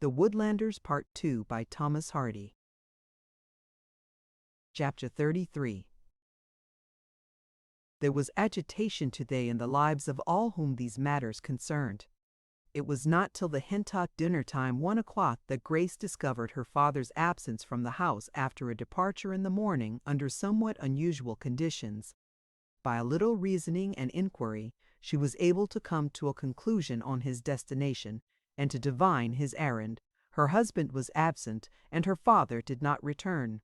The Woodlanders Part 2 by Thomas Hardy. Chapter 33. There was agitation today in the lives of all whom these matters concerned. It was not till the hentock dinner time 1 o'clock that Grace discovered her father's absence from the house after a departure in the morning under somewhat unusual conditions. By a little reasoning and inquiry, she was able to come to a conclusion on his destination, and to divine his errand. Her husband was absent, and her father did not return.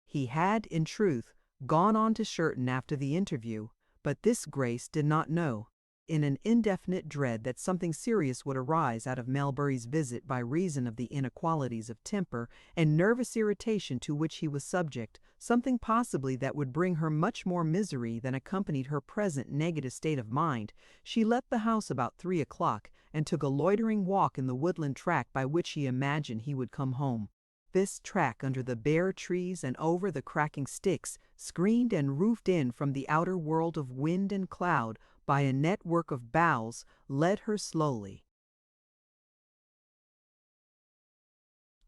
He had, in truth, gone on to Sherton after the interview, but this Grace did not know. In an indefinite dread that something serious would arise out of Melbury's visit by reason of the inequalities of temper and nervous irritation to which he was subject, something possibly that would bring her much more misery than accompanied her present negative state of mind, she left the house about 3 o'clock and took a loitering walk in the woodland track by which she imagined he would come home. This track under the bare trees and over the cracking sticks, screened and roofed in from the outer world of wind and cloud by a network of boughs, led her slowly,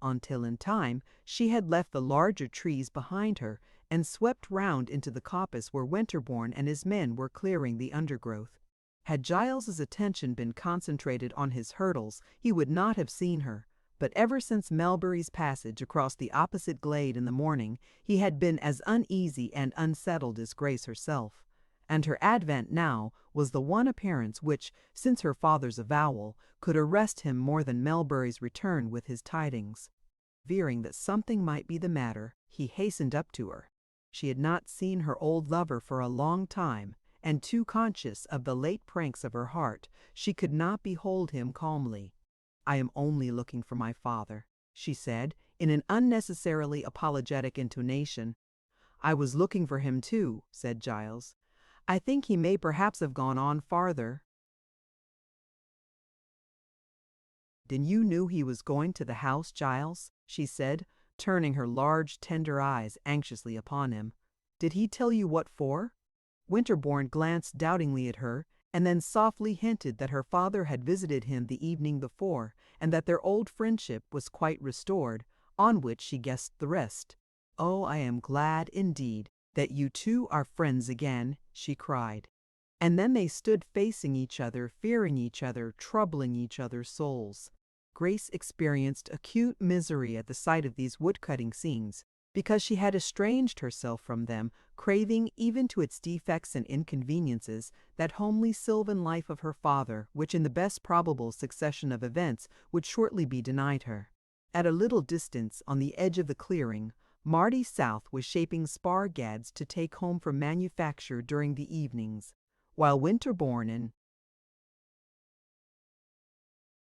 until in time she had left the larger trees behind her and swept round into the coppice where Winterbourne and his men were clearing the undergrowth. Had Giles's attention been concentrated on his hurdles, he would not have seen her, but ever since Melbury's passage across the opposite glade in the morning, he had been as uneasy and unsettled as Grace herself. And her advent now was the one appearance which, since her father's avowal, could arrest him more than Melbury's return with his tidings. Fearing that something might be the matter, he hastened up to her. She had not seen her old lover for a long time, and too conscious of the late pranks of her heart, she could not behold him calmly. "I am only looking for my father," she said, in an unnecessarily apologetic intonation. "I was looking for him too," said Giles. "I think he may perhaps have gone on farther." "Then you knew he was going to the house, Giles?" she said, turning her large, tender eyes anxiously upon him. "Did he tell you what for?" Winterbourne glanced doubtingly at her, and then softly hinted that her father had visited him the evening before, and that their old friendship was quite restored, on which she guessed the rest. "Oh, I am glad, indeed, that you two are friends again," she cried. And then they stood facing each other, fearing each other, troubling each other's souls. Grace experienced acute misery at the sight of these woodcutting scenes, because she had estranged herself from them, craving, even to its defects and inconveniences, that homely sylvan life of her father, which in the best probable succession of events would shortly be denied her. At a little distance, on the edge of the clearing, Marty South was shaping spar gads to take home for manufacture during the evenings, while Winterbourne and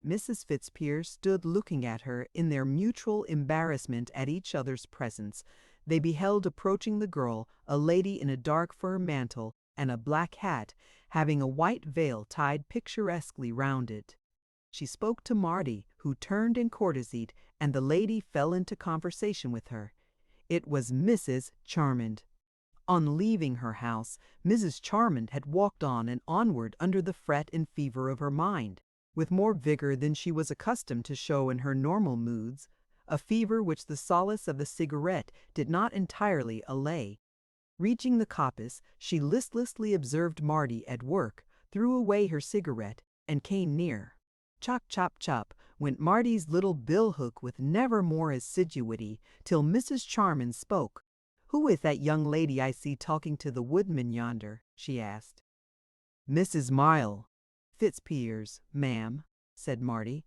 Mrs. Fitzpiers stood looking at her in their mutual embarrassment at each other's presence. They beheld approaching the girl a lady in a dark fur mantle and a black hat, having a white veil tied picturesquely round it. She spoke to Marty, who turned and courtesied, and the lady fell into conversation with her. It was Mrs. Charmond. On leaving her house, Mrs. Charmond had walked on and onward under the fret and fever of her mind, with more vigor than she was accustomed to show in her normal moods, a fever which the solace of the cigarette did not entirely allay. Reaching the coppice, she listlessly observed Marty at work, threw away her cigarette, and came near. Chop, chop, chop went Marty's little bill-hook with never more assiduity, till Mrs. Charmond spoke. "Who is that young lady I see talking to the woodman yonder?" she asked. "Mrs. Mile Fitzpiers, ma'am," said Marty.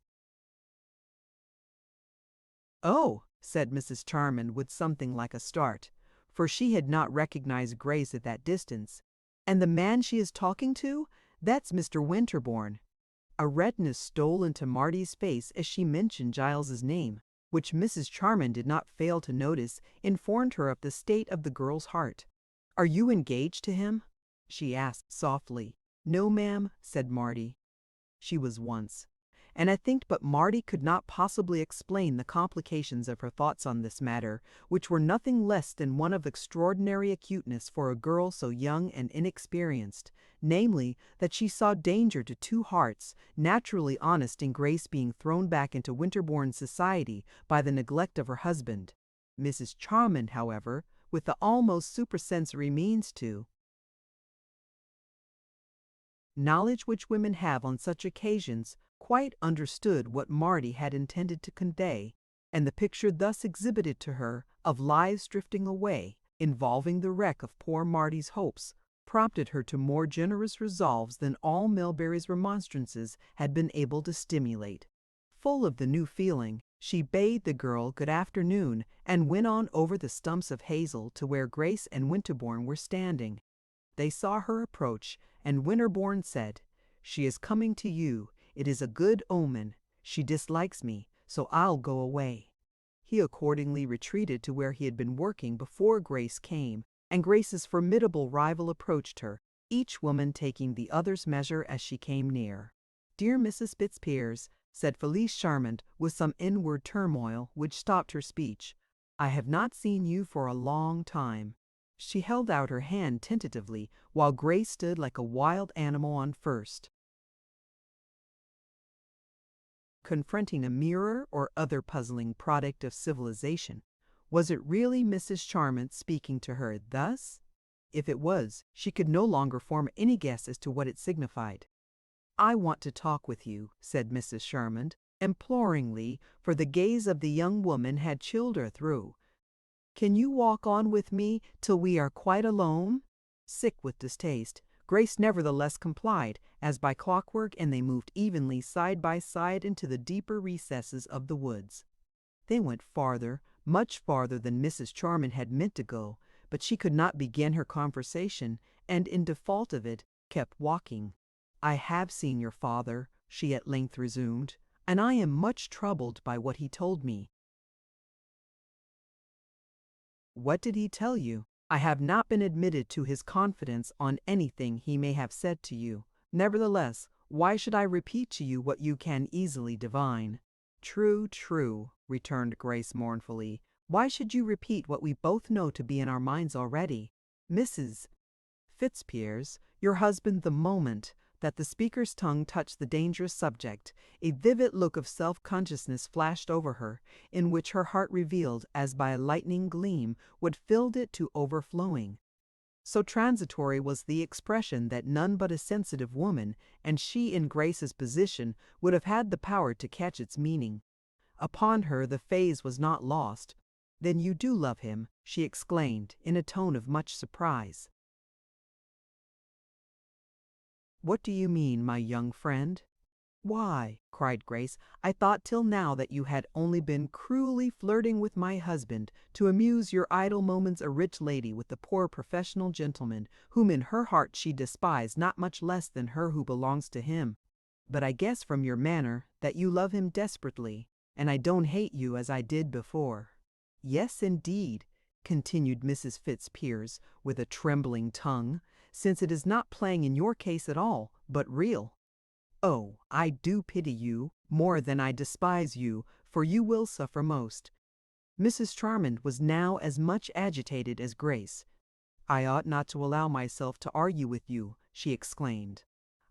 "Oh," said Mrs. Charmond with something like a start, for she had not recognized Grace at that distance. "And the man she is talking to? That's Mr. Winterbourne." A redness stole into Marty's face as she mentioned Giles's name, which Mrs. Charmond did not fail to notice, informed her of the state of the girl's heart. "Are you engaged to him?" she asked softly. "No, ma'am," said Marty. She was once. and I think but Marty could not possibly explain the complications of her thoughts on this matter, which were nothing less than one of extraordinary acuteness for a girl so young and inexperienced, namely, that she saw danger to two hearts, naturally honest in Grace being thrown back into Winterbourne society by the neglect of her husband. Mrs. Charmond, however, with the almost supersensory means to knowledge which women have on such occasions, quite understood what Marty had intended to convey, and the picture thus exhibited to her of lives drifting away, involving the wreck of poor Marty's hopes, prompted her to more generous resolves than all Melbury's remonstrances had been able to stimulate. Full of the new feeling, she bade the girl good afternoon and went on over the stumps of hazel to where Grace and Winterbourne were standing. They saw her approach, and Winterbourne said, "She is coming to you. It is a good omen. She dislikes me, so I'll go away." He accordingly retreated to where he had been working before Grace came, and Grace's formidable rival approached her, each woman taking the other's measure as she came near. "Dear Mrs. Fitzpiers," said Felice Charmond with some inward turmoil which stopped her speech, "I have not seen you for a long time." She held out her hand tentatively, while Grace stood like a wild animal on first, confronting a mirror or other puzzling product of civilization. Was it really Mrs. Charmond speaking to her thus? If it was, she could no longer form any guess as to what it signified. "I want to talk with you," said Mrs. Charmond, imploringly, for the gaze of the young woman had chilled her through. "Can you walk on with me till we are quite alone?" Sick with distaste, Grace nevertheless complied, as by clockwork, and they moved evenly side by side into the deeper recesses of the woods. They went farther, much farther than Mrs. Charmond had meant to go, but she could not begin her conversation, and in default of it, kept walking. "I have seen your father," she at length resumed, "and I am much troubled by what he told me." "What did he tell you?" "I have not been admitted to his confidence on anything he may have said to you. Nevertheless, why should I repeat to you what you can easily divine?" "True, true," returned Grace mournfully. "Why should you repeat what we both know to be in our minds already? Mrs. Fitzpiers, your husband, the moment that the speaker's tongue touched the dangerous subject, a vivid look of self-consciousness flashed over her, in which her heart revealed, as by a lightning gleam, what filled it to overflowing. So transitory was the expression that none but a sensitive woman, and she in Grace's position, would have had the power to catch its meaning. Upon her the phase was not lost. "Then you do love him?" she exclaimed, in a tone of much surprise. "What do you mean, my young friend?" "Why," cried Grace, "I thought till now that you had only been cruelly flirting with my husband to amuse your idle moments, a rich lady with a poor professional gentleman, whom in her heart she despised not much less than her who belongs to him. But I guess from your manner that you love him desperately, and I don't hate you as I did before." "Yes, indeed," continued Mrs. Fitzpiers, with a trembling tongue, "since it is not playing in your case at all, but real. Oh, I do pity you more than I despise you, for you will suffer most." Mrs. Charmond was now as much agitated as Grace. "I ought not to allow myself to argue with you," she exclaimed.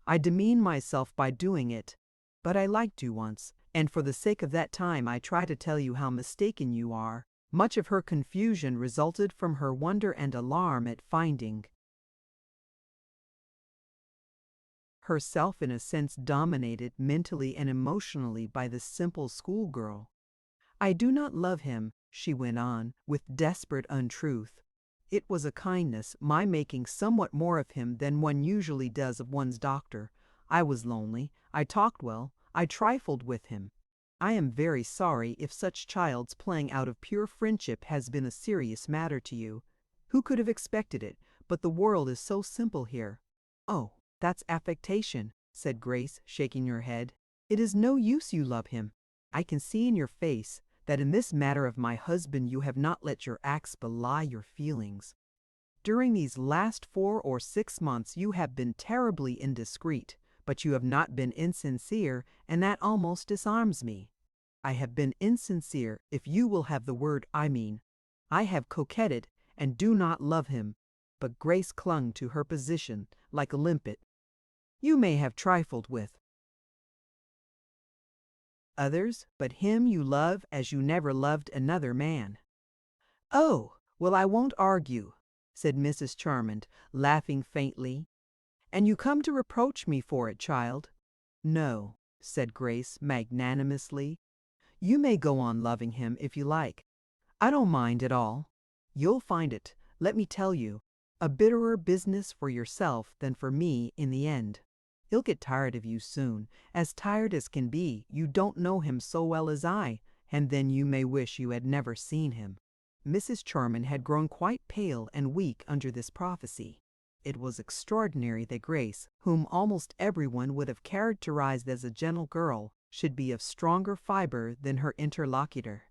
"I demean myself by doing it. But I liked you once, and for the sake of that time I try to tell you how mistaken you are." Much of her confusion resulted from her wonder and alarm at finding herself in a sense dominated mentally and emotionally by this simple schoolgirl. "I do not love him," she went on, with desperate untruth. "It was a kindness, my making somewhat more of him than one usually does of one's doctor. I was lonely, I talked well, I trifled with him. I am very sorry if such child's playing out of pure friendship has been a serious matter to you. Who could have expected it? But the world is so simple here." "Oh, that's affectation," said Grace, shaking her head. "It is no use you love him. I can see in your face that in this matter of my husband you have not let your acts belie your feelings. During these last 4 or 6 months you have been terribly indiscreet, but you have not been insincere, and that almost disarms me. I have been insincere, if you will have the word I mean. I have coquetted, and do not love him." But Grace clung to her position like a limpet. "You may have trifled with others, but him you love as you never loved another man." "Oh, well, I won't argue," said Mrs. Charmant, laughing faintly. "And you come to reproach me for it, child." "No," said Grace magnanimously. "You may go on loving him if you like. I don't mind at all. You'll find it, let me tell you, a bitterer business for yourself than for me in the end. He'll get tired of you soon, as tired as can be. You don't know him so well as I, and then you may wish you had never seen him." Mrs. Charmant had grown quite pale and weak under this prophecy. It was extraordinary that Grace, whom almost everyone would have characterized as a gentle girl, should be of stronger fiber than her interlocutor.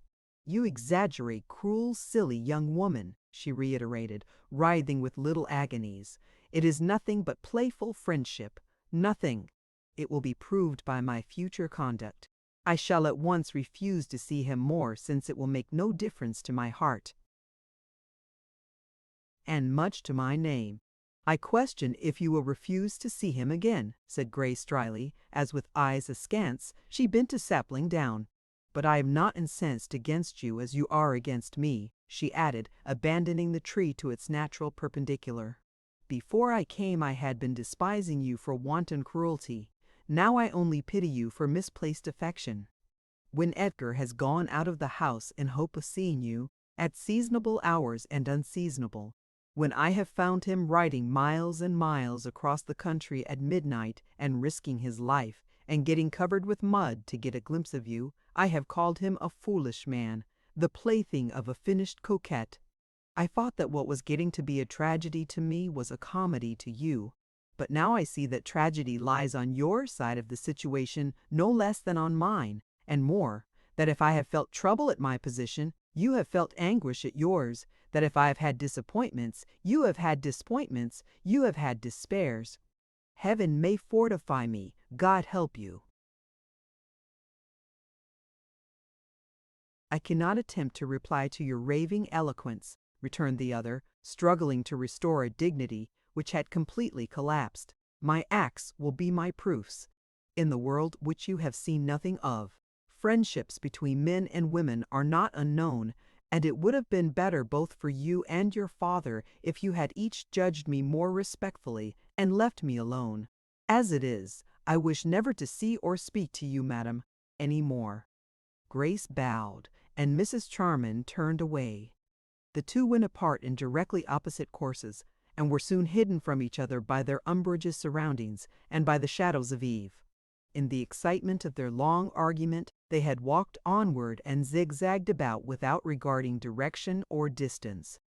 "You exaggerate, cruel, silly young woman," she reiterated, writhing with little agonies. "It is nothing but playful friendship. Nothing. It will be proved by my future conduct. I shall at once refuse to see him more, since it will make no difference to my heart, and much to my name." "I question if you will refuse to see him again," said Grace dryly, as with eyes askance she bent a sapling down. "But I am not incensed against you as you are against me," she added, abandoning the tree to its natural perpendicular. "Before I came I had been despising you for wanton cruelty. Now I only pity you for misplaced affection. When Edgar has gone out of the house in hope of seeing you, at seasonable hours and unseasonable, when I have found him riding miles and miles across the country at midnight and risking his life, and getting covered with mud to get a glimpse of you, I have called him a foolish man, the plaything of a finished coquette. I thought that what was getting to be a tragedy to me was a comedy to you, but now I see that tragedy lies on your side of the situation no less than on mine, and more, that if I have felt trouble at my position, you have felt anguish at yours, that if I have had disappointments, you have had disappointments, you have had despairs. Heaven may fortify me, God help you." "I cannot attempt to reply to your raving eloquence," returned the other, struggling to restore a dignity which had completely collapsed. "My acts will be my proofs. In the world which you have seen nothing of, friendships between men and women are not unknown, and it would have been better both for you and your father if you had each judged me more respectfully and left me alone. As it is, I wish never to see or speak to you, madam, any more." Grace bowed, and Mrs. Charmant turned away. The two went apart in directly opposite courses, and were soon hidden from each other by their umbrageous surroundings and by the shadows of eve. In the excitement of their long argument, they had walked onward and zigzagged about without regarding direction or distance.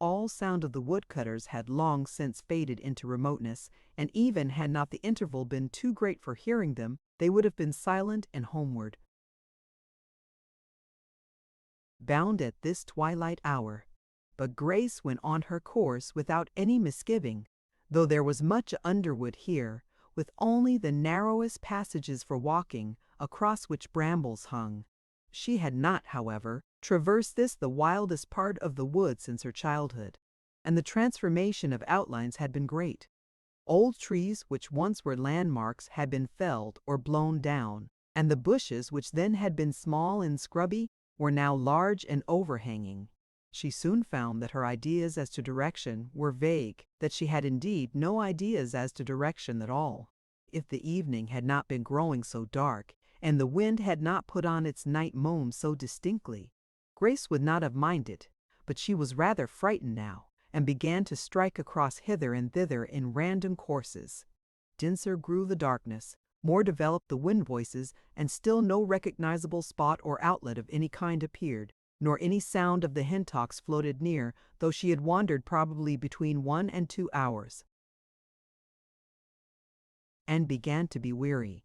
All sound of the woodcutters had long since faded into remoteness, and even had not the interval been too great for hearing them, they would have been silent and homeward bound at this twilight hour. But Grace went on her course without any misgiving, though there was much underwood here, with only the narrowest passages for walking, across which brambles hung. She had not, however, traversed this the wildest part of the wood since her childhood, and the transformation of outlines had been great. Old trees which once were landmarks had been felled or blown down, and the bushes which then had been small and scrubby were now large and overhanging. She soon found that her ideas as to direction were vague, that she had indeed no ideas as to direction at all. If the evening had not been growing so dark, and the wind had not put on its night moan so distinctly, Grace would not have minded, but she was rather frightened now, and began to strike across hither and thither in random courses. Denser grew the darkness, more developed the wind voices, and still no recognizable spot or outlet of any kind appeared, nor any sound of the hentocks floated near, though she had wandered probably between 1 and 2 hours, and began to be weary.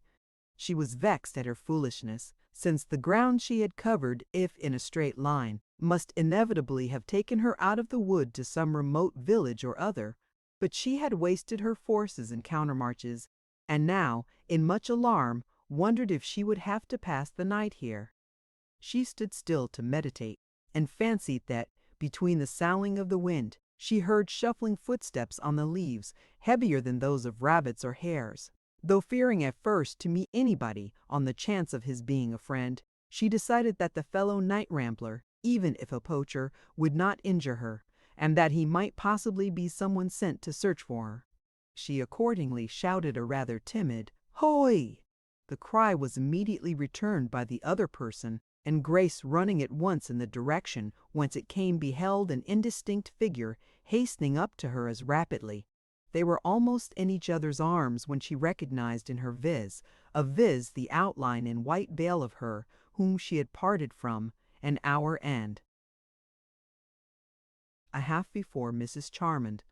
She was vexed at her foolishness, since the ground she had covered, if in a straight line, must inevitably have taken her out of the wood to some remote village or other, but she had wasted her forces in countermarches, and now, in much alarm, wondered if she would have to pass the night here. She stood still to meditate, and fancied that, between the soughing of the wind, she heard shuffling footsteps on the leaves, heavier than those of rabbits or hares. Though fearing at first to meet anybody on the chance of his being a friend, she decided that the fellow night rambler, even if a poacher, would not injure her, and that he might possibly be someone sent to search for her. She accordingly shouted a rather timid "Hoy!" The cry was immediately returned by the other person, and Grace, running at once in the direction whence it came, beheld an indistinct figure hastening up to her as rapidly. They were almost in each other's arms when she recognized in her the outline and white veil of her whom she had parted from an hour and a half before. Mrs. Charmond.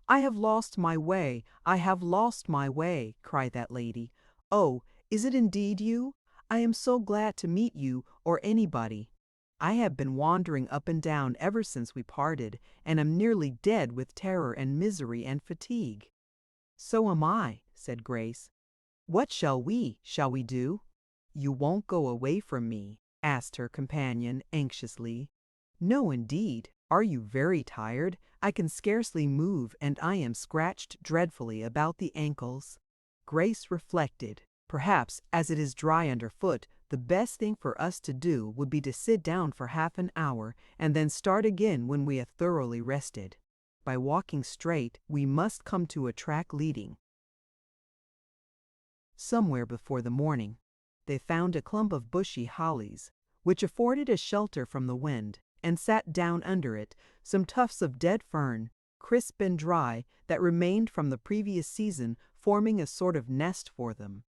"I have lost my way, I have lost my way," cried that lady. "Oh, is it indeed you? I am so glad to meet you or anybody. I have been wandering up and down ever since we parted, and am nearly dead with terror and misery and fatigue." "So am I," said Grace. "What shall we do?" "You won't go away from me?" asked her companion anxiously. "No, indeed. Are you very tired? I can scarcely move, and I am scratched dreadfully about the ankles." Grace reflected. Perhaps, as it is dry underfoot, the best thing for us to do would be to sit down for half an hour and then start again when we have thoroughly rested. By walking straight, we must come to a track leading somewhere before the morning. They found a clump of bushy hollies, which afforded a shelter from the wind, and sat down under it, some tufts of dead fern, crisp and dry, that remained from the previous season, forming a sort of nest for them.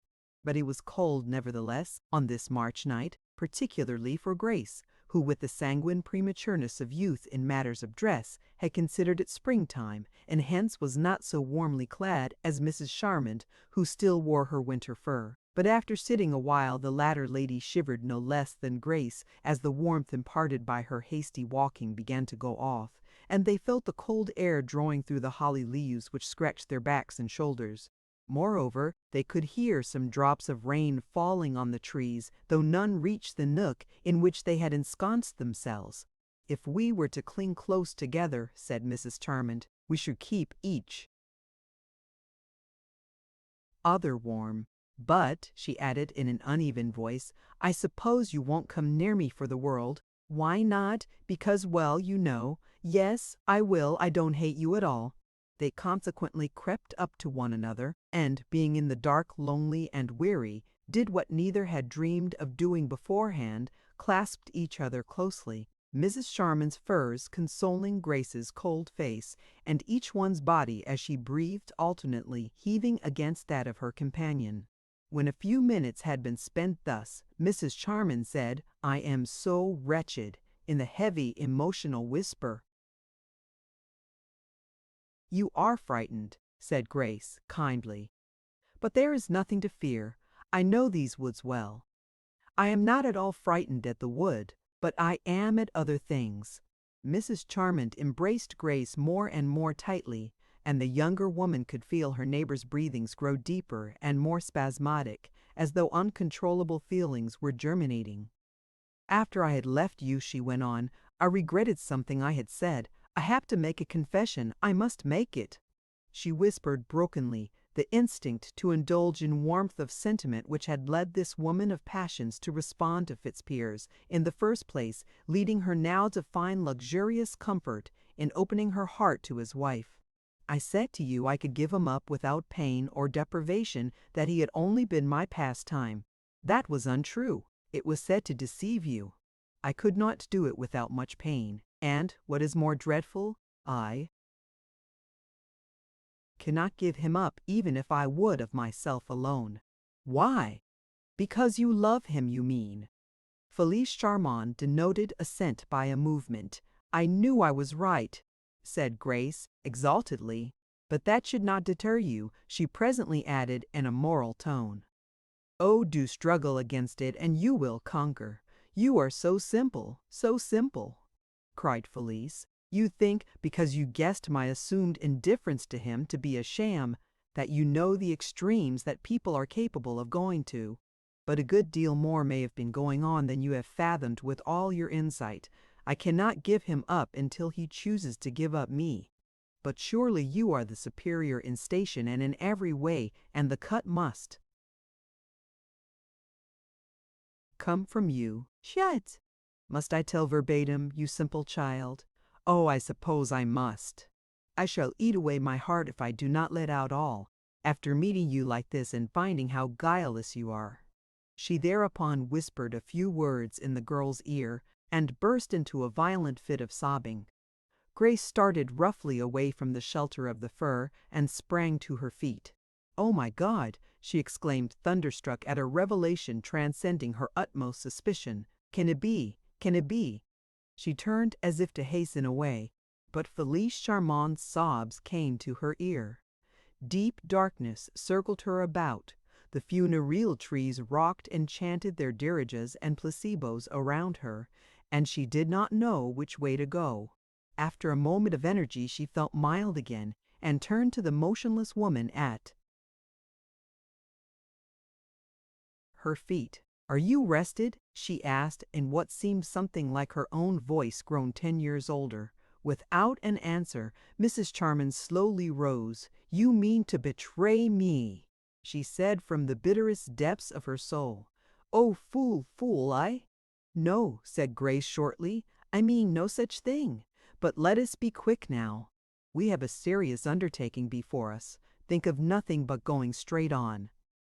But it was cold, nevertheless, on this March night, particularly for Grace, who, with the sanguine prematureness of youth in matters of dress, had considered it springtime, and hence was not so warmly clad as Mrs. Charmond, who still wore her winter fur. But after sitting a while, the latter lady shivered no less than Grace, as the warmth imparted by her hasty walking began to go off, and they felt the cold air drawing through the holly leaves which scratched their backs and shoulders. Moreover, they could hear some drops of rain falling on the trees, though none reached the nook in which they had ensconced themselves. "If we were to cling close together," said Mrs. Charmond, "we should keep each other warm. But," she added in an uneven voice, "I suppose you won't come near me for the world." "Why not? Because, well, you know. Yes, I will. I don't hate you at all." They consequently crept up to one another, and, being in the dark, lonely, and weary, did what neither had dreamed of doing beforehand, clasped each other closely, Mrs. Charmond's furs consoling Grace's cold face, and each one's body, as she breathed alternately, heaving against that of her companion. When a few minutes had been spent thus, Mrs. Charmond said, "I am so wretched," in the heavy, emotional whisper. "You are frightened," said Grace, kindly. "But there is nothing to fear. I know these woods well. I am not at all frightened at the wood, but I am at other things." Mrs. Charmond embraced Grace more and more tightly, and the younger woman could feel her neighbor's breathings grow deeper and more spasmodic, as though uncontrollable feelings were germinating. "After I had left you," she went on, "I regretted something I had said. I have to make a confession. I must make it." She whispered brokenly, the instinct to indulge in warmth of sentiment which had led this woman of passions to respond to Fitzpiers, in the first place, leading her now to find luxurious comfort in opening her heart to his wife. "I said to you I could give him up without pain or deprivation, that he had only been my pastime. That was untrue. It was said to deceive you. I could not do it without much pain, and, what is more dreadful, I cannot give him up even if I would of myself alone." "Why?" "Because you love him, you mean." Felice Charmond denoted assent by a movement. "I knew I was right," said Grace, exaltedly. "But that should not deter you," she presently added in a moral tone. "Oh, do struggle against it, and you will conquer. You are so simple, cried Felice. "You think, because you guessed my assumed indifference to him to be a sham, that you know the extremes that people are capable of going to. But a good deal more may have been going on than you have fathomed with all your insight. I cannot give him up until he chooses to give up me. But surely you are the superior in station and in every way, and the cut must come from you. Shut! Must I tell verbatim, you simple child? Oh, I suppose I must. I shall eat away my heart if I do not let out all, after meeting you like this and finding how guileless you are. She thereupon whispered a few words in the girl's ear and burst into a violent fit of sobbing. Grace started roughly away from the shelter of the fir and sprang to her feet. "Oh my God!" she exclaimed, thunderstruck at a revelation transcending her utmost suspicion. "Can it be? Can it be?" She turned as if to hasten away, but Felice Charmant's sobs came to her ear. Deep darkness circled her about. The funereal trees rocked and chanted their diriges and placebos around her, and she did not know which way to go. After a moment of energy she felt mild again, and turned to the motionless woman at her feet. "Are you rested?" she asked in what seemed something like her own voice grown 10 years older. Without an answer, Mrs. Charman slowly rose. "You mean to betray me," she said from the bitterest depths of her soul. "Oh, fool, fool, I—" "No," said Grace shortly, "I mean no such thing. But let us be quick now. We have a serious undertaking before us. Think of nothing but going straight on."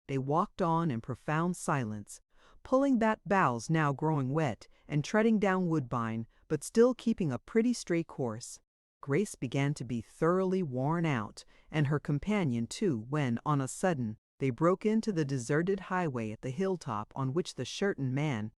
They walked on in profound silence, pulling back boughs now growing wet, and treading down woodbine, but still keeping a pretty straight course. Grace began to be thoroughly worn out, and her companion too, when, on a sudden, they broke into the deserted highway at the hilltop on which the Shirton man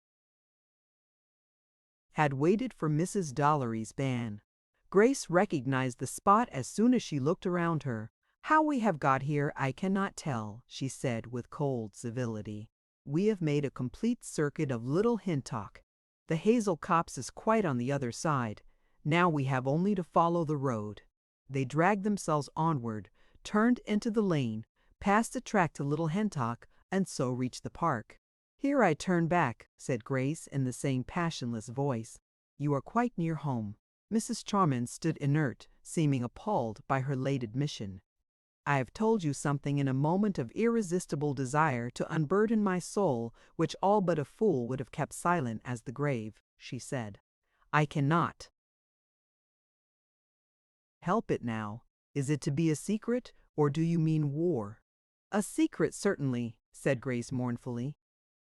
had waited for Mrs. Dollery's van. Grace recognized the spot as soon as she looked around her. "How we have got here I cannot tell," she said with cold civility. "We have made a complete circuit of Little Hintock. The hazel copse is quite on the other side. Now we have only to follow the road." They dragged themselves onward, turned into the lane, passed the track to Little Hintock, and so reached the park. "Here I turn back," said Grace in the same passionless voice. "You are quite near home." Mrs. Charman stood inert, seeming appalled by her late admission. "I have told you something in a moment of irresistible desire to unburden my soul, which all but a fool would have kept silent as the grave," she said. "I cannot help it now. Is it to be a secret, or do you mean war?" "A secret, certainly," said Grace mournfully.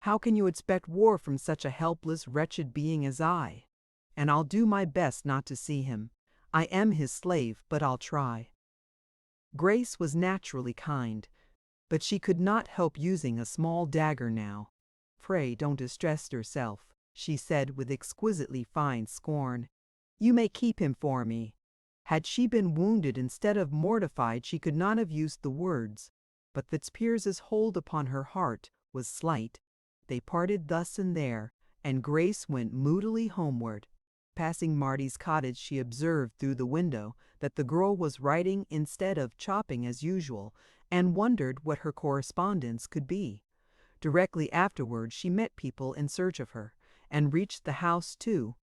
"How can you expect war from such a helpless, wretched being as I? And I'll do my best not to see him. I am his slave, but I'll try." Grace was naturally kind, but she could not help using a small dagger now. "Pray don't distress yourself," she said with exquisitely fine scorn. "You may keep him for me." Had she been wounded instead of mortified she could not have used the words, but Fitzpiers's hold upon her heart was slight. They parted thus and there, and Grace went moodily homeward. Passing Marty's cottage, she observed through the window that the girl was writing instead of chopping as usual, and wondered what her correspondence could be. Directly afterward she met people in search of her, and reached the house too.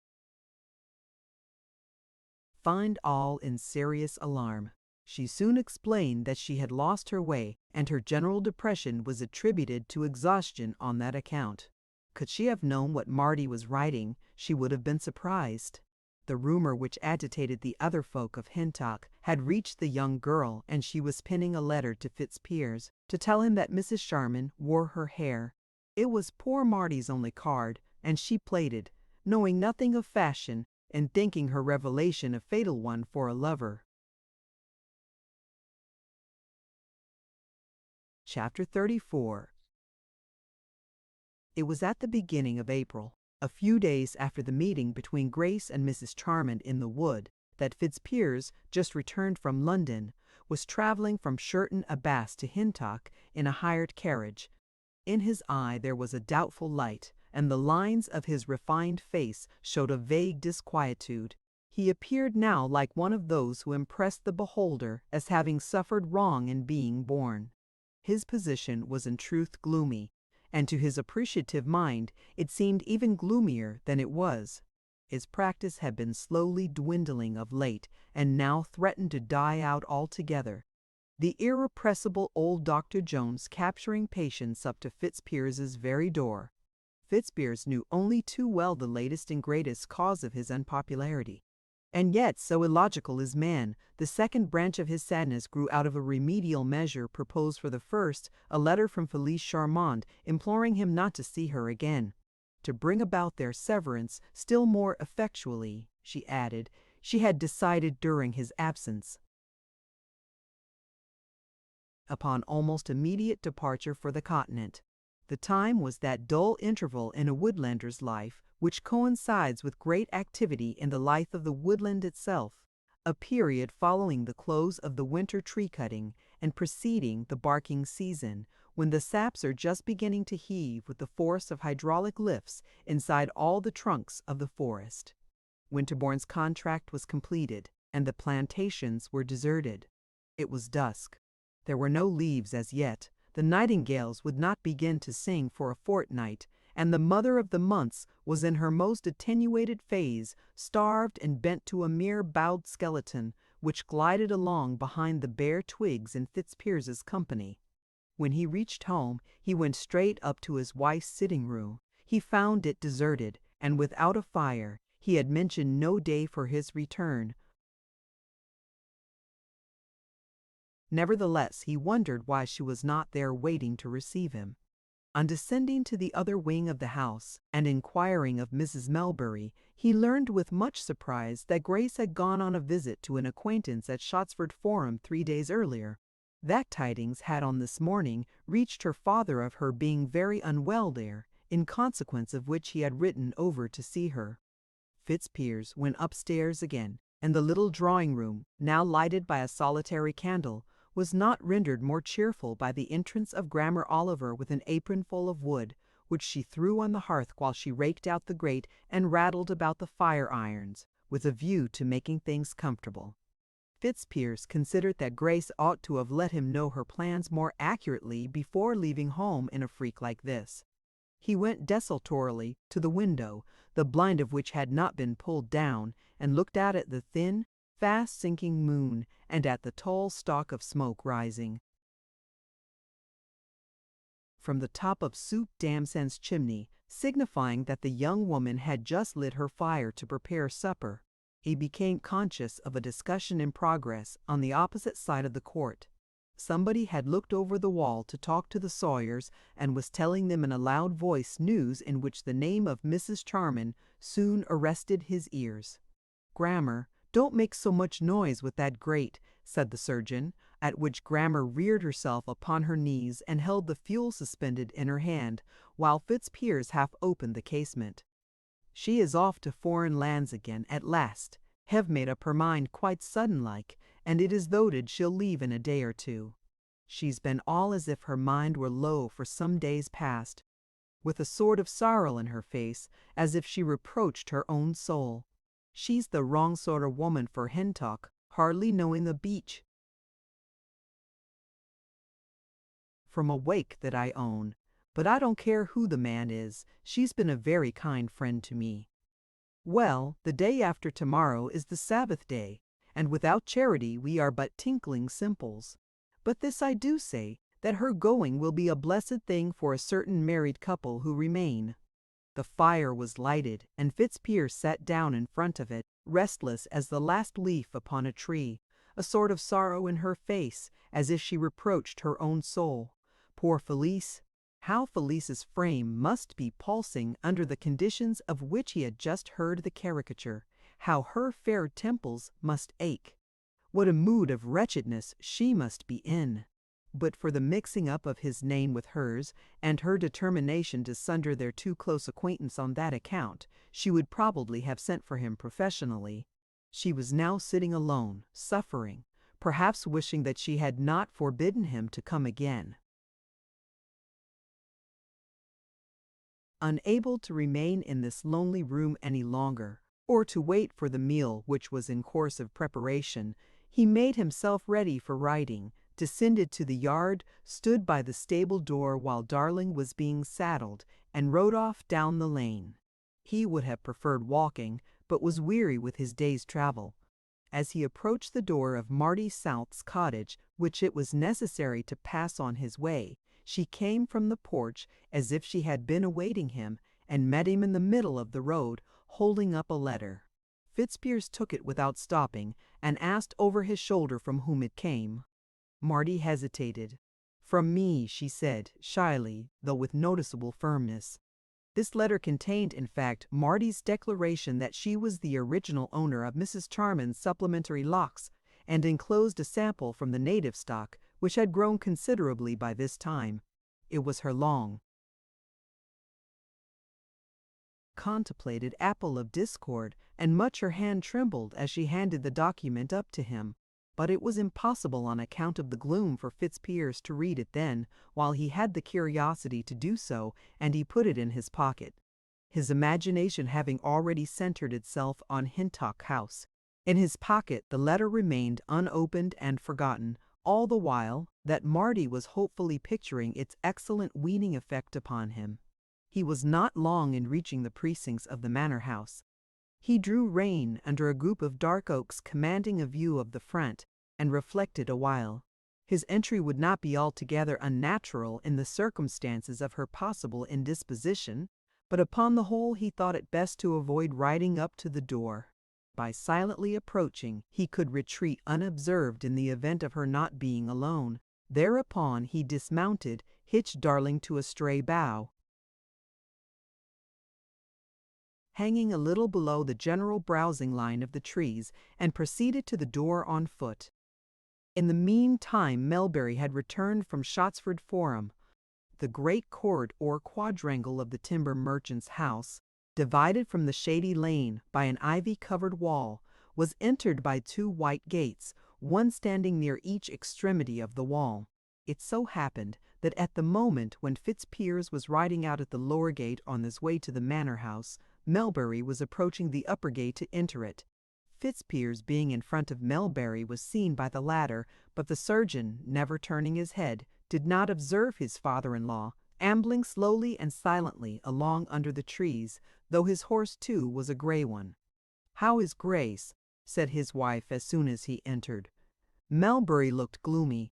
Find all in serious alarm. She soon explained that she had lost her way, and her general depression was attributed to exhaustion on that account. Could she have known what Marty was writing, she would have been surprised. The rumor which agitated the other folk of Hintock had reached the young girl, and she was penning a letter to Fitzpiers to tell him that Mrs. Charman wore her hair. It was poor Marty's only card, and she played it, knowing nothing of fashion, and thinking her revelation a fatal one for a lover. Chapter 34. It was at the beginning of April, a few days after the meeting between Grace and Mrs. Charman in the wood, that Fitzpiers, just returned from London, was travelling from Shirton Abbas to Hintock in a hired carriage. In his eye there was a doubtful light, and the lines of his refined face showed a vague disquietude. He appeared now like one of those who impressed the beholder as having suffered wrong in being born. His position was in truth gloomy, and to his appreciative mind it seemed even gloomier than it was. His practice had been slowly dwindling of late, and now threatened to die out altogether. The irrepressible old Dr. Jones capturing patients up to Fitzpiers's very door. Fitzpiers knew only too well the latest and greatest cause of his unpopularity. And yet, so illogical is man, the second branch of his sadness grew out of a remedial measure proposed for the first, a letter from Felice Charmant imploring him not to see her again. To bring about their severance still more effectually, she added, she had decided during his absence. Upon almost immediate departure for the continent. The time was that dull interval in a woodlander's life which coincides with great activity in the life of the woodland itself, a period following the close of the winter tree-cutting and preceding the barking season, when the saps are just beginning to heave with the force of hydraulic lifts inside all the trunks of the forest. Winterbourne's contract was completed, and the plantations were deserted. It was dusk. There were no leaves as yet. The nightingales would not begin to sing for a fortnight, and the mother of the months was in her most attenuated phase, starved and bent to a mere bowed skeleton, which glided along behind the bare twigs in Fitzpiers's company. When he reached home, he went straight up to his wife's sitting room. He found it deserted, and without a fire. He had mentioned no day for his return. Nevertheless, he wondered why she was not there waiting to receive him. On descending to the other wing of the house, and inquiring of Mrs. Melbury, he learned with much surprise that Grace had gone on a visit to an acquaintance at Shottsford Forum 3 days earlier. That tidings had on this morning reached her father of her being very unwell there, in consequence of which he had written over to see her. Fitzpiers went upstairs again, and the little drawing-room, now lighted by a solitary candle, was not rendered more cheerful by the entrance of Grammer Oliver with an apronful of wood, which she threw on the hearth while she raked out the grate and rattled about the fire-irons, with a view to making things comfortable. Fitzpiers considered that Grace ought to have let him know her plans more accurately before leaving home in a freak like this. He went desultorily to the window, the blind of which had not been pulled down, and looked out at the thin, fast-sinking moon and at the tall stalk of smoke rising from the top of Soup Damson's chimney, signifying that the young woman had just lit her fire to prepare supper. He became conscious of a discussion in progress on the opposite side of the court. Somebody had looked over the wall to talk to the Sawyers and was telling them in a loud voice news in which the name of Mrs. Charman soon arrested his ears. "Grammer, don't make so much noise with that grate," said the surgeon, at which Grammer reared herself upon her knees and held the fuel suspended in her hand, while Fitzpiers half opened the casement. "She is off to foreign lands again at last. Hev made up her mind quite sudden-like, and it is thoted she'll leave in a day or two. She's been all as if her mind were low for some days past, with a sort of sorrow in her face, as if she reproached her own soul. She's the wrong sort of woman for hen-talk, hardly knowing the beach. From a wake that I own, but I don't care who the man is, she's been a very kind friend to me. Well, the day after tomorrow is the Sabbath day, and without charity we are but tinkling simples. But this I do say, that her going will be a blessed thing for a certain married couple who remain." The fire was lighted, and Fitzpiers sat down in front of it, restless as the last leaf upon a tree, a sort of sorrow in her face, as if she reproached her own soul. Poor Felice! How Felice's frame must be pulsing under the conditions of which he had just heard the caricature! How her fair temples must ache! What a mood of wretchedness she must be in! But for the mixing up of his name with hers, and her determination to sunder their too close acquaintance on that account, she would probably have sent for him professionally. She was now sitting alone, suffering, perhaps wishing that she had not forbidden him to come again. Unable to remain in this lonely room any longer, or to wait for the meal which was in course of preparation, he made himself ready for riding, descended to the yard, stood by the stable door while Darling was being saddled, and rode off down the lane. He would have preferred walking, but was weary with his day's travel. As he approached the door of Marty South's cottage, which it was necessary to pass on his way, she came from the porch as if she had been awaiting him, and met him in the middle of the road, holding up a letter. Fitzpiers took it without stopping, and asked over his shoulder from whom it came. Marty hesitated. "From me," she said, shyly, though with noticeable firmness. This letter contained, in fact, Marty's declaration that she was the original owner of Mrs. Charman's supplementary locks, and enclosed a sample from the native stock, which had grown considerably by this time. It was her long contemplated apple of discord, and much her hand trembled as she handed the document up to him. But it was impossible on account of the gloom for Fitzpiers to read it then, while he had the curiosity to do so, and he put it in his pocket, his imagination having already centered itself on Hintock House. In his pocket the letter remained unopened and forgotten, all the while that Marty was hopefully picturing its excellent weaning effect upon him. He was not long in reaching the precincts of the manor house. He drew rein under a group of dark oaks commanding a view of the front, and reflected a while. His entry would not be altogether unnatural in the circumstances of her possible indisposition, but upon the whole he thought it best to avoid riding up to the door. By silently approaching, he could retreat unobserved in the event of her not being alone. Thereupon he dismounted, hitched Darling to a stray bough, hanging a little below the general browsing line of the trees, and proceeded to the door on foot. In the meantime Melbury had returned from Shottsford Forum. The great court or quadrangle of the timber merchant's house, divided from the shady lane by an ivy-covered wall, was entered by two white gates, one standing near each extremity of the wall. It so happened that at the moment when Fitzpiers was riding out at the lower gate on his way to the manor house, Melbury was approaching the upper gate to enter it. Fitzpiers, being in front of Melbury, was seen by the latter, but the surgeon, never turning his head, did not observe his father-in-law, ambling slowly and silently along under the trees, though his horse too was a grey one. "How is Grace?" said his wife as soon as he entered. Melbury looked gloomy.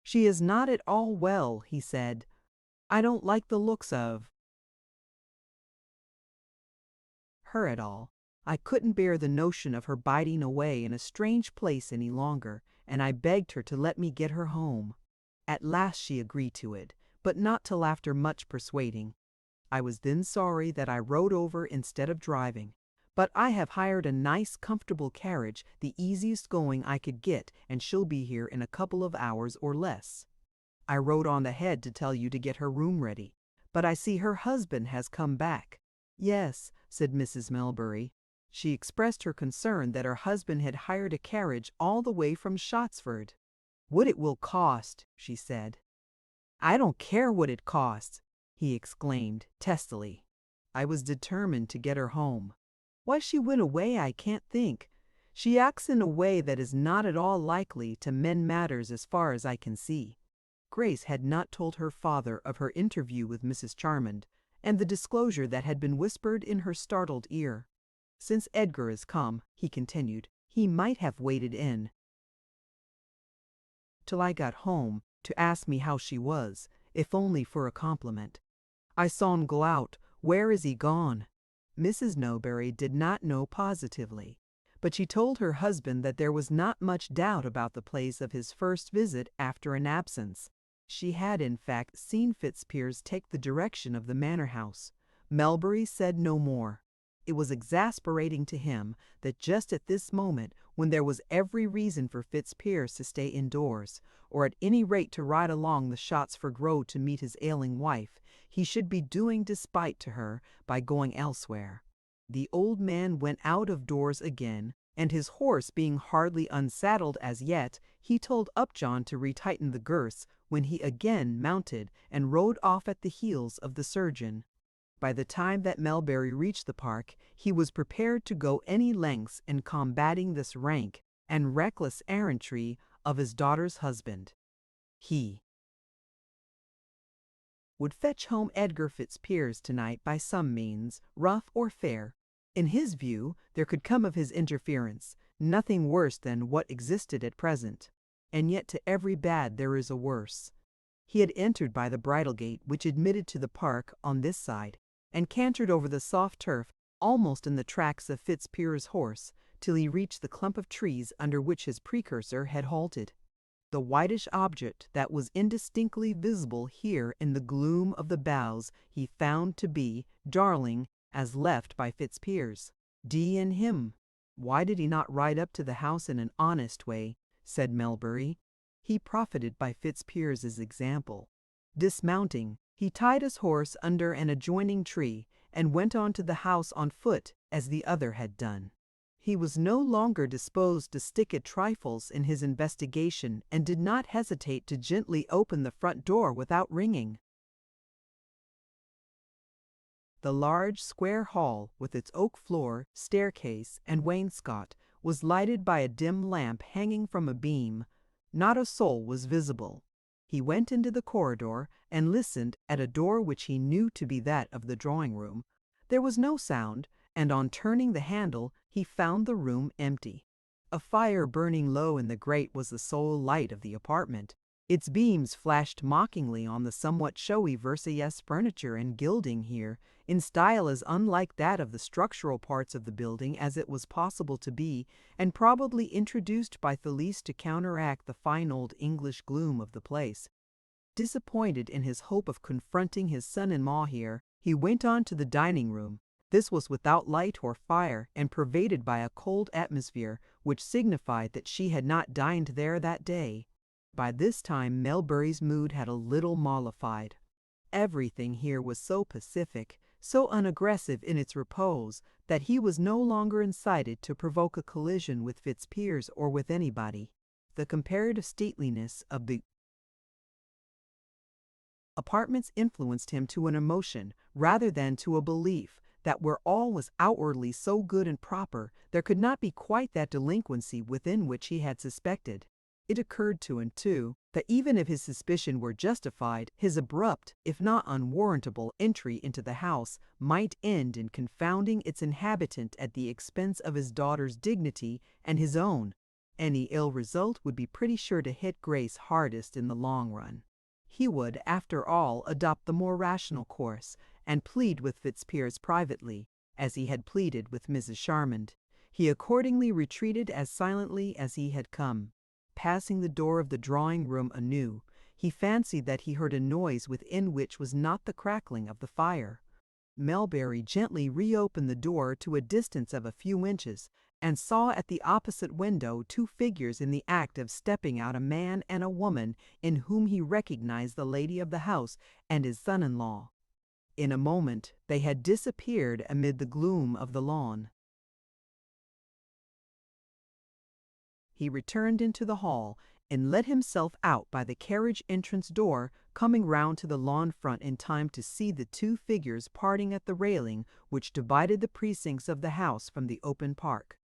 "She is not at all well," he said. "I don't like the looks of her at all. I couldn't bear the notion of her biding away in a strange place any longer, and I begged her to let me get her home. At last she agreed to it, but not till after much persuading. I was then sorry that I rode over instead of driving, but I have hired a nice comfortable carriage, the easiest going I could get, and she'll be here in a couple of hours or less. I rode on ahead to tell you to get her room ready, but I see her husband has come back." "Yes," said Mrs. Melbury. She expressed her concern that her husband had hired a carriage all the way from Shottsford. "What it will cost," she said. "I don't care what it costs," he exclaimed, testily. "I was determined to get her home. Why she went away I can't think. She acts in a way that is not at all likely to mend matters as far as I can see." Grace had not told her father of her interview with Mrs. Charmand, and the disclosure that had been whispered in her startled ear. "Since Edgar is come," he continued, "he might have waited in till I got home to ask me how she was, if only for a compliment. I saw him go out. Where is he gone?" Mrs. Melbury did not know positively, but she told her husband that there was not much doubt about the place of his first visit after an absence. She had, in fact, seen Fitzpiers take the direction of the manor house. Melbury said no more. It was exasperating to him that just at this moment, when there was every reason for Fitzpiers to stay indoors, or at any rate to ride along the Shottsford road to meet his ailing wife, he should be doing despite to her by going elsewhere. The old man went out of doors again, and his horse being hardly unsaddled as yet, he told Upjohn to retighten the girths, when he again mounted and rode off at the heels of the surgeon. By the time that Melbury reached the park, he was prepared to go any lengths in combating this rank and reckless errantry of his daughter's husband. He would fetch home Edgar Fitzpiers tonight by some means, rough or fair. In his view, there could come of his interference nothing worse than what existed at present. And yet to every bad there is a worse. He had entered by the bridle gate which admitted to the park on this side, and cantered over the soft turf, almost in the tracks of Fitzpiers' horse, till he reached the clump of trees under which his precursor had halted. The whitish object that was indistinctly visible here in the gloom of the boughs he found to be Darling as left by Fitzpiers. D.N. him. Why did he not ride up to the house in an honest way? Said Melbury. He profited by Fitzpiers's example. Dismounting, he tied his horse under an adjoining tree and went on to the house on foot as the other had done. He was no longer disposed to stick at trifles in his investigation and did not hesitate to gently open the front door without ringing. The large square hall, with its oak floor, staircase, and wainscot, was lighted by a dim lamp hanging from a beam. Not a soul was visible. He went into the corridor and listened at a door which he knew to be that of the drawing-room. There was no sound, and on turning the handle he found the room empty. A fire burning low in the grate was the sole light of the apartment. Its beams flashed mockingly on the somewhat showy Versailles furniture and gilding here, in style as unlike that of the structural parts of the building as it was possible to be, and probably introduced by Thales to counteract the fine old English gloom of the place. Disappointed in his hope of confronting his son-in-law here, he went on to the dining-room. This was without light or fire, and pervaded by a cold atmosphere, which signified that she had not dined there that day. By this time Melbury's mood had a little mollified. Everything here was so pacific, so unaggressive in its repose, that he was no longer incited to provoke a collision with Fitzpiers or with anybody. The comparative stateliness of the apartments influenced him to an emotion, rather than to a belief, that where all was outwardly so good and proper, there could not be quite that delinquency within which he had suspected. It occurred to him, too, that even if his suspicion were justified, his abrupt, if not unwarrantable, entry into the house might end in confounding its inhabitant at the expense of his daughter's dignity and his own. Any ill result would be pretty sure to hit Grace hardest in the long run. He would, after all, adopt the more rational course, and plead with Fitzpiers privately, as he had pleaded with Mrs. Charmond. He accordingly retreated as silently as he had come. Passing the door of the drawing-room anew, he fancied that he heard a noise within which was not the crackling of the fire. Melbury gently reopened the door to a distance of a few inches, and saw at the opposite window two figures in the act of stepping out, a man and a woman, in whom he recognized the lady of the house and his son-in-law. In a moment they had disappeared amid the gloom of the lawn. He returned into the hall and let himself out by the carriage entrance door, coming round to the lawn front in time to see the two figures parting at the railing which divided the precincts of the house from the open park.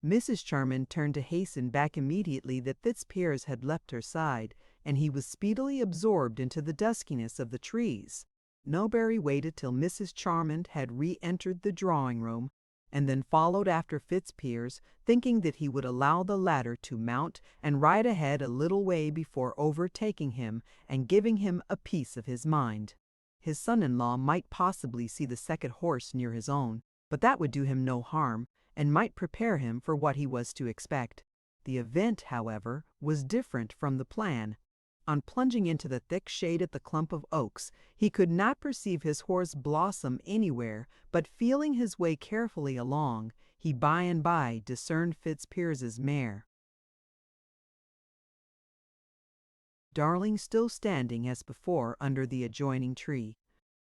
Mrs. Charmond turned to hasten back immediately that Fitzpiers had left her side, and he was speedily absorbed into the duskiness of the trees. Melbury waited till Mrs. Charmond had re-entered the drawing-room, and then followed after Fitzpiers, thinking that he would allow the latter to mount and ride ahead a little way before overtaking him and giving him a piece of his mind. His son-in-law might possibly see the second horse near his own, but that would do him no harm, and might prepare him for what he was to expect. The event, however, was different from the plan. On plunging into the thick shade at the clump of oaks, he could not perceive his horse Blossom anywhere, but feeling his way carefully along, he by and by discerned Fitzpiers's mare, Darling, still standing as before under the adjoining tree.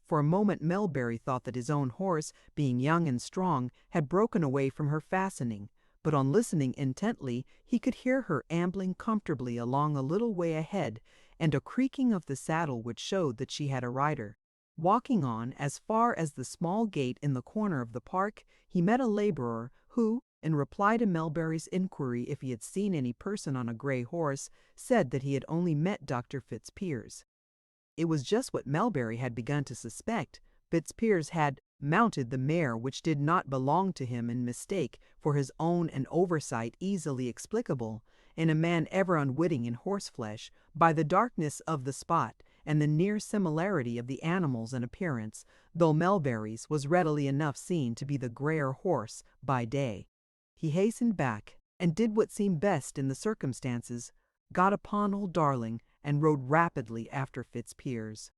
For a moment Melbury thought that his own horse, being young and strong, had broken away from her fastening, but on listening intently he could hear her ambling comfortably along a little way ahead, and a creaking of the saddle which showed that she had a rider. Walking on as far as the small gate in the corner of the park, he met a laborer who, in reply to Melbury's inquiry if he had seen any person on a gray horse, said that he had only met Dr. Fitzpiers. It was just what Melbury had begun to suspect. Fitzpiers had mounted the mare which did not belong to him in mistake for his own, an oversight easily explicable, in a man ever unwitting in horseflesh, by the darkness of the spot and the near similarity of the animals in appearance, though Melbury's was readily enough seen to be the grayer horse by day. He hastened back, and did what seemed best in the circumstances, got upon Old Darling, and rode rapidly after Fitzpiers.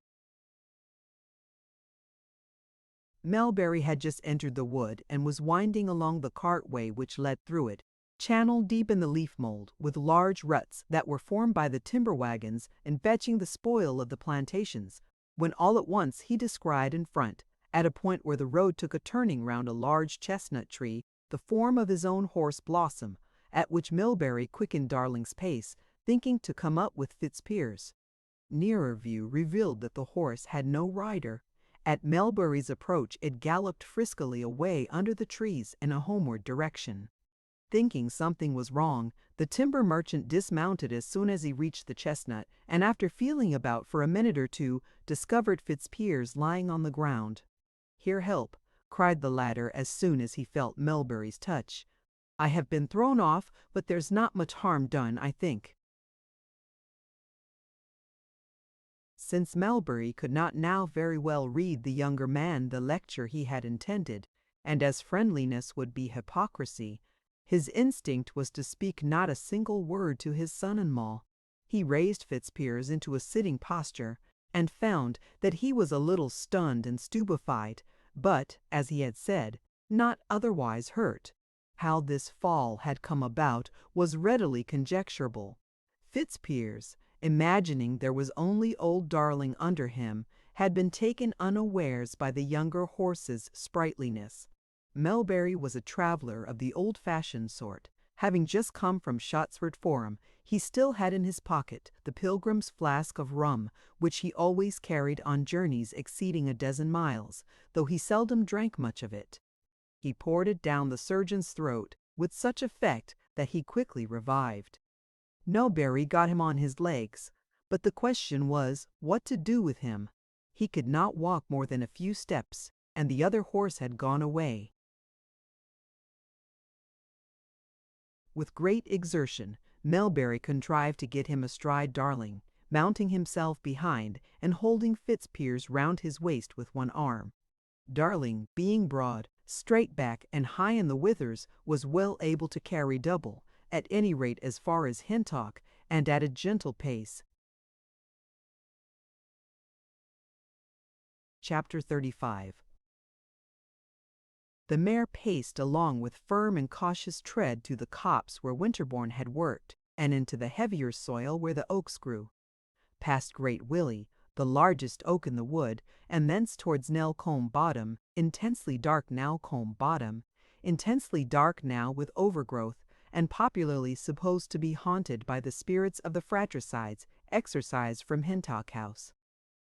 Melbury had just entered the wood, and was winding along the cartway which led through it, channel deep in the leaf mold, with large ruts that were formed by the timber wagons in fetching the spoil of the plantations, when all at once he descried in front, at a point where the road took a turning round a large chestnut tree, the form of his own horse Blossom, at which Melbury quickened Darling's pace, thinking to come up with Fitzpiers. Nearer view revealed that the horse had no rider. At Melbury's approach it galloped friskily away under the trees in a homeward direction. Thinking something was wrong, the timber merchant dismounted as soon as he reached the chestnut, and after feeling about for a minute or two, discovered Fitzpiers lying on the ground. "Here, help," cried the latter as soon as he felt Melbury's touch. "I have been thrown off, but there's not much harm done, I think." Since Melbury could not now very well read the younger man the lecture he had intended, and as friendliness would be hypocrisy, his instinct was to speak not a single word to his son-in-law. He raised Fitzpiers into a sitting posture, and found that he was a little stunned and stupefied, but, as he had said, not otherwise hurt. How this fall had come about was readily conjecturable. Fitzpiers, imagining there was only Old Darling under him, had been taken unawares by the younger horse's sprightliness. Melbury was a traveller of the old-fashioned sort. Having just come from Shottsford Forum, he still had in his pocket the pilgrim's flask of rum, which he always carried on journeys exceeding a dozen miles, though he seldom drank much of it. He poured it down the surgeon's throat with such effect that he quickly revived. Melbury got him on his legs, but the question was what to do with him. He could not walk more than a few steps, and the other horse had gone away. With great exertion, Melbury contrived to get him astride Darling, mounting himself behind and holding Fitzpiers round his waist with one arm. Darling, being broad, straight back, and high in the withers, was well able to carry double, at any rate as far as Hintock, and at a gentle pace. Chapter 35. The mare paced along with firm and cautious tread through the copse where Winterbourne had worked, and into the heavier soil where the oaks grew. Past Great Willie, the largest oak in the wood, and thence towards Nellcombe Bottom, intensely dark Nellcombe Bottom, intensely dark now with overgrowth, and popularly supposed to be haunted by the spirits of the fratricides exorcised from Hintock House.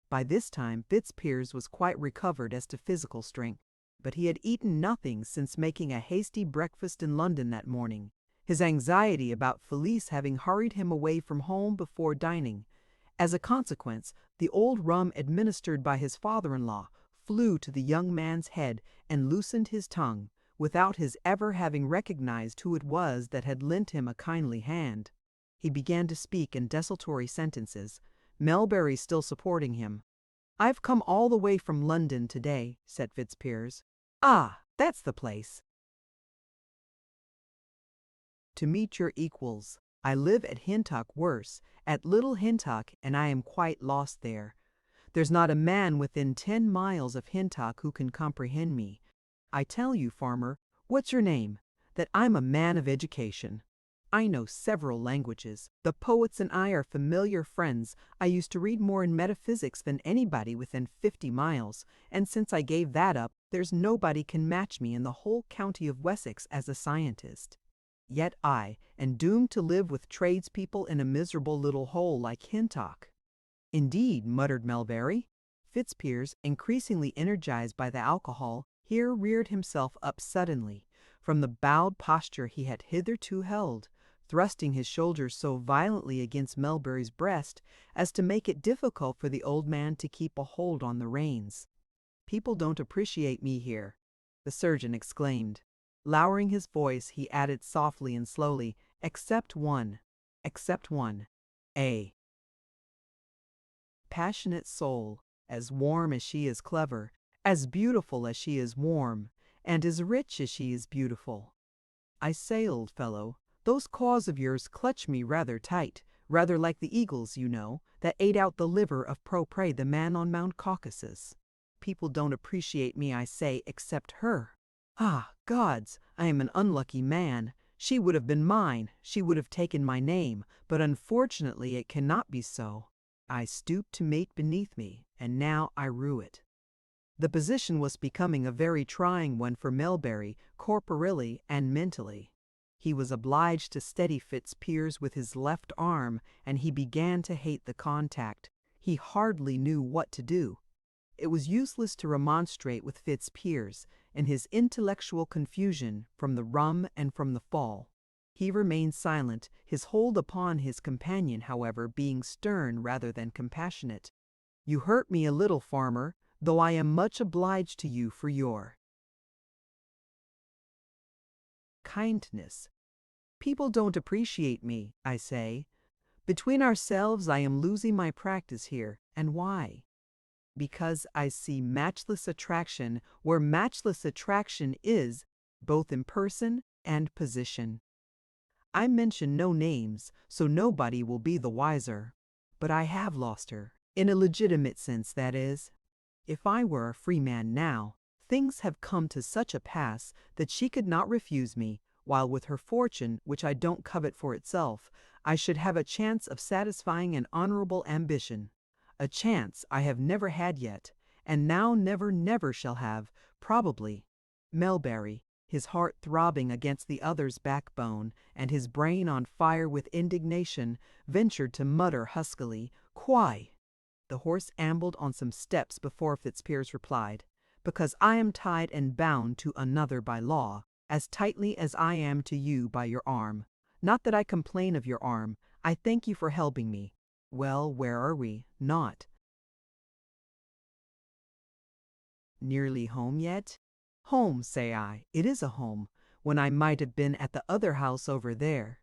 By this time Fitzpiers was quite recovered as to physical strength, but he had eaten nothing since making a hasty breakfast in London that morning, his anxiety about Felice having hurried him away from home before dining. As a consequence, the old rum administered by his father-in-law flew to the young man's head and loosened his tongue, without his ever having recognized who it was that had lent him a kindly hand. He began to speak in desultory sentences, Melbury still supporting him. "I've come all the way from London today," said Fitzpiers. "Ah, that's the place." "To meet your equals. I live at Hintock Worse, at Little Hintock, and I am quite lost there. There's not a man within 10 miles of Hintock who can comprehend me. I tell you, farmer, what's your name, that I'm a man of education. I know several languages. The poets and I are familiar friends. I used to read more in metaphysics than anybody within 50 miles, and since I gave that up, there's nobody can match me in the whole county of Wessex as a scientist. Yet I am doomed to live with tradespeople in a miserable little hole like Hintock." "Indeed," muttered Melbury. Fitzpiers, increasingly energized by the alcohol, here reared himself up suddenly, from the bowed posture he had hitherto held, thrusting his shoulders so violently against Melbury's breast as to make it difficult for the old man to keep a hold on the reins. "People don't appreciate me here," the surgeon exclaimed. Lowering his voice, he added softly and slowly, "Except one. Except one. A passionate soul, as warm as she is clever, as beautiful as she is warm, and as rich as she is beautiful. I say, old fellow, those claws of yours clutch me rather tight, rather like the eagles, you know, that ate out the liver of Propre, the man on Mount Caucasus. People don't appreciate me, I say, except her. Ah, gods, I am an unlucky man. She would have been mine, she would have taken my name, but unfortunately it cannot be so. I stooped to mate beneath me, and now I rue it." The position was becoming a very trying one for Melbury, corporally and mentally. He was obliged to steady Fitzpiers with his left arm, and he began to hate the contact. He hardly knew what to do. It was useless to remonstrate with Fitzpiers, in his intellectual confusion from the rum and from the fall. He remained silent, his hold upon his companion, however, being stern rather than compassionate. "You hurt me a little, farmer, though I am much obliged to you for your kindness. People don't appreciate me, I say. Between ourselves, I am losing my practice here. And why? Because I see matchless attraction where matchless attraction is, both in person and position. I mention no names, so nobody will be the wiser. But I have lost her, in a legitimate sense, that is. If I were a free man now, things have come to such a pass that she could not refuse me, while with her fortune, which I don't covet for itself, I should have a chance of satisfying an honorable ambition. A chance I have never had yet, and now never shall have, probably." Melbury, his heart throbbing against the other's backbone, and his brain on fire with indignation, ventured to mutter huskily, "Why?" The horse ambled on some steps before Fitzpiers replied, "Because I am tied and bound to another by law, as tightly as I am to you by your arm. Not that I complain of your arm. I thank you for helping me. Well, where are we? Not nearly home yet? Home, say I. It is a home, when I might have been at the other house over there."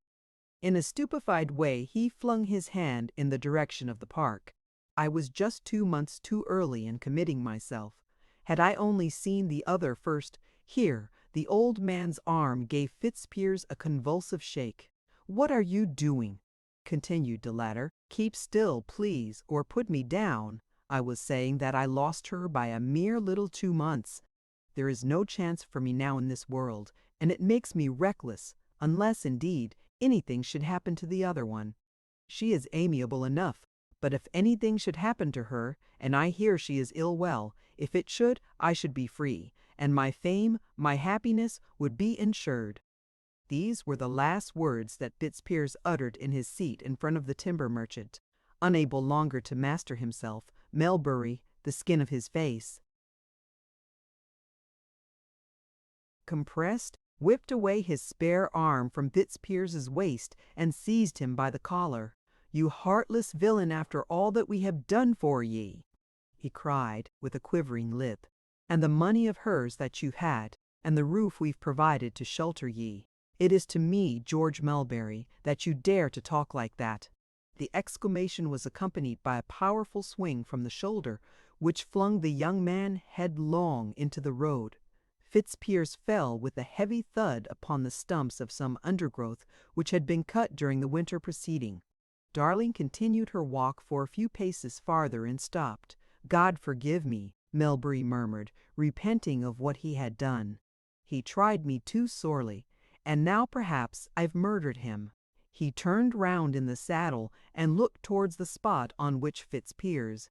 In a stupefied way he flung his hand in the direction of the park. "I was just 2 months too early in committing myself. Had I only seen the other first—" Here the old man's arm gave Fitzpiers a convulsive shake. "What are you doing?" continued the latter. "Keep still, please, or put me down. I was saying that I lost her by a mere little 2 months. There is no chance for me now in this world, and it makes me reckless, unless, indeed, anything should happen to the other one. She is amiable enough, but if anything should happen to her, and I hear she is well, if it should, I should be free, and my fame, my happiness, would be insured." These were the last words that Fitzpiers uttered in his seat in front of the timber merchant. Unable longer to master himself, Melbury, the skin of his face compressed, whipped away his spare arm from Fitzpiers's waist and seized him by the collar. "You heartless villain, after all that we have done for ye," he cried, with a quivering lip, "and the money of hers that you've had, and the roof we've provided to shelter ye. It is to me, George Melbury, that you dare to talk like that." The exclamation was accompanied by a powerful swing from the shoulder, which flung the young man headlong into the road. Fitzpiers fell with a heavy thud upon the stumps of some undergrowth which had been cut during the winter preceding. Darling continued her walk for a few paces farther and stopped. "God forgive me," Melbury murmured, repenting of what he had done. "He tried me too sorely, and now perhaps I've murdered him." He turned round in the saddle and looked towards the spot on which Fitzpiers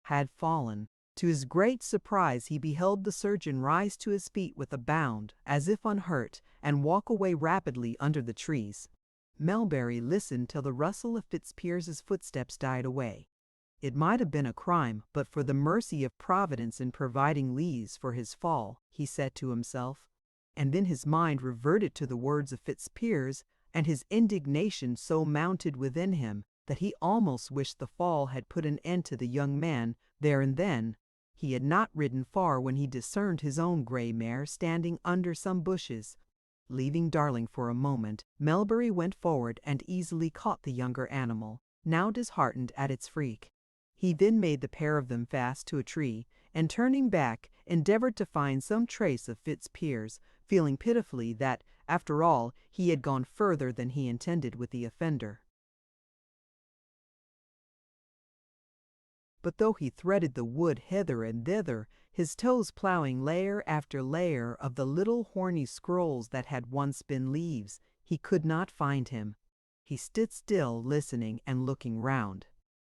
had fallen. To his great surprise he beheld the surgeon rise to his feet with a bound, as if unhurt, and walk away rapidly under the trees. Melbury listened till the rustle of Fitzpiers's footsteps died away. It might have been a crime, but for the mercy of Providence in providing leaves for his fall, he said to himself. And then his mind reverted to the words of Fitzpiers, and his indignation so mounted within him that he almost wished the fall had put an end to the young man there and then. He had not ridden far when he discerned his own grey mare standing under some bushes. Leaving Darling for a moment, Melbury went forward and easily caught the younger animal, now disheartened at its freak. He then made the pair of them fast to a tree, and turning back, endeavored to find some trace of Fitzpiers, feeling pitifully that, after all, he had gone further than he intended with the offender. But though he threaded the wood hither and thither, his toes ploughing layer after layer of the little horny scrolls that had once been leaves, he could not find him. He stood still, listening and looking round.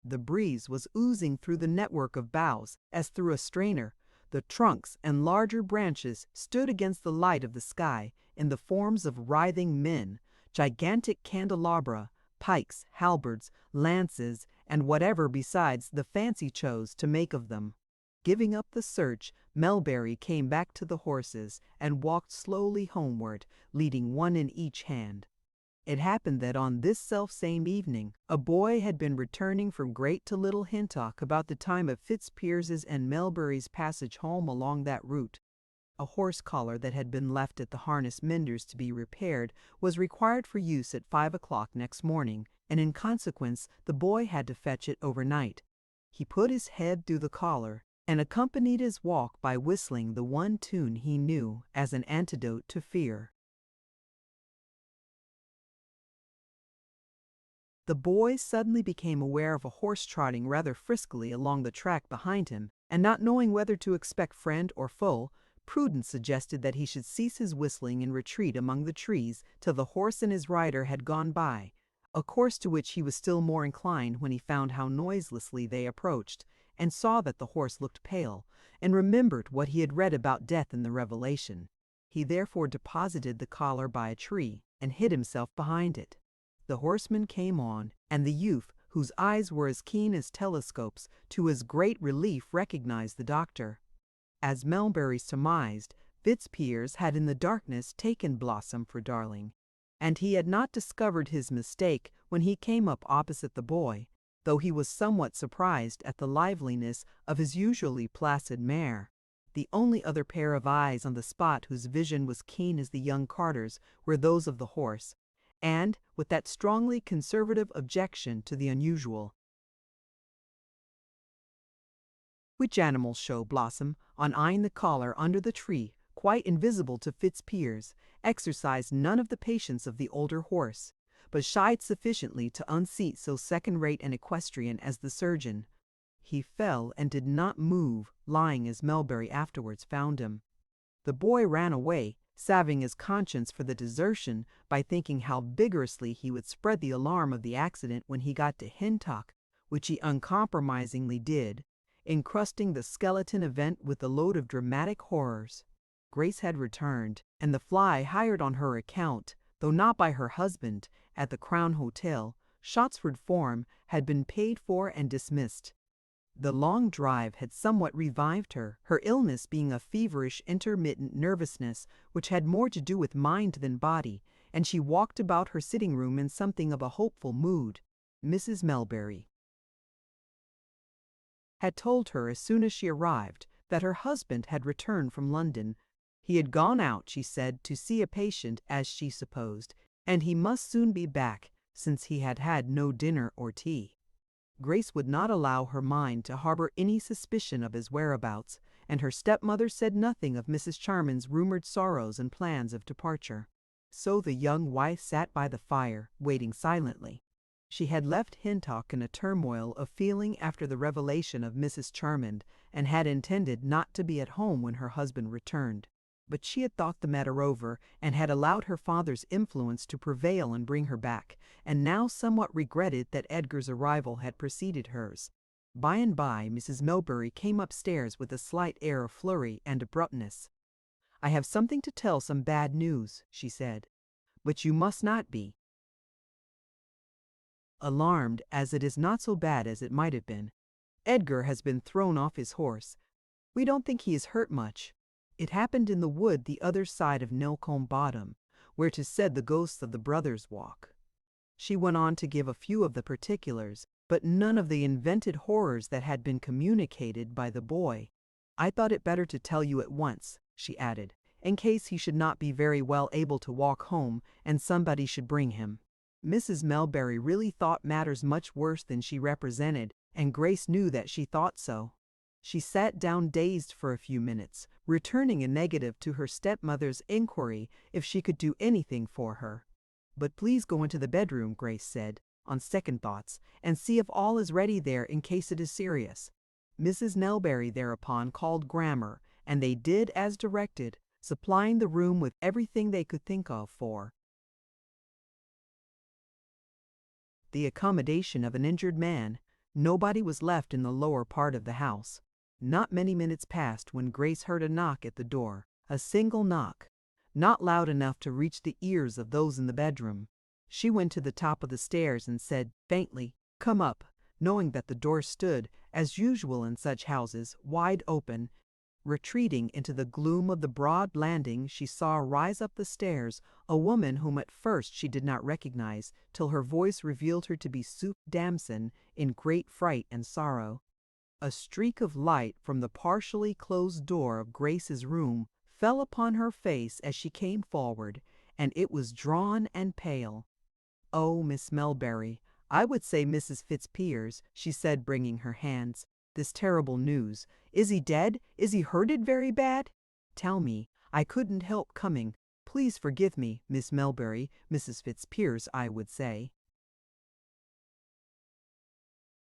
The breeze was oozing through the network of boughs as through a strainer. The trunks and larger branches stood against the light of the sky in the forms of writhing men, gigantic candelabra, pikes, halberds, lances, and whatever besides the fancy chose to make of them. Giving up the search, Melbury came back to the horses and walked slowly homeward, leading one in each hand. It happened that on this self-same evening, a boy had been returning from Great to Little Hintock about the time of Fitzpiers's and Melbury's passage home along that route. A horse collar that had been left at the harness mender's to be repaired was required for use at 5 o'clock next morning, and in consequence the boy had to fetch it overnight. He put his head through the collar, and accompanied his walk by whistling the one tune he knew as an antidote to fear. The boy suddenly became aware of a horse trotting rather friskily along the track behind him, and not knowing whether to expect friend or foe, prudence suggested that he should cease his whistling and retreat among the trees till the horse and his rider had gone by, a course to which he was still more inclined when he found how noiselessly they approached, and saw that the horse looked pale, and remembered what he had read about death in the Revelation. He therefore deposited the collar by a tree, and hid himself behind it. The horseman came on, and the youth, whose eyes were as keen as telescopes, to his great relief recognized the doctor. As Melbury surmised, Fitzpiers had in the darkness taken Blossom for Darling, and he had not discovered his mistake when he came up opposite the boy, though he was somewhat surprised at the liveliness of his usually placid mare. The only other pair of eyes on the spot whose vision was keen as the young carter's were those of the horse, and with that strongly conservative objection to the unusual. "Which animal show, Blossom?" on eyeing the collar under the tree, quite invisible to Fitzpiers, exercised none of the patience of the older horse, but shied sufficiently to unseat so second-rate an equestrian as the surgeon. He fell and did not move, lying as Melbury afterwards found him. The boy ran away, salving his conscience for the desertion by thinking how vigorously he would spread the alarm of the accident when he got to Hintock, which he uncompromisingly did, encrusting the skeleton event with a load of dramatic horrors. Grace had returned, and the fly hired on her account, though not by her husband, at the Crown Hotel, Shottsford Forum, had been paid for and dismissed. The long drive had somewhat revived her, her illness being a feverish intermittent nervousness which had more to do with mind than body, and she walked about her sitting-room in something of a hopeful mood. Mrs. Melbury had told her as soon as she arrived that her husband had returned from London. He had gone out, she said, to see a patient, as she supposed, and he must soon be back, since he had had no dinner or tea. Grace would not allow her mind to harbor any suspicion of his whereabouts, and her stepmother said nothing of Mrs. Charman's rumored sorrows and plans of departure. So the young wife sat by the fire, waiting silently. She had left Hintock in a turmoil of feeling after the revelation of Mrs. Charman, and had intended not to be at home when her husband returned. But she had thought the matter over, and had allowed her father's influence to prevail and bring her back, and now somewhat regretted that Edgar's arrival had preceded hers. By and by Mrs. Melbury came upstairs with a slight air of flurry and abruptness. "I have something to tell, some bad news," she said. "But you must not be." alarmed, as it is not so bad as it might have been. Edgar has been thrown off his horse. We don't think he is hurt much. It happened in the wood the other side of Nilcombe Bottom, where 'tis said the ghosts of the brothers walk. She went on to give a few of the particulars, but none of the invented horrors that had been communicated by the boy. I thought it better to tell you at once, she added, in case he should not be very well able to walk home and somebody should bring him. Mrs. Melbury really thought matters much worse than she represented, and Grace knew that she thought so. She sat down dazed for a few minutes, returning a negative to her stepmother's inquiry if she could do anything for her. "But please go into the bedroom," Grace said, on second thoughts, "and see if all is ready there in case it is serious." Mrs. Melbury thereupon called Grammar, and they did as directed, supplying the room with everything they could think of for the accommodation of an injured man. Nobody was left in the lower part of the house. Not many minutes passed when Grace heard a knock at the door, a single knock, not loud enough to reach the ears of those in the bedroom. She went to the top of the stairs and said faintly, "Come up," knowing that the door stood, as usual in such houses, wide open. Retreating into the gloom of the broad landing, she saw rise up the stairs a woman whom at first she did not recognize, till her voice revealed her to be Soup Damson, in great fright and sorrow. A streak of light from the partially closed door of Grace's room fell upon her face as she came forward, and it was drawn and pale. "Oh, Miss Melbury, I would say Mrs. Fitzpiers," she said, bringing her hands. "This terrible news. Is he dead? Is he hurted very bad? Tell me. I couldn't help coming. Please forgive me, Miss Melbury, Mrs. Fitzpiers, I would say."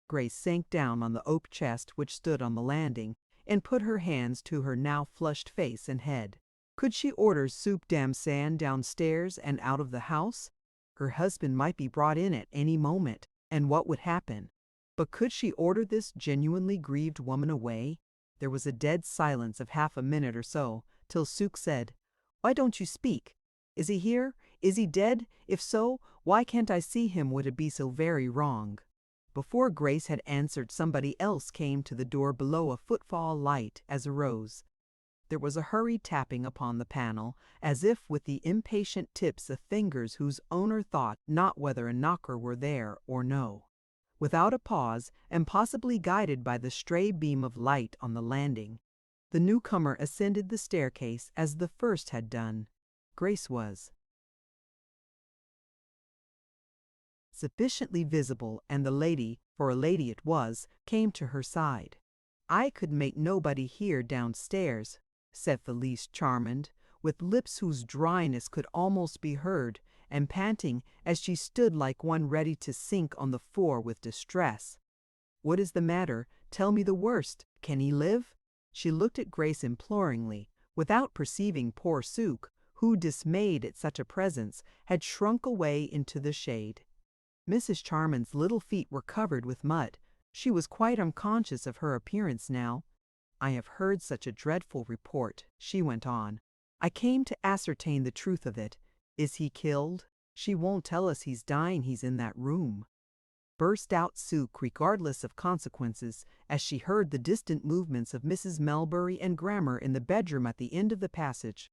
Grace sank down on the oak chest which stood on the landing, and put her hands to her now flushed face and head. Could she order Soup Damson downstairs and out of the house? Her husband might be brought in at any moment, and what would happen? But could she order this genuinely grieved woman away? There was a dead silence of half a minute or so, till Soup said, "Why don't you speak? Is he here? Is he dead? If so, why can't I see him? Would it be so very wrong?" Before Grace had answered, somebody else came to the door below, a footfall light as a rose. There was a hurried tapping upon the panel, as if with the impatient tips of fingers whose owner thought not whether a knocker were there or no. Without a pause, and possibly guided by the stray beam of light on the landing, the newcomer ascended the staircase as the first had done. Grace was sufficiently visible, and the lady, for a lady it was, came to her side. "I could make nobody hear downstairs," said Felice Charmond, with lips whose dryness could almost be heard, and panting as she stood like one ready to sink on the floor with distress. "What is the matter? Tell me the worst. Can he live?" She looked at Grace imploringly, without perceiving poor Soup, who, dismayed at such a presence, had shrunk away into the shade. Mrs. Charmond's little feet were covered with mud. She was quite unconscious of her appearance now. "I have heard such a dreadful report," she went on. "I came to ascertain the truth of it. Is he killed? She won't tell us he's dying. He's in that room," burst out Soup, regardless of consequences, as she heard the distant movements of Mrs. Melbury and Grammar in the bedroom at the end of the passage.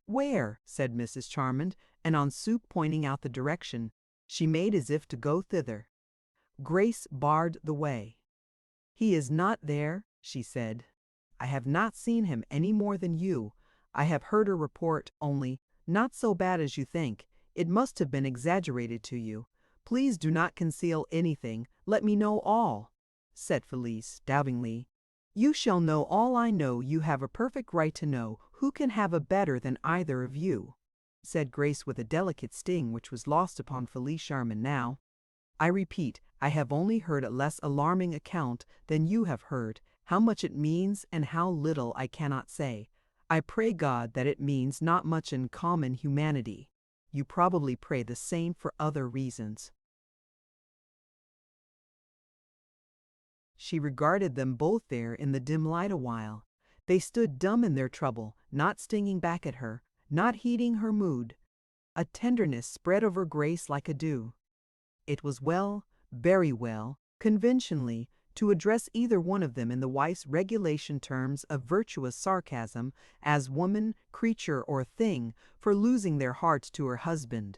"Where?" said Mrs. Charmond, and on Soup pointing out the direction, she made as if to go thither. Grace barred the way. "He is not there," she said. "I have not seen him any more than you. I have heard a report, only not so bad as you think. It must have been exaggerated to you. Please do not conceal anything. Let me know all," said Felice, doubtingly. "You shall know all I know. You have a perfect right to know. Who can have a better than either of you?" said Grace with a delicate sting which was lost upon Felice Charmond now. "I repeat, I have only heard a less alarming account than you have heard. How much it means and how little I cannot say. I pray God that it means not much in common humanity. You probably pray the same for other reasons." She regarded them both there in the dim light a while. They stood dumb in their trouble, not stinging back at her, not heeding her mood. A tenderness spread over Grace like a dew. It was well, very well, conventionally, to address either one of them in the wife's regulation terms of virtuous sarcasm as woman, creature, or thing for losing their hearts to her husband.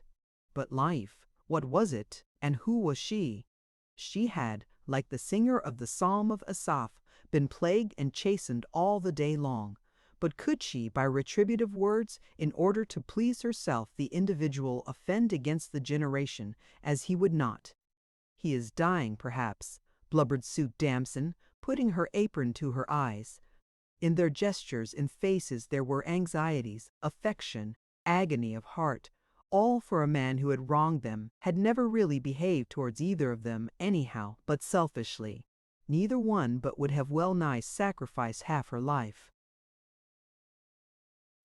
But life, what was it, and who was she? She had, like the singer of the Psalm of Asaph, been plagued and chastened all the day long. But could she, by retributive words, in order to please herself, the individual, offend against the generation, as he would not? "He is dying, perhaps," blubbered Sue Damson, putting her apron to her eyes. In their gestures and faces there were anxieties, affection, agony of heart, all for a man who had wronged them, had never really behaved towards either of them anyhow but selfishly. Neither one but would have well nigh sacrificed half her life.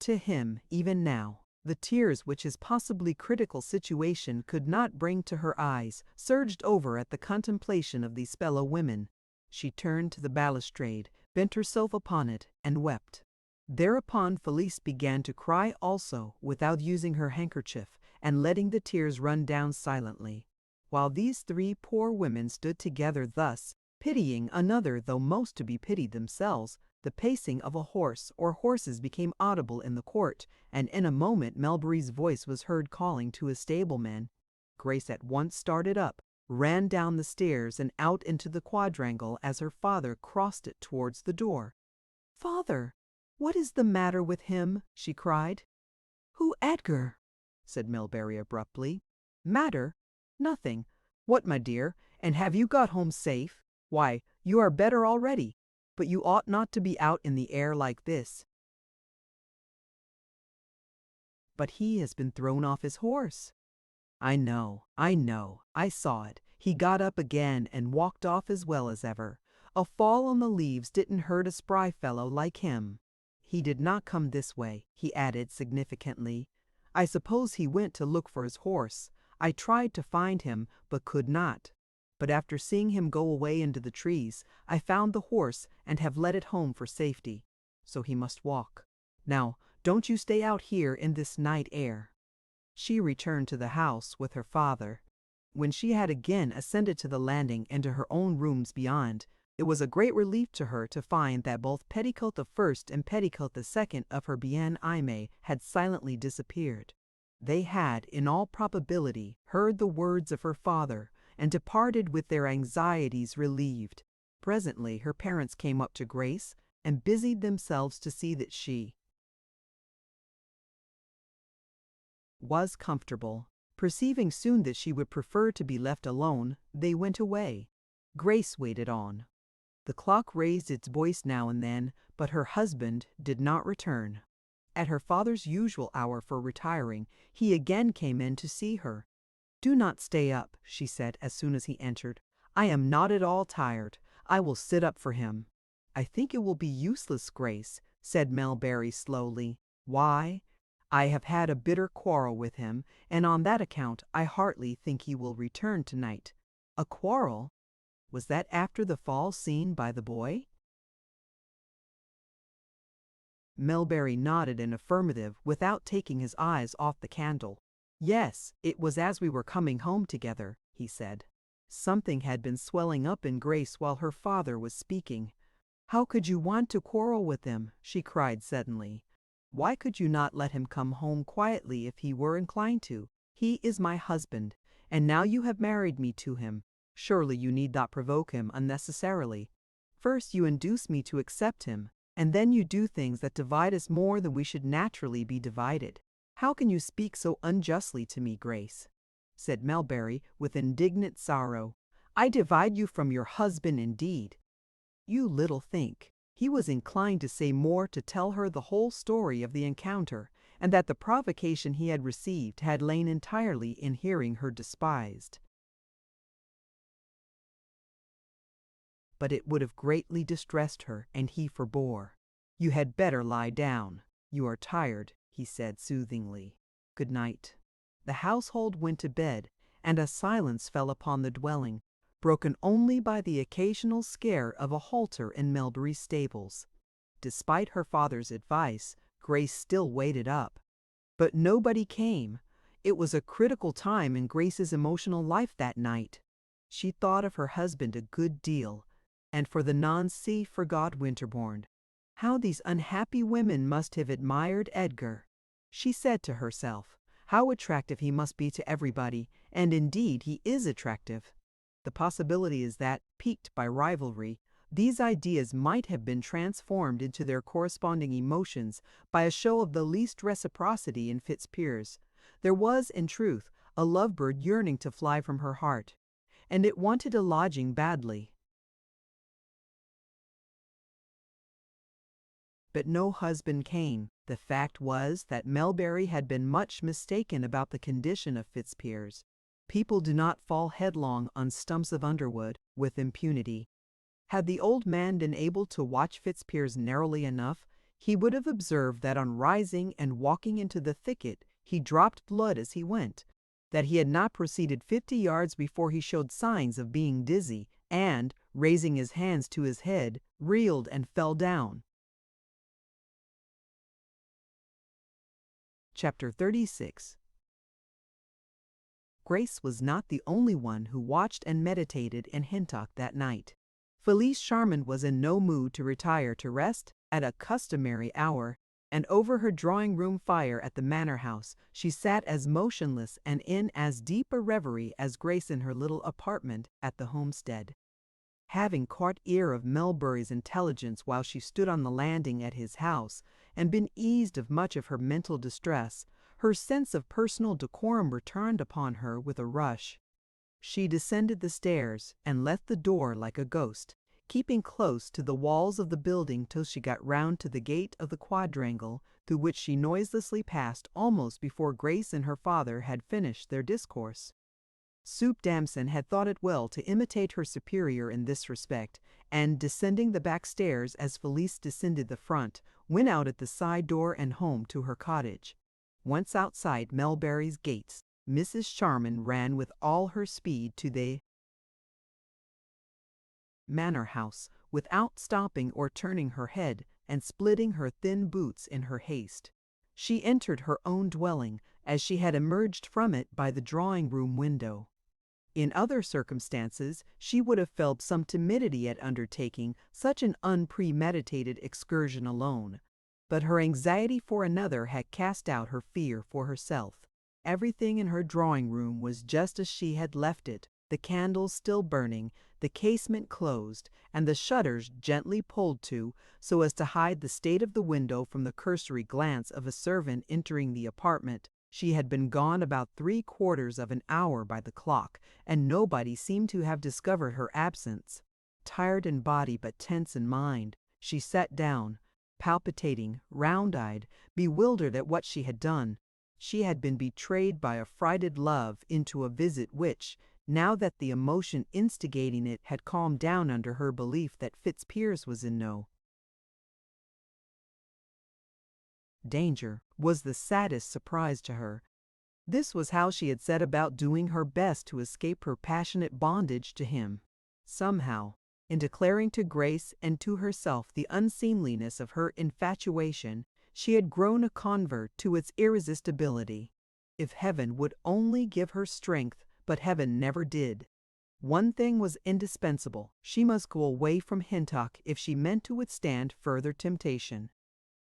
To him, even now, the tears which his possibly critical situation could not bring to her eyes surged over at the contemplation of these fellow women. She turned to the balustrade, bent herself upon it, and wept. Thereupon Felice began to cry also, without using her handkerchief, and letting the tears run down silently. While these three poor women stood together thus, pitying another though most to be pitied themselves, the pacing of a horse or horses became audible in the court, and in a moment Melbury's voice was heard calling to his stableman. Grace at once started up, ran down the stairs and out into the quadrangle as her father crossed it towards the door. "Father, what is the matter with him?" she cried. "Who, Edgar?" said Melbury abruptly. "Matter? Nothing. What, my dear, and have you got home safe? Why, you are better already, but you ought not to be out in the air like this." "But he has been thrown off his horse." I know, I saw it. He got up again and walked off as well as ever. A fall on the leaves didn't hurt a spry fellow like him. He did not come this way," he added significantly. "I suppose he went to look for his horse. I tried to find him, but could not. But after seeing him go away into the trees, I found the horse and have led it home for safety. So he must walk. Now, don't you stay out here in this night air." She returned to the house with her father. When she had again ascended to the landing and to her own rooms beyond, it was a great relief to her to find that both Petticoat the first and Petticoat the second of her bien aimé had silently disappeared. They had, in all probability, heard the words of her father, and departed with their anxieties relieved. Presently her parents came up to Grace, and busied themselves to see that she was comfortable. Perceiving soon that she would prefer to be left alone, they went away. Grace waited on. The clock raised its voice now and then, but her husband did not return. At her father's usual hour for retiring, he again came in to see her. "Do not stay up," she said as soon as he entered. "I am not at all tired. I will sit up for him." "I think it will be useless, Grace," said Melbury slowly. "Why? I have had a bitter quarrel with him, and on that account I hardly think he will return tonight." "A quarrel? Was that after the fall scene by the boy?" Melbury nodded an affirmative without taking his eyes off the candle. "Yes, it was as we were coming home together," he said. Something had been swelling up in Grace while her father was speaking. "How could you want to quarrel with him?" she cried suddenly. "Why could you not let him come home quietly if he were inclined to? He is my husband, and now you have married me to him. Surely you need not provoke him unnecessarily. First you induce me to accept him, and then you do things that divide us more than we should naturally be divided. How can you speak so unjustly to me, Grace?" said Melbury with indignant sorrow. "I divide you from your husband indeed. You little think." He was inclined to say more, to tell her the whole story of the encounter, and that the provocation he had received had lain entirely in hearing her despised. But it would have greatly distressed her, and he forbore. "You had better lie down. You are tired," he said soothingly. "Good night." The household went to bed, and a silence fell upon the dwelling, broken only by the occasional scare of a halter in Melbury's stables. Despite her father's advice, Grace still waited up. But nobody came. It was a critical time in Grace's emotional life that night. She thought of her husband a good deal, and for the nonce forgot Winterbourne. How these unhappy women must have admired Edgar. She said to herself, how attractive he must be to everybody, and indeed he is attractive. The possibility is that, piqued by rivalry, these ideas might have been transformed into their corresponding emotions by a show of the least reciprocity in Fitzpiers. There was, in truth, a lovebird yearning to fly from her heart, and it wanted a lodging badly. But no husband came. The fact was that Melbury had been much mistaken about the condition of Fitzpiers. People do not fall headlong on stumps of underwood with impunity. Had the old man been able to watch Fitzpiers narrowly enough, he would have observed that on rising and walking into the thicket he dropped blood as he went, that he had not proceeded 50 yards before he showed signs of being dizzy, and, raising his hands to his head, reeled and fell down. Chapter 36. Grace was not the only one who watched and meditated in Hintock that night. Felice Charmant was in no mood to retire to rest at a customary hour, and over her drawing-room fire at the manor house she sat as motionless and in as deep a reverie as Grace in her little apartment at the homestead. Having caught ear of Melbury's intelligence while she stood on the landing at his house, and been eased of much of her mental distress, her sense of personal decorum returned upon her with a rush. She descended the stairs and left the door like a ghost, keeping close to the walls of the building till she got round to the gate of the quadrangle, through which she noiselessly passed almost before Grace and her father had finished their discourse. Soup Damson had thought it well to imitate her superior in this respect, and, descending the back stairs as Felice descended the front, went out at the side door and home to her cottage. Once outside Melbury's gates, Mrs. Charmant ran with all her speed to the manor house, without stopping or turning her head, and splitting her thin boots in her haste. She entered her own dwelling, as she had emerged from it by the drawing-room window. In other circumstances, she would have felt some timidity at undertaking such an unpremeditated excursion alone, but her anxiety for another had cast out her fear for herself. Everything in her drawing-room was just as she had left it, the candles still burning, the casement closed, and the shutters gently pulled to, so as to hide the state of the window from the cursory glance of a servant entering the apartment. She had been gone about 3/4 of an hour by the clock, and nobody seemed to have discovered her absence. Tired in body but tense in mind, she sat down, palpitating, round-eyed, bewildered at what she had done. She had been betrayed by a frighted love into a visit which, now that the emotion instigating it had calmed down under her belief that Fitzpiers was in no danger, was the saddest surprise to her. This was how she had set about doing her best to escape her passionate bondage to him. Somehow, in declaring to Grace and to herself the unseemliness of her infatuation, she had grown a convert to its irresistibility. If Heaven would only give her strength, but Heaven never did. One thing was indispensable: she must go away from Hintock if she meant to withstand further temptation.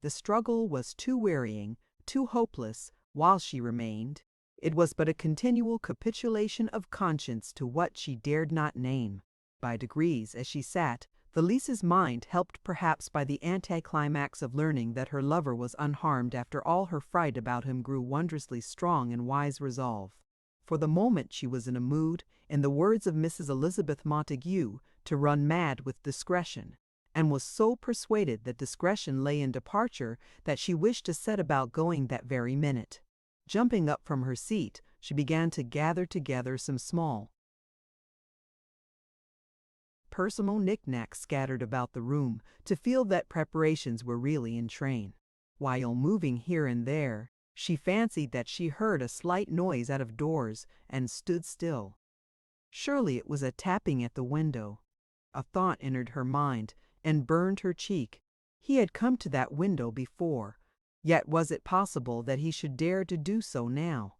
The struggle was too wearying, too hopeless, while she remained. It was but a continual capitulation of conscience to what she dared not name. By degrees, as she sat, Felice's mind, helped perhaps by the anticlimax of learning that her lover was unharmed after all her fright about him, grew wondrously strong in wise resolve. For the moment she was in a mood, in the words of Mrs. Elizabeth Montague, to run mad with discretion, and was so persuaded that discretion lay in departure that she wished to set about going that very minute. Jumping up from her seat, she began to gather together some small personal knick-knacks scattered about the room, to feel that preparations were really in train. While moving here and there, she fancied that she heard a slight noise out of doors, and stood still. Surely it was a tapping at the window. A thought entered her mind, and burned her cheek. He had come to that window before, yet was it possible that he should dare to do so now?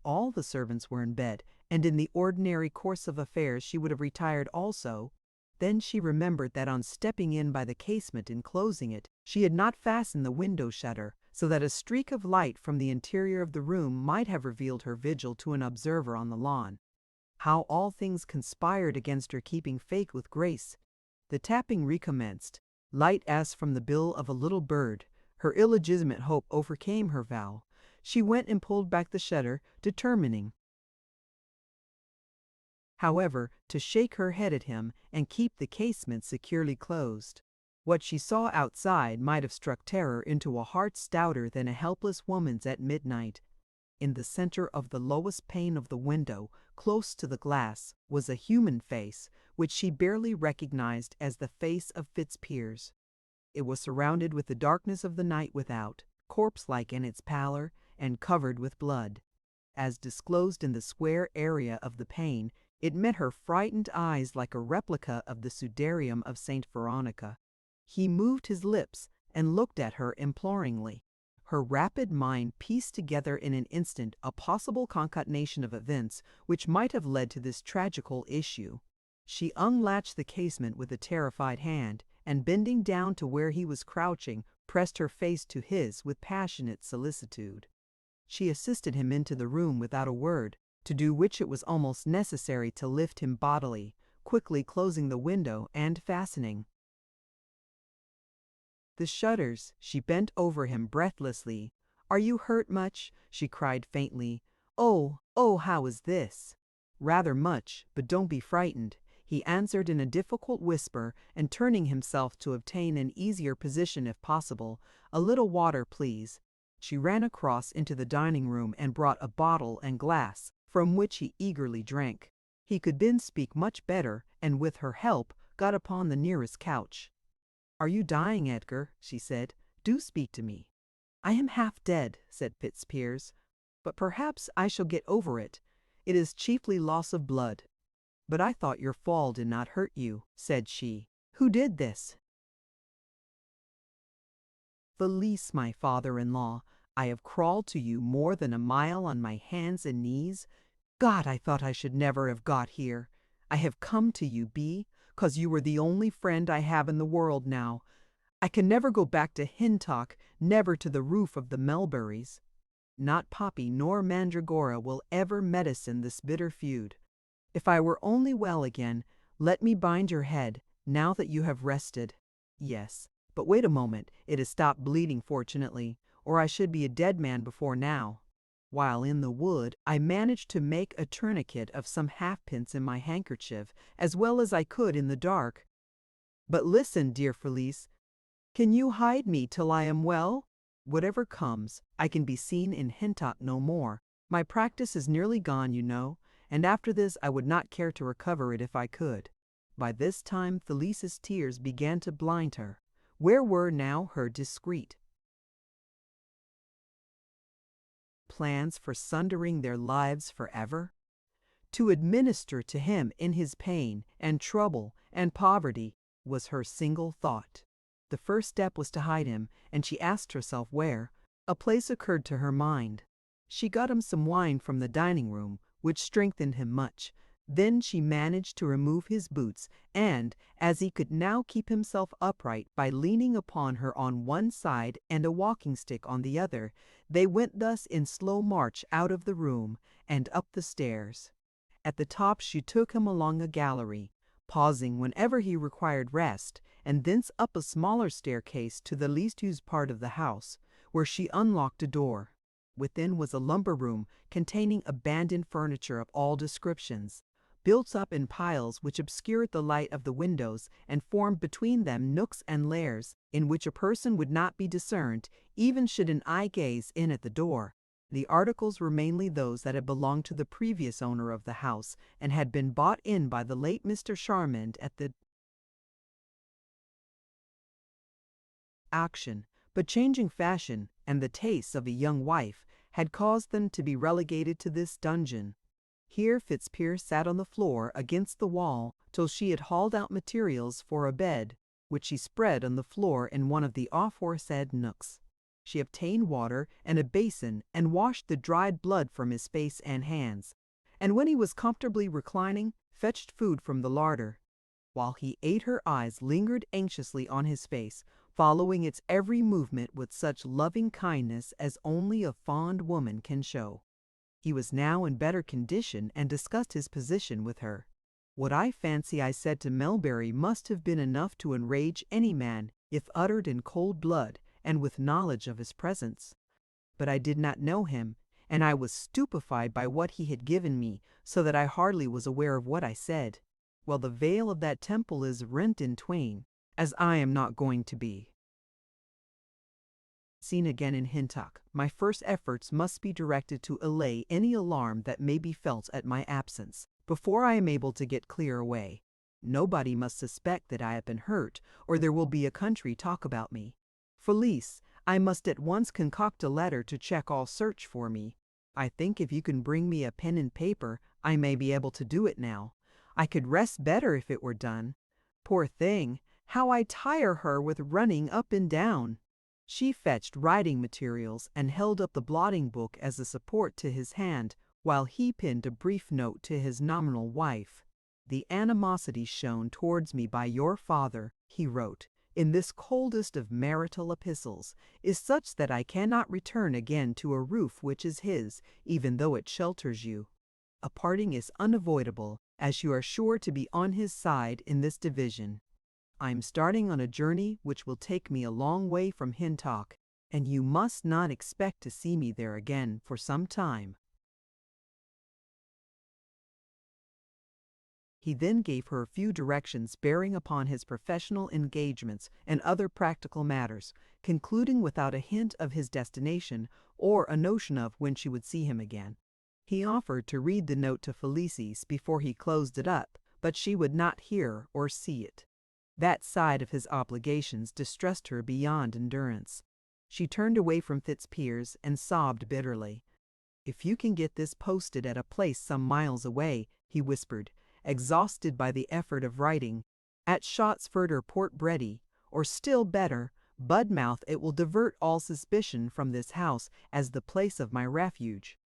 all the servants were in bed, and in the ordinary course of affairs she would have retired also. Then she remembered that on stepping in by the casement and closing it, she had not fastened the window shutter, so that a streak of light from the interior of the room might have revealed her vigil to an observer on the lawn. How all things conspired against her keeping faith with Grace! The tapping recommenced, light as from the bill of a little bird. Her illegitimate hope overcame her vow. She went and pulled back the shutter, determining, however, to shake her head at him and keep the casement securely closed. What she saw outside might have struck terror into a heart stouter than a helpless woman's at midnight. In the center of the lowest pane of the window, close to the glass, was a human face, which she barely recognized as the face of Fitzpiers. It was surrounded with the darkness of the night without, corpse-like in its pallor, and covered with blood. As disclosed in the square area of the pane, it met her frightened eyes like a replica of the sudarium of Saint Veronica. He moved his lips and looked at her imploringly. Her rapid mind pieced together in an instant a possible concatenation of events which might have led to this tragical issue. She unlatched the casement with a terrified hand, and bending down to where he was crouching, pressed her face to his with passionate solicitude. She assisted him into the room without a word, to do which it was almost necessary to lift him bodily, quickly closing the window and fastening the shutters. She bent over him breathlessly. "Are you hurt much?" she cried faintly. "Oh, how is this?" "Rather much, but don't be frightened," he answered in a difficult whisper, and turning himself to obtain an easier position if possible. "A little water, please." She ran across into the dining room and brought a bottle and glass, from which he eagerly drank. He could then speak much better, and with her help got upon the nearest couch. "Are you dying, Edgar?" she said. "Do speak to me." "I am half dead," said Fitzpiers, "but perhaps I shall get over it. It is chiefly loss of blood." "But I thought your fall did not hurt you," said she. "Who did this?" "Felice, my father-in-law. I have crawled to you more than a mile on my hands and knees. God, I thought I should never have got here. I have come to you, Bee, 'cause you were the only friend I have in the world now. I can never go back to Hintock, never to the roof of the Melburys. Not Poppy nor Mandragora will ever medicine this bitter feud. If I were only well again, let me bind your head, now that you have rested. Yes, but wait a moment, it has stopped bleeding fortunately, or I should be a dead man before now. While in the wood, I managed to make a tourniquet of some halfpence in my handkerchief, as well as I could in the dark. But listen, dear Felice, can you hide me till I am well? Whatever comes, I can be seen in Hintock no more. My practice is nearly gone, you know, and after this I would not care to recover it if I could." By this time Felice's tears began to blind her. Where were now her discreet plans for sundering their lives forever? To administer to him in his pain and trouble and poverty was her single thought. The first step was to hide him, and she asked herself where. A place occurred to her mind. She got him some wine from the dining room, which strengthened him much. Then she managed to remove his boots, and, as he could now keep himself upright by leaning upon her on one side and a walking stick on the other, they went thus in slow march out of the room and up the stairs. At the top she took him along a gallery, pausing whenever he required rest, and thence up a smaller staircase to the least used part of the house, where she unlocked a door. Within was a lumber room containing abandoned furniture of all descriptions, built up in piles which obscured the light of the windows and formed between them nooks and lairs in which a person would not be discerned, even should an eye gaze in at the door. The articles were mainly those that had belonged to the previous owner of the house and had been bought in by the late Mr. Charmond at the auction, but changing fashion and the tastes of a young wife had caused them to be relegated to this dungeon. Here Fitzpiers sat on the floor against the wall till she had hauled out materials for a bed, which she spread on the floor in one of the aforesaid nooks. She obtained water and a basin and washed the dried blood from his face and hands, and when he was comfortably reclining, fetched food from the larder. While he ate, her eyes lingered anxiously on his face, following its every movement with such loving kindness as only a fond woman can show. He was now in better condition and discussed his position with her. What I fancy I said to Melbury must have been enough to enrage any man if uttered in cold blood and with knowledge of his presence. But I did not know him, and I was stupefied by what he had given me, so that I hardly was aware of what I said. Well, the veil of that temple is rent in twain, as I am not going to be. Seen again in Hintock, my first efforts must be directed to allay any alarm that may be felt at my absence, before I am able to get clear away. Nobody must suspect that I have been hurt, or there will be a country talk about me. Felice, I must at once concoct a letter to check all search for me. I think if you can bring me a pen and paper, I may be able to do it now. I could rest better if it were done. Poor thing, how I tire her with running up and down. She fetched writing materials and held up the blotting book as a support to his hand, while he penned a brief note to his nominal wife. The animosity shown towards me by your father, he wrote, in this coldest of marital epistles, is such that I cannot return again to a roof which is his, even though it shelters you. A parting is unavoidable, as you are sure to be on his side in this division. I am starting on a journey which will take me a long way from Hintock, and you must not expect to see me there again for some time. He then gave her a few directions bearing upon his professional engagements and other practical matters, concluding without a hint of his destination or a notion of when she would see him again. He offered to read the note to Felicis before he closed it up, but she would not hear or see it. That side of his obligations distressed her beyond endurance. She turned away from Fitzpiers and sobbed bitterly. "If you can get this posted at a place some miles away," he whispered, exhausted by the effort of writing, "at Shottsford or Port Bredy, or still better, Budmouth, it will divert all suspicion from this house as the place of my refuge.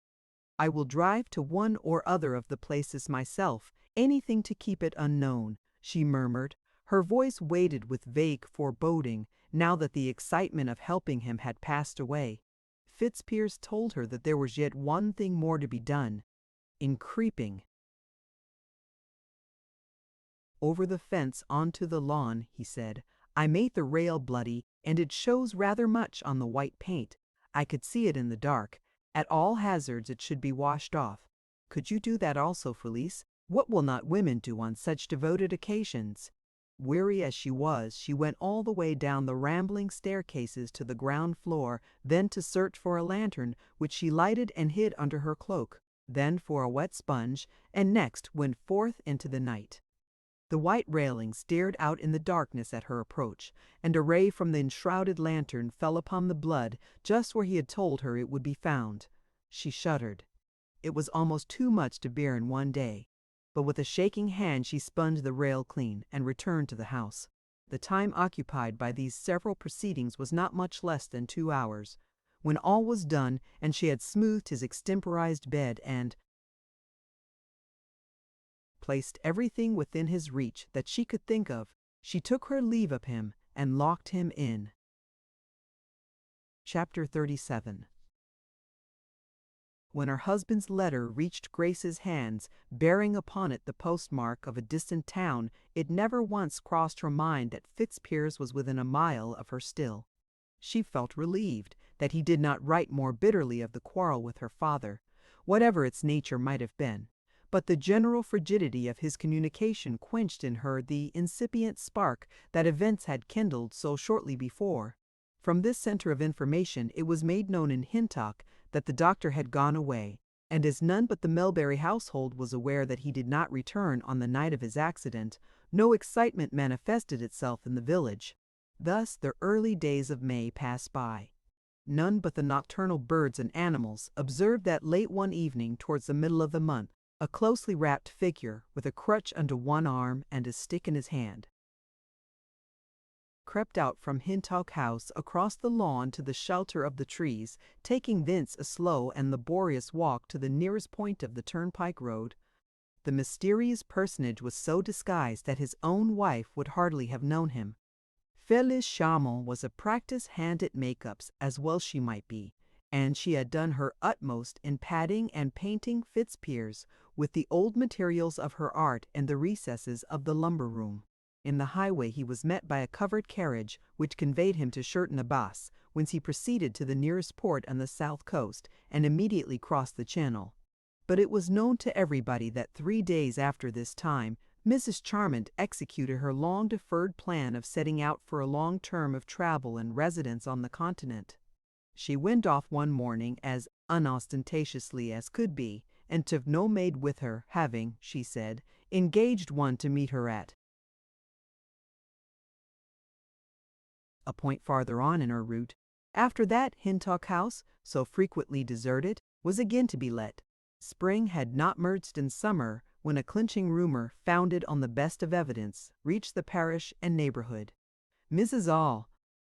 I will drive to one or other of the places myself, anything to keep it unknown," she murmured, her voice weighted with vague foreboding, now that the excitement of helping him had passed away. Fitzpiers told her that there was yet one thing more to be done. In creeping over the fence onto the lawn, he said, "I made the rail bloody, and it shows rather much on the white paint. I could see it in the dark. At all hazards it should be washed off. Could you do that also, Felice? What will not women do on such devoted occasions?" Weary as she was, she went all the way down the rambling staircases to the ground floor, then to search for a lantern, which she lighted and hid under her cloak, then for a wet sponge, and next went forth into the night. The white railing stared out in the darkness at her approach, and a ray from the enshrouded lantern fell upon the blood just where he had told her it would be found. She shuddered. It was almost too much to bear in one day, but with a shaking hand she sponged the rail clean and returned to the house. The time occupied by these several proceedings was not much less than 2 hours. When all was done, and she had smoothed his extemporized bed and placed everything within his reach that she could think of, she took her leave of him and locked him in. Chapter 37. When her husband's letter reached Grace's hands, bearing upon it the postmark of a distant town, it never once crossed her mind that Fitzpiers was within a mile of her still. She felt relieved that he did not write more bitterly of the quarrel with her father, whatever its nature might have been, but the general frigidity of his communication quenched in her the incipient spark that events had kindled so shortly before. From this center of information it was made known in Hintock that the doctor had gone away, and as none but the Melbury household was aware that he did not return on the night of his accident, no excitement manifested itself in the village. Thus the early days of May passed by. None but the nocturnal birds and animals observed that late one evening towards the middle of the month, a closely wrapped figure, with a crutch under one arm and a stick in his hand, crept out from Hintock House across the lawn to the shelter of the trees, taking thence a slow and laborious walk to the nearest point of the turnpike road. The mysterious personage was so disguised that his own wife would hardly have known him. Felice Chamon was a practiced hand at makeups, as well she might be, and she had done her utmost in padding and painting Fitzpiers with the old materials of her art in the recesses of the lumber room. In the highway he was met by a covered carriage, which conveyed him to Churton-Abbas, whence he proceeded to the nearest port on the south coast, and immediately crossed the Channel. But it was known to everybody that 3 days after this time, Mrs. Charmant executed her long-deferred plan of setting out for a long term of travel and residence on the continent. She went off one morning as unostentatiously as could be, and took no maid with her, having, she said, engaged one to meet her at a point farther on in her route. After that, Hintock House, so frequently deserted, was again to be let. Spring had not merged in summer when a clinching rumor, founded on the best of evidence, reached the parish and neighborhood. Mrs.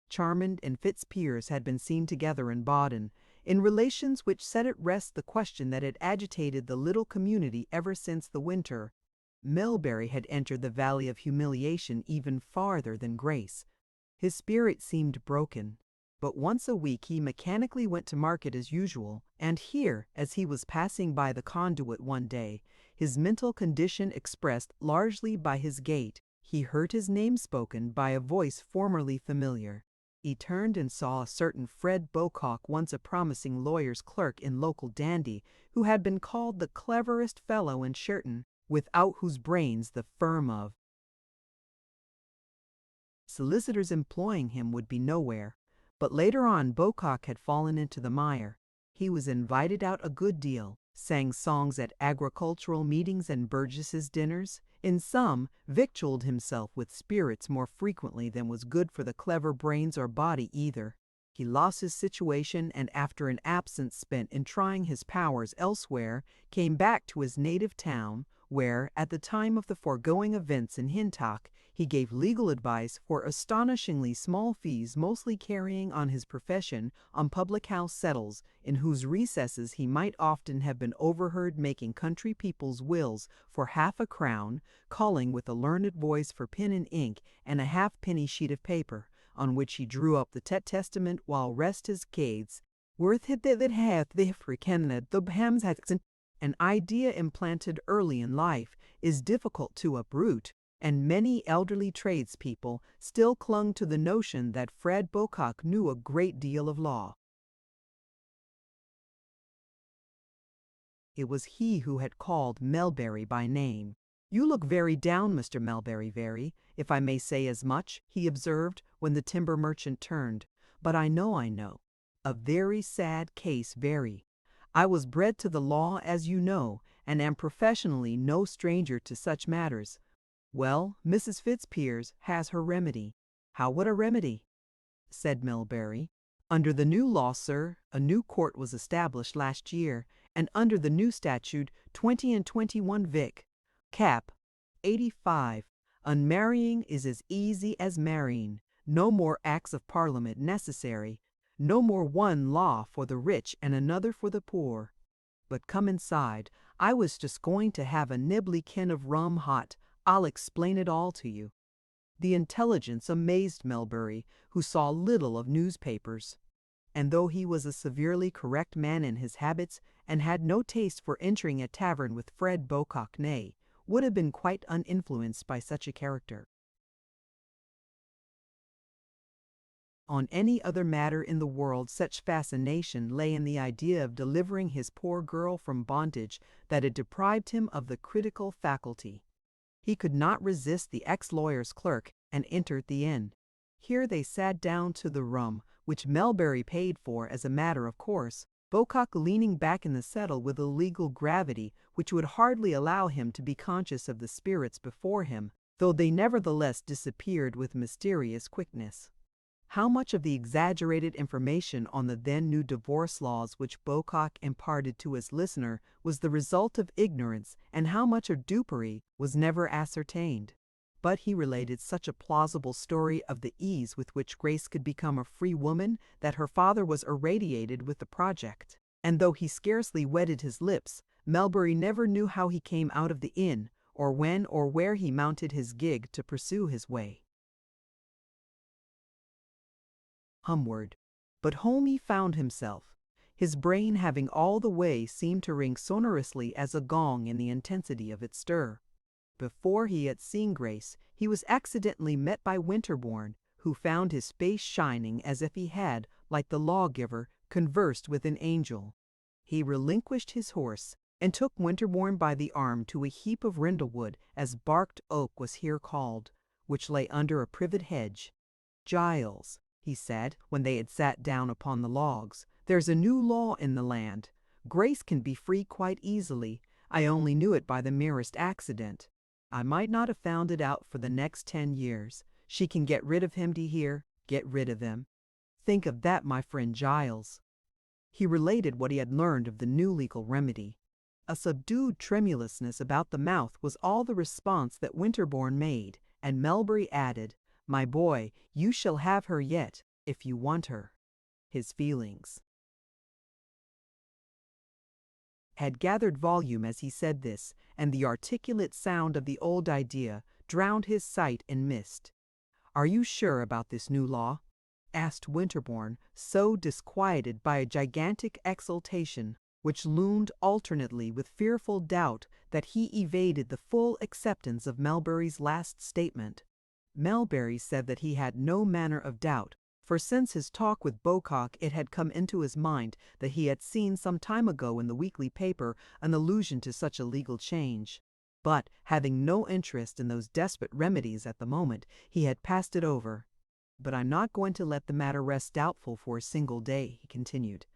Charmant and Fitzpiers had been seen together in Baden, in relations which set at rest the question that had agitated the little community ever since the winter. Melbury had entered the valley of humiliation even farther than Grace. His spirit seemed broken, but once a week he mechanically went to market as usual, and here, as he was passing by the conduit one day, his mental condition expressed largely by his gait, he heard his name spoken by a voice formerly familiar. He turned and saw a certain Fred Bocock, once a promising lawyer's clerk in local dandy, who had been called the cleverest fellow in Churton, without whose brains the firm of solicitors employing him would be nowhere. But later on Bocock had fallen into the mire. He was invited out a good deal, sang songs at agricultural meetings and burgesses' dinners, in sum, victualled himself with spirits more frequently than was good for the clever brains or body either. He lost his situation, and after an absence spent in trying his powers elsewhere, came back to his native town, where, at the time of the foregoing events in Hintock, he gave legal advice for astonishingly small fees, mostly carrying on his profession on public-house settles, in whose recesses he might often have been overheard making country people's wills for half a crown, calling with a learned voice for pen and ink and a halfpenny sheet of paper, on which he drew up the testament while rest his cades, worth it that hath the African the hams hath. An idea implanted early in life is difficult to uproot, and many elderly tradespeople still clung to the notion that Fred Bocock knew a great deal of law. It was he who had called Melbury by name. "You look very down, Mr. Melbury, very, if I may say as much," he observed, when the timber merchant turned. "But I know. A very sad case, very. I was bred to the law, as you know, and am professionally no stranger to such matters. Well, Mrs. Fitzpiers has her remedy." "How, what a remedy?" said Melbury. "Under the new law, sir, a new court was established last year, and under the new statute 20 and 21 Vic. Cap. 85. Unmarrying is as easy as marrying. No more acts of Parliament necessary. No more one law for the rich and another for the poor. But come inside. I was just going to have a nibbly kin of rum hot. I'll explain it all to you." The intelligence amazed Melbury, who saw little of newspapers, and though he was a severely correct man in his habits, and had no taste for entering a tavern with Fred Bocock, nay, would have been quite uninfluenced by such a character. On any other matter in the world such fascination lay in the idea of delivering his poor girl from bondage that it deprived him of the critical faculty. He could not resist the ex-lawyer's clerk, and entered the inn. Here they sat down to the rum, which Melbury paid for as a matter of course, Bocock leaning back in the settle with a legal gravity which would hardly allow him to be conscious of the spirits before him, though they nevertheless disappeared with mysterious quickness. How much of the exaggerated information on the then new divorce laws which Bocock imparted to his listener was the result of ignorance, and how much of dupery, was never ascertained. But he related such a plausible story of the ease with which Grace could become a free woman that her father was irradiated with the project. And though he scarcely wetted his lips, Melbury never knew how he came out of the inn, or when or where he mounted his gig to pursue his way homeward. But home he found himself, his brain having all the way seemed to ring sonorously as a gong in the intensity of its stir. Before he had seen Grace, he was accidentally met by Winterbourne, who found his face shining as if he had, like the lawgiver, conversed with an angel. He relinquished his horse, and took Winterbourne by the arm to a heap of rindlewood, as barked oak was here called, which lay under a privet hedge. "Giles," he said, when they had sat down upon the logs, "there's a new law in the land. Grace can be free quite easily. I only knew it by the merest accident. I might not have found it out for the next 10 years. She can get rid of him, d'ye hear? Get rid of him. Think of that, my friend Giles." He related what he had learned of the new legal remedy. A subdued tremulousness about the mouth was all the response that Winterbourne made, and Melbury added, "My boy, you shall have her yet, if you want her." His feelings had gathered volume as he said this, and the articulate sound of the old idea drowned his sight in mist. "Are you sure about this new law?" asked Winterbourne, so disquieted by a gigantic exultation which loomed alternately with fearful doubt that he evaded the full acceptance of Melbury's last statement. Melbury said that he had no manner of doubt, for since his talk with Beaucock it had come into his mind that he had seen some time ago in the weekly paper an allusion to such a legal change. But, having no interest in those desperate remedies at the moment, he had passed it over. "But I'm not going to let the matter rest doubtful for a single day," he continued.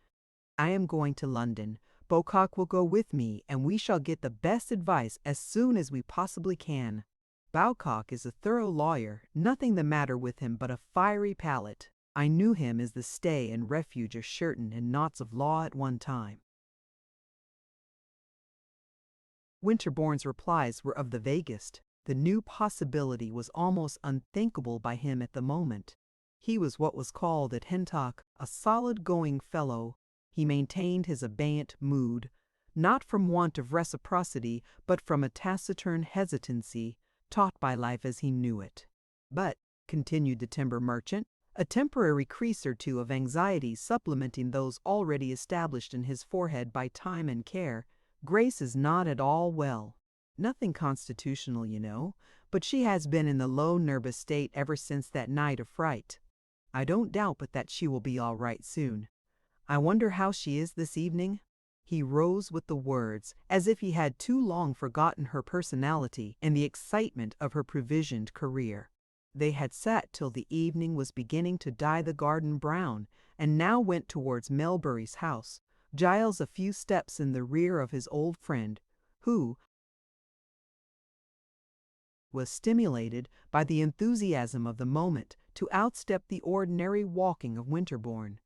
"I am going to London. Beaucock will go with me, and we shall get the best advice as soon as we possibly can. Beaucock is a thorough lawyer, nothing the matter with him but a fiery palate. I knew him as the stay and refuge of Sherton and knots of law at one time." Winterbourne's replies were of the vaguest. The new possibility was almost unthinkable by him at the moment. He was what was called at Hintock a solid-going fellow. He maintained his abeyant mood, not from want of reciprocity, but from a taciturn hesitancy, taught by life as he knew it. "But," continued the timber merchant, a temporary crease or two of anxiety supplementing those already established in his forehead by time and care, "Grace is not at all well. Nothing constitutional, you know, but she has been in the low nervous state ever since that night of fright. I don't doubt but that she will be all right soon. I wonder how she is this evening?" He rose with the words, as if he had too long forgotten her personality in the excitement of her provisioned career. They had sat till the evening was beginning to dye the garden brown, and now went towards Melbury's house, Giles a few steps in the rear of his old friend, who was stimulated by the enthusiasm of the moment to outstep the ordinary walking of Winterbourne.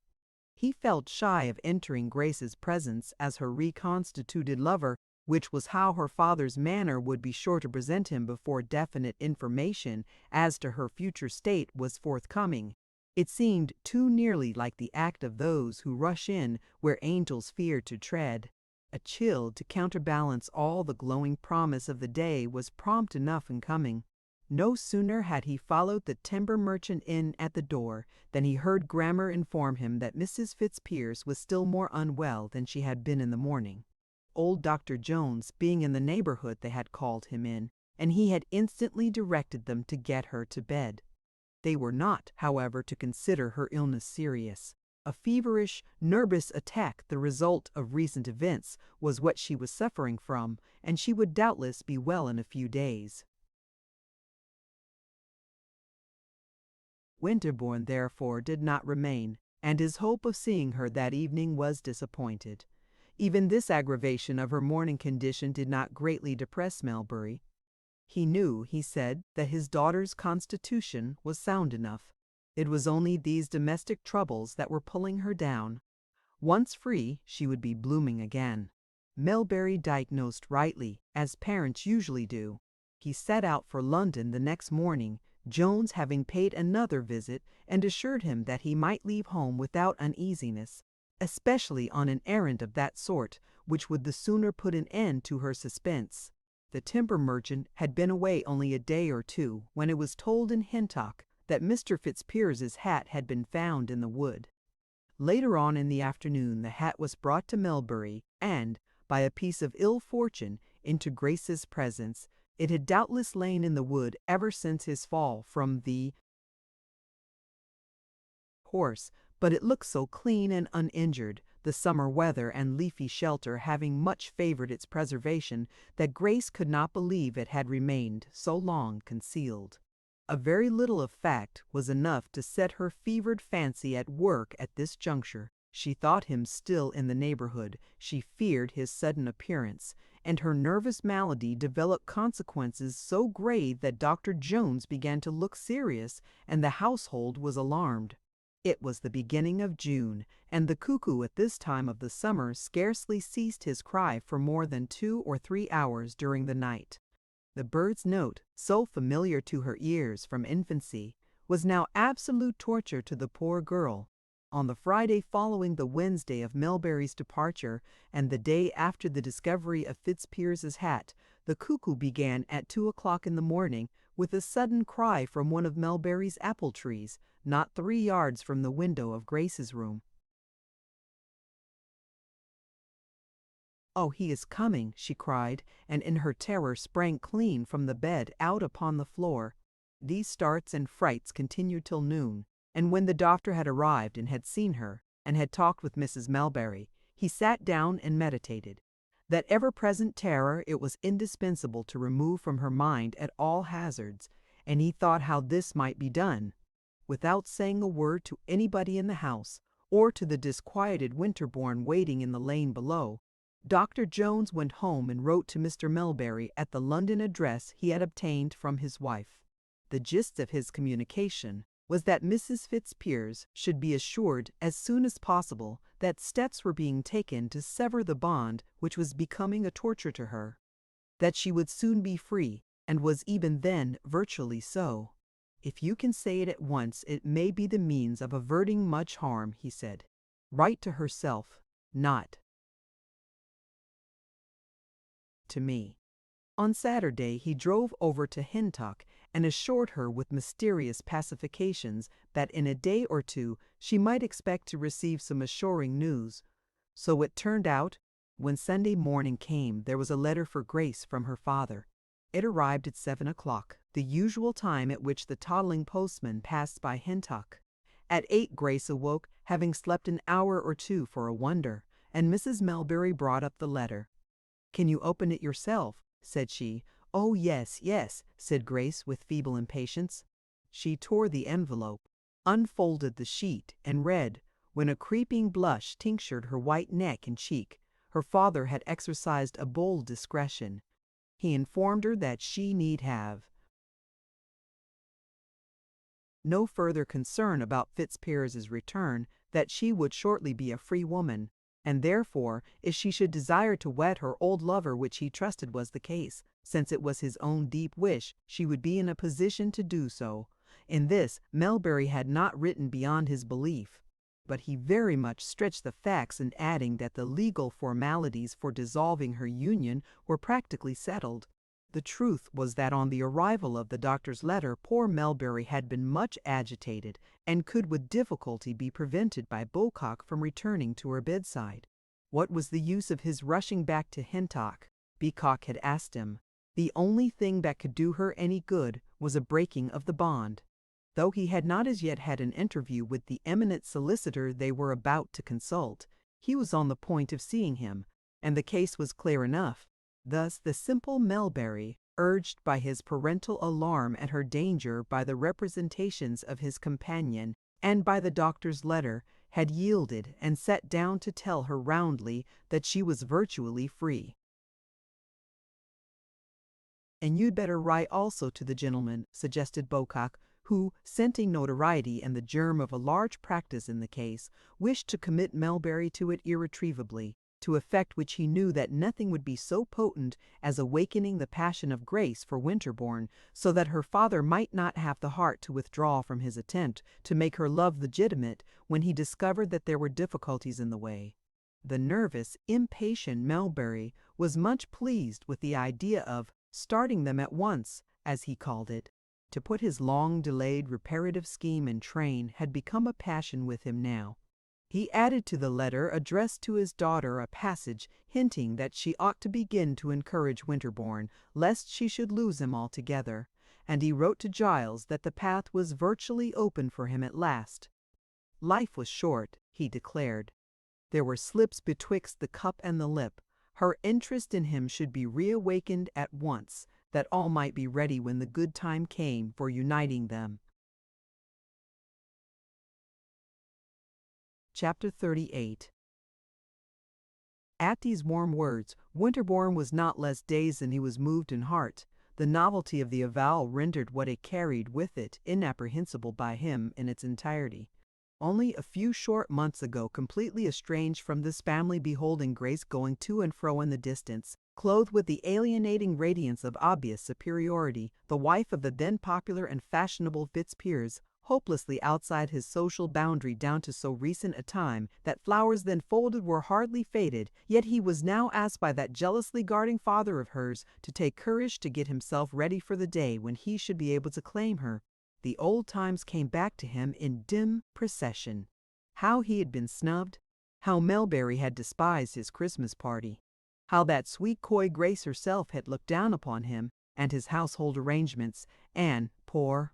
He felt shy of entering Grace's presence as her reconstituted lover, which was how her father's manner would be sure to present him before definite information as to her future state was forthcoming. It seemed too nearly like the act of those who rush in where angels fear to tread. A chill to counterbalance all the glowing promise of the day was prompt enough in coming. No sooner had he followed the timber merchant in at the door than he heard Grammer inform him that Mrs. Fitzpiers was still more unwell than she had been in the morning. Old Dr. Jones being in the neighborhood, they had called him in, and he had instantly directed them to get her to bed. They were not, however, to consider her illness serious. A feverish, nervous attack, the result of recent events, was what she was suffering from, and she would doubtless be well in a few days. Winterbourne, therefore, did not remain, and his hope of seeing her that evening was disappointed. Even this aggravation of her morning condition did not greatly depress Melbury. He knew, he said, that his daughter's constitution was sound enough. It was only these domestic troubles that were pulling her down. Once free, she would be blooming again. Melbury diagnosed rightly, as parents usually do. He set out for London the next morning, Jones having paid another visit and assured him that he might leave home without uneasiness, especially on an errand of that sort, which would the sooner put an end to her suspense. The timber merchant had been away only a day or two when it was told in Hintock that Mr. Fitzpiers's hat had been found in the wood. Later on in the afternoon the hat was brought to Melbury, and, by a piece of ill fortune, into Grace's presence. It had doubtless lain in the wood ever since his fall from the horse, but it looked so clean and uninjured, the summer weather and leafy shelter having much favored its preservation, that Grace could not believe it had remained so long concealed. A very little of fact was enough to set her fevered fancy at work at this juncture. She thought him still in the neighborhood, she feared his sudden appearance, and her nervous malady developed consequences so grave that Dr. Jones began to look serious, and the household was alarmed. It was the beginning of June, and the cuckoo at this time of the summer scarcely ceased his cry for more than 2 or 3 hours during the night. The bird's note, so familiar to her ears from infancy, was now absolute torture to the poor girl. On the Friday following the Wednesday of Melbury's departure, and the day after the discovery of Fitzpiers's hat, the cuckoo began at 2 o'clock in the morning with a sudden cry from one of Melbury's apple trees, not 3 yards from the window of Grace's room. "Oh, he is coming," she cried, and in her terror sprang clean from the bed out upon the floor. These starts and frights continued till noon, and when the doctor had arrived and had seen her, and had talked with Mrs. Melbury, he sat down and meditated. That ever-present terror it was indispensable to remove from her mind at all hazards, and he thought how this might be done. Without saying a word to anybody in the house, or to the disquieted Winterbourne waiting in the lane below, Dr. Jones went home and wrote to Mr. Melbury at the London address he had obtained from his wife. The gist of his communication was that Mrs. Fitzpiers should be assured as soon as possible that steps were being taken to sever the bond which was becoming a torture to her, that she would soon be free, and was even then virtually so. "If you can say it at once, it may be the means of averting much harm," he said. "Write to herself, not to me." On Saturday he drove over to Hintock and assured her with mysterious pacifications that in a day or two she might expect to receive some assuring news. So it turned out. When Sunday morning came there was a letter for Grace from her father. It arrived at 7 o'clock, the usual time at which the toddling postman passed by Hintock. At 8 Grace awoke, having slept an hour or two for a wonder, and Mrs. Melbury brought up the letter. "Can you open it yourself?" said she. "Oh, yes, yes," said Grace with feeble impatience. She tore the envelope, unfolded the sheet, and read, when a creeping blush tinctured her white neck and cheek. Her father had exercised a bold discretion. He informed her that she need have no further concern about Fitzpiers's return, that she would shortly be a free woman, and therefore, if she should desire to wed her old lover, which he trusted was the case, since it was his own deep wish, she would be in a position to do so. In this Melbury had not written beyond his belief, but he very much stretched the facts in adding that the legal formalities for dissolving her union were practically settled. The truth was that on the arrival of the doctor's letter poor Melbury had been much agitated, and could with difficulty be prevented by Beaucock from returning to her bedside. What was the use of his rushing back to Hintock? Beaucock had asked him. The only thing that could do her any good was a breaking of the bond. Though he had not as yet had an interview with the eminent solicitor they were about to consult, he was on the point of seeing him, and the case was clear enough. Thus the simple Melbury, urged by his parental alarm at her danger by the representations of his companion and by the doctor's letter, had yielded and sat down to tell her roundly that she was virtually free. "And you'd better write also to the gentleman," suggested Beaucock, who, scenting notoriety and the germ of a large practice in the case, wished to commit Melbury to it irretrievably. to effect which he knew that nothing would be so potent as awakening the passion of Grace for Winterbourne, so that her father might not have the heart to withdraw from his attempt to make her love legitimate when he discovered that there were difficulties in the way. The nervous, impatient Melbury was much pleased with the idea of starting them at once, as he called it. To put his long-delayed reparative scheme in train had become a passion with him now. He added to the letter addressed to his daughter a passage hinting that she ought to begin to encourage Winterbourne, lest she should lose him altogether, and he wrote to Giles that the path was virtually open for him at last. Life was short, he declared. There were slips betwixt the cup and the lip. Her interest in him should be reawakened at once, that all might be ready when the good time came for uniting them. Chapter 38. At these warm words, Winterbourne was not less dazed than he was moved in heart. The novelty of the avowal rendered what it carried with it inapprehensible by him in its entirety. Only a few short months ago, completely estranged from this family, beholding Grace going to and fro in the distance, clothed with the alienating radiance of obvious superiority, the wife of the then popular and fashionable Fitzpiers, hopelessly outside his social boundary down to so recent a time that flowers then folded were hardly faded, yet he was now asked by that jealously guarding father of hers to take courage to get himself ready for the day when he should be able to claim her. The old times came back to him in dim procession. How he had been snubbed, how Melbury had despised his Christmas party, how that sweet coy Grace herself had looked down upon him and his household arrangements, and poor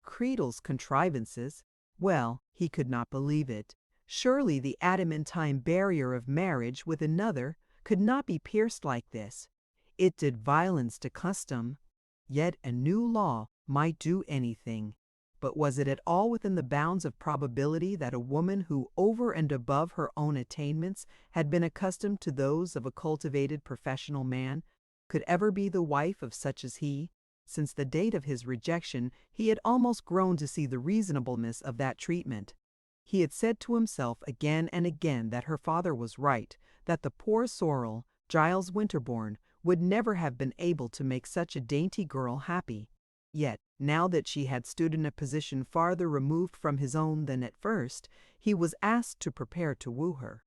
Creedle's contrivances. Well, he could not believe it. Surely the adamantine barrier of marriage with another could not be pierced like this. It did violence to custom. Yet a new law might do anything. But was it at all within the bounds of probability that a woman who, over and above her own attainments, had been accustomed to those of a cultivated professional man, could ever be the wife of such as he? Since the date of his rejection, he had almost grown to see the reasonableness of that treatment. He had said to himself again and again that her father was right, that the poor sorrel, Giles Winterbourne, would never have been able to make such a dainty girl happy. Yet, now that she had stood in a position farther removed from his own than at first, he was asked to prepare to woo her.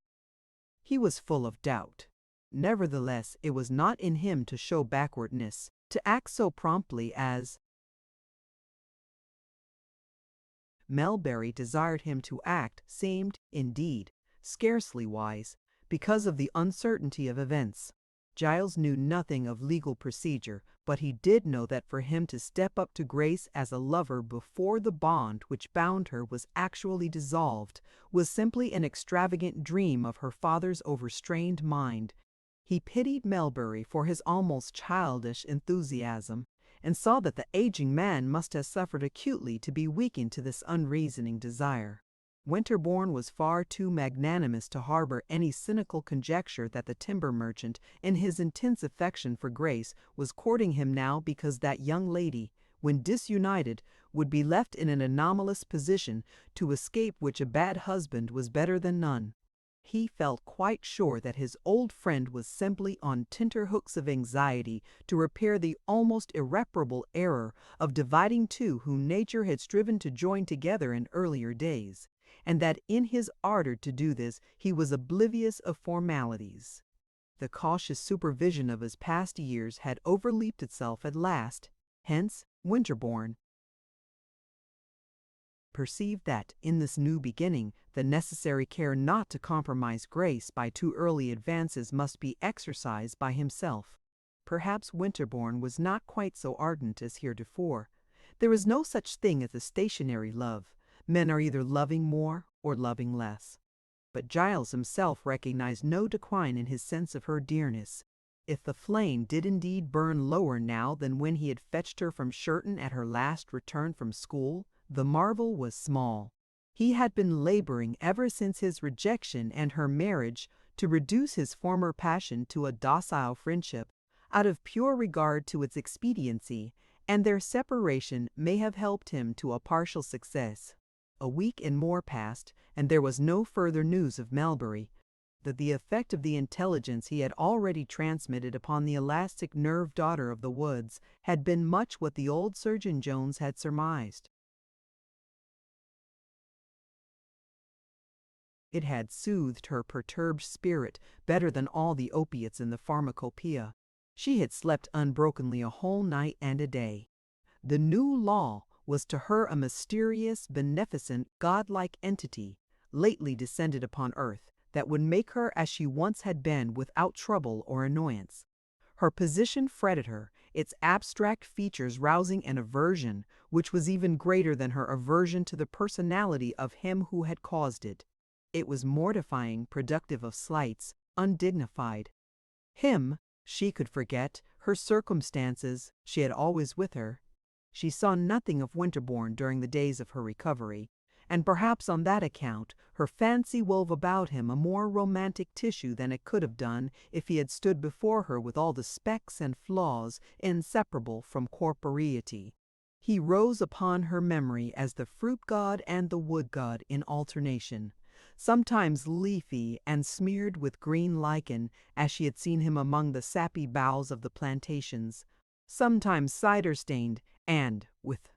He was full of doubt. Nevertheless, it was not in him to show backwardness, to act so promptly as Melbury desired him to act seemed, indeed, scarcely wise, because of the uncertainty of events. Giles knew nothing of legal procedure, but he did know that for him to step up to Grace as a lover before the bond which bound her was actually dissolved was simply an extravagant dream of her father's overstrained mind. He pitied Melbury for his almost childish enthusiasm, and saw that the aging man must have suffered acutely to be weakened to this unreasoning desire. Winterbourne was far too magnanimous to harbor any cynical conjecture that the timber merchant, in his intense affection for Grace, was courting him now because that young lady, when disunited, would be left in an anomalous position, to escape which a bad husband was better than none. He felt quite sure that his old friend was simply on tenterhooks of anxiety to repair the almost irreparable error of dividing two whom nature had striven to join together in earlier days, and that in his ardor to do this he was oblivious of formalities. The cautious supervision of his past years had overleaped itself at last, hence Winterbourne perceived that, in this new beginning, the necessary care not to compromise Grace by too early advances must be exercised by himself. Perhaps Winterbourne was not quite so ardent as heretofore. There is no such thing as a stationary love. Men are either loving more or loving less. But Giles himself recognized no decline in his sense of her dearness. If the flame did indeed burn lower now than when he had fetched her from Sherton at her last return from school, the marvel was small. He had been laboring ever since his rejection and her marriage to reduce his former passion to a docile friendship, out of pure regard to its expediency, and their separation may have helped him to a partial success. A week and more passed, and there was no further news of Melbury. The effect of the intelligence he had already transmitted upon the elastic-nerved daughter of the woods had been much what the old Surgeon Jones had surmised. It had soothed her perturbed spirit better than all the opiates in the pharmacopoeia. She had slept unbrokenly a whole night and a day. The new law was to her a mysterious, beneficent, godlike entity, lately descended upon earth, that would make her as she once had been without trouble or annoyance. Her position fretted her, its abstract features rousing an aversion which was even greater than her aversion to the personality of him who had caused it. It was mortifying, productive of slights, undignified. Him she could forget, her circumstances she had always with her. She saw nothing of Winterbourne during the days of her recovery, and perhaps on that account her fancy wove about him a more romantic tissue than it could have done if he had stood before her with all the specks and flaws inseparable from corporeity. He rose upon her memory as the fruit god and the wood god in alternation, sometimes leafy and smeared with green lichen as she had seen him among the sappy boughs of the plantations, sometimes cider-stained and with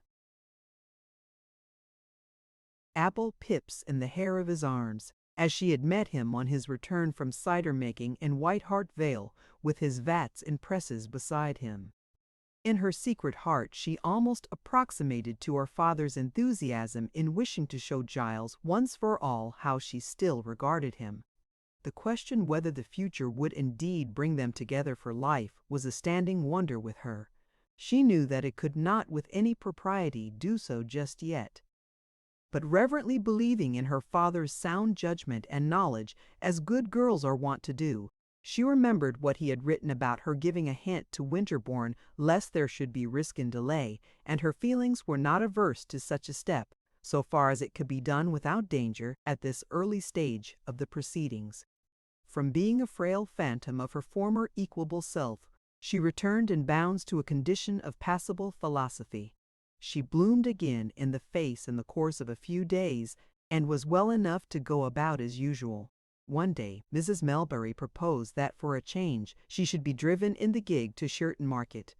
apple pips in the hair of his arms, as she had met him on his return from cider-making in White Hart Vale with his vats and presses beside him. In her secret heart she almost approximated to her father's enthusiasm in wishing to show Giles once for all how she still regarded him. The question whether the future would indeed bring them together for life was a standing wonder with her. She knew that it could not with any propriety do so just yet. But reverently believing in her father's sound judgment and knowledge, as good girls are wont to do, she remembered what he had written about her giving a hint to Winterbourne lest there should be risk and delay, and her feelings were not averse to such a step, so far as it could be done without danger at this early stage of the proceedings. From being a frail phantom of her former equable self, she returned in bounds to a condition of passable philosophy. She bloomed again in the face in the course of a few days, and was well enough to go about as usual. One day Mrs. Melbury proposed that for a change she should be driven in the gig to Sherton Market.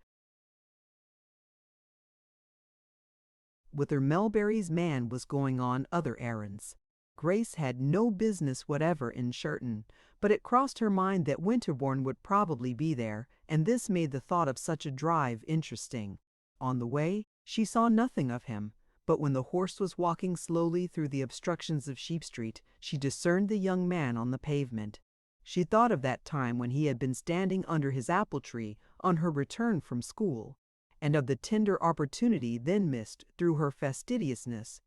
With her Melbury's man was going on other errands. Grace had no business whatever in Sherton, but it crossed her mind that Winterbourne would probably be there, and this made the thought of such a drive interesting. On the way she saw nothing of him, but when the horse was walking slowly through the obstructions of Sheep Street, she discerned the young man on the pavement. She thought of that time when he had been standing under his apple tree on her return from school, and of the tender opportunity then missed through her fastidiousness.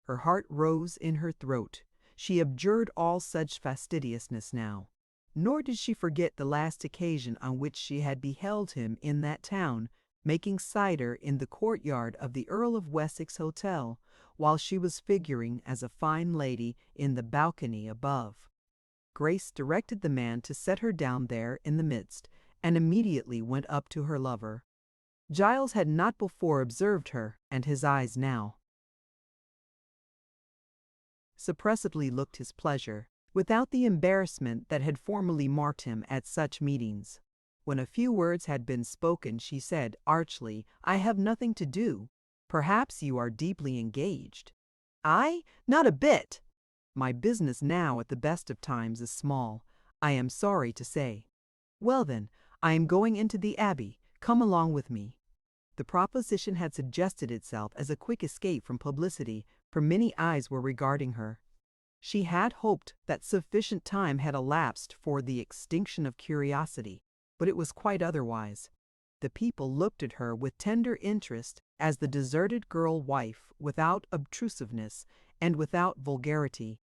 Her heart rose in her throat. She abjured all such fastidiousness now. Nor did she forget the last occasion on which she had beheld him in that town, making cider in the courtyard of the Earl of Wessex Hotel, while she was figuring as a fine lady in the balcony above. Grace directed the man to set her down there in the midst, and immediately went up to her lover. Giles had not before observed her, and his eyes now suppressively looked his pleasure, without the embarrassment that had formerly marked him at such meetings. When a few words had been spoken, she said archly, "I have nothing to do. Perhaps you are deeply engaged." "I? Not a bit." "My business now at the best of times is small, I am sorry to say." "Well then, I am going into the Abbey. Come along with me." The proposition had suggested itself as a quick escape from publicity, for many eyes were regarding her. She had hoped that sufficient time had elapsed for the extinction of curiosity, but it was quite otherwise. The people looked at her with tender interest as the deserted girl wife, without obtrusiveness and without vulgarity.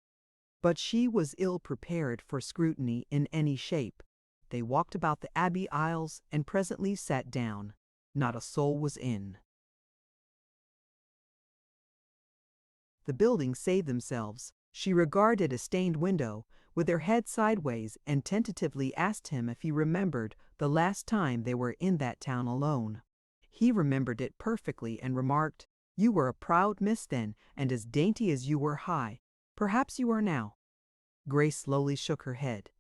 But she was ill prepared for scrutiny in any shape. They walked about the Abbey aisles and presently sat down. Not a soul was in. The buildings saved themselves. She regarded a stained window, with her head sideways, and tentatively asked him if he remembered the last time they were in that town alone. He remembered it perfectly and remarked, You were a proud miss then, and as dainty as you were high. Perhaps you are now." Grace slowly shook her head.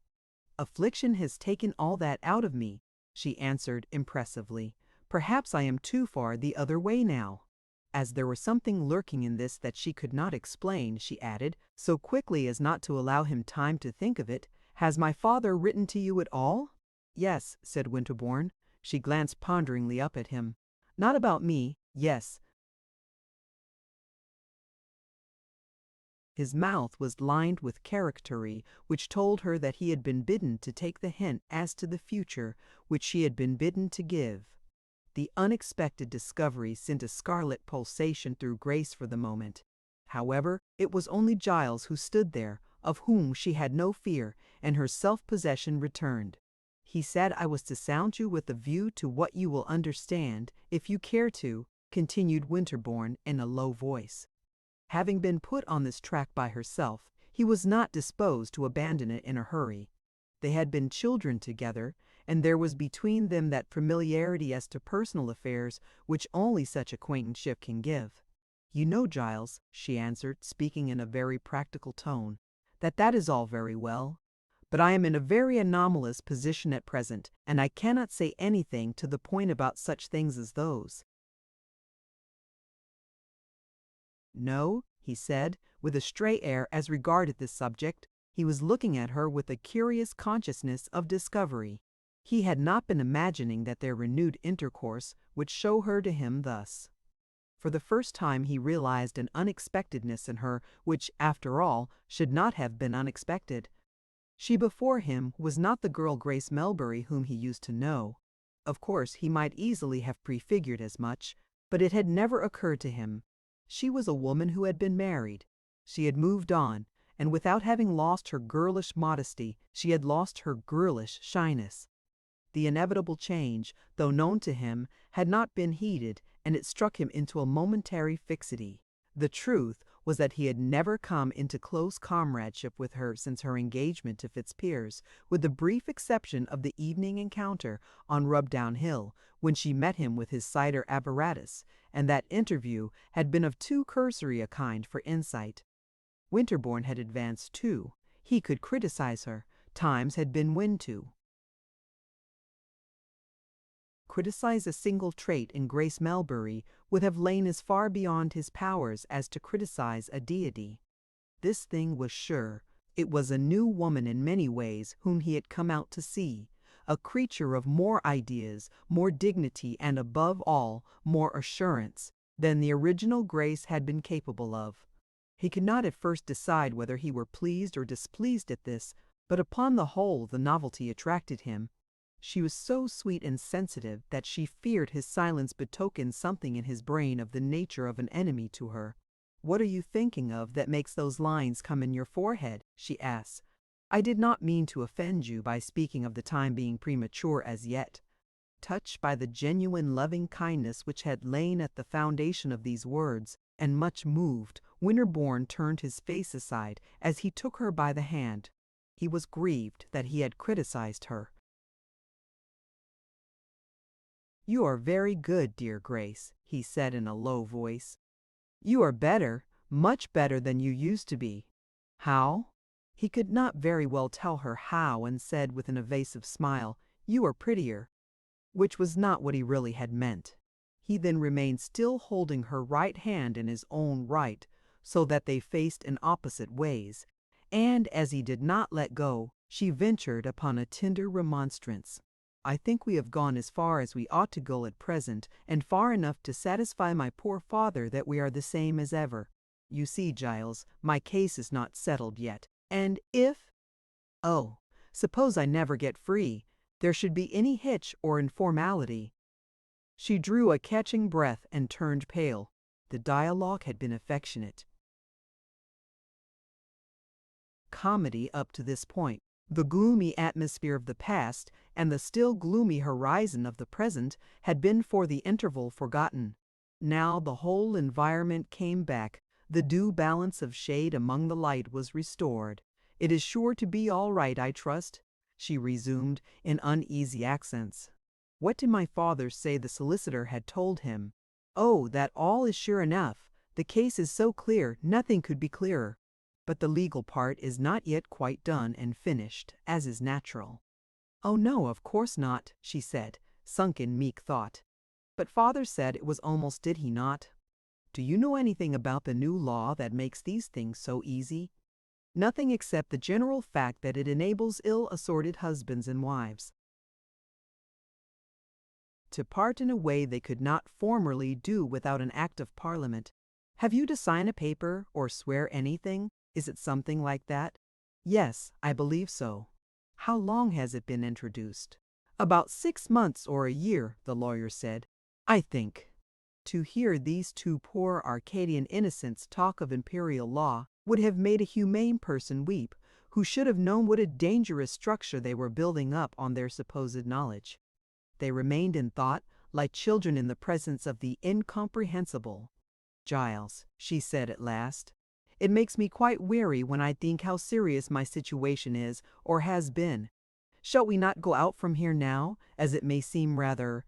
"Affliction has taken all that out of me," she answered impressively. "Perhaps I am too far the other way now." As there was something lurking in this that she could not explain, she added, so quickly as not to allow him time to think of it, "Has my father written to you at all?" "Yes," said Winterbourne. She glanced ponderingly up at him. "Not about me, yes." His mouth was lined with charactery, which told her that he had been bidden to take the hint as to the future which she had been bidden to give. The unexpected discovery sent a scarlet pulsation through Grace for the moment. However, it was only Giles who stood there, of whom she had no fear, and her self-possession returned. "He said I was to sound you with a view to what you will understand, if you care to," continued Winterbourne in a low voice. Having been put on this track by herself, he was not disposed to abandon it in a hurry. They had been children together, and there was between them that familiarity as to personal affairs which only such acquaintanceship can give. "You know, Giles," she answered, speaking in a very practical tone, that is all very well. But I am in a very anomalous position at present, and I cannot say anything to the point about such things as those." "No," he said, with a stray air as regarded this subject. He was looking at her with a curious consciousness of discovery. He had not been imagining that their renewed intercourse would show her to him thus. For the first time he realized an unexpectedness in her which, after all, should not have been unexpected. She before him was not the girl Grace Melbury whom he used to know. Of course he might easily have prefigured as much, but it had never occurred to him. She was a woman who had been married. She had moved on, and without having lost her girlish modesty, she had lost her girlish shyness. The inevitable change, though known to him, had not been heeded, and it struck him into a momentary fixity. The truth was that he had never come into close comradeship with her since her engagement to Fitzpiers, with the brief exception of the evening encounter on Rubdown Hill, when she met him with his cider apparatus, and that interview had been of too cursory a kind for insight. Winterbourne had advanced too. He could criticize her. Times had been when to criticize a single trait in Grace Melbury would have lain as far beyond his powers as to criticize a deity. This thing was sure. It was a new woman in many ways whom he had come out to see, a creature of more ideas, more dignity, and above all, more assurance, than the original Grace had been capable of. He could not at first decide whether he were pleased or displeased at this, but upon the whole the novelty attracted him. She was so sweet and sensitive that she feared his silence betokened something in his brain of the nature of an enemy to her. "What are you thinking of that makes those lines come in your forehead?" she asked. "I did not mean to offend you by speaking of the time being premature as yet." Touched by the genuine loving kindness which had lain at the foundation of these words, and much moved, Winterbourne turned his face aside as he took her by the hand. He was grieved that he had criticized her. "You are very good, dear Grace," he said in a low voice. "You are better, much better than you used to be." "How?" He could not very well tell her how, and said with an evasive smile, "You are prettier," which was not what he really had meant. He then remained still holding her right hand in his own right, so that they faced in opposite ways, and as he did not let go, she ventured upon a tender remonstrance. "I think we have gone as far as we ought to go at present, and far enough to satisfy my poor father that we are the same as ever. You see, Giles, my case is not settled yet, and suppose I never get free, there should be any hitch or informality." She drew a catching breath and turned pale. The dialogue had been affectionate. Comedy up to this point. The gloomy atmosphere of the past and the still gloomy horizon of the present had been for the interval forgotten. Now the whole environment came back. The due balance of shade among the light was restored. "It is sure to be all right, I trust," she resumed in uneasy accents. "What did my father say the solicitor had told him?" Oh, that all is sure enough. The case is so clear, nothing could be clearer. But the legal part is not yet quite done and finished, as is natural. Oh no, of course not, she said, sunk in meek thought. But father said it was almost, did he not? Do you know anything about the new law that makes these things so easy? Nothing except the general fact that it enables ill-assorted husbands and wives to part in a way they could not formerly do without an act of Parliament. Have you to sign a paper or swear anything? Is it something like that? Yes, I believe so. How long has it been introduced? About 6 months or a year, the lawyer said. I think. To hear these two poor Arcadian innocents talk of imperial law would have made a humane person weep, who should have known what a dangerous structure they were building up on their supposed knowledge. They remained in thought, like children in the presence of the incomprehensible. Giles, she said at last, it makes me quite weary when I think how serious my situation is, or has been. Shall we not go out from here now, as it may seem rather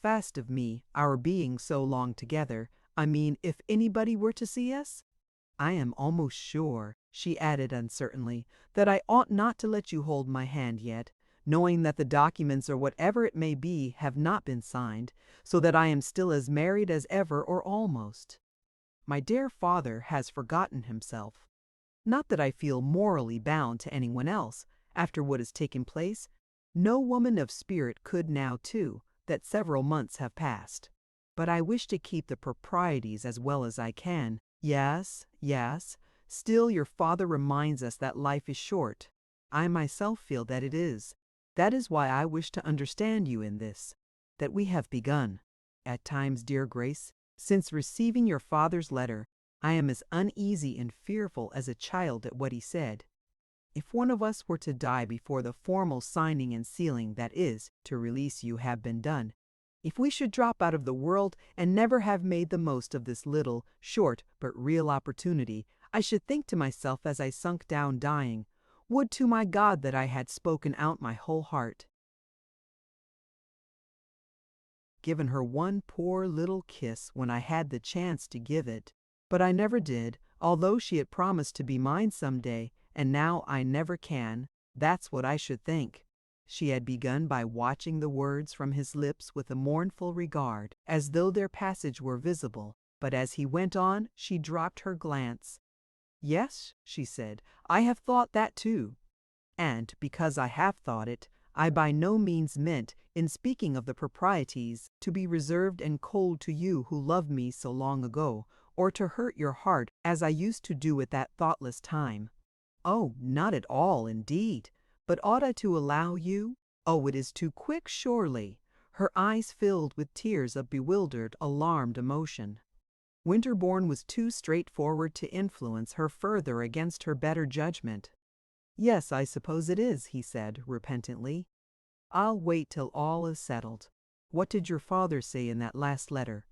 fast of me, our being so long together? I mean, if anybody were to see us? I am almost sure, she added uncertainly, that I ought not to let you hold my hand yet, knowing that the documents or whatever it may be have not been signed, so that I am still as married as ever or almost. My dear father has forgotten himself. Not that I feel morally bound to anyone else, after what has taken place. No woman of spirit could now, too, that several months have passed. But I wish to keep the proprieties as well as I can. Yes, yes. Still your father reminds us that life is short. I myself feel that it is. That is why I wish to understand you in this, that we have begun. At times, dear Grace, since receiving your father's letter, I am as uneasy and fearful as a child at what he said. If one of us were to die before the formal signing and sealing, that is, to release you, have been done, if we should drop out of the world and never have made the most of this little, short, but real opportunity, I should think to myself as I sunk down dying, would to my God that I had spoken out my whole heart, given her one poor little kiss when I had the chance to give it. But I never did, although she had promised to be mine some day, and now I never can. That's what I should think. She had begun by watching the words from his lips with a mournful regard, as though their passage were visible, but as he went on, she dropped her glance. Yes, she said, I have thought that too. And because I have thought it, I by no means meant, in speaking of the proprieties, to be reserved and cold to you who loved me so long ago, or to hurt your heart as I used to do at that thoughtless time. Oh, not at all, indeed. But ought I to allow you? Oh, it is too quick, surely. Her eyes filled with tears of bewildered, alarmed emotion. Winterbourne was too straightforward to influence her further against her better judgment. Yes, I suppose it is, he said, repentantly. I'll wait till all is settled. What did your father say in that last letter?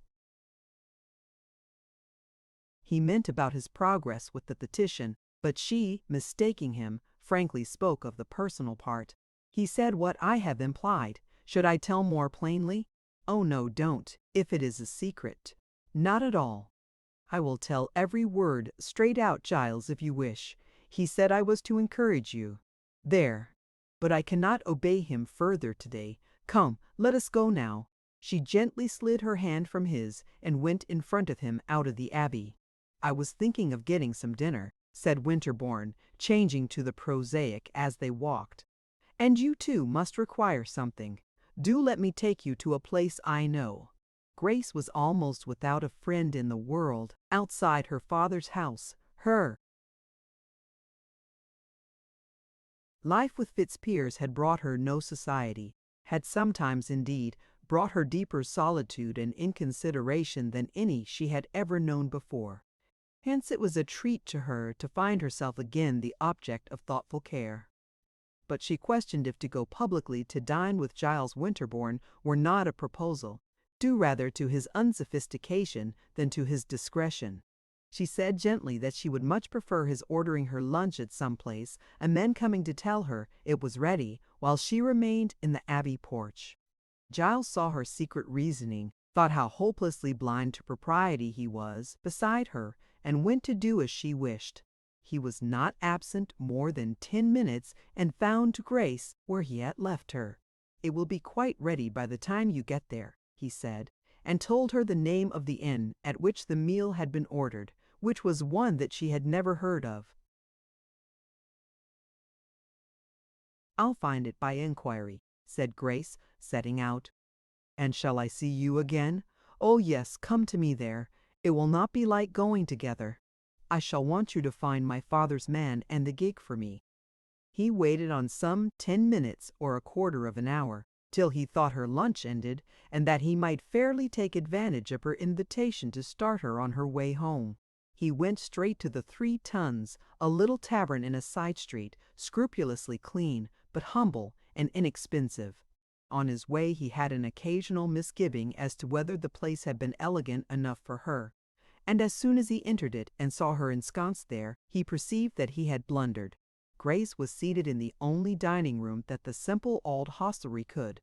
He meant about his progress with the petition, but she, mistaking him, frankly spoke of the personal part. He said what I have implied. Should I tell more plainly? Oh no, don't, if it is a secret. Not at all. I will tell every word straight out, Giles, if you wish. He said I was to encourage you. There. But I cannot obey him further today. Come, let us go now. She gently slid her hand from his and went in front of him out of the abbey. I was thinking of getting some dinner, said Winterbourne, changing to the prosaic as they walked. And you too must require something. Do let me take you to a place I know. Grace was almost without a friend in the world, outside her father's house. Her life with Fitzpiers had brought her no society, had sometimes, indeed, brought her deeper solitude and inconsideration than any she had ever known before. Hence it was a treat to her to find herself again the object of thoughtful care. But she questioned if to go publicly to dine with Giles Winterbourne were not a proposal, due rather to his unsophistication than to his discretion. She said gently that she would much prefer his ordering her lunch at some place and then coming to tell her it was ready while she remained in the abbey porch. Giles saw her secret reasoning, thought how hopelessly blind to propriety he was beside her, and went to do as she wished. He was not absent more than 10 minutes and found Grace where he had left her. "It will be quite ready by the time you get there," he said, and told her the name of the inn at which the meal had been ordered, which was one that she had never heard of. "I'll find it by inquiry," said Grace, setting out. "And shall I see you again?" "Oh yes, come to me there. It will not be like going together. I shall want you to find my father's man and the gig for me." He waited on some 10 minutes or a quarter of an hour, till he thought her lunch ended, and that he might fairly take advantage of her invitation to start her on her way home. He went straight to the Three Tuns, a little tavern in a side street, scrupulously clean, but humble and inexpensive. On his way he had an occasional misgiving as to whether the place had been elegant enough for her, and as soon as he entered it and saw her ensconced there, he perceived that he had blundered. Grace was seated in the only dining room that the simple old hostelry could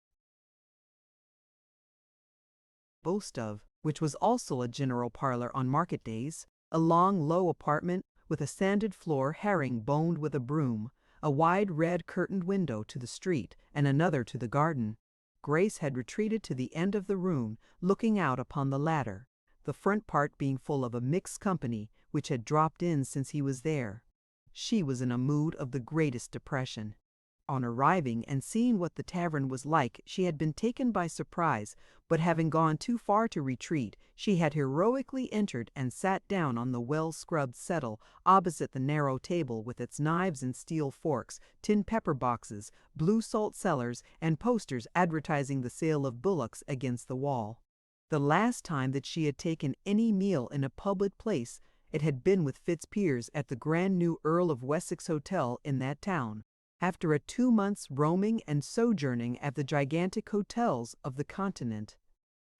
boast of, which was also a general parlor on market days, a long, low apartment with a sanded floor herring-boned with a broom, a wide red curtained window to the street, and another to the garden. Grace had retreated to the end of the room, looking out upon the latter, the front part being full of a mixed company which had dropped in since he was there. She was in a mood of the greatest depression. On arriving and seeing what the tavern was like, she had been taken by surprise, but having gone too far to retreat, she had heroically entered and sat down on the well-scrubbed settle opposite the narrow table with its knives and steel forks, tin pepper boxes, blue salt cellars, and posters advertising the sale of bullocks against the wall. The last time that she had taken any meal in a public place, it had been with Fitzpiers at the grand new Earl of Wessex Hotel in that town, after a 2 months' roaming and sojourning at the gigantic hotels of the Continent.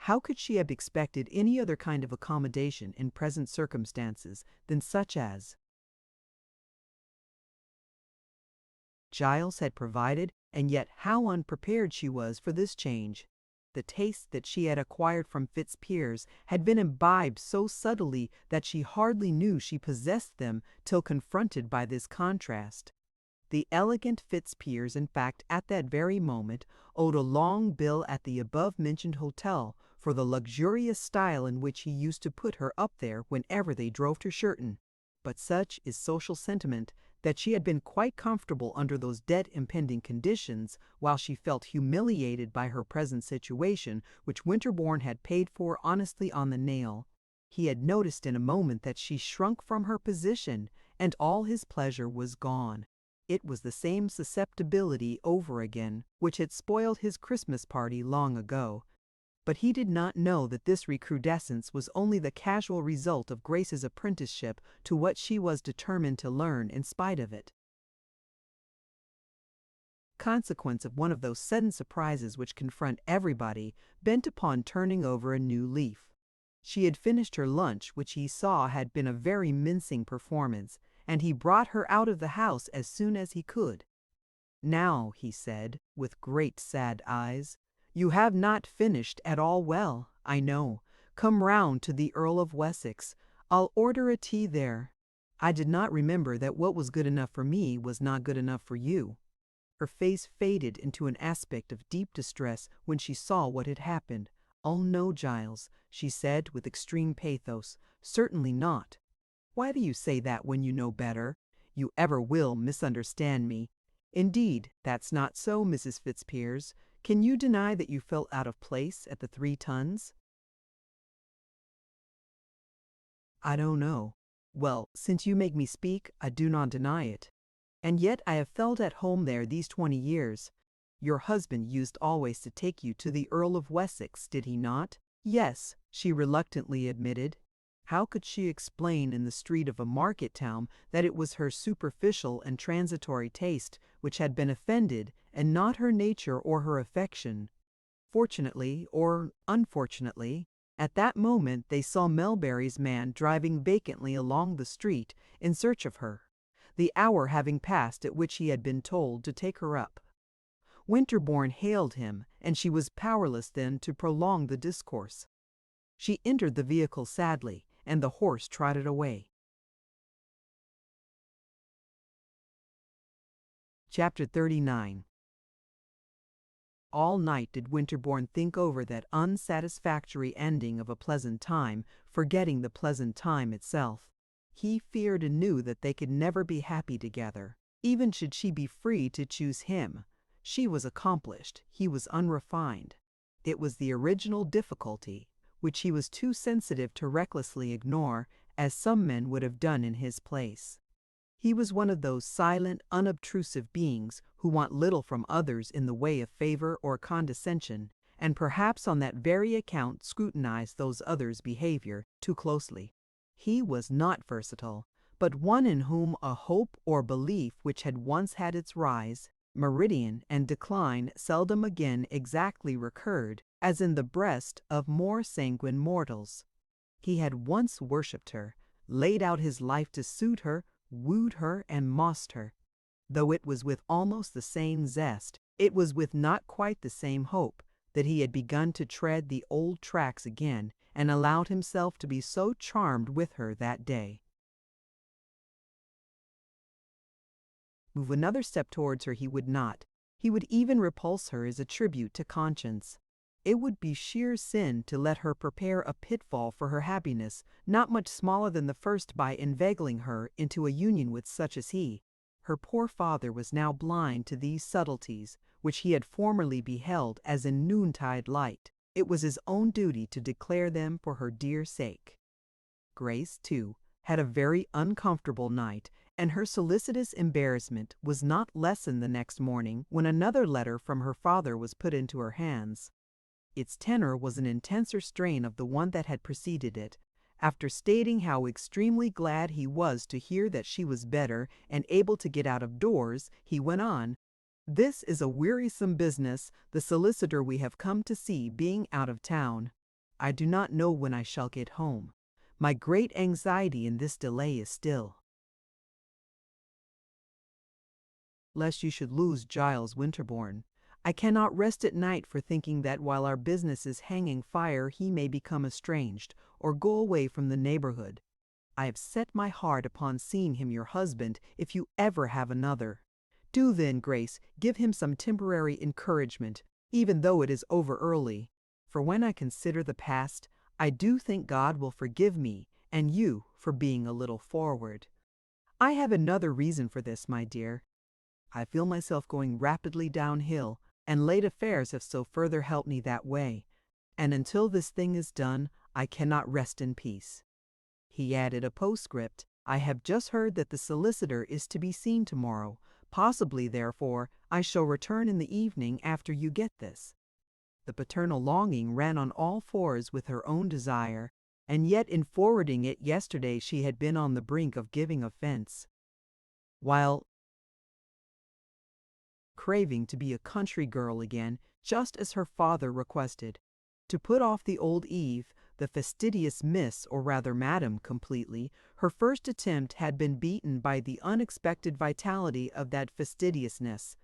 How could she have expected any other kind of accommodation in present circumstances than such as Giles had provided, and yet how unprepared she was for this change. The tastes that she had acquired from Fitzpiers had been imbibed so subtly that she hardly knew she possessed them till confronted by this contrast. The elegant Fitzpiers, in fact, at that very moment, owed a long bill at the above-mentioned hotel for the luxurious style in which he used to put her up there whenever they drove to Shirton. But such is social sentiment that she had been quite comfortable under those debt-impending conditions, while she felt humiliated by her present situation, which Winterbourne had paid for honestly on the nail. He had noticed in a moment that she shrunk from her position, and all his pleasure was gone. It was the same susceptibility over again which had spoiled his Christmas party long ago. But he did not know that this recrudescence was only the casual result of Grace's apprenticeship to what she was determined to learn in spite of it. Consequence of one of those sudden surprises which confront everybody bent upon turning over a new leaf. She had finished her lunch, which he saw had been a very mincing performance, and he brought her out of the house as soon as he could. "Now," he said, with great sad eyes, "you have not finished at all well, I know. Come round to the Earl of Wessex. I'll order a tea there. I did not remember that what was good enough for me was not good enough for you." Her face faded into an aspect of deep distress when she saw what had happened. "Oh no, Giles," she said with extreme pathos, "certainly not." "Why do you say that when you know better? You ever will misunderstand me. Indeed, that's not so, Mrs. Fitzpiers. Can you deny that you felt out of place at the Three Tuns?" "I don't know. Well, since you make me speak, I do not deny it. And yet I have felt at home there these 20 years. Your husband used always to take you to the Earl of Wessex, did he not?" "Yes," she reluctantly admitted. How could she explain in the street of a market town that it was her superficial and transitory taste which had been offended, and not her nature or her affection? Fortunately, or unfortunately, at that moment they saw Melbury's man driving vacantly along the street in search of her, the hour having passed at which he had been told to take her up. Winterbourne hailed him, and she was powerless then to prolong the discourse. She entered the vehicle sadly, and the horse trotted away. Chapter 39. All night did Winterbourne think over that unsatisfactory ending of a pleasant time, forgetting the pleasant time itself. He feared and knew that they could never be happy together, even should she be free to choose him. She was accomplished, he was unrefined. It was the original difficulty, which he was too sensitive to recklessly ignore, as some men would have done in his place. He was one of those silent, unobtrusive beings who want little from others in the way of favor or condescension, and perhaps on that very account scrutinize those others' behavior too closely. He was not versatile, but one in whom a hope or belief which had once had its rise, meridian, and decline seldom again exactly recurred, as in the breast of more sanguine mortals. He had once worshipped her, laid out his life to suit her, wooed her and mossed her. Though it was with almost the same zest, it was with not quite the same hope, that he had begun to tread the old tracks again, and allowed himself to be so charmed with her that day. Move another step towards her he would not. He would even repulse her as a tribute to conscience. It would be sheer sin to let her prepare a pitfall for her happiness, not much smaller than the first, by inveigling her into a union with such as he. Her poor father was now blind to these subtleties, which he had formerly beheld as in noontide light. It was his own duty to declare them for her dear sake. Grace, too, had a very uncomfortable night, and her solicitous embarrassment was not lessened the next morning when another letter from her father was put into her hands. Its tenor was an intenser strain of the one that had preceded it. After stating how extremely glad he was to hear that she was better and able to get out of doors, he went on, "This is a wearisome business, the solicitor we have come to see being out of town. I do not know when I shall get home. My great anxiety in this delay is still, lest you should lose Giles Winterbourne. I cannot rest at night for thinking that while our business is hanging fire he may become estranged, or go away from the neighborhood. I have set my heart upon seeing him your husband, if you ever have another. Do then, Grace, give him some temporary encouragement, even though it is over early. For when I consider the past, I do think God will forgive me and you for being a little forward. I have another reason for this, my dear. I feel myself going rapidly downhill, and late affairs have so further helped me that way, and until this thing is done, I cannot rest in peace." He added a postscript, "I have just heard that the solicitor is to be seen tomorrow. Possibly, therefore, I shall return in the evening after you get this." The paternal longing ran on all fours with her own desire, and yet in forwarding it yesterday she had been on the brink of giving offense. While craving to be a country girl again, just as her father requested, to put off the old Eve, the fastidious Miss, or rather Madam, completely, her first attempt had been beaten by the unexpected vitality of that fastidiousness.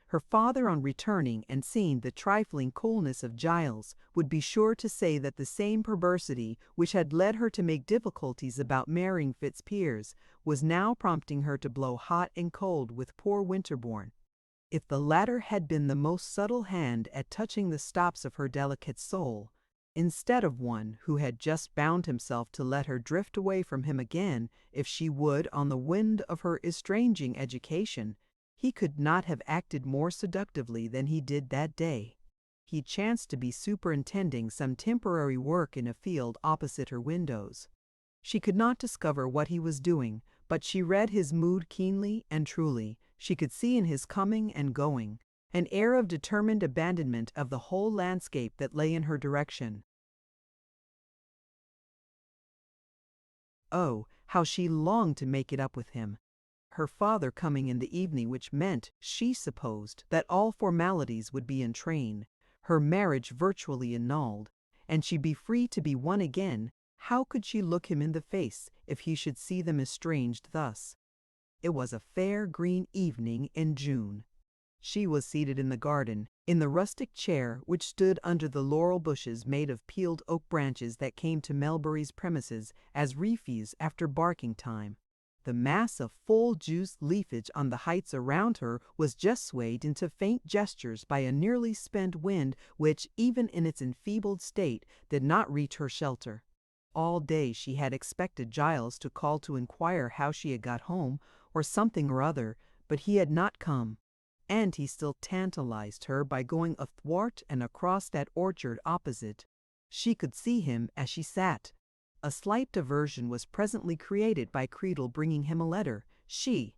Her father, on returning and seeing the trifling coolness of Giles, would be sure to say that the same perversity which had led her to make difficulties about marrying Fitzpiers was now prompting her to blow hot and cold with poor Winterbourne. If the latter had been the most subtle hand at touching the stops of her delicate soul, instead of one who had just bound himself to let her drift away from him again if she would on the wind of her estranging education, he could not have acted more seductively than he did that day. He chanced to be superintending some temporary work in a field opposite her windows. She could not discover what he was doing, but she read his mood keenly and truly. She could see in his coming and going an air of determined abandonment of the whole landscape that lay in her direction. Oh, how she longed to make it up with him! Her father coming in the evening, which meant, she supposed, that all formalities would be in train, her marriage virtually annulled, and she be free to be one again. How could she look him in the face if he should see them estranged thus? It was a fair green evening in June. She was seated in the garden, in the rustic chair which stood under the laurel bushes made of peeled oak branches that came to Melbury's premises as refuse after barking time. The mass of full-juiced leafage on the heights around her was just swayed into faint gestures by a nearly spent wind which, even in its enfeebled state, did not reach her shelter. All day she had expected Giles to call to inquire how she had got home, or something or other, but he had not come. And he still tantalized her by going athwart and across that orchard opposite. She could see him as she sat. A slight diversion was presently created by Creedle bringing him a letter. She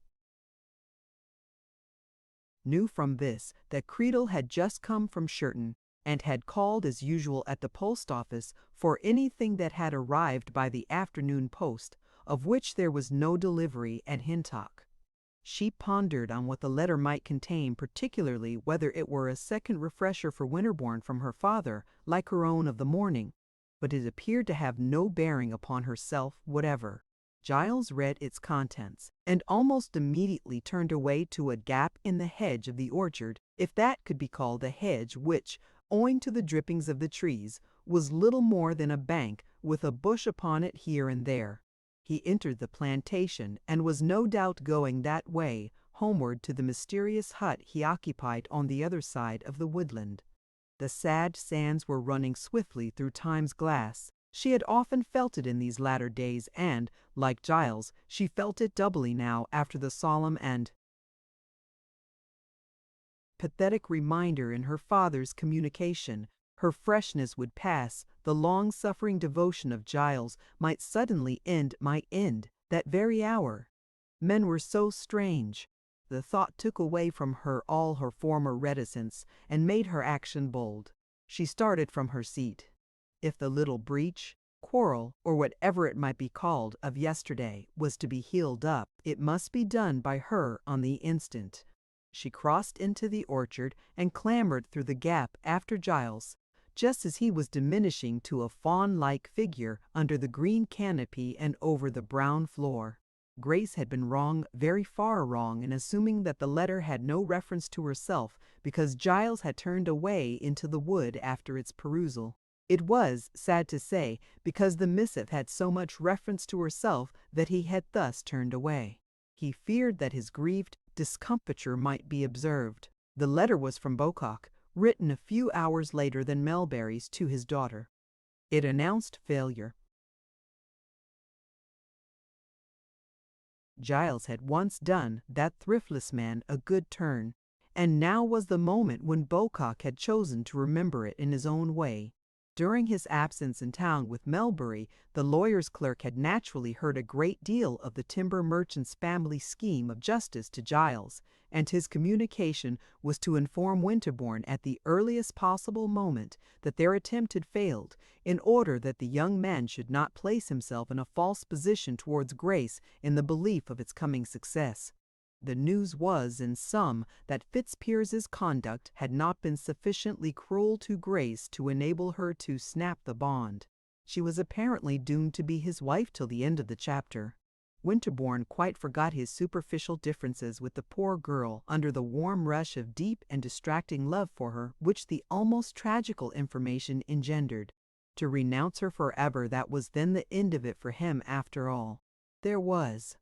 knew from this that Creedle had just come from Shirton, and had called as usual at the post office for anything that had arrived by the afternoon post, of which there was no delivery at Hintock. She pondered on what the letter might contain, particularly whether it were a second refresher for Winterbourne from her father, like her own of the morning, but it appeared to have no bearing upon herself whatever. Giles read its contents, and almost immediately turned away to a gap in the hedge of the orchard, if that could be called a hedge, which, owing to the drippings of the trees, was little more than a bank with a bush upon it here and there. He entered the plantation, and was no doubt going that way, homeward to the mysterious hut he occupied on the other side of the woodland. The sad sands were running swiftly through time's glass. She had often felt it in these latter days, and, like Giles, she felt it doubly now after the solemn and pathetic reminder in her father's communication. Her freshness would pass, the long-suffering devotion of Giles might suddenly end that very hour. Men were so strange. The thought took away from her all her former reticence, and made her action bold. She started from her seat. If the little breach, quarrel, or whatever it might be called, of yesterday was to be healed up, it must be done by her on the instant. She crossed into the orchard and clambered through the gap after Giles, just as he was diminishing to a fawn-like figure under the green canopy and over the brown floor. Grace had been wrong, very far wrong, in assuming that the letter had no reference to herself because Giles had turned away into the wood after its perusal. It was, sad to say, because the missive had so much reference to herself that he had thus turned away. He feared that his grieved discomfiture might be observed. The letter was from Beaucock, written a few hours later than Melbury's to his daughter. It announced failure. Giles had once done that thriftless man a good turn, and now was the moment when Beaucock had chosen to remember it in his own way. During his absence in town with Melbury, the lawyer's clerk had naturally heard a great deal of the timber merchant's family scheme of justice to Giles, and his communication was to inform Winterbourne at the earliest possible moment that their attempt had failed, in order that the young man should not place himself in a false position towards Grace in the belief of its coming success. The news was, in sum, that Fitzpiers's conduct had not been sufficiently cruel to Grace to enable her to snap the bond. She was apparently doomed to be his wife till the end of the chapter. Winterbourne quite forgot his superficial differences with the poor girl under the warm rush of deep and distracting love for her which the almost tragical information engendered. To renounce her forever, that was then the end of it for him after all. There was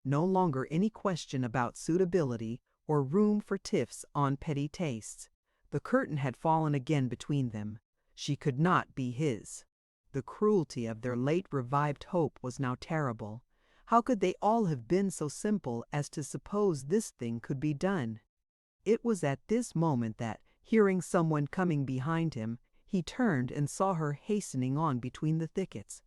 no longer any question about suitability or room for tiffs on petty tastes. The curtain had fallen again between them. She could not be his. The cruelty of their late revived hope was now terrible. How could they all have been so simple as to suppose this thing could be done? It was at this moment that, hearing someone coming behind him, he turned and saw her hastening on between the thickets.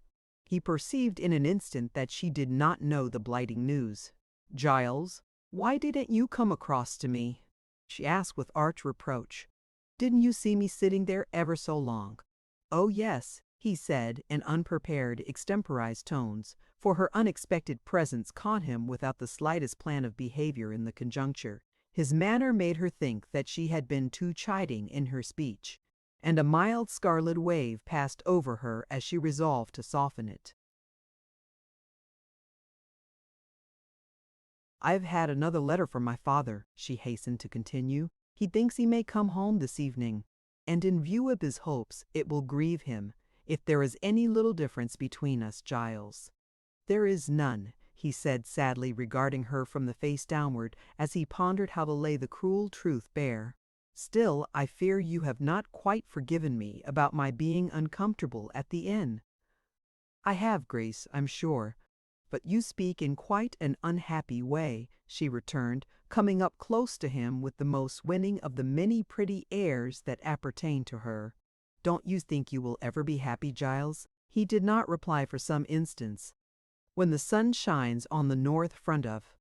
He perceived in an instant that she did not know the blighting news. "Giles, why didn't you come across to me?" she asked with arch reproach. "Didn't you see me sitting there ever so long?" "Oh, yes," he said in unprepared, extemporized tones, for her unexpected presence caught him without the slightest plan of behavior in the conjuncture. His manner made her think that she had been too chiding in her speech, and a mild scarlet wave passed over her as she resolved to soften it. "I've had another letter from my father," she hastened to continue. "He thinks he may come home this evening, and in view of his hopes, it will grieve him if there is any little difference between us, Giles." "There is none," he said sadly, regarding her from the face downward as he pondered how to lay the cruel truth bare. "Still, I fear you have not quite forgiven me about my being uncomfortable at the inn." "I have, Grace, I'm sure. But you speak in quite an unhappy way," she returned, coming up close to him with the most winning of the many pretty airs that appertain to her. "Don't you think you will ever be happy, Giles?" He did not reply for some instants. "When the sun shines on the north front of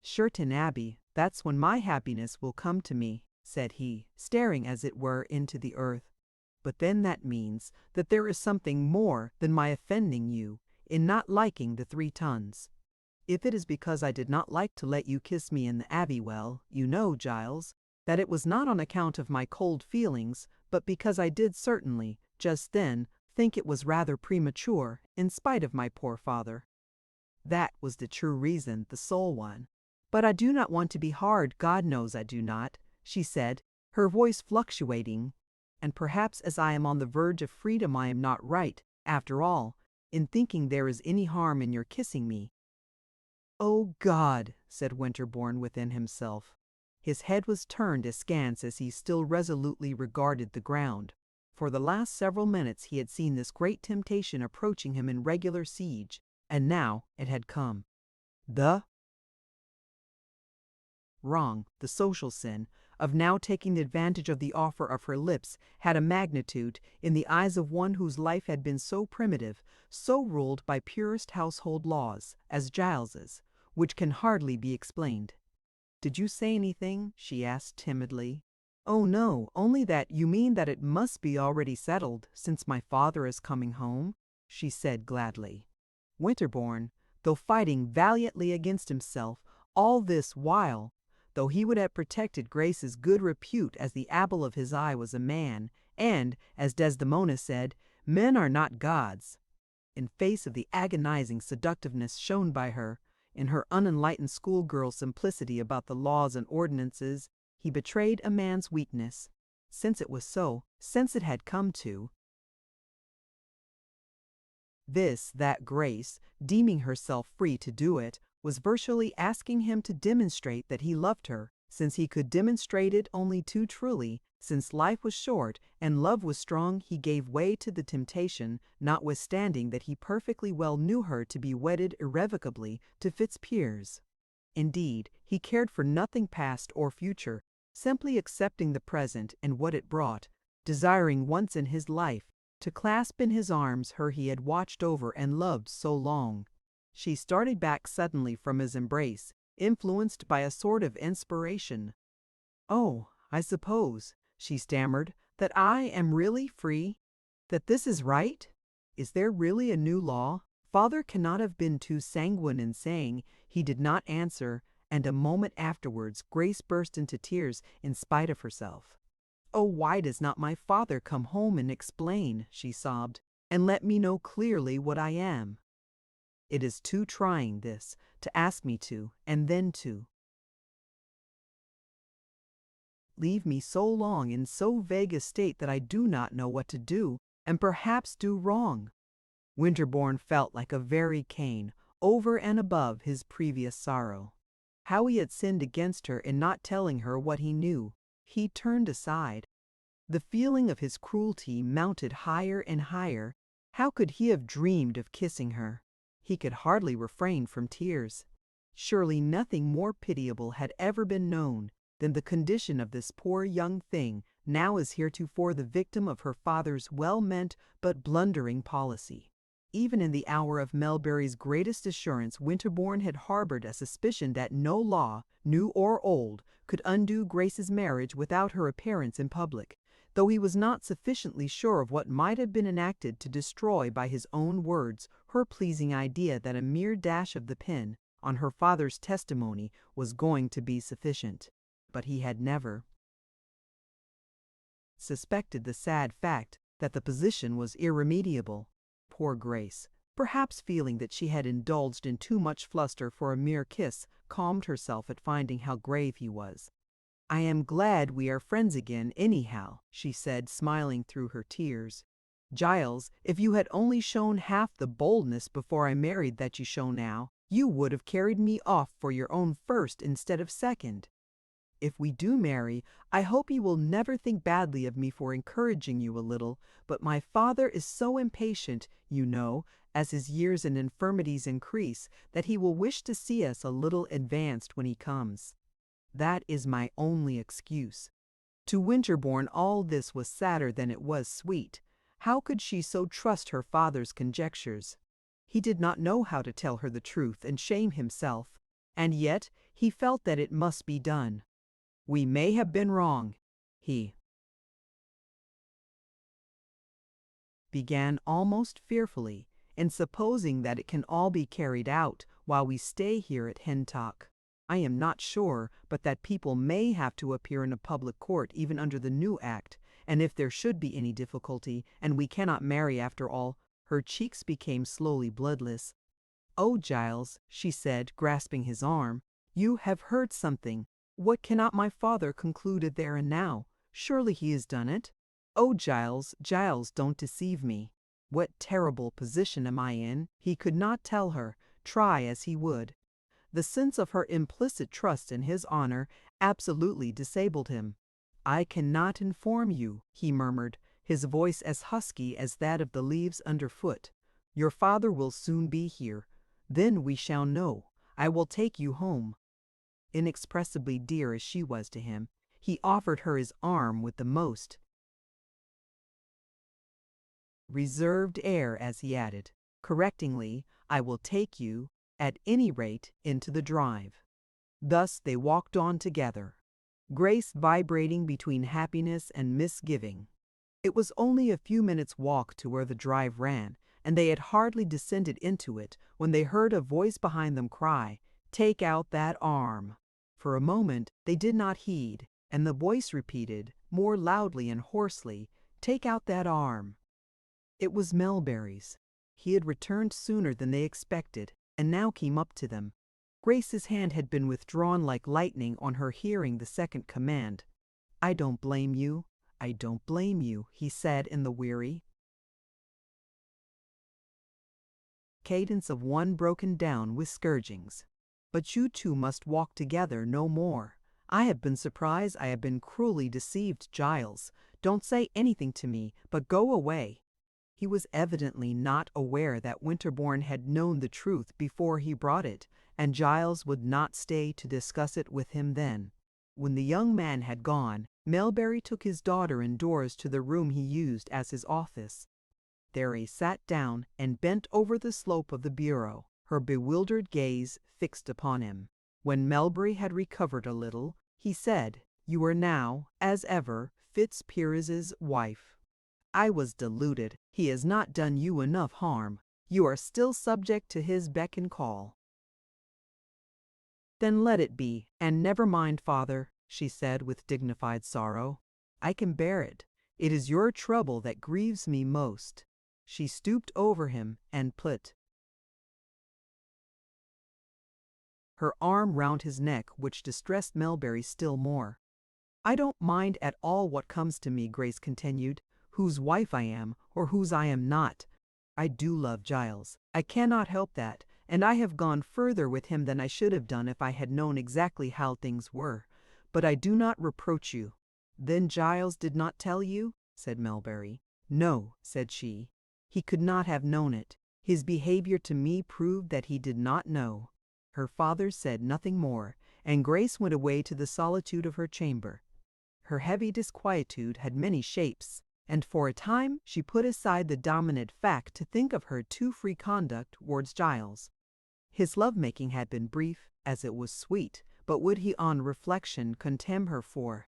Sherton Abbey, that's when my happiness will come to me," said he, staring as it were into the earth. "But then that means that there is something more than my offending you in not liking the 3 tons. If it is because I did not like to let you kiss me in the Abbey, well, you know, Giles, that it was not on account of my cold feelings, but because I did certainly, just then, think it was rather premature, in spite of my poor father. That was the true reason, the sole one. But I do not want to be hard, God knows I do not," she said, her voice fluctuating, "and perhaps as I am on the verge of freedom I am not right, after all, in thinking there is any harm in your kissing me." "Oh God!" said Winterbourne within himself. His head was turned askance as he still resolutely regarded the ground. For the last several minutes he had seen this great temptation approaching him in regular siege, and now it had come. The wrong, the social sin, of now taking advantage of the offer of her lips had a magnitude, in the eyes of one whose life had been so primitive, so ruled by purest household laws, as Giles's, which can hardly be explained. "Did you say anything?" she asked timidly. "Oh no, only that you mean that it must be already settled, since my father is coming home," she said gladly. Winterbourne, though fighting valiantly against himself, all this while, though he would have protected Grace's good repute as the apple of his eye was a man, and, as Desdemona said, men are not gods, in face of the agonizing seductiveness shown by her, in her unenlightened schoolgirl simplicity about the laws and ordinances, he betrayed a man's weakness. Since it was so, since it had come to this, that Grace, deeming herself free to do it, was virtually asking him to demonstrate that he loved her, since he could demonstrate it only too truly, since life was short and love was strong, he gave way to the temptation, notwithstanding that he perfectly well knew her to be wedded irrevocably to Fitzpiers. Indeed, he cared for nothing past or future, simply accepting the present and what it brought, desiring once in his life to clasp in his arms her he had watched over and loved so long. She started back suddenly from his embrace, influenced by a sort of inspiration. "Oh, I suppose," she stammered, "that I am really free? That this is right? Is there really a new law?" Father cannot have been too sanguine in saying he did not answer, and a moment afterwards Grace burst into tears in spite of herself. "Oh, why does not my father come home and explain," she sobbed, "and let me know clearly what I am? It is too trying, this, to ask me to, and then to leave me so long in so vague a state that I do not know what to do, and perhaps do wrong." Winterbourne felt like a very Cain, over and above his previous sorrow. How he had sinned against her in not telling her what he knew. He turned aside. The feeling of his cruelty mounted higher and higher. How could he have dreamed of kissing her? He could hardly refrain from tears. Surely nothing more pitiable had ever been known than the condition of this poor young thing, now as heretofore the victim of her father's well-meant but blundering policy. Even in the hour of Melbury's greatest assurance, Winterbourne had harbored a suspicion that no law, new or old, could undo Grace's marriage without her appearance in public, though he was not sufficiently sure of what might have been enacted to destroy by his own words her pleasing idea that a mere dash of the pen, on her father's testimony, was going to be sufficient. But he had never suspected the sad fact that the position was irremediable. Poor Grace! perhaps feeling that she had indulged in too much fluster for a mere kiss, calmed herself at finding how grave he was. "I am glad we are friends again, anyhow," she said, smiling through her tears. "Giles, if you had only shown half the boldness before I married that you show now, you would have carried me off for your own first instead of second. If we do marry, I hope you will never think badly of me for encouraging you a little, but my father is so impatient, you know, as his years and infirmities increase, that he will wish to see us a little advanced when he comes. That is my only excuse." To Winterbourne all this was sadder than it was sweet. How could she so trust her father's conjectures? He did not know how to tell her the truth and shame himself, and yet he felt that it must be done. "We may have been wrong," he began almost fearfully, "in supposing that it can all be carried out while we stay here at Hintock. I am not sure but that people may have to appear in a public court even under the new act, and if there should be any difficulty, and we cannot marry after all—" Her cheeks became slowly bloodless. "Oh, Giles," she said, grasping his arm, "you have heard something. What cannot my father conclude there and now? Surely he has done it? Oh, Giles, Giles, don't deceive me. What terrible position am I in?" He could not tell her, try as he would. The sense of her implicit trust in his honor absolutely disabled him. "I cannot inform you," he murmured, his voice as husky as that of the leaves underfoot. "Your father will soon be here. Then we shall know. I will take you home." Inexpressibly dear as she was to him, he offered her his arm with the most reserved air as he added, correctingly, "I will take you, at any rate, into the drive." Thus they walked on together, Grace vibrating between happiness and misgiving. It was only a few minutes' walk to where the drive ran, and they had hardly descended into it when they heard a voice behind them cry, "Take out that arm." For a moment they did not heed, and the voice repeated, more loudly and hoarsely, "Take out that arm." It was Melbury's. He had returned sooner than they expected, and now came up to them. Grace's hand had been withdrawn like lightning on her hearing the second command. "I don't blame you. I don't blame you," he said in the weary cadence of one broken down with scourgings. "But you two must walk together no more. I have been surprised, I have been cruelly deceived, Giles. Don't say anything to me, but go away." He was evidently not aware that Winterbourne had known the truth before he brought it, and Giles would not stay to discuss it with him then. When the young man had gone, Melbury took his daughter indoors to the room he used as his office. There he sat down and bent over the slope of the bureau, her bewildered gaze fixed upon him. When Melbury had recovered a little, he said, "You are now, as ever, Fitzpiers's wife. I was deluded. He has not done you enough harm. You are still subject to his beck and call." "Then let it be, and never mind, father," she said with dignified sorrow. "I can bear it. It is your trouble that grieves me most." She stooped over him and put her arm round his neck, which distressed Melbury still more. "I don't mind at all what comes to me," Grace continued, "whose wife I am, or whose I am not. I do love Giles. I cannot help that, and I have gone further with him than I should have done if I had known exactly how things were. But I do not reproach you." "Then Giles did not tell you?" said Melbury. "No," said she. "He could not have known it. His behavior to me proved that he did not know." Her father said nothing more, and Grace went away to the solitude of her chamber. Her heavy disquietude had many shapes, and for a time she put aside the dominant fact to think of her too free conduct towards Giles. His love-making had been brief, as it was sweet, but would he on reflection contemn her for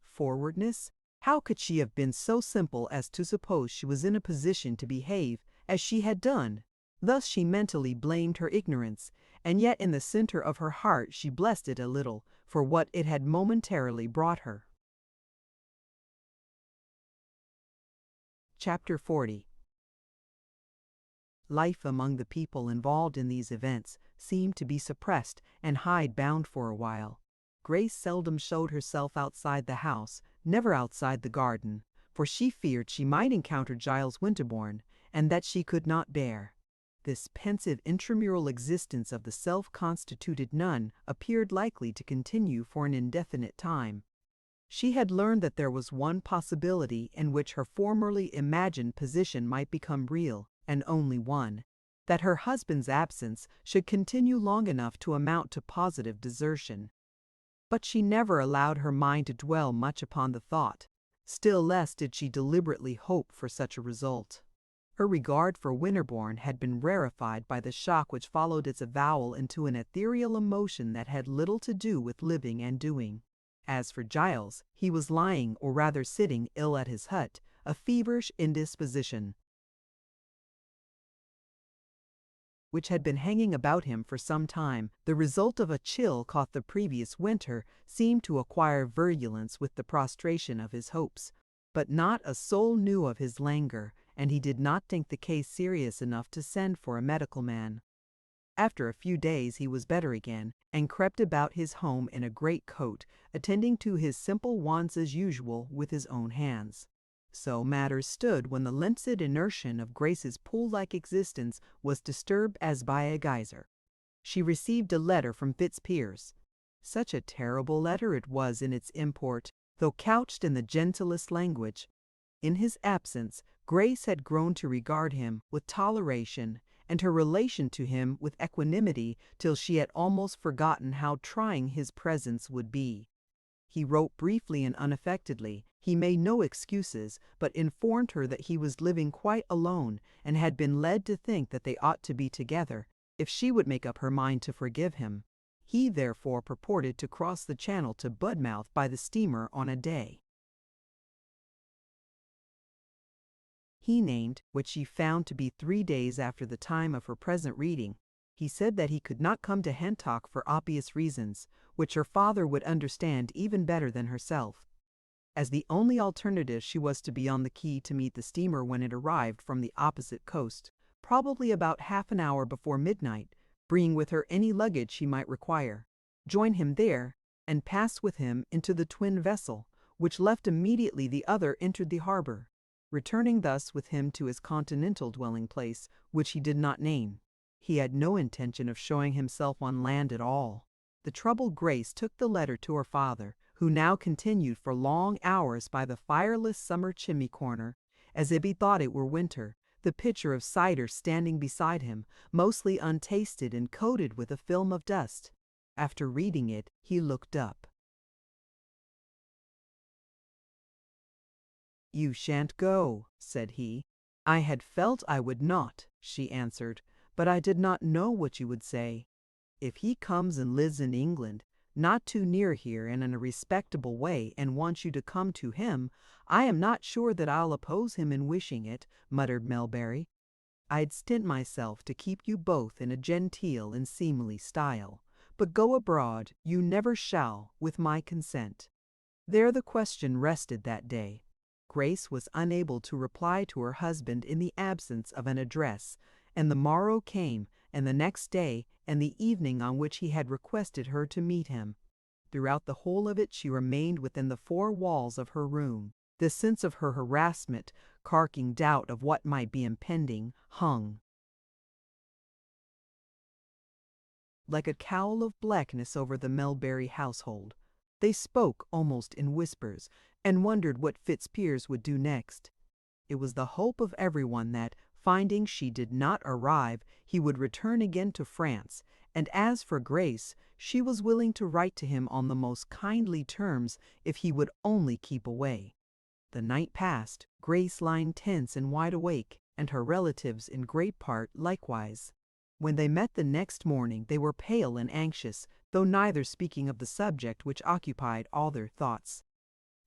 forwardness? How could she have been so simple as to suppose she was in a position to behave as she had done? Thus she mentally blamed her ignorance, and yet in the center of her heart she blessed it a little for what it had momentarily brought her. Chapter 40. Life among the people involved in these events seemed to be suppressed and hidebound for a while. Grace seldom showed herself outside the house, never outside the garden, for she feared she might encounter Giles Winterbourne, and that she could not bear. This pensive intramural existence of the self-constituted nun appeared likely to continue for an indefinite time. She had learned that there was one possibility in which her formerly imagined position might become real, and only one: that her husband's absence should continue long enough to amount to positive desertion. But she never allowed her mind to dwell much upon the thought, still less did she deliberately hope for such a result. Her regard for Winterbourne had been rarefied by the shock which followed its avowal into an ethereal emotion that had little to do with living and doing. As for Giles, he was lying, or rather sitting, ill at his hut, a feverish indisposition, which had been hanging about him for some time, the result of a chill caught the previous winter, seemed to acquire virulence with the prostration of his hopes. But not a soul knew of his languor, and he did not think the case serious enough to send for a medical man. After a few days he was better again, and crept about his home in a great coat, attending to his simple wants as usual with his own hands. So matters stood when the limpid inertion of Grace's pool-like existence was disturbed as by a geyser. She received a letter from Fitzpiers. Such a terrible letter it was in its import, though couched in the gentlest language. In his absence, Grace had grown to regard him with toleration, and her relation to him with equanimity, till she had almost forgotten how trying his presence would be. He wrote briefly and unaffectedly. He made no excuses, but informed her that he was living quite alone, and had been led to think that they ought to be together, if she would make up her mind to forgive him. He therefore purported to cross the Channel to Budmouth by the steamer on a day he named, which she found to be 3 days after the time of her present reading. He said that he could not come to Hentock for obvious reasons, which her father would understand even better than herself. As the only alternative, she was to be on the quay to meet the steamer when it arrived from the opposite coast, probably about half an hour before midnight, bringing with her any luggage she might require, join him there, and pass with him into the twin vessel, which left immediately the other entered the harbor, returning thus with him to his continental dwelling place, which he did not name. He had no intention of showing himself on land at all. The troubled Grace took the letter to her father, who now continued for long hours by the fireless summer chimney corner, as if he thought it were winter, the pitcher of cider standing beside him, mostly untasted and coated with a film of dust. After reading it, he looked up. "You shan't go," said he. "I had felt I would not," she answered, "but I did not know what you would say. If he comes and lives in England, not too near here and in a respectable way, and wants you to come to him, I am not sure that I'll oppose him in wishing it," muttered Melbury. "I'd stint myself to keep you both in a genteel and seemly style, but go abroad you never shall, with my consent." There the question rested that day. Grace was unable to reply to her husband in the absence of an address, and the morrow came, and the next day, and the evening on which he had requested her to meet him. Throughout the whole of it she remained within the 4 walls of her room. The sense of her harassment, carking doubt of what might be impending, hung like a cowl of blackness over the Melbury household. They spoke almost in whispers, and wondered what Fitzpiers would do next. It was the hope of everyone that, finding she did not arrive, he would return again to France, and as for Grace, she was willing to write to him on the most kindly terms if he would only keep away. The night passed, Grace lying tense and wide awake, and her relatives in great part likewise. When they met the next morning they were pale and anxious, though neither speaking of the subject which occupied all their thoughts.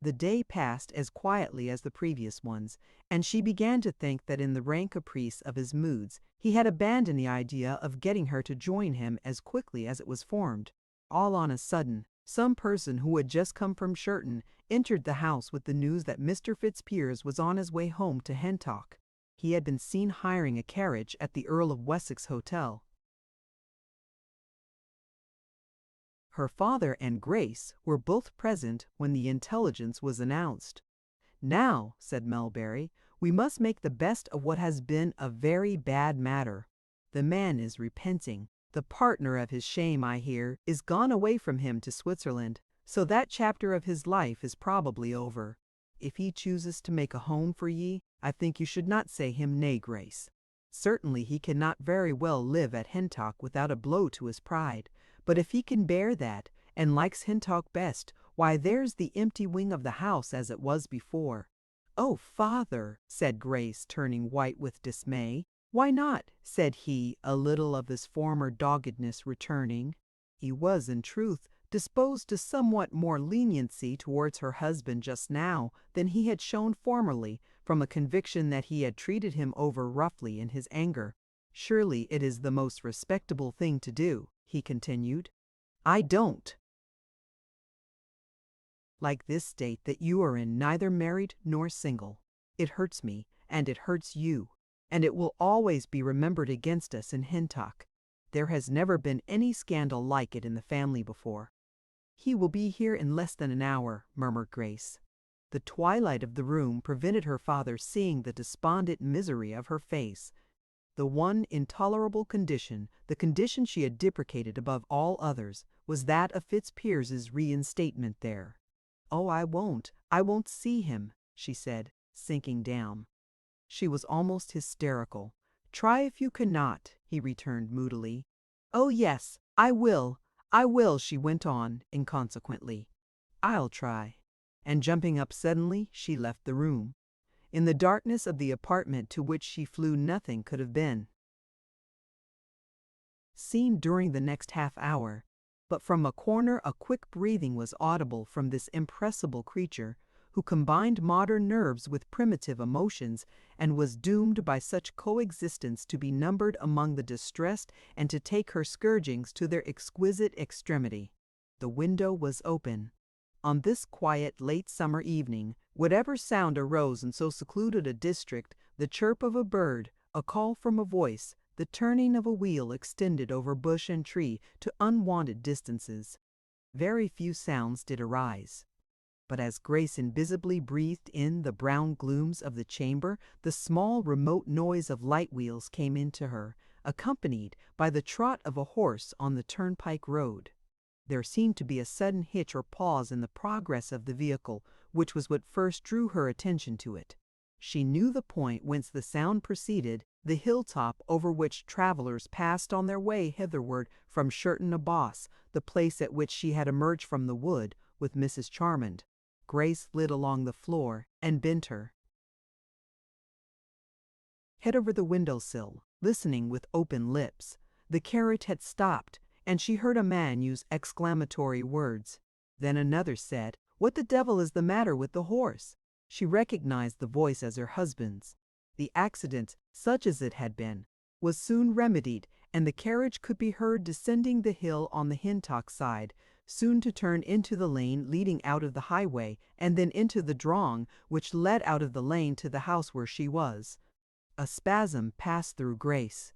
The day passed as quietly as the previous ones, and she began to think that in the rank caprice of his moods he had abandoned the idea of getting her to join him as quickly as it was formed. All on a sudden, some person who had just come from Sherton entered the house with the news that Mr. Fitzpiers was on his way home to Hentock. He had been seen hiring a carriage at the Earl of Wessex Hotel. Her father and Grace were both present when the intelligence was announced. "Now," said Melbury, "we must make the best of what has been a very bad matter. The man is repenting. The partner of his shame, I hear, is gone away from him to Switzerland, so that chapter of his life is probably over. If he chooses to make a home for ye, I think you should not say him nay, Grace. Certainly he cannot very well live at Hintock without a blow to his pride, but if he can bear that, and likes Hintock best, why there's the empty wing of the house as it was before." "Oh, father," said Grace, turning white with dismay. "Why not?" said he, a little of his former doggedness returning. He was, in truth, disposed to somewhat more leniency towards her husband just now than he had shown formerly, from a conviction that he had treated him over roughly in his anger. "Surely it is the most respectable thing to do," he continued. "I don't like this state that you are in, neither married nor single. It hurts me, and it hurts you, and it will always be remembered against us in Hintock. There has never been any scandal like it in the family before." "He will be here in less than an hour," murmured Grace. The twilight of the room prevented her father seeing the despondent misery of her face. The one intolerable condition, the condition she had deprecated above all others, was that of Fitzpiers's reinstatement there. "Oh, I won't see him," she said, sinking down. She was almost hysterical. "Try if you cannot," he returned moodily. "Oh, yes, I will, she went on, inconsequently. "I'll try." And jumping up suddenly, she left the room. In the darkness of the apartment to which she flew nothing could have been seen during the next half hour, but from a corner a quick breathing was audible from this impressible creature, who combined modern nerves with primitive emotions, and was doomed by such coexistence to be numbered among the distressed and to take her scourgings to their exquisite extremity. The window was open. On this quiet late summer evening, whatever sound arose in so secluded a district, the chirp of a bird, a call from a voice, the turning of a wheel extended over bush and tree to unwonted distances. Very few sounds did arise. But as Grace invisibly breathed in the brown glooms of the chamber, the small remote noise of light wheels came into her, accompanied by the trot of a horse on the turnpike road. There seemed to be a sudden hitch or pause in the progress of the vehicle, which was what first drew her attention to it. She knew the point whence the sound proceeded, the hilltop over which travelers passed on their way hitherward from Sherton-a-Boss, the place at which she had emerged from the wood with Mrs. Charmond. Grace slid along the floor and bent her head over the window-sill, listening with open lips. The carriage had stopped, and she heard a man use exclamatory words. Then another said, "What the devil is the matter with the horse?" She recognized the voice as her husband's. The accident, such as it had been, was soon remedied, and the carriage could be heard descending the hill on the Hintock side, soon to turn into the lane leading out of the highway, and then into the drong which led out of the lane to the house where she was. A spasm passed through Grace.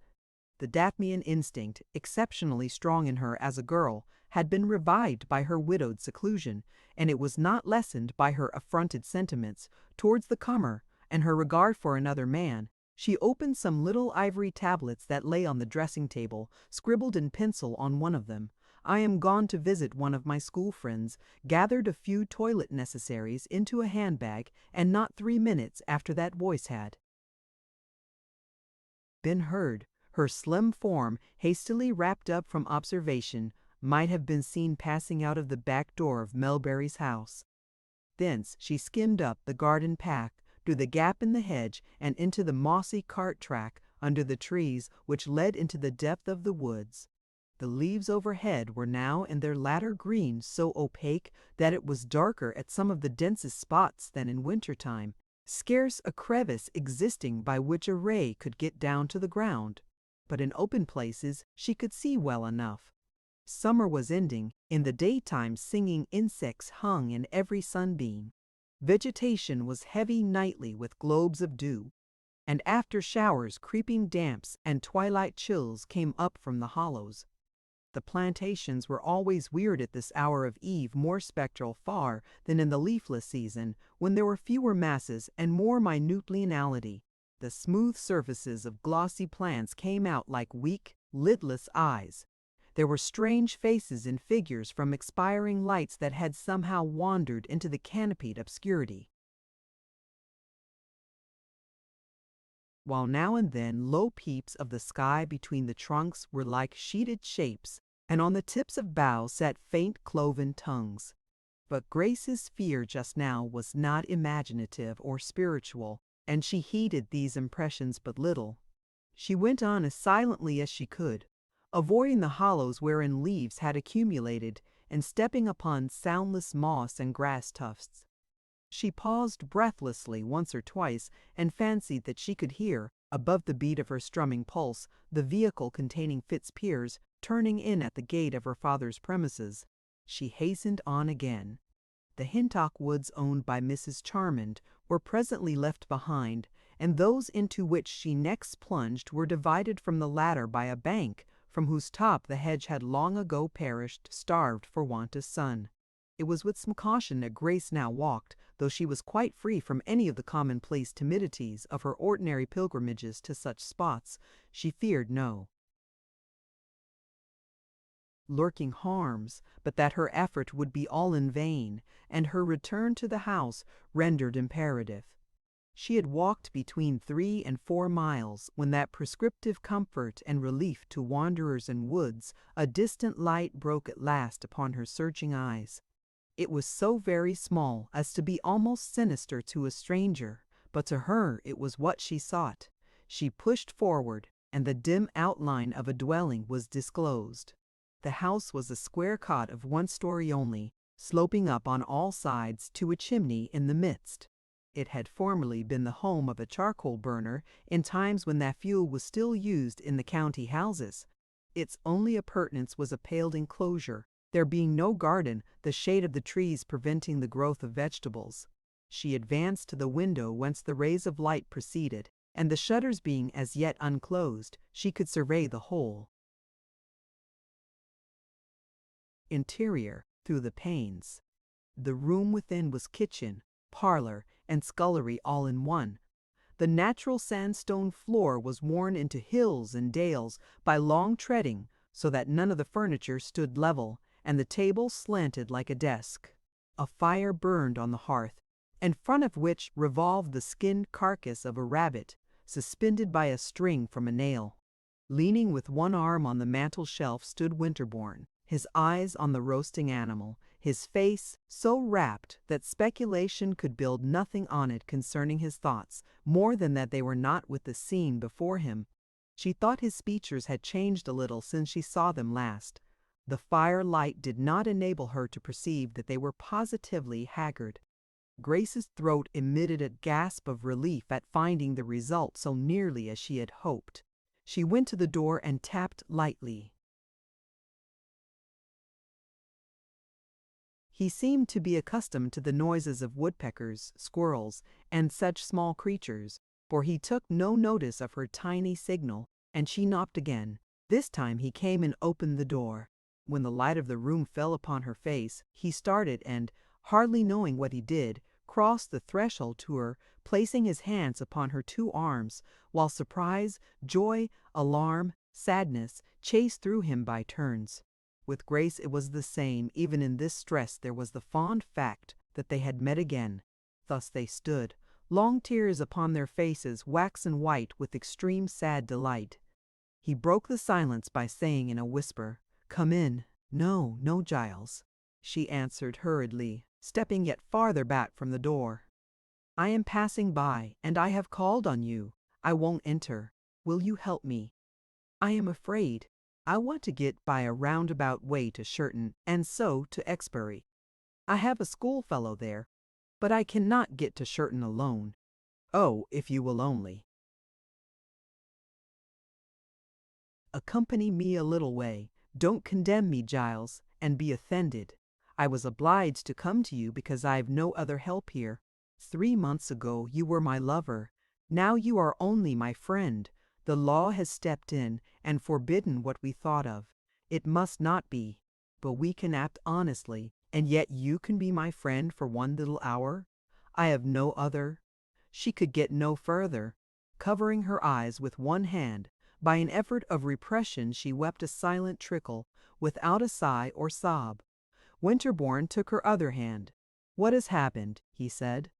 The Daphnean instinct, exceptionally strong in her as a girl, had been revived by her widowed seclusion, and it was not lessened by her affronted sentiments towards the comer and her regard for another man. She opened some little ivory tablets that lay on the dressing-table, scribbled in pencil on one of them, "I am gone to visit one of my school friends," gathered a few toilet necessaries into a handbag, and not 3 minutes after that voice had been heard, her slim form, hastily wrapped up from observation, might have been seen passing out of the back door of Melbury's house. Thence she skimmed up the garden path, through the gap in the hedge, and into the mossy cart track under the trees which led into the depth of the woods. The leaves overhead were now in their latter green so opaque that it was darker at some of the densest spots than in winter time, scarce a crevice existing by which a ray could get down to the ground. But in open places she could see well enough. Summer was ending. In the daytime singing insects hung in every sunbeam. Vegetation was heavy nightly with globes of dew. and after showers creeping damps and twilight chills came up from the hollows. The plantations were always weird at this hour of eve, more spectral far than in the leafless season, when there were fewer masses and more minute lineality. The smooth surfaces of glossy plants came out like weak, lidless eyes. There were strange faces and figures from expiring lights that had somehow wandered into the canopied obscurity. While now and then low peeps of the sky between the trunks were like sheeted shapes, and on the tips of boughs sat faint cloven tongues. But Grace's fear just now was not imaginative or spiritual, and she heeded these impressions but little. She went on as silently as she could, avoiding the hollows wherein leaves had accumulated, and stepping upon soundless moss and grass tufts. She paused breathlessly once or twice and fancied that she could hear, above the beat of her strumming pulse, the vehicle containing Fitzpiers turning in at the gate of her father's premises. She hastened on again. The Hintock woods owned by Mrs. Charmond were presently left behind, and those into which she next plunged were divided from the latter by a bank from whose top the hedge had long ago perished, starved for want of sun. It was with some caution that Grace now walked, though she was quite free from any of the commonplace timidities of her ordinary pilgrimages to such spots. She feared no lurking harms, but that her effort would be all in vain, and her return to the house rendered imperative. She had walked between 3 and 4 miles when that prescriptive comfort and relief to wanderers in woods, a distant light broke at last upon her searching eyes. It was so very small as to be almost sinister to a stranger, but to her it was what she sought. She pushed forward, and the dim outline of a dwelling was disclosed. The house was a square cot of 1 story only, sloping up on all sides to a chimney in the midst. It had formerly been the home of a charcoal burner in times when that fuel was still used in the county houses. Its only appurtenance was a paled enclosure, there being no garden, the shade of the trees preventing the growth of vegetables. She advanced to the window whence the rays of light proceeded, and the shutters being as yet unclosed, she could survey the whole interior through the panes. The room within was kitchen, parlor, and scullery all in one. The natural sandstone floor was worn into hills and dales by long treading, so that none of the furniture stood level, and the table slanted like a desk. A fire burned on the hearth, in front of which revolved the skinned carcass of a rabbit, suspended by a string from a nail. Leaning with one arm on the mantel shelf stood Winterbourne, his eyes on the roasting animal, his face so rapt that speculation could build nothing on it concerning his thoughts, more than that they were not with the scene before him. She thought his features had changed a little since she saw them last. The firelight did not enable her to perceive that they were positively haggard. Grace's throat emitted a gasp of relief at finding the result so nearly as she had hoped. She went to the door and tapped lightly. He seemed to be accustomed to the noises of woodpeckers, squirrels, and such small creatures, for he took no notice of her tiny signal, and she knocked again. This time he came and opened the door. When the light of the room fell upon her face, he started and, hardly knowing what he did, crossed the threshold to her, placing his hands upon her 2 arms, while surprise, joy, alarm, sadness chased through him by turns. With Grace it was the same. Even in this stress there was the fond fact that they had met again. Thus they stood, long tears upon their faces, waxen white with extreme sad delight. He broke the silence by saying in a whisper, "Come in." "No, no, Giles," she answered hurriedly, stepping yet farther back from the door. "I am passing by, and I have called on you. I won't enter. Will you help me? I am afraid. I want to get by a roundabout way to Shirton, and so to Exbury. I have a schoolfellow there, but I cannot get to Shirton alone. Oh, if you will only accompany me a little way. Don't condemn me, Giles, and be offended. I was obliged to come to you because I have no other help here. 3 months ago you were my lover. Now you are only my friend. The law has stepped in and forbidden what we thought of. It must not be. But we can act honestly, and yet you can be my friend for one little hour? I have no other. She could get no further. Covering her eyes with one hand, by an effort of repression she wept a silent trickle, without a sigh or sob. Winterbourne took her other hand. "What has happened?" he said.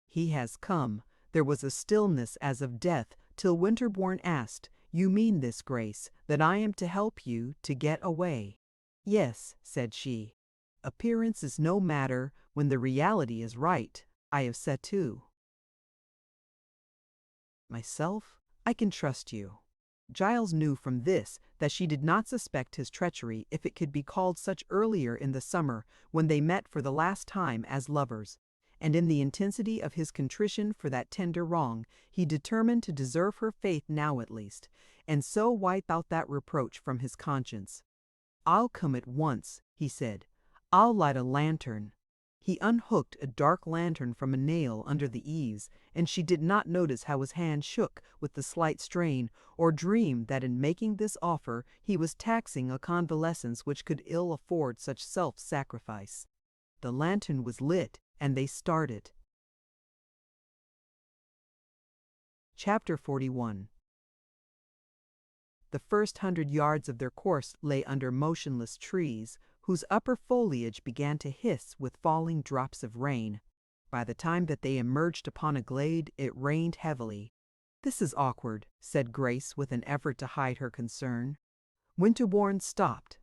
"He has come." There was a stillness as of death, till Winterbourne asked, "You mean this, Grace, that I am to help you to get away?" "Yes," said she. "Appearance is no matter when the reality is right. I have set to. Myself, I can trust you." Giles knew from this that she did not suspect his treachery, if it could be called such, earlier in the summer when they met for the last time as lovers, and in the intensity of his contrition for that tender wrong he determined to deserve her faith now at least, and so wipe out that reproach from his conscience. "I'll come at once," he said. "I'll light a lantern." He unhooked a dark lantern from a nail under the eaves, and she did not notice how his hand shook with the slight strain, or dream that in making this offer he was taxing a convalescence which could ill afford such self-sacrifice. The lantern was lit, and they started. Chapter 41. The first 100 yards of their course lay under motionless trees, whose upper foliage began to hiss with falling drops of rain. By the time that they emerged upon a glade, it rained heavily. "This is awkward," said Grace with an effort to hide her concern. Winterbourne stopped.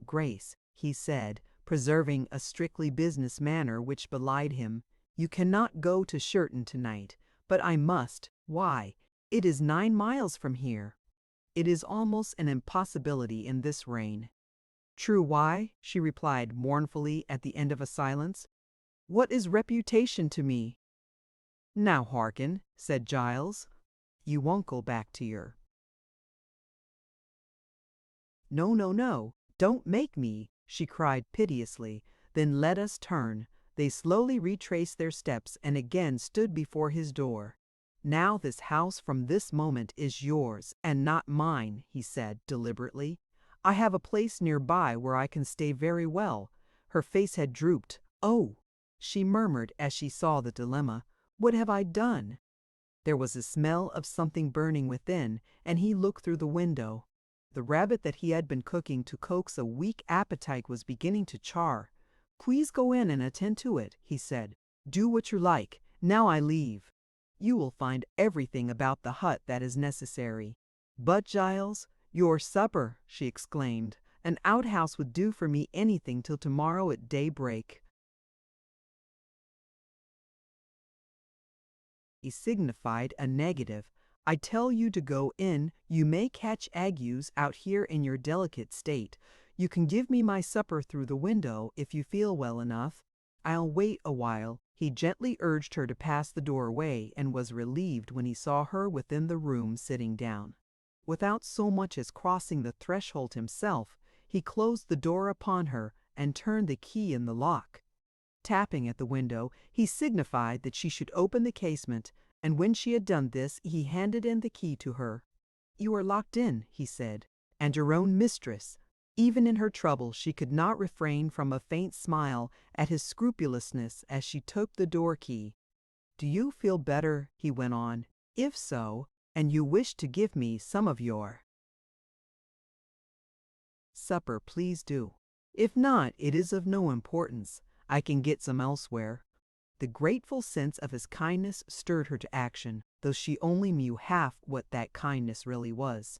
"Grace," he said, preserving a strictly business manner which belied him, "you cannot go to Shirton tonight." "But I must." "Why? It is 9 miles from here." "It is almost an impossibility in this rain." "True, why?" she replied mournfully at the end of a silence. "What is reputation to me?" "Now hearken," said Giles. "You won't go back to your—" "No, no, no, don't make me," she cried piteously. "Then let us turn." They slowly retraced their steps and again stood before his door. "Now this house from this moment is yours, and not mine," he said deliberately. "I have a place nearby where I can stay very well." Her face had drooped. "Oh," she murmured as she saw the dilemma, "what have I done?" There was a smell of something burning within, and he looked through the window. The rabbit that he had been cooking to coax a weak appetite was beginning to char. "Please go in and attend to it," he said. "Do what you like. Now I leave. You will find everything about the hut that is necessary." "But, Giles, your supper!" she exclaimed. "An outhouse would do for me anything till tomorrow at daybreak." He signified a negative. "I tell you to go in. You may catch agues out here in your delicate state. You can give me my supper through the window if you feel well enough. I'll wait a while." He gently urged her to pass the doorway, and was relieved when he saw her within the room sitting down. Without so much as crossing the threshold himself, he closed the door upon her and turned the key in the lock. Tapping at the window, he signified that she should open the casement, and when she had done this he handed in the key to her. "You are locked in," he said, "and your own mistress." Even in her trouble she could not refrain from a faint smile at his scrupulousness as she took the door key. "Do you feel better?" he went on. "If so, and you wish to give me some of your supper, please do. If not, it is of no importance. I can get some elsewhere." The grateful sense of his kindness stirred her to action, though she only knew half what that kindness really was.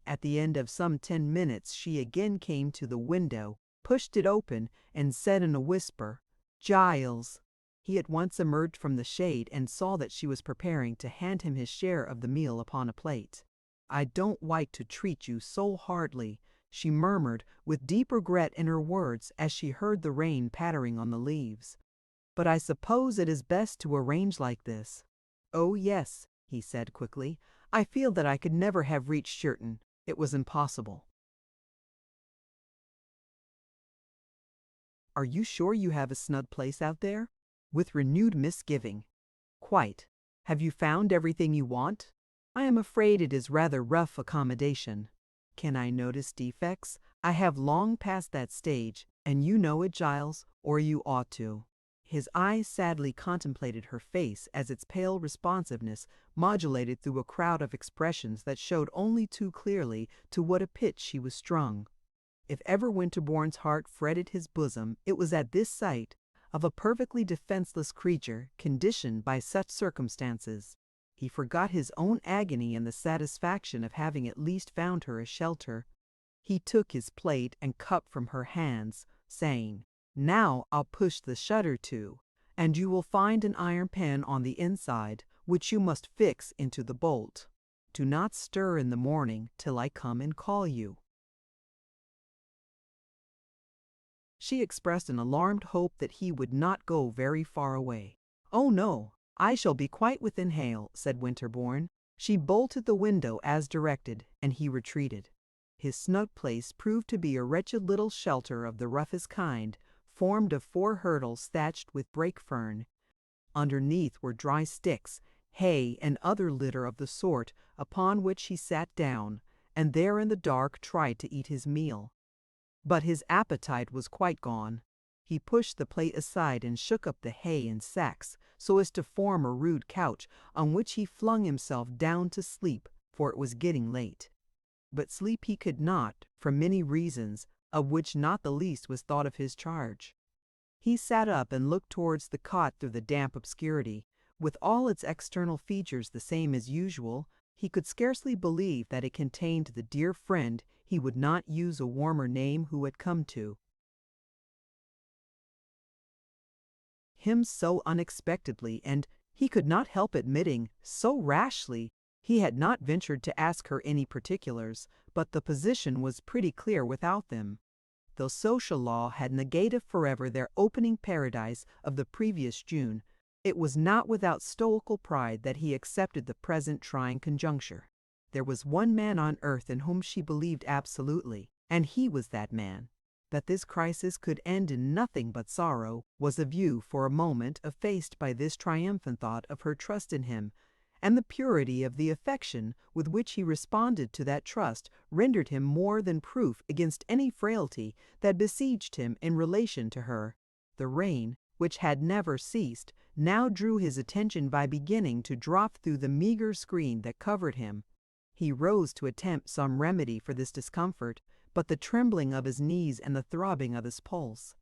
At the end of some 10 minutes she again came to the window, pushed it open, and said in a whisper, "Giles." He at once emerged from the shade and saw that she was preparing to hand him his share of the meal upon a plate. "I don't like to treat you so hardly," she murmured with deep regret in her words as she heard the rain pattering on the leaves. "But I suppose it is best to arrange like this." "Oh yes," he said quickly. "I feel that I could never have reached Shirton. It was impossible." "Are you sure you have a snug place out there?" With renewed misgiving. "Quite. Have you found everything you want? I am afraid it is rather rough accommodation. Can I notice defects? I have long passed that stage, and you know it, Giles, or you ought to." His eyes sadly contemplated her face as its pale responsiveness modulated through a crowd of expressions that showed only too clearly to what a pitch she was strung. If ever Winterbourne's heart fretted his bosom, it was at this sight of a perfectly defenseless creature conditioned by such circumstances. He forgot his own agony in the satisfaction of having at least found her a shelter. He took his plate and cup from her hands, saying, "Now I'll push the shutter to, and you will find an iron pen on the inside, which you must fix into the bolt. Do not stir in the morning till I come and call you." She expressed an alarmed hope that he would not go very far away. "Oh no, I shall be quite within hail," said Winterbourne. She bolted the window as directed, and he retreated. His snug place proved to be a wretched little shelter of the roughest kind, formed of 4 hurdles thatched with brake fern. Underneath were dry sticks, hay, and other litter of the sort, upon which he sat down, and there in the dark tried to eat his meal. But his appetite was quite gone. He pushed the plate aside and shook up the hay in sacks, so as to form a rude couch, on which he flung himself down to sleep, for it was getting late. But sleep he could not, for many reasons, of which not the least was thought of his charge. He sat up and looked towards the cot through the damp obscurity. With all its external features the same as usual, he could scarcely believe that it contained the dear friend he would not use a warmer name who had come to him so unexpectedly, and, he could not help admitting, so rashly. He had not ventured to ask her any particulars, but the position was pretty clear without them. Though social law had negated forever their opening paradise of the previous June, it was not without stoical pride that he accepted the present trying conjuncture. There was one man on earth in whom she believed absolutely, and he was that man. That this crisis could end in nothing but sorrow was a view for a moment effaced by this triumphant thought of her trust in him, and the purity of the affection with which he responded to that trust rendered him more than proof against any frailty that besieged him in relation to her. The rain, which had never ceased, now drew his attention by beginning to drop through the meagre screen that covered him. He rose to attempt some remedy for this discomfort, but the trembling of his knees and the throbbing of his pulse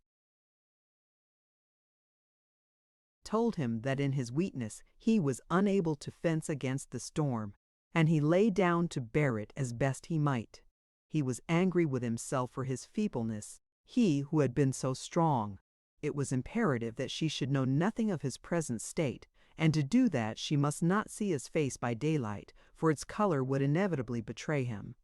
told him that in his weakness he was unable to fence against the storm, and he lay down to bear it as best he might. He was angry with himself for his feebleness, he who had been so strong. It was imperative that she should know nothing of his present state, and to do that she must not see his face by daylight, for its color would inevitably betray him.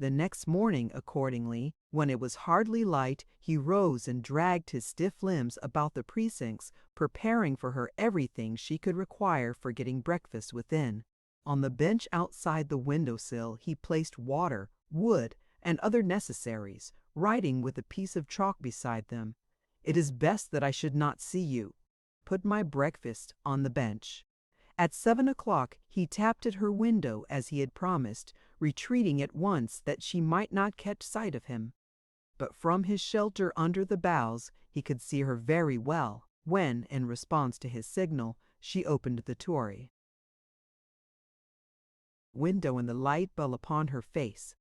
The next morning, accordingly, when it was hardly light, he rose and dragged his stiff limbs about the precincts, preparing for her everything she could require for getting breakfast within. On the bench outside the window-sill he placed water, wood, and other necessaries, writing with a piece of chalk beside them, "It is best that I should not see you. Put my breakfast on the bench." At 7 o'clock he tapped at her window as he had promised, retreating at once that she might not catch sight of him. But from his shelter under the boughs he could see her very well, when, in response to his signal, she opened the Tory window and the light fell upon her face.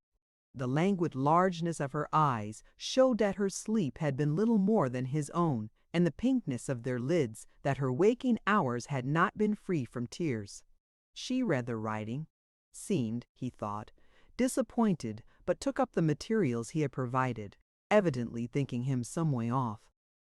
The languid largeness of her eyes showed that her sleep had been little more than his own, and the pinkness of their lids that her waking hours had not been free from tears. She read the writing, seemed, he thought, disappointed, but took up the materials he had provided, evidently thinking him some way off.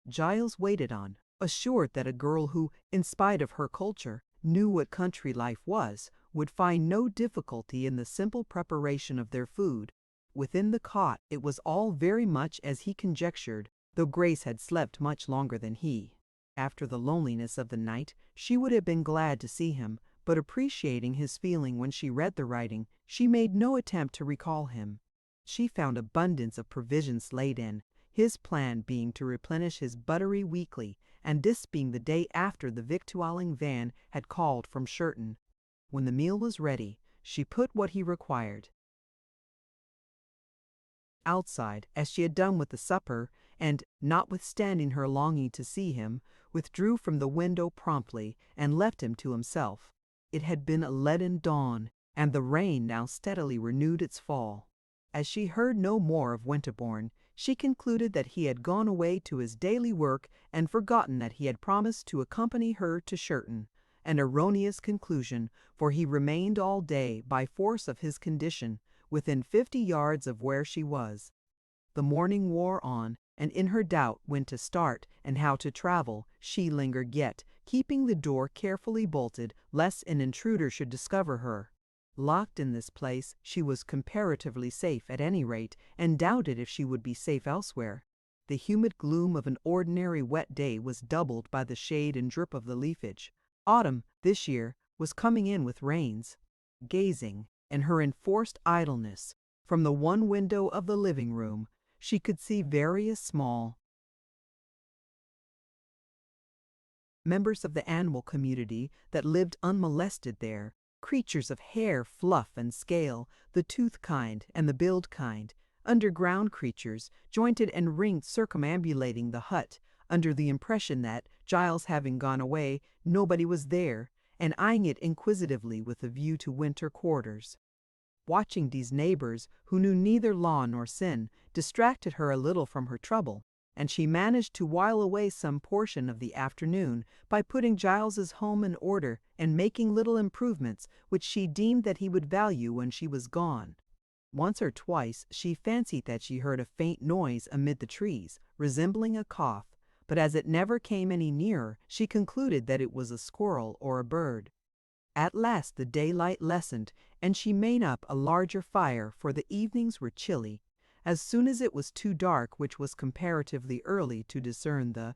Giles waited on, assured that a girl who, in spite of her culture, knew what country life was, would find no difficulty in the simple preparation of their food. Within the cot it was all very much as he conjectured, though Grace had slept much longer than he. After the loneliness of the night, she would have been glad to see him, but appreciating his feeling when she read the writing, she made no attempt to recall him. She found abundance of provisions laid in, his plan being to replenish his buttery weekly, and this being the day after the victualling van had called from Shirton. When the meal was ready, she put what he required outside, as she had done with the supper, and, notwithstanding her longing to see him, withdrew from the window promptly and left him to himself. It had been a leaden dawn, and the rain now steadily renewed its fall. As she heard no more of Winterbourne, she concluded that he had gone away to his daily work and forgotten that he had promised to accompany her to Sherton. An erroneous conclusion, for he remained all day, by force of his condition, within 50 yards of where she was. The morning wore on, and in her doubt when to start and how to travel, she lingered yet, keeping the door carefully bolted lest an intruder should discover her. Locked in this place, she was comparatively safe at any rate, and doubted if she would be safe elsewhere. The humid gloom of an ordinary wet day was doubled by the shade and drip of the leafage. Autumn, this year, was coming in with rains. Gazing, in her enforced idleness, from the one window of the living room, she could see various small members of the animal community that lived unmolested there, creatures of hair, fluff, and scale, the tooth kind and the billed kind, underground creatures, jointed and ringed circumambulating the hut, under the impression that, Giles having gone away, nobody was there, and eyeing it inquisitively with a view to winter quarters. Watching these neighbors, who knew neither law nor sin, distracted her a little from her trouble, and she managed to while away some portion of the afternoon by putting Giles's home in order and making little improvements which she deemed that he would value when she was gone. Once or twice she fancied that she heard a faint noise amid the trees, resembling a cough, but as it never came any nearer, she concluded that it was a squirrel or a bird. At last the daylight lessened, and she made up a larger fire, for the evenings were chilly. As soon as it was too dark, which was comparatively early to discern the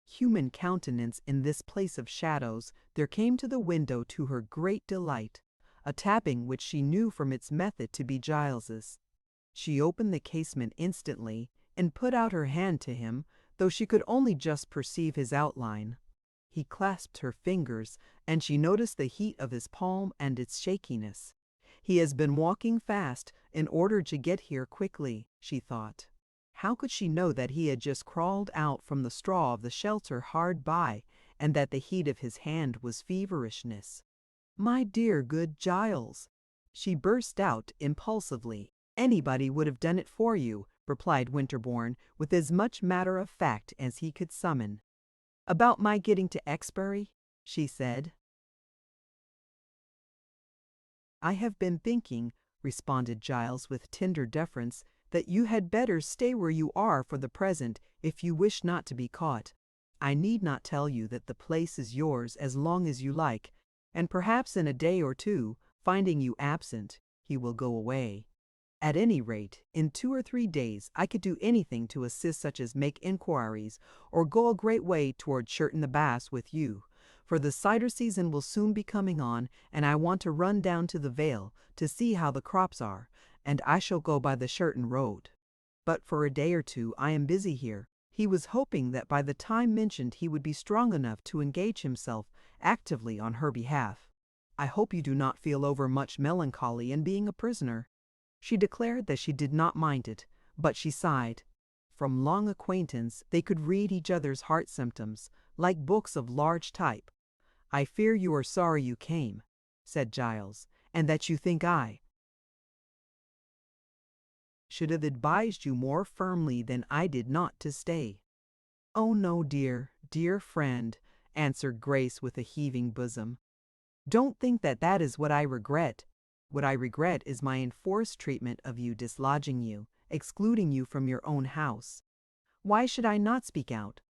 human countenance in this place of shadows, there came to the window, to her great delight, a tapping which she knew from its method to be Giles's. She opened the casement instantly, and put out her hand to him, though she could only just perceive his outline. He clasped her fingers, and she noticed the heat of his palm and its shakiness. He has been walking fast in order to get here quickly, she thought. How could she know that he had just crawled out from the straw of the shelter hard by, and that the heat of his hand was feverishness? "My dear good Giles!" she burst out impulsively. "Anybody would have done it for you," replied Winterbourne, with as much matter of fact as he could summon. "About my getting to Exbury?" she said. "I have been thinking," responded Giles with tender deference, "that you had better stay where you are for the present if you wish not to be caught. I need not tell you that the place is yours as long as you like, and perhaps in a day or two, finding you absent, he will go away. At any rate, in 2 or 3 days I could do anything to assist, such as make inquiries, or go a great way toward Sherton-the-Bass with you, for the cider season will soon be coming on, and I want to run down to the Vale to see how the crops are, and I shall go by the Sherton road. But for a day or two I am busy here." He was hoping that by the time mentioned he would be strong enough to engage himself actively on her behalf. "I hope you do not feel over much melancholy in being a prisoner." She declared that she did not mind it, but she sighed. From long acquaintance they could read each other's heart symptoms, like books of large type. "I fear you are sorry you came," said Giles, "and that you think I should have advised you more firmly than I did not to stay." "Oh no, dear, dear friend," answered Grace with a heaving bosom. "Don't think that that is what I regret. What I regret is my enforced treatment of you, dislodging you, excluding you from your own house. Why should I not speak out?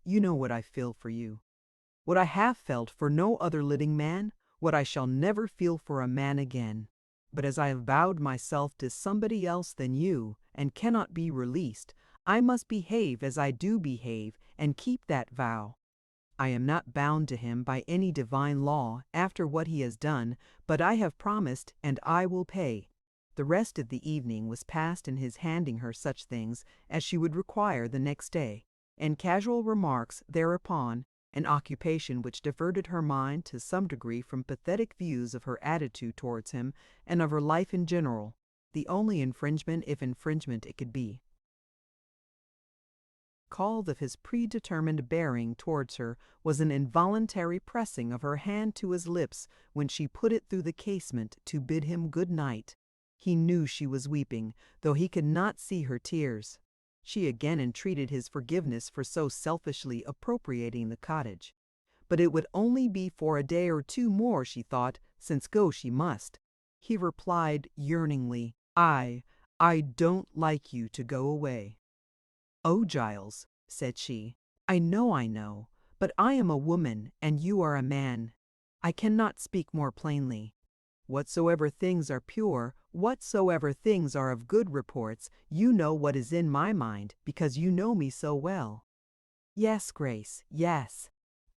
You know what I feel for you. What I have felt for no other living man, what I shall never feel for a man again. But as I have vowed myself to somebody else than you, and cannot be released, I must behave as I do behave, and keep that vow. I am not bound to him by any divine law after what he has done, but I have promised, and I will pay." The rest of the evening was passed in his handing her such things as she would require the next day, and casual remarks thereupon, an occupation which diverted her mind to some degree from pathetic views of her attitude towards him and of her life in general, the only infringement if infringement it could be. Called of his predetermined bearing towards her was an involuntary pressing of her hand to his lips when she put it through the casement to bid him good night. He knew she was weeping, though he could not see her tears. She again entreated his forgiveness for so selfishly appropriating the cottage. But it would only be for a day or two more, she thought, since go she must. He replied yearningly, I don't like you to go away. "Oh, Giles," said she, I know, but I am a woman and you are a man. I cannot speak more plainly. Whatsoever things are pure, whatsoever things are of good reports, you know what is in my mind, because you know me so well." "Yes, Grace, yes.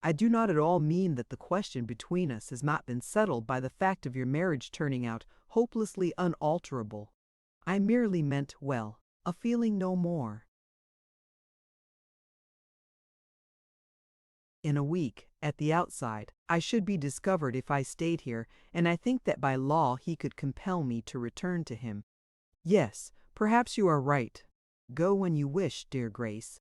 I do not at all mean that the question between us has not been settled by the fact of your marriage turning out hopelessly unalterable. I merely meant, well, a feeling no more. In a week, at the outside, I should be discovered if I stayed here, and I think that by law he could compel me to return to him. Yes, perhaps you are right. Go when you wish, dear Grace.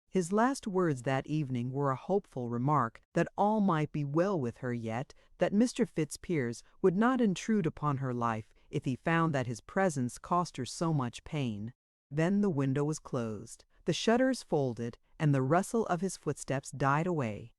His last words that evening were a hopeful remark that all might be well with her yet, that Mr. Fitzpiers would not intrude upon her life if he found that his presence cost her so much pain. Then the window was closed, the shutters folded, and the rustle of his footsteps died away.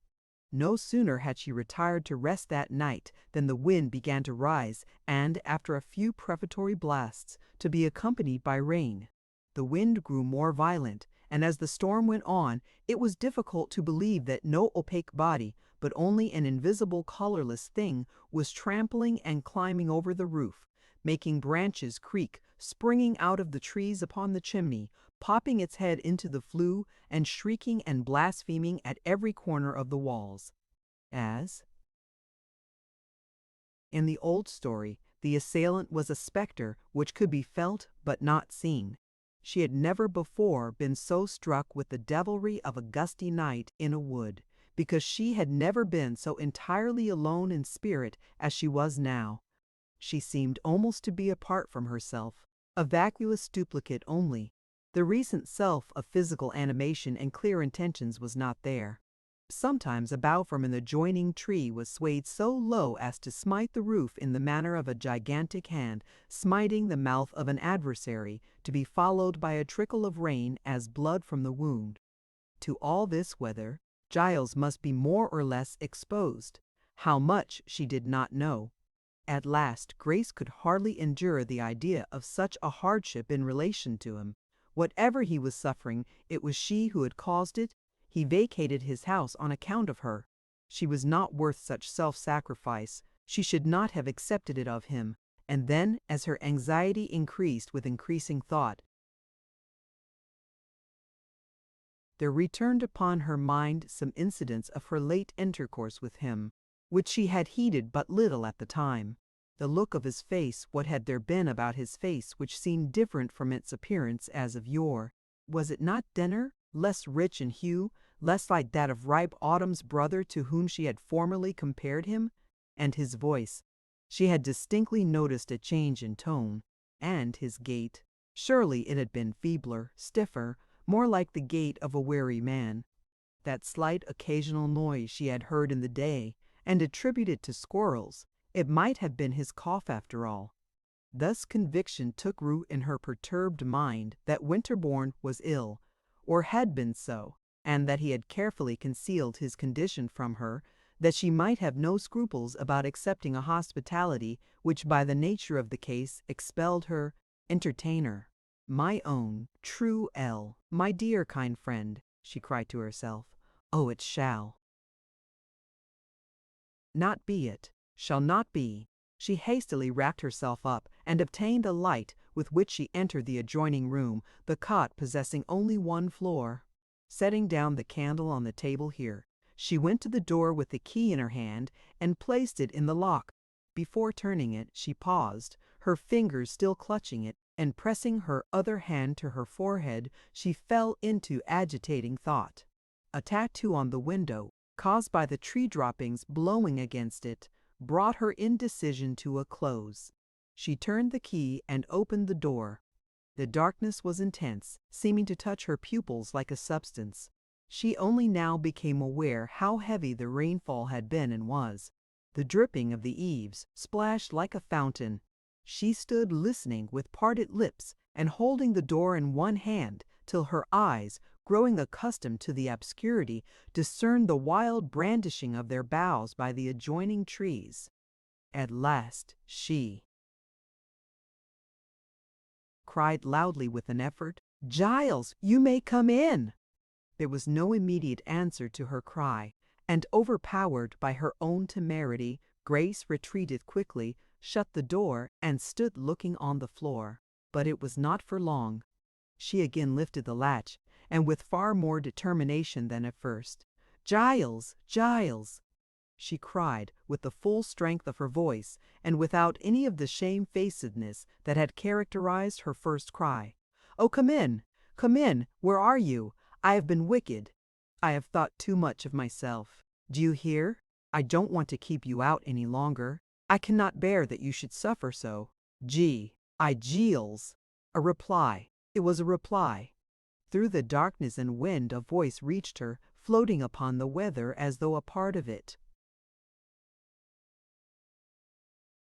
No sooner had she retired to rest that night than the wind began to rise, and, after a few prefatory blasts, to be accompanied by rain. The wind grew more violent, and as the storm went on, it was difficult to believe that no opaque body, but only an invisible colorless thing, was trampling and climbing over the roof, making branches creak, springing out of the trees upon the chimney, popping its head into the flue, and shrieking and blaspheming at every corner of the walls. As in the old story, the assailant was a spectre which could be felt but not seen. She had never before been so struck with the devilry of a gusty night in a wood, because she had never been so entirely alone in spirit as she was now. She seemed almost to be apart from herself, a vacuous duplicate only. The recent self of physical animation and clear intentions was not there. Sometimes a bough from an adjoining tree was swayed so low as to smite the roof in the manner of a gigantic hand smiting the mouth of an adversary, to be followed by a trickle of rain as blood from the wound. To all this weather, Giles must be more or less exposed. How much she did not know. At last Grace could hardly endure the idea of such a hardship in relation to him. Whatever he was suffering, it was she who had caused it. He vacated his house on account of her. She was not worth such self-sacrifice. She should not have accepted it of him. And then, as her anxiety increased with increasing thought, there returned upon her mind some incidents of her late intercourse with him, which she had heeded but little at the time. The look of his face, what had there been about his face which seemed different from its appearance as of yore? Was it not thinner, less rich in hue, less like that of ripe autumn's brother to whom she had formerly compared him? And his voice, she had distinctly noticed a change in tone, and his gait. Surely it had been feebler, stiffer, more like the gait of a weary man. That slight occasional noise she had heard in the day, and attributed to squirrels, it might have been his cough after all. Thus conviction took root in her perturbed mind that Winterbourne was ill, or had been so, and that he had carefully concealed his condition from her, that she might have no scruples about accepting a hospitality which by the nature of the case expelled her entertainer. "My own, true Elle, my dear kind friend," she cried to herself, "oh, it shall not be, it shall not be." She hastily wrapped herself up and obtained a light with which she entered the adjoining room, the cot possessing only one floor. Setting down the candle on the table here, she went to the door with the key in her hand and placed it in the lock. Before turning it, she paused, her fingers still clutching it, and pressing her other hand to her forehead, she fell into agitating thought. A tattoo on the window, caused by the tree droppings blowing against it, brought her indecision to a close. She turned the key and opened the door. The darkness was intense, seeming to touch her pupils like a substance. She only now became aware how heavy the rainfall had been and was. The dripping of the eaves splashed like a fountain. She stood listening with parted lips and holding the door in one hand till her eyes, growing accustomed to the obscurity, discerned the wild brandishing of their boughs by the adjoining trees. At last she cried loudly with an effort, "Giles, you may come in!" There was no immediate answer to her cry, and overpowered by her own temerity, Grace retreated quickly, shut the door, and stood looking on the floor. But it was not for long. She again lifted the latch, and with far more determination than at first. "Giles! Giles!" she cried with the full strength of her voice, and without any of the shamefacedness that had characterized her first cry. "Oh, come in! Come in! Where are you? I have been wicked. I have thought too much of myself. Do you hear? I don't want to keep you out any longer. I cannot bear that you should suffer so. Giles!" A reply. It was a reply. Through the darkness and wind a voice reached her, floating upon the weather as though a part of it.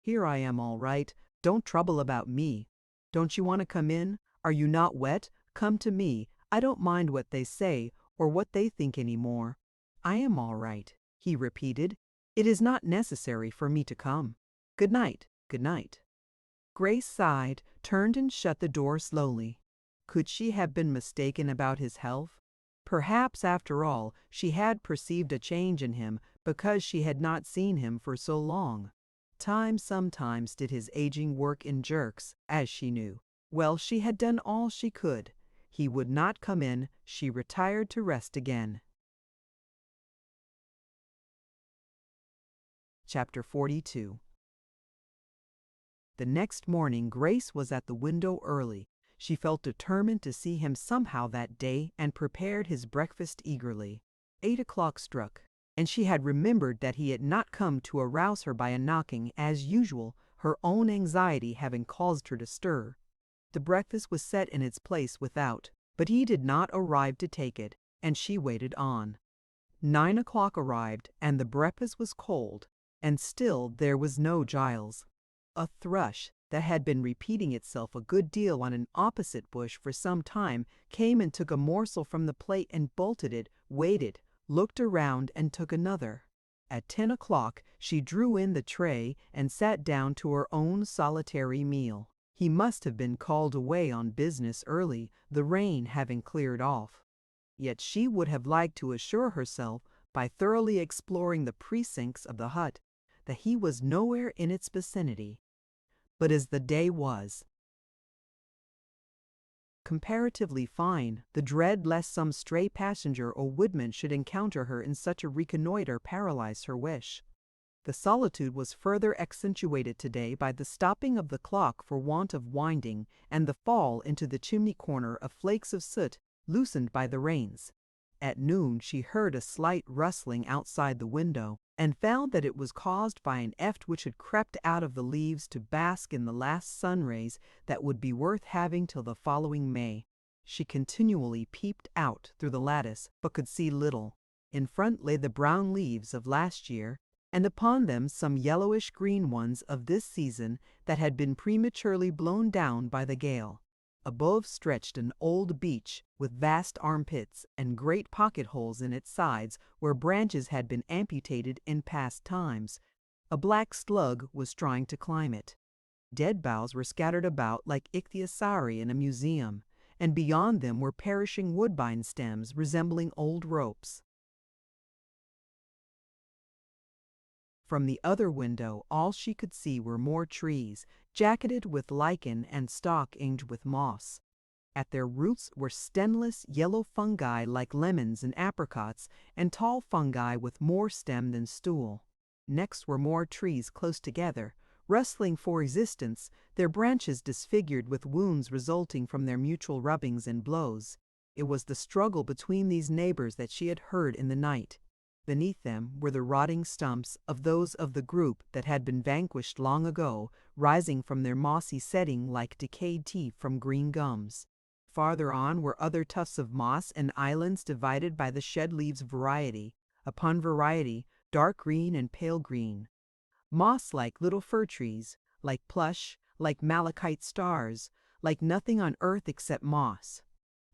"Here I am all right. Don't trouble about me. Don't you want to come in? Are you not wet? Come to me. I don't mind what they say or what they think any more. I am all right," he repeated. "It is not necessary for me to come. Good night, good night." Grace sighed, turned and shut the door slowly. Could she have been mistaken about his health? Perhaps, after all, she had perceived a change in him because she had not seen him for so long. Time sometimes did his aging work in jerks, as she knew. Well, she had done all she could. He would not come in. She retired to rest again. Chapter 42. The next morning Grace was at the window early. She felt determined to see him somehow that day and prepared his breakfast eagerly. 8 o'clock struck, and she had remembered that he had not come to arouse her by a knocking, as usual, her own anxiety having caused her to stir. The breakfast was set in its place without, but he did not arrive to take it, and she waited on. 9 o'clock arrived, and the breakfast was cold, and still there was no Giles. A thrush that had been repeating itself a good deal on an opposite bush for some time came and took a morsel from the plate and bolted it, waited, looked around, and took another. At 10 o'clock she drew in the tray and sat down to her own solitary meal. He must have been called away on business early, the rain having cleared off. Yet she would have liked to assure herself, by thoroughly exploring the precincts of the hut, that he was nowhere in its vicinity. But as the day was comparatively fine, the dread lest some stray passenger or woodman should encounter her in such a reconnoitre paralyzed her wish. The solitude was further accentuated today by the stopping of the clock for want of winding and the fall into the chimney corner of flakes of soot loosened by the rains. At noon she heard a slight rustling outside the window, and found that it was caused by an eft which had crept out of the leaves to bask in the last sun rays that would be worth having till the following May. She continually peeped out through the lattice, but could see little. In front lay the brown leaves of last year, and upon them some yellowish-green ones of this season that had been prematurely blown down by the gale. Above stretched an old beech with vast armpits and great pocket-holes in its sides where branches had been amputated in past times. A black slug was trying to climb it. Dead boughs were scattered about like ichthyosauri in a museum, and beyond them were perishing woodbine stems resembling old ropes. From the other window all she could see were more trees, jacketed with lichen and stalk-inged with moss. At their roots were stemless yellow fungi like lemons and apricots, and tall fungi with more stem than stool. Next were more trees close together, wrestling for existence, their branches disfigured with wounds resulting from their mutual rubbings and blows. It was the struggle between these neighbors that she had heard in the night. Beneath them were the rotting stumps of those of the group that had been vanquished long ago, rising from their mossy setting like decayed teeth from green gums. Farther on were other tufts of moss and islands divided by the shed leaves variety upon variety, dark green and pale green. Moss like little fir trees, like plush, like malachite stars, like nothing on earth except moss.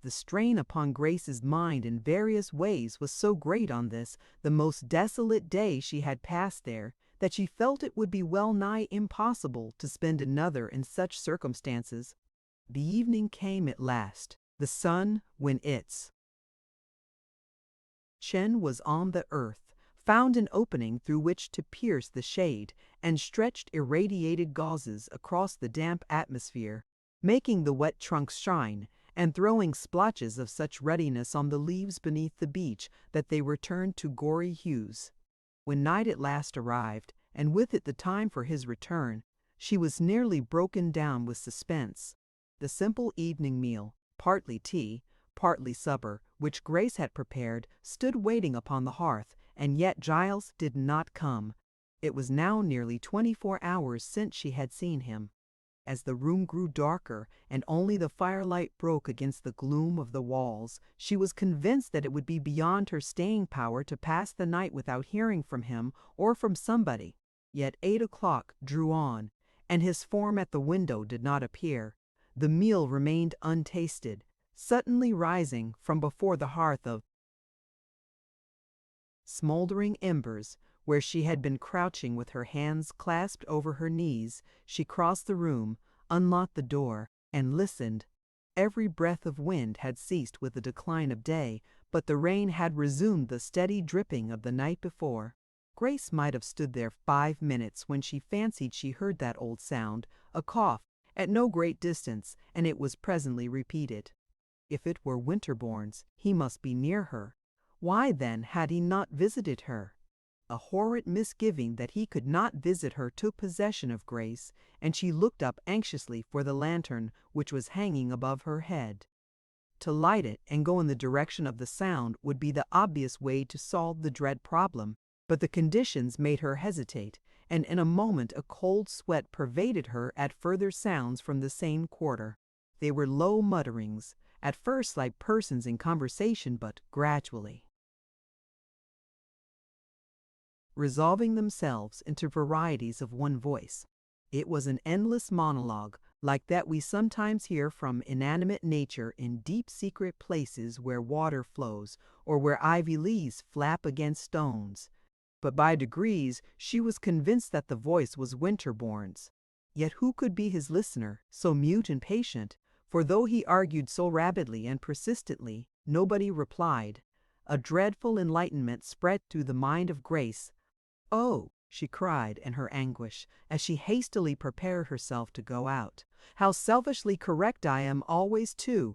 The strain upon Grace's mind in various ways was so great on this, the most desolate day she had passed there, that she felt it would be well nigh impossible to spend another in such circumstances. The evening came at last, the sun when its chin was on the earth, found an opening through which to pierce the shade, and stretched irradiated gauzes across the damp atmosphere, making the wet trunks shine, and throwing splotches of such ruddiness on the leaves beneath the beech that they were turned to gory hues. When night at last arrived, and with it the time for his return, she was nearly broken down with suspense. The simple evening meal, partly tea, partly supper, which Grace had prepared, stood waiting upon the hearth, and yet Giles did not come. It was now nearly 24 hours since she had seen him. As the room grew darker and only the firelight broke against the gloom of the walls, she was convinced that it would be beyond her staying power to pass the night without hearing from him or from somebody. Yet 8 o'clock drew on, and his form at the window did not appear. The meal remained untasted. Suddenly rising from before the hearth of smoldering embers, where she had been crouching with her hands clasped over her knees, she crossed the room, unlocked the door, and listened. Every breath of wind had ceased with the decline of day, but the rain had resumed the steady dripping of the night before. Grace might have stood there 5 minutes when she fancied she heard that old sound, a cough, at no great distance, and it was presently repeated. If it were Winterbourne's, he must be near her. Why, then, had he not visited her? A horrid misgiving that he could not visit her took possession of Grace, and she looked up anxiously for the lantern which was hanging above her head. To light it and go in the direction of the sound would be the obvious way to solve the dread problem, but the conditions made her hesitate, and in a moment a cold sweat pervaded her at further sounds from the same quarter. They were low mutterings, at first like persons in conversation, but gradually resolving themselves into varieties of one voice. It was an endless monologue, like that we sometimes hear from inanimate nature in deep secret places where water flows, or where ivy leaves flap against stones. But by degrees she was convinced that the voice was Winterbourne's. Yet who could be his listener, so mute and patient? For though he argued so rapidly and persistently, nobody replied. A dreadful enlightenment spread through the mind of Grace. "Oh," she cried in her anguish, as she hastily prepared herself to go out. "How selfishly correct I am always too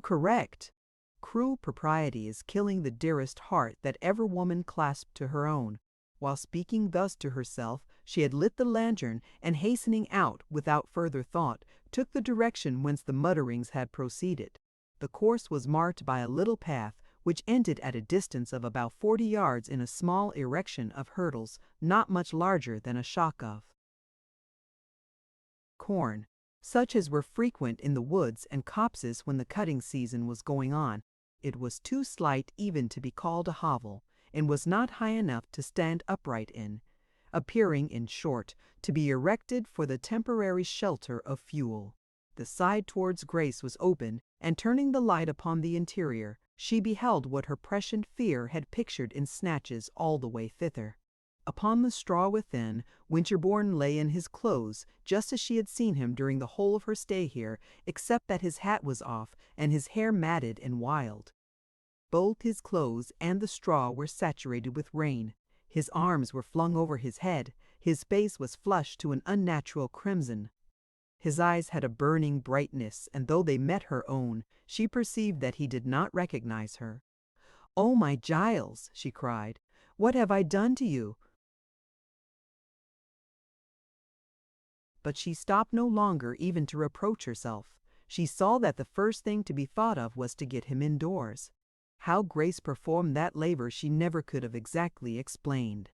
correct! Cruel propriety is killing the dearest heart that ever woman clasped to her own." While speaking thus to herself, she had lit the lantern, and hastening out without further thought, took the direction whence the mutterings had proceeded. The course was marked by a little path, which ended at a distance of about 40 yards in a small erection of hurdles, not much larger than a shock of corn, such as were frequent in the woods and copses when the cutting season was going on. It was too slight even to be called a hovel, and was not high enough to stand upright in, appearing, in short, to be erected for the temporary shelter of fuel. The side towards Grace was open, and turning the light upon the interior, she beheld what her prescient fear had pictured in snatches all the way thither. Upon the straw within, Winterbourne lay in his clothes, just as she had seen him during the whole of her stay here, except that his hat was off and his hair matted and wild. Both his clothes and the straw were saturated with rain. His arms were flung over his head. His face was flushed to an unnatural crimson. His eyes had a burning brightness, and though they met her own, she perceived that he did not recognize her. "Oh, my Giles!" she cried. "What have I done to you?" But she stopped no longer even to reproach herself. She saw that the first thing to be thought of was to get him indoors. How Grace performed that labor she never could have exactly explained.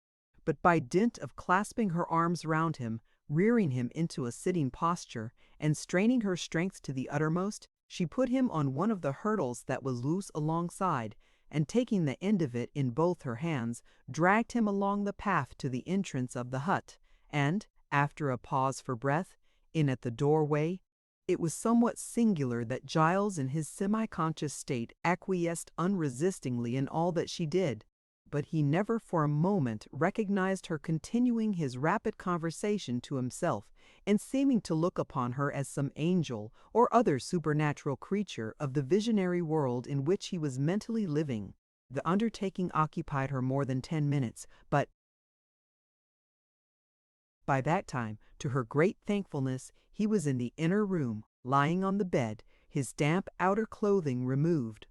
But by dint of clasping her arms round him, rearing him into a sitting posture, and straining her strength to the uttermost, she put him on one of the hurdles that was loose alongside, and taking the end of it in both her hands, dragged him along the path to the entrance of the hut, and, after a pause for breath, in at the doorway. It was somewhat singular that Giles in his semi-conscious state acquiesced unresistingly in all that she did, but he never for a moment recognized her continuing his rapid conversation to himself and seeming to look upon her as some angel or other supernatural creature of the visionary world in which he was mentally living. The undertaking occupied her more than 10 minutes, but by that time, to her great thankfulness, he was in the inner room, lying on the bed, his damp outer clothing removed.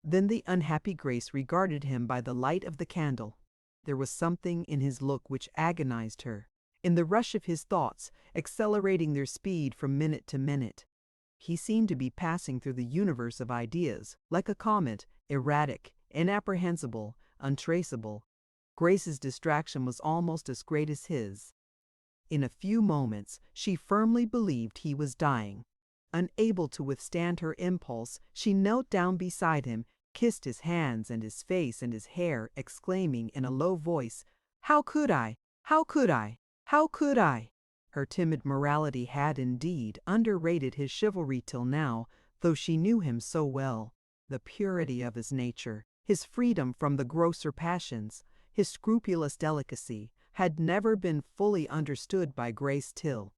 Then the unhappy Grace regarded him by the light of the candle. There was something in his look which agonized her, in the rush of his thoughts, accelerating their speed from minute to minute. He seemed to be passing through the universe of ideas, like a comet, erratic, inapprehensible, untraceable. Grace's distraction was almost as great as his. In a few moments, she firmly believed he was dying. Unable to withstand her impulse, she knelt down beside him, kissed his hands and his face and his hair, exclaiming in a low voice, "How could I? How could I? How could I?" Her timid morality had indeed underrated his chivalry till now, though she knew him so well. The purity of his nature, his freedom from the grosser passions, his scrupulous delicacy, had never been fully understood by Grace till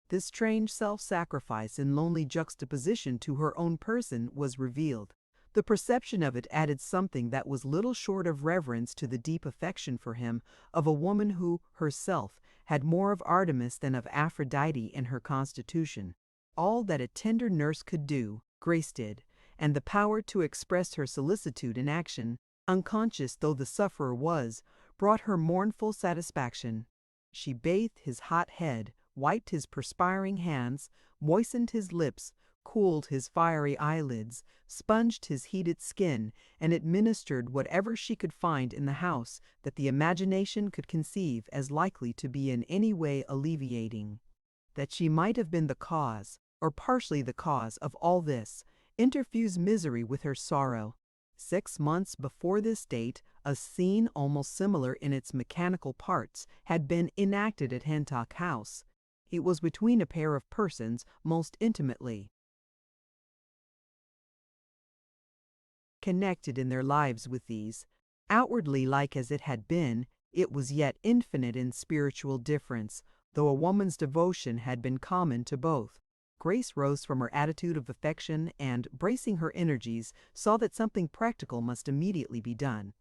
this strange self-sacrifice in lonely juxtaposition to her own person was revealed. The perception of it added something that was little short of reverence to the deep affection for him of a woman who, herself, had more of Artemis than of Aphrodite in her constitution. All that a tender nurse could do, Grace did, and the power to express her solicitude in action, unconscious though the sufferer was, brought her mournful satisfaction. She bathed his hot head, wiped his perspiring hands, moistened his lips, cooled his fiery eyelids, sponged his heated skin, and administered whatever she could find in the house that the imagination could conceive as likely to be in any way alleviating. That she might have been the cause, or partially the cause, of all this, interfused misery with her sorrow. 6 months before this date, a scene almost similar in its mechanical parts had been enacted at Hintock House. It was between a pair of persons most intimately connected in their lives with these. Outwardly like as it had been, it was yet infinite in spiritual difference, though a woman's devotion had been common to both. Grace rose from her attitude of affection and, bracing her energies, saw that something practical must immediately be done.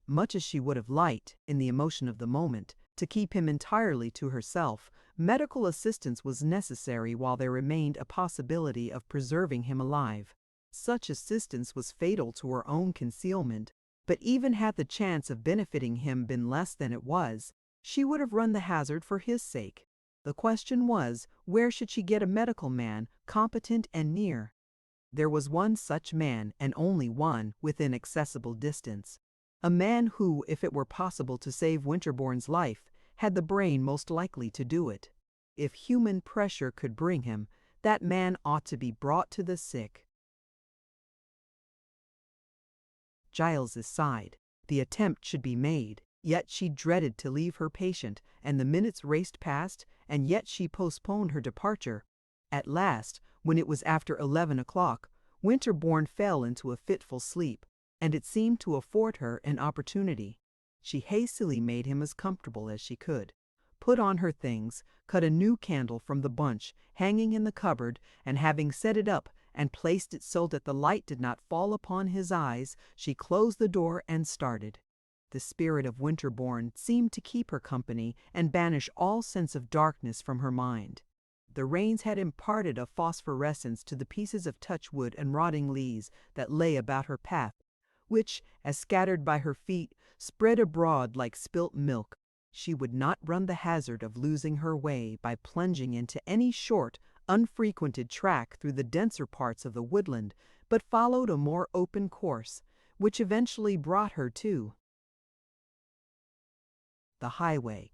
Much as she would have liked, in the emotion of the moment, to keep him entirely to herself, medical assistance was necessary while there remained a possibility of preserving him alive. Such assistance was fatal to her own concealment, but even had the chance of benefiting him been less than it was, she would have run the hazard for his sake. The question was, where should she get a medical man, competent and near? There was one such man, and only one, within accessible distance. A man who, if it were possible to save Winterbourne's life, had the brain most likely to do it. If human pressure could bring him, that man ought to be brought to the sick. Giles sighed. The attempt should be made. Yet she dreaded to leave her patient, and the minutes raced past, and yet she postponed her departure. At last, when it was after 11 o'clock, Winterbourne fell into a fitful sleep, and it seemed to afford her an opportunity. She hastily made him as comfortable as she could, put on her things, cut a new candle from the bunch hanging in the cupboard, and having set it up and placed it so that the light did not fall upon his eyes, she closed the door and started. The spirit of Winterbourne seemed to keep her company and banish all sense of darkness from her mind. The rains had imparted a phosphorescence to the pieces of touchwood and rotting leaves that lay about her path, which, as scattered by her feet, spread abroad like spilt milk. She would not run the hazard of losing her way by plunging into any short, unfrequented track through the denser parts of the woodland, but followed a more open course, which eventually brought her to the highway.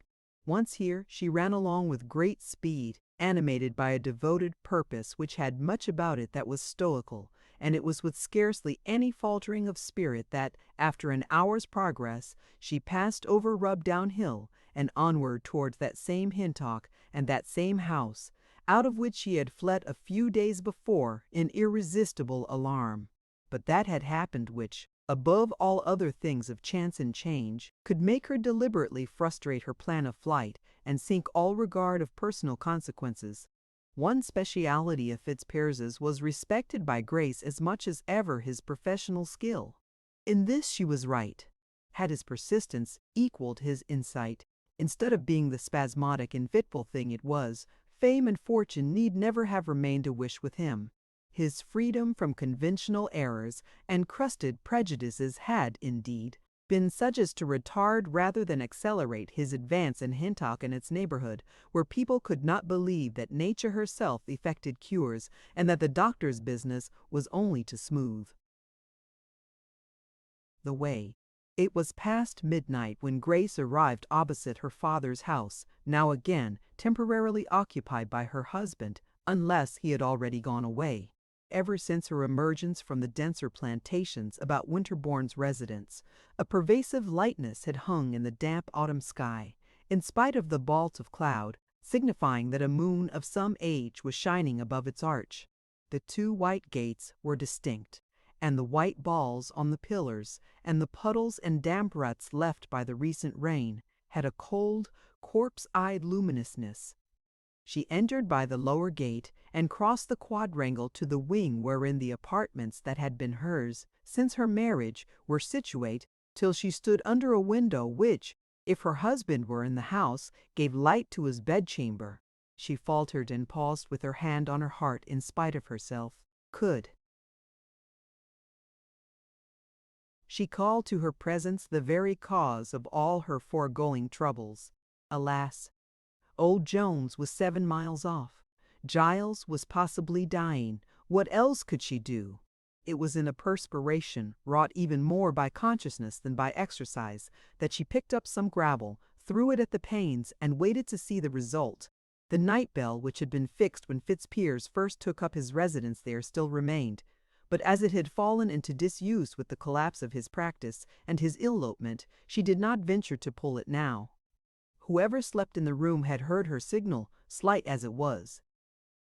Once here, she ran along with great speed, animated by a devoted purpose which had much about it that was stoical, and it was with scarcely any faltering of spirit that, after an hour's progress, she passed over Rubdown Hill and onward towards that same Hintock and that same house, out of which she had fled a few days before in irresistible alarm. But that had happened which, above all other things of chance and change, could make her deliberately frustrate her plan of flight and sink all regard of personal consequences. One speciality of Fitzpiers's was respected by Grace as much as ever his professional skill. In this she was right. Had his persistence equaled his insight, instead of being the spasmodic and fitful thing it was, fame and fortune need never have remained a wish with him. His freedom from conventional errors and crusted prejudices had, indeed, been such as to retard rather than accelerate his advance in Hintock and its neighborhood, where people could not believe that nature herself effected cures, and that the doctor's business was only to smooth the way. It was past midnight when Grace arrived opposite her father's house, now again temporarily occupied by her husband, unless he had already gone away. Ever since her emergence from the denser plantations about Winterbourne's residence, a pervasive lightness had hung in the damp autumn sky, in spite of the vault of cloud, signifying that a moon of some age was shining above its arch. The two white gates were distinct, and the white balls on the pillars, and the puddles and damp ruts left by the recent rain, had a cold, corpse-eyed luminousness. She entered by the lower gate and crossed the quadrangle to the wing wherein the apartments that had been hers since her marriage were situate, till she stood under a window which, if her husband were in the house, gave light to his bedchamber. She faltered and paused with her hand on her heart in spite of herself. Could she called to her presence the very cause of all her foregoing troubles? Alas! Old Jones was 7 miles off. Giles was possibly dying. What else could she do? It was in a perspiration, wrought even more by consciousness than by exercise, that she picked up some gravel, threw it at the panes, and waited to see the result. The night bell which had been fixed when Fitzpiers first took up his residence there still remained, but as it had fallen into disuse with the collapse of his practice and his elopement, she did not venture to pull it now. Whoever slept in the room had heard her signal, slight as it was.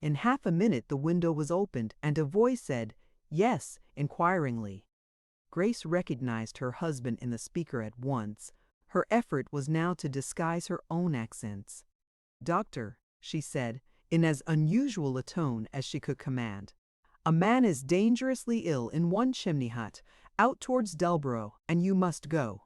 In half a minute the window was opened, and a voice said, "Yes," inquiringly. Grace recognized her husband in the speaker at once. Her effort was now to disguise her own accents. "Doctor," she said, in as unusual a tone as she could command, "a man is dangerously ill in one chimney hut, out towards Delborough, and you must go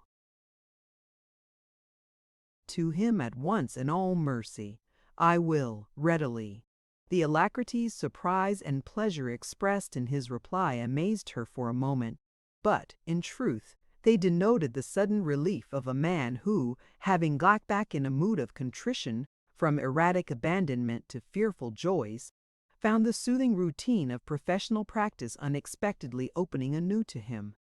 to him at once in all mercy." "I will, readily." The alacrity, surprise, and pleasure expressed in his reply amazed her for a moment, but, in truth, they denoted the sudden relief of a man who, having got back in a mood of contrition from erratic abandonment to fearful joys, found the soothing routine of professional practice unexpectedly opening anew to him.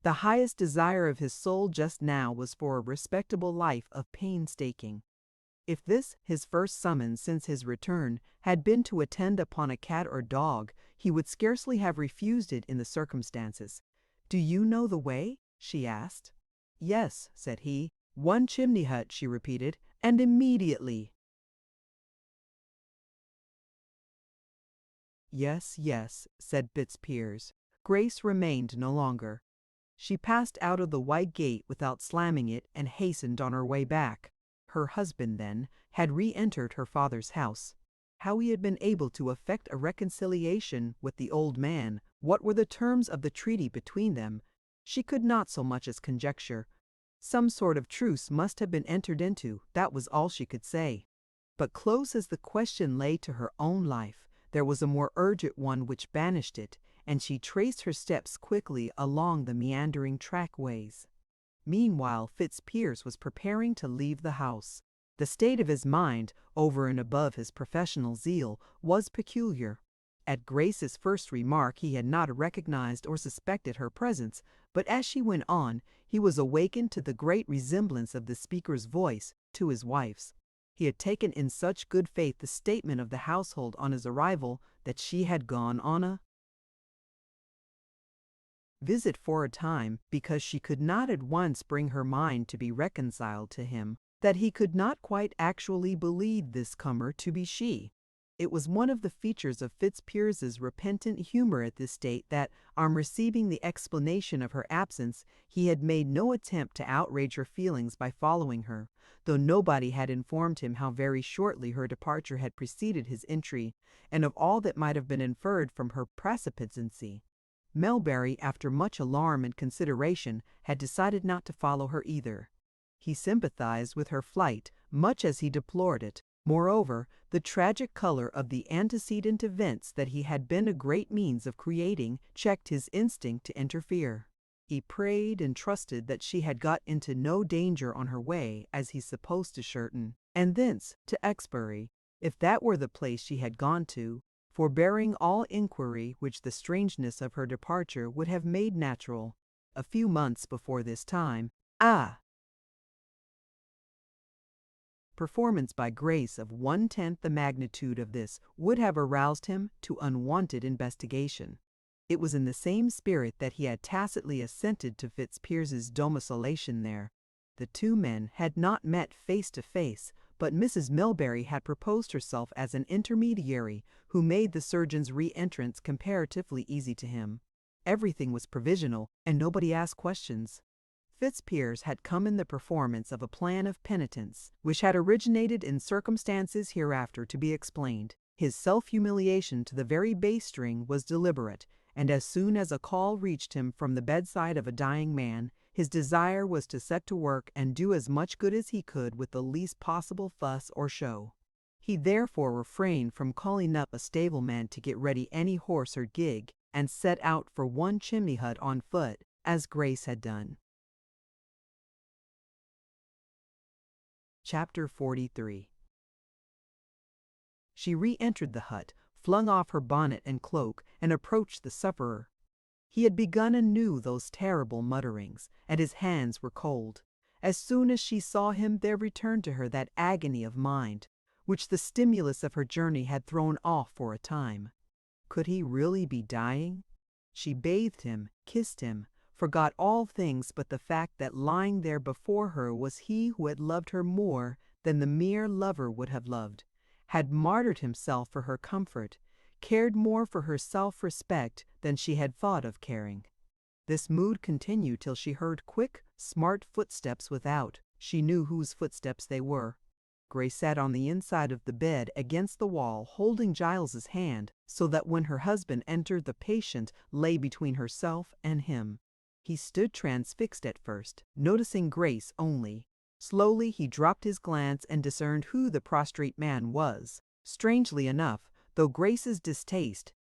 The highest desire of his soul just now was for a respectable life of painstaking. If this, his first summons since his return, had been to attend upon a cat or dog, he would scarcely have refused it in the circumstances. "Do you know the way?" she asked. "Yes," said he. "One chimney hut," she repeated, "and immediately." "Yes, yes," said Fitzpiers. Grace remained no longer. She passed out of the white gate without slamming it and hastened on her way back. Her husband, then, had re-entered her father's house. How he had been able to effect a reconciliation with the old man, what were the terms of the treaty between them, she could not so much as conjecture. Some sort of truce must have been entered into, that was all she could say. But close as the question lay to her own life, there was a more urgent one which banished it, and she traced her steps quickly along the meandering trackways. Meanwhile, Fitzpiers was preparing to leave the house. The state of his mind, over and above his professional zeal, was peculiar. At Grace's first remark he had not recognized or suspected her presence, but as she went on, he was awakened to the great resemblance of the speaker's voice to his wife's. He had taken in such good faith the statement of the household on his arrival that she had gone on a visit for a time because she could not at once bring her mind to be reconciled to him, that he could not quite actually believe this comer to be she. It was one of the features of Fitzpiers's repentant humor at this date that, on receiving the explanation of her absence, he had made no attempt to outrage her feelings by following her, though nobody had informed him how very shortly her departure had preceded his entry, and of all that might have been inferred from her precipitancy. Melbury, after much alarm and consideration, had decided not to follow her either. He sympathized with her flight, much as he deplored it. Moreover, the tragic color of the antecedent events that he had been a great means of creating checked his instinct to interfere. He prayed and trusted that she had got into no danger on her way, as he supposed to Shirton, and thence to Exbury, if that were the place she had gone to, forbearing all inquiry which the strangeness of her departure would have made natural. A few months before this time, performance by Grace of 1/10 the magnitude of this would have aroused him to unwonted investigation. It was in the same spirit that he had tacitly assented to Fitzpiers's domiciliation there. The two men had not met face to face, but Mrs. Melbury had proposed herself as an intermediary who made the surgeon's re-entrance comparatively easy to him. Everything was provisional, and nobody asked questions. Fitzpiers had come in the performance of a plan of penitence, which had originated in circumstances hereafter to be explained. His self-humiliation to the very base-string was deliberate, and as soon as a call reached him from the bedside of a dying man, his desire was to set to work and do as much good as he could with the least possible fuss or show. He therefore refrained from calling up a stableman to get ready any horse or gig, and set out for one chimney hut on foot, as Grace had done. Chapter 43. She re-entered the hut, flung off her bonnet and cloak, and approached the sufferer. He had begun anew those terrible mutterings, and his hands were cold. As soon as she saw him there returned to her that agony of mind, which the stimulus of her journey had thrown off for a time. Could he really be dying? She bathed him, kissed him, forgot all things but the fact that lying there before her was he who had loved her more than the mere lover would have loved, had martyred himself for her comfort, cared more for her self-respect than she had thought of caring. This mood continued till she heard quick, smart footsteps without. She knew whose footsteps they were. Grace sat on the inside of the bed against the wall, holding Giles's hand, so that when her husband entered the patient lay between herself and him. He stood transfixed at first, noticing Grace only. Slowly he dropped his glance and discerned who the prostrate man was. Strangely enough, though Grace's distaste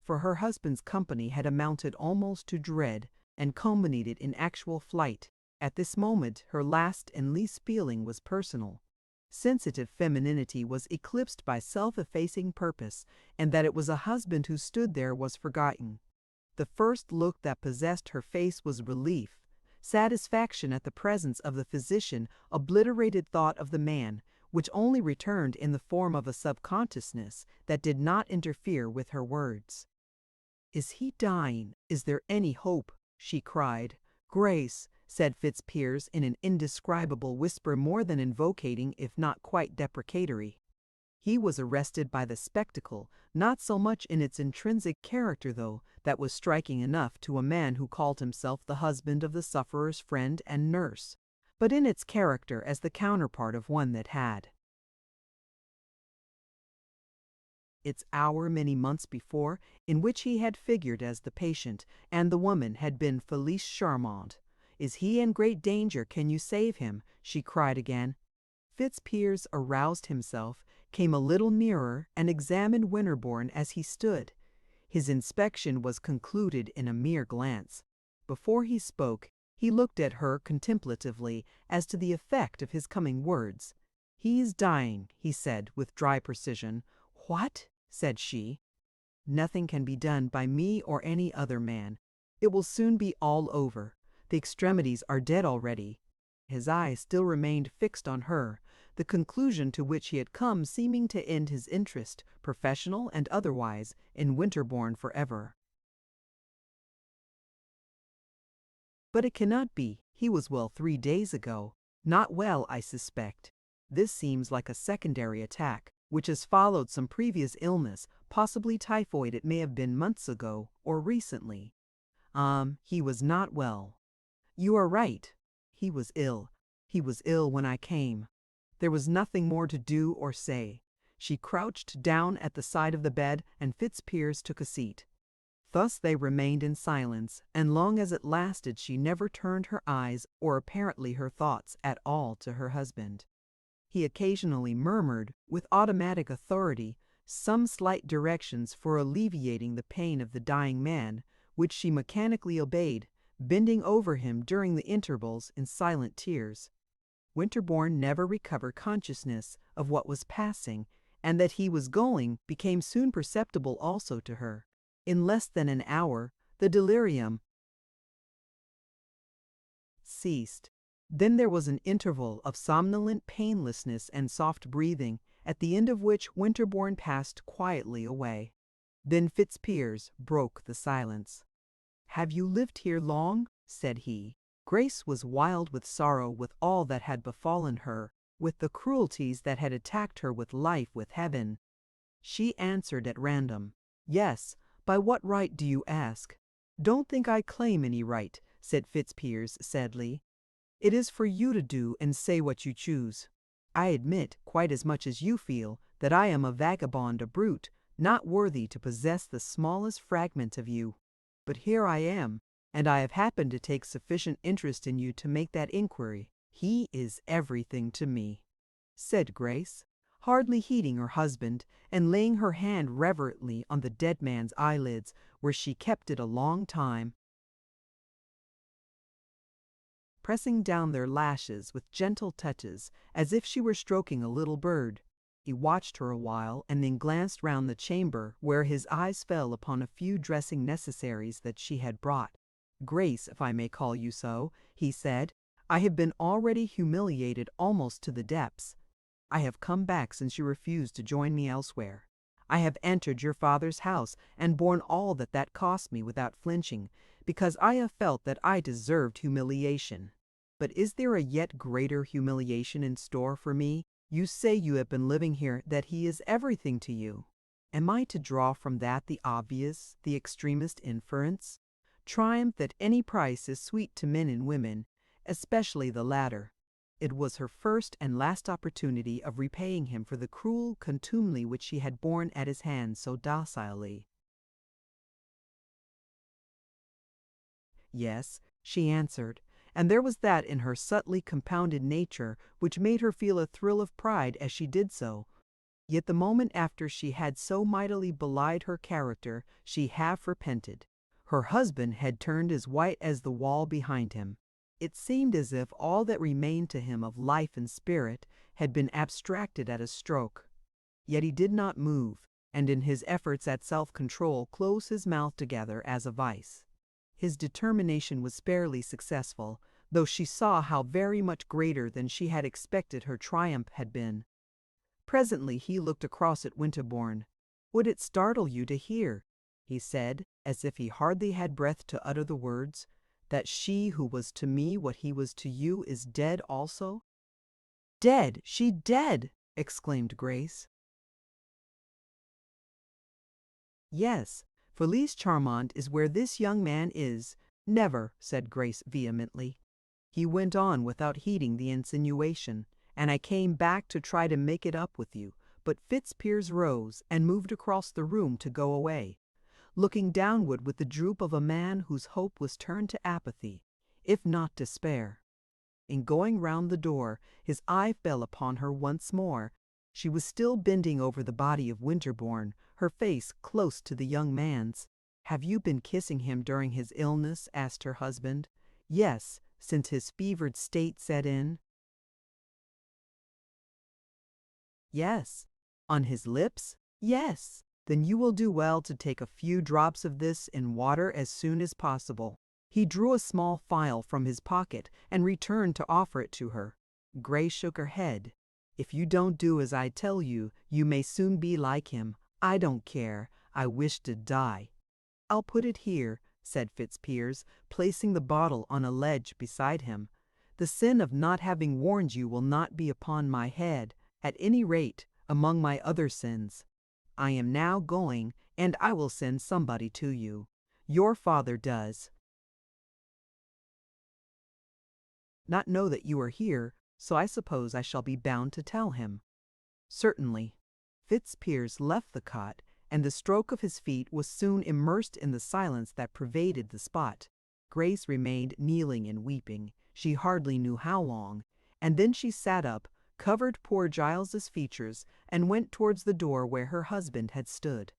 for her husband's company had amounted almost to dread, and culminated in actual flight, at this moment her last and least feeling was personal. Sensitive femininity was eclipsed by self-effacing purpose, and that it was a husband who stood there was forgotten. The first look that possessed her face was relief. Satisfaction at the presence of the physician obliterated thought of the man, which only returned in the form of a subconsciousness that did not interfere with her words. "Is he dying? Is there any hope?" she cried. "Grace," said Fitzpiers in an indescribable whisper more than invocating, if not quite deprecatory. He was arrested by the spectacle, not so much in its intrinsic character, though, that was striking enough to a man who called himself the husband of the sufferer's friend and nurse, but in its character as the counterpart of one that had. Its hour many months before, in which he had figured as the patient, and the woman had been Felice Charmant. "Is he in great danger? Can you save him?" she cried again. Fitzpiers aroused himself, came a little nearer, and examined Winterbourne as he stood. His inspection was concluded in a mere glance. Before he spoke, he looked at her contemplatively as to the effect of his coming words. "He is dying," he said with dry precision. "What?" said she. "Nothing can be done by me or any other man. It will soon be all over. The extremities are dead already." His eyes still remained fixed on her, the conclusion to which he had come seeming to end his interest, professional and otherwise, in Winterbourne forever. "But it cannot be. He was well 3 days ago. Not well, I suspect. This seems like a secondary attack, which has followed some previous illness, possibly typhoid. It may have been months ago, or recently." He was not well." "You are right. He was ill. He was ill when I came." There was nothing more to do or say. She crouched down at the side of the bed, and Fitzpiers took a seat. Thus they remained in silence, and long as it lasted she never turned her eyes, or apparently her thoughts, at all to her husband. He occasionally murmured, with automatic authority, some slight directions for alleviating the pain of the dying man, which she mechanically obeyed, bending over him during the intervals in silent tears. Winterbourne never recovered consciousness of what was passing, and that he was going became soon perceptible also to her. In less than an hour, the delirium ceased. Then there was an interval of somnolent painlessness and soft breathing, at the end of which Winterbourne passed quietly away. Then Fitzpiers broke the silence. "Have you lived here long?" said he. Grace was wild with sorrow, with all that had befallen her, with the cruelties that had attacked her, with life, with heaven. She answered at random. "Yes. By what right do you ask?" "Don't think I claim any right," said Fitzpiers sadly. "It is for you to do and say what you choose. I admit, quite as much as you feel, that I am a vagabond, a brute, not worthy to possess the smallest fragment of you. But here I am, and I have happened to take sufficient interest in you to make that inquiry. He is everything to me," said Grace, hardly heeding her husband, and laying her hand reverently on the dead man's eyelids, where she kept it a long time, pressing down their lashes with gentle touches, as if she were stroking a little bird. He watched her a while, and then glanced round the chamber, where his eyes fell upon a few dressing necessaries that she had brought. "Grace, if I may call you so," he said, "I have been already humiliated almost to the depths. I have come back since you refused to join me elsewhere. I have entered your father's house, and borne all that cost me without flinching, because I have felt that I deserved humiliation. But is there a yet greater humiliation in store for me? You say you have been living here, that he is everything to you. Am I to draw from that the obvious, the extremest inference? Triumph at any price is sweet to men and women, especially the latter. It was her first and last opportunity of repaying him for the cruel contumely which she had borne at his hands so docilely. "Yes," she answered, and there was that in her subtly compounded nature which made her feel a thrill of pride as she did so. Yet the moment after she had so mightily belied her character, she half repented. Her husband had turned as white as the wall behind him. It seemed as if all that remained to him of life and spirit had been abstracted at a stroke. Yet he did not move, and in his efforts at self-control closed his mouth together as a vice. His determination was barely successful, though she saw how very much greater than she had expected her triumph had been. Presently he looked across at Winterbourne. "Would it startle you to hear," he said, as if he hardly had breath to utter the words, "that she who was to me what he was to you is dead also?" "Dead! She dead!" exclaimed Grace. "Yes, Felice Charmant is where this young man is." "Never," said Grace vehemently. He went on without heeding the insinuation. "And I came back to try to make it up with you." But Fitzpiers rose and moved across the room to go away, looking downward with the droop of a man whose hope was turned to apathy, if not despair. In going round the door, his eye fell upon her once more. She was still bending over the body of Winterbourne, her face close to the young man's. "Have you been kissing him during his illness?" asked her husband. "Yes, since his fevered state set in." "Yes." "On his lips?" Yes, then you will do well to take a few drops of this in water as soon as possible. He drew a small phial from his pocket and returned to offer it to her. Grace shook her head. If you don't do as I tell you, you may soon be like him. I don't care. I wish to die. I'll put it here, said Fitzpiers, placing the bottle on a ledge beside him. The sin of not having warned you will not be upon my head, at any rate, among my other sins. I am now going, and I will send somebody to you. Your father does not know that you are here, so I suppose I shall be bound to tell him. Certainly. Fitzpiers left the cot, and the stroke of his feet was soon immersed in the silence that pervaded the spot. Grace remained kneeling and weeping, she hardly knew how long, and then she sat up, covered poor Giles's features, and went towards the door where her husband had stood.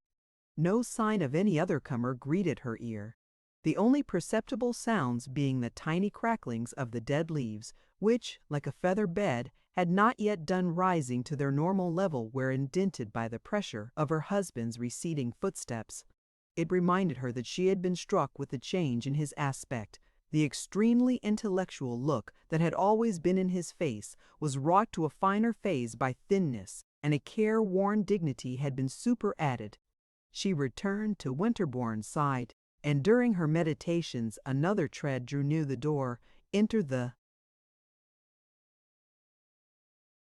No sign of any other comer greeted her ear, the only perceptible sounds being the tiny cracklings of the dead leaves, which, like a feather bed, had not yet done rising to their normal level where indented by the pressure of her husband's receding footsteps. It reminded her that she had been struck with the change in his aspect. The extremely intellectual look that had always been in his face was wrought to a finer phase by thinness, and a careworn dignity had been superadded. She returned to Winterbourne's side, and during her meditations another tread drew near the door, entered the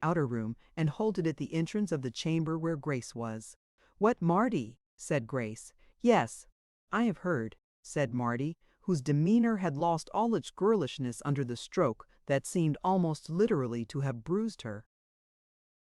outer room, and halted at the entrance of the chamber where Grace was. "What, Marty?" said Grace. "Yes, I have heard," said Marty, whose demeanor had lost all its girlishness under the stroke that seemed almost literally to have bruised her.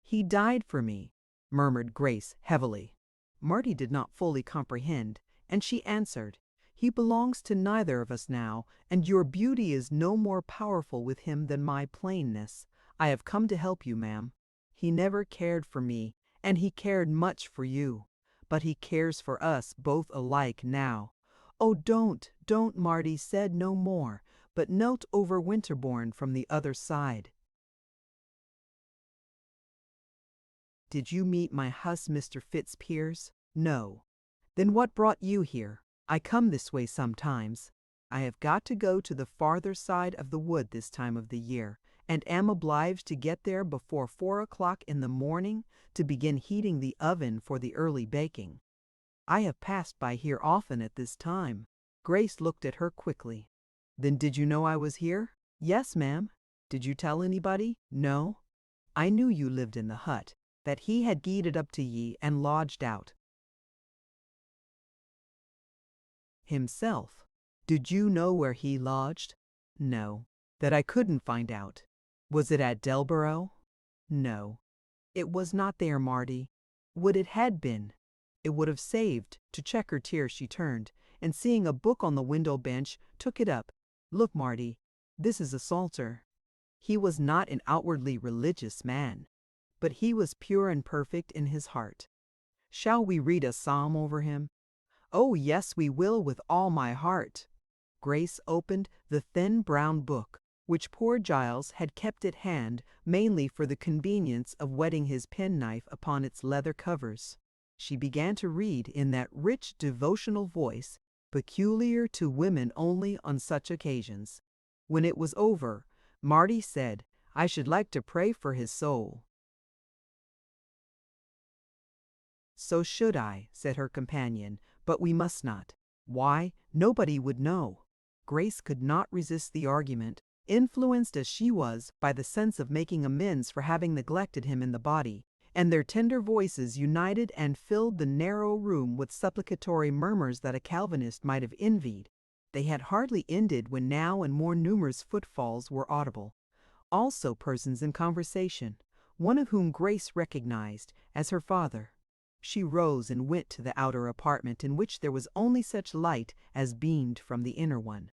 "He died for me," murmured Grace heavily. Marty did not fully comprehend, and she answered, "He belongs to neither of us now, and your beauty is no more powerful with him than my plainness. I have come to help you, ma'am. He never cared for me, and he cared much for you, but he cares for us both alike now. Oh, don't, Marty said no more, but knelt over Winterbourne from the other side. Did you meet my huss, Mr. Fitzpiers? No. Then what brought you here? I come this way sometimes. I have got to go to the farther side of the wood this time of the year, and am obliged to get there before 4 o'clock in the morning to begin heating the oven for the early baking. I have passed by here often at this time." Grace looked at her quickly. "Then did you know I was here?" "Yes, ma'am." "Did you tell anybody?" "No." "I knew you lived in the hut, that he had gied it up to ye and lodged out himself." "Did you know where he lodged?" "No." "That I couldn't find out." "Was it at Delborough?" "No." "It was not there, Marty." "Would it had been?" It would have saved. To check her tears she turned, and seeing a book on the window bench, took it up. "Look, Marty, this is a psalter." He was not an outwardly religious man, but he was pure and perfect in his heart. "Shall we read a psalm over him?" "Oh, yes, we will, with all my heart." Grace opened the thin brown book, which poor Giles had kept at hand mainly for the convenience of wetting his penknife upon its leather covers. She began to read in that rich devotional voice peculiar to women only on such occasions. When it was over, Marty said, "I should like to pray for his soul." "So should I," said her companion, "but we must not." "Why? Nobody would know." Grace could not resist the argument, influenced as she was by the sense of making amends for having neglected him in the body, and their tender voices united and filled the narrow room with supplicatory murmurs that a Calvinist might have envied. They had hardly ended when now and more numerous footfalls were audible. Also persons in conversation, one of whom Grace recognized as her father. She rose and went to the outer apartment, in which there was only such light as beamed from the inner one.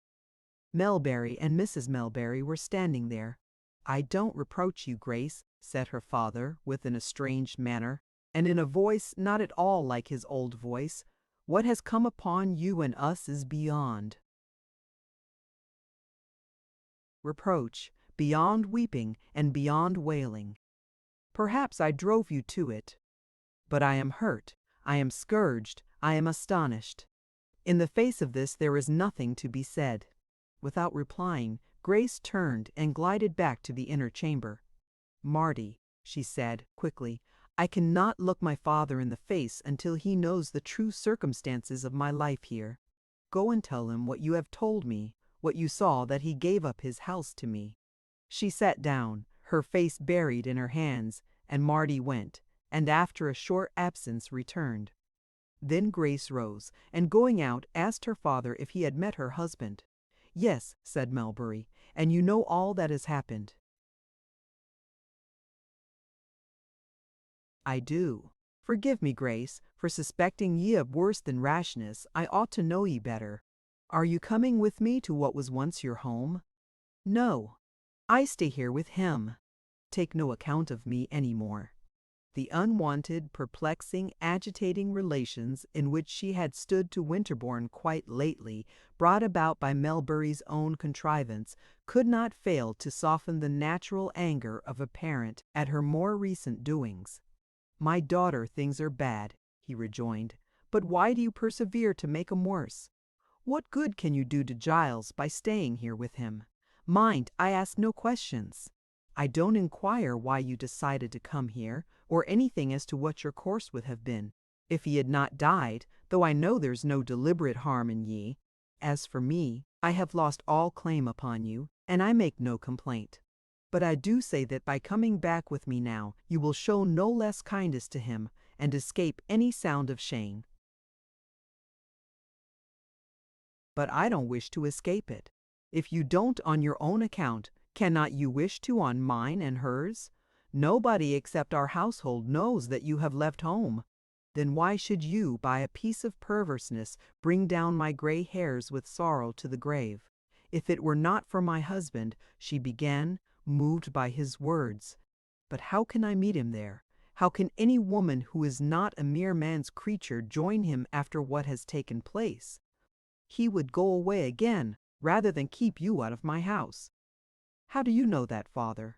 Melbury and Mrs. Melbury were standing there. "I don't reproach you, Grace," said her father, with an estranged manner, and in a voice not at all like his old voice. "What has come upon you and us is beyond reproach, beyond weeping, and beyond wailing. Perhaps I drove you to it, but I am hurt. I am scourged, I am astonished. In the face of this there is nothing to be said." Without replying, Grace turned and glided back to the inner chamber. "Marty," she said, quickly, "I cannot look my father in the face until he knows the true circumstances of my life here. Go and tell him what you have told me, what you saw, that he gave up his house to me." She sat down, her face buried in her hands, and Marty went, and after a short absence returned. Then Grace rose, and going out, asked her father if he had met her husband. "Yes," said Melbury, "and you know all that has happened." "I do. Forgive me, Grace, for suspecting ye of worse than rashness. I ought to know ye better. Are you coming with me to what was once your home?" "No. I stay here with him. Take no account of me any more." The unwanted, perplexing, agitating relations in which she had stood to Winterbourne quite lately, brought about by Melbury's own contrivance, could not fail to soften the natural anger of a parent at her more recent doings. "My daughter, things are bad," he rejoined, "but why do you persevere to make 'em worse? What good can you do to Giles by staying here with him? Mind, I ask no questions. I don't inquire why you decided to come here, or anything as to what your course would have been, if he had not died, though I know there's no deliberate harm in ye. As for me, I have lost all claim upon you, and I make no complaint. But I do say that by coming back with me now, you will show no less kindness to him, and escape any sound of shame." "But I don't wish to escape it. If you don't on your own account, cannot you wish to on mine and hers? Nobody except our household knows that you have left home. Then why should you, by a piece of perverseness, bring down my gray hairs with sorrow to the grave? If it were not for my husband," she began, moved by his words. "But how can I meet him there? How can any woman who is not a mere man's creature join him after what has taken place? He would go away again, rather than keep you out of my house." "How do you know that, father?"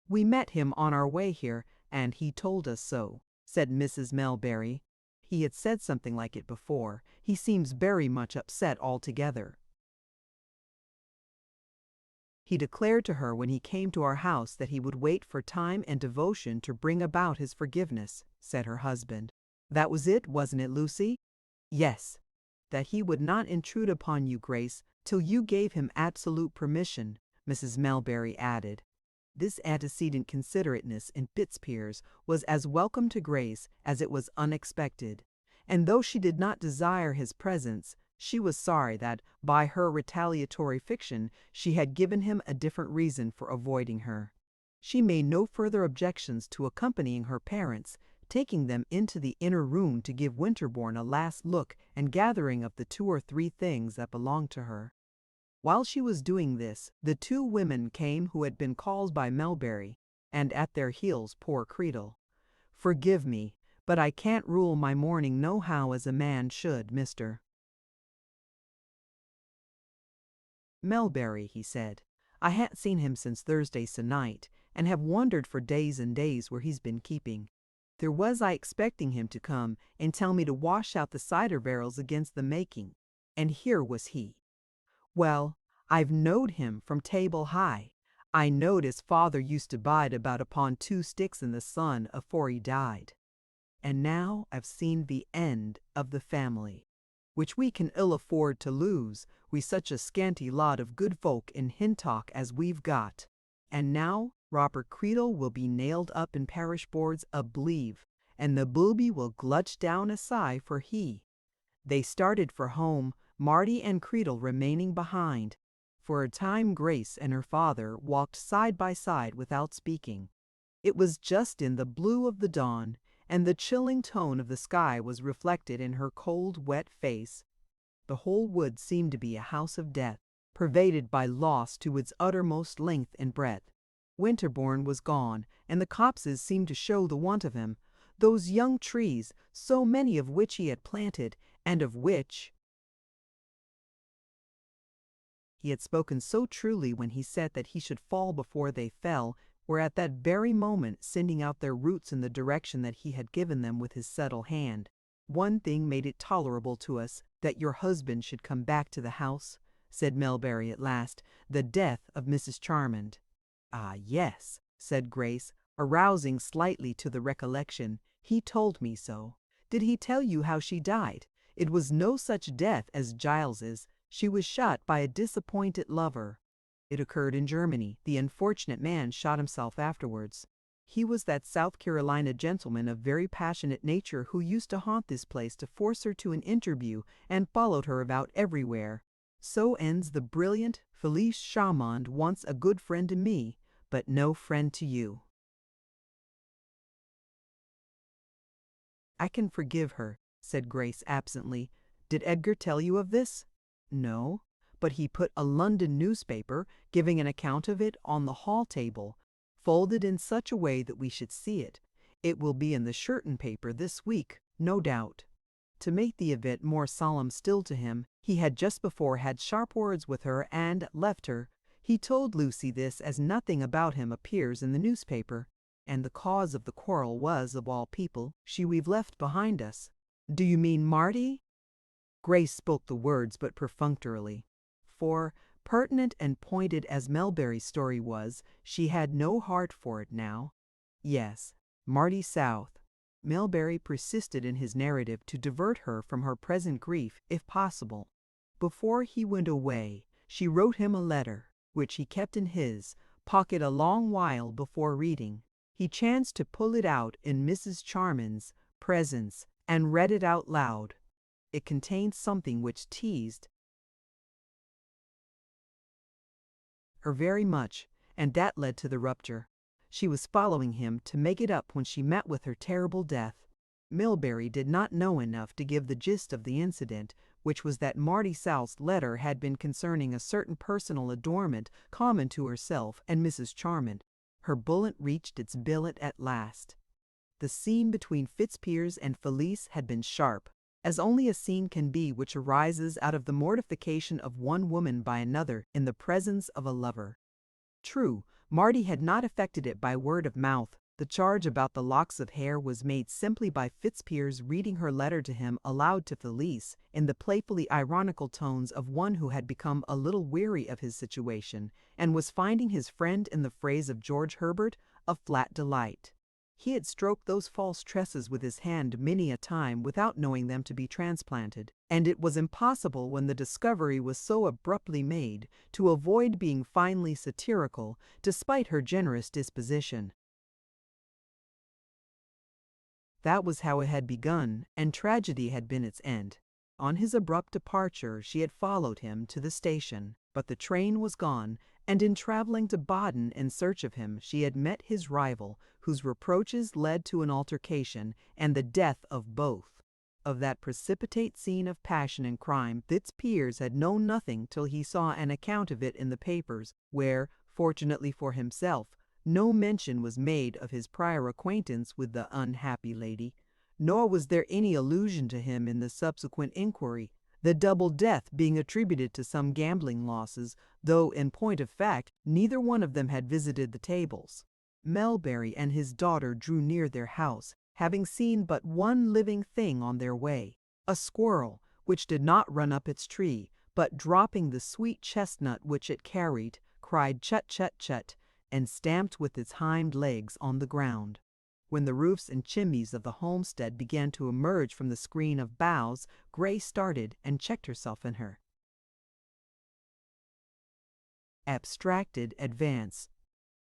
"We met him on our way here, and he told us so," said Mrs. Melbury. "He had said something like it before. He seems very much upset altogether." "He declared to her when he came to our house that he would wait for time and devotion to bring about his forgiveness," said her husband. "That was it, wasn't it, Lucy?" "Yes." "That he would not intrude upon you, Grace, till you gave him absolute permission," Mrs. Melbury added. This antecedent considerateness in Fitzpiers was as welcome to Grace as it was unexpected, and though she did not desire his presence, she was sorry that, by her retaliatory fiction, she had given him a different reason for avoiding her. She made no further objections to accompanying her parents, taking them into the inner room to give Winterbourne a last look and gathering up the 2 or 3 things that belonged to her. While she was doing this, the 2 women came who had been called by Melbury, and at their heels poor Creedle. "Forgive me, but I can't rule my mourning nohow as a man should, Mr. Melbury," he said. "I ha'n't seen him since Thursday se'night, and have wondered for days and days where he's been keeping. There was I expecting him to come and tell me to wash out the cider barrels against the making, and here was he. Well, I've knowed him from table high. I knowed his father used to bide about upon 2 sticks in the sun afore he died. And now I've seen the end of the family, which we can ill afford to lose, wi' such a scanty lot of good folk in Hintock as we've got. And now Robert Creedle will be nailed up in parish boards ablieve, and the booby will glutch down a sigh for he." They started for home, Marty and Creedle remaining behind. For a time Grace and her father walked side by side without speaking. It was just in the blue of the dawn, and the chilling tone of the sky was reflected in her cold, wet face. The whole wood seemed to be a house of death, pervaded by loss to its uttermost length and breadth. Winterbourne was gone, and the copses seemed to show the want of him. Those young trees, so many of which he had planted, and of which he had spoken so truly when he said that he should fall before they fell, were at that very moment sending out their roots in the direction that he had given them with his subtle hand. One thing made it tolerable to us, that your husband should come back to the house, said Melbury at last, the death of Mrs. Charmond. Ah, yes, said Grace, arousing slightly to the recollection. He told me so. Did he tell you how she died? It was no such death as Giles's. She was shot by a disappointed lover. It occurred in Germany. The unfortunate man shot himself afterwards. He was that South Carolina gentleman of very passionate nature who used to haunt this place to force her to an interview and followed her about everywhere. So ends the brilliant Felice Chamond, once a good friend to me, but no friend to you. I can forgive her, said Grace absently. Did Edgar tell you of this? No, but he put a London newspaper, giving an account of it, on the hall table, folded in such a way that we should see it. It will be in the Shirton paper this week, no doubt. To make the event more solemn still to him, he had just before had sharp words with her and left her. He told Lucy this, as nothing about him appears in the newspaper, and the cause of the quarrel was, of all people, she we've left behind us. Do you mean Marty? Grace spoke the words but perfunctorily, for, pertinent and pointed as Melbury's story was, she had no heart for it now. Yes, Marty South. Melbury persisted in his narrative to divert her from her present grief, if possible. Before he went away, she wrote him a letter, which he kept in his pocket a long while before reading. He chanced to pull it out in Mrs. Charmond's presence and read it out loud. It contained something which teased her very much, and that led to the rupture. She was following him to make it up when she met with her terrible death. Melbury did not know enough to give the gist of the incident, which was that Marty South's letter had been concerning a certain personal adornment common to herself and Mrs. Charmond. Her bullet reached its billet at last. The scene between Fitzpiers and Felice had been sharp, as only a scene can be which arises out of the mortification of one woman by another in the presence of a lover. True, Marty had not effected it by word of mouth. The charge about the locks of hair was made simply by Fitzpiers reading her letter to him aloud to Felice, in the playfully ironical tones of one who had become a little weary of his situation, and was finding his friend, in the phrase of George Herbert, a flat delight. He had stroked those false tresses with his hand many a time without knowing them to be transplanted, and it was impossible, when the discovery was so abruptly made, to avoid being finely satirical, despite her generous disposition. That was how it had begun, and tragedy had been its end. On his abrupt departure she had followed him to the station, but the train was gone, and in traveling to Baden in search of him she had met his rival, whose reproaches led to an altercation and the death of both. Of that precipitate scene of passion and crime Fitzpiers had known nothing till he saw an account of it in the papers, where, fortunately for himself, no mention was made of his prior acquaintance with the unhappy lady, nor was there any allusion to him in the subsequent inquiry, the double death being attributed to some gambling losses, though, in point of fact, neither one of them had visited the tables. Melbury and his daughter drew near their house, having seen but one living thing on their way, a squirrel, which did not run up its tree, but dropping the sweet chestnut which it carried, cried chut chut chut, and stamped with its hind legs on the ground. When the roofs and chimneys of the homestead began to emerge from the screen of boughs, Grace started and checked herself in her abstracted advance.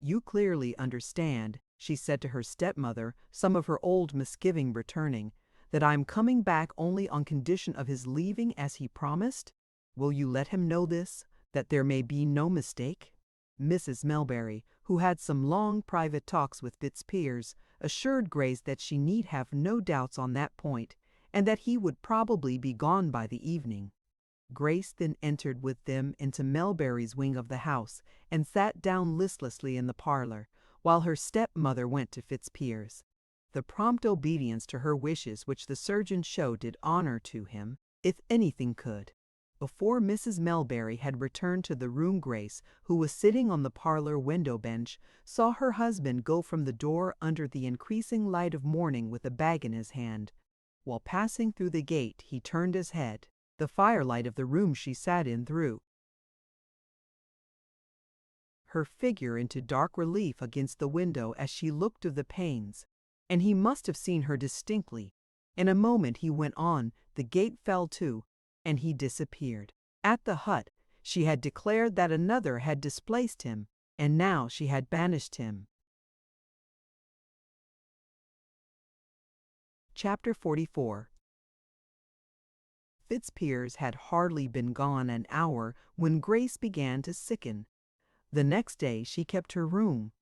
"You clearly understand," she said to her stepmother, some of her old misgiving returning, "that I'm coming back only on condition of his leaving as he promised? Will you let him know this, that there may be no mistake?" Mrs. Melbury, who had some long private talks with Fitzpiers, assured Grace that she need have no doubts on that point, and that he would probably be gone by the evening. Grace then entered with them into Melbury's wing of the house, and sat down listlessly in the parlor, while her stepmother went to Fitzpiers. The prompt obedience to her wishes which the surgeon showed did honor to him, if anything could. Before Mrs. Melbury had returned to the room, Grace, who was sitting on the parlor window bench, saw her husband go from the door under the increasing light of morning with a bag in his hand. While passing through the gate, he turned his head. The firelight of the room she sat in threw her figure into dark relief against the window as she looked through the panes, and he must have seen her distinctly. In a moment he went on, the gate fell to, and he disappeared. At the hut, she had declared that another had displaced him, and now she had banished him. Chapter 44. Fitzpiers had hardly been gone an hour when Grace began to sicken. The next day she kept her room.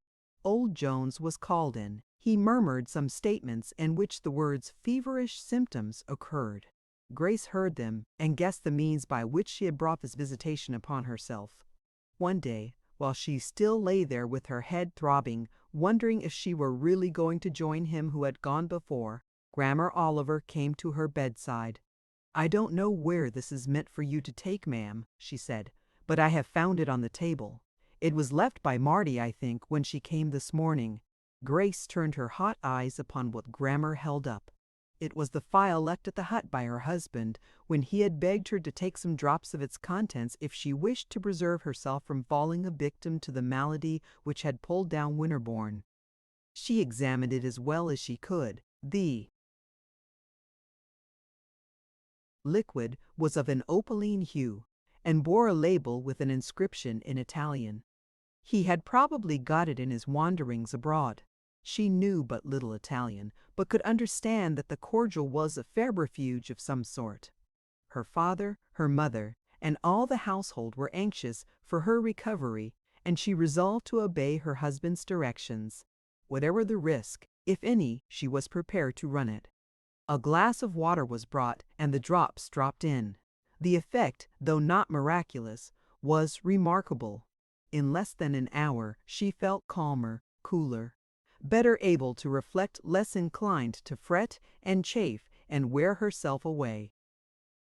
Old Jones was called in. He murmured some statements in which the words feverish symptoms occurred. Grace heard them and guessed the means by which she had brought this visitation upon herself. One day, while she still lay there with her head throbbing, wondering if she were really going to join him who had gone before, Grammar Oliver came to her bedside. "I don't know where this is meant for you to take, ma'am," she said, "but I have found it on the table. It was left by Marty, I think, when she came this morning." Grace turned her hot eyes upon what Grammar held up. It was the phial left at the hut by her husband, when he had begged her to take some drops of its contents if she wished to preserve herself from falling a victim to the malady which had pulled down Winterbourne. She examined it as well as she could. The liquid was of an opaline hue, and bore a label with an inscription in Italian. He had probably got it in his wanderings abroad. She knew but little Italian, but could understand that the cordial was a febrifuge of some sort. Her father, her mother, and all the household were anxious for her recovery, and she resolved to obey her husband's directions. Whatever the risk, if any, she was prepared to run it. A glass of water was brought, and the drops dropped in. The effect, though not miraculous, was remarkable. In less than an hour she felt calmer, cooler, better able to reflect, less inclined to fret and chafe and wear herself away.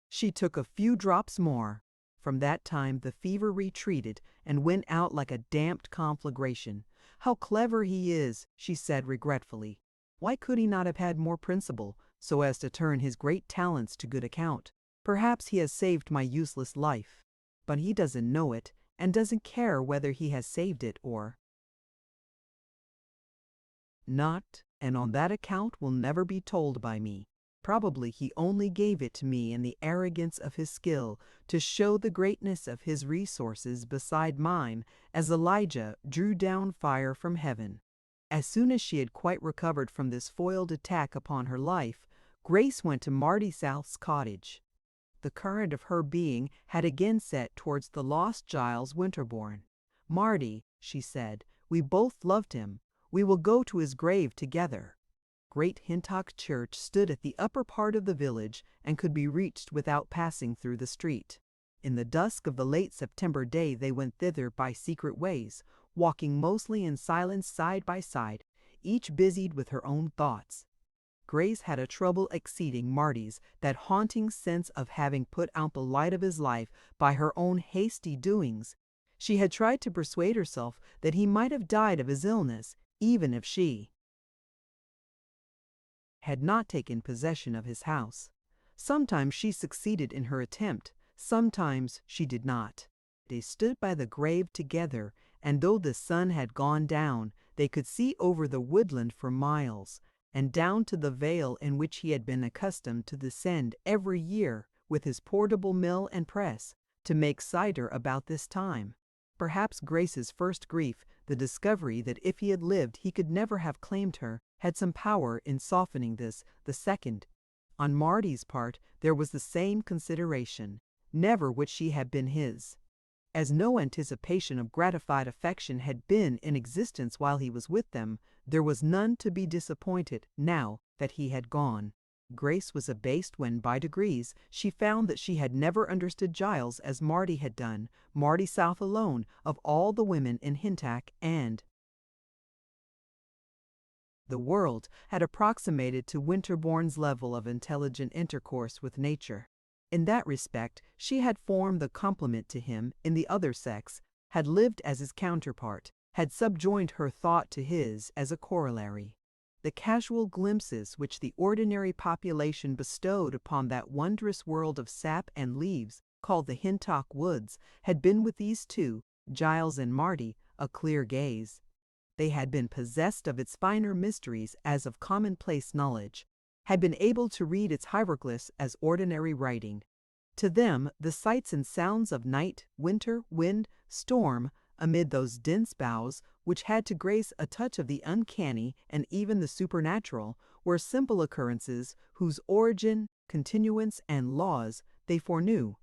She took a few drops more. From that time the fever retreated and went out like a damped conflagration. "How clever he is," she said regretfully. "Why could he not have had more principle, so as to turn his great talents to good account? Perhaps he has saved my useless life, but he doesn't know it, and doesn't care whether he has saved it or not, and on that account will never be told by me. Probably he only gave it to me in the arrogance of his skill, to show the greatness of his resources beside mine, as Elijah drew down fire from heaven." As soon as she had quite recovered from this foiled attack upon her life, Grace went to Marty South's cottage. The current of her being had again set towards the lost Giles Winterbourne. "Marty," she said, "we both loved him. We will go to his grave together." Great Hintock Church stood at the upper part of the village and could be reached without passing through the street. In the dusk of the late September day they went thither by secret ways, walking mostly in silence side by side, each busied with her own thoughts. Grace had a trouble exceeding Marty's, that haunting sense of having put out the light of his life by her own hasty doings. She had tried to persuade herself that he might have died of his illness, even if she had not taken possession of his house. Sometimes she succeeded in her attempt, sometimes she did not. They stood by the grave together, and though the sun had gone down, they could see over the woodland for miles, and down to the vale in which he had been accustomed to descend every year with his portable mill and press, to make cider about this time. Perhaps Grace's first grief, the discovery that if he had lived he could never have claimed her, had some power in softening this. The second, on Marty's part, there was the same consideration. Never would she have been his. As no anticipation of gratified affection had been in existence while he was with them, there was none to be disappointed now that he had gone. Grace was abased when, by degrees, she found that she had never understood Giles as Marty had done, Marty South alone, of all the women in Hintock and the world, had approximated to Winterbourne's level of intelligent intercourse with nature. In that respect, she had formed the complement to him in the other sex, had lived as his counterpart, had subjoined her thought to his as a corollary. the casual glimpses which the ordinary population bestowed upon that wondrous world of sap and leaves called the Hintock Woods had been with these two, Giles and Marty, a clear gaze. They had been possessed of its finer mysteries as of commonplace knowledge, had been able to read its hieroglyphs as ordinary writing. To them, the sights and sounds of night, winter, wind, storm, amid those dense boughs, which had to grace a touch of the uncanny and even the supernatural, were simple occurrences whose origin, continuance, and laws they foreknew.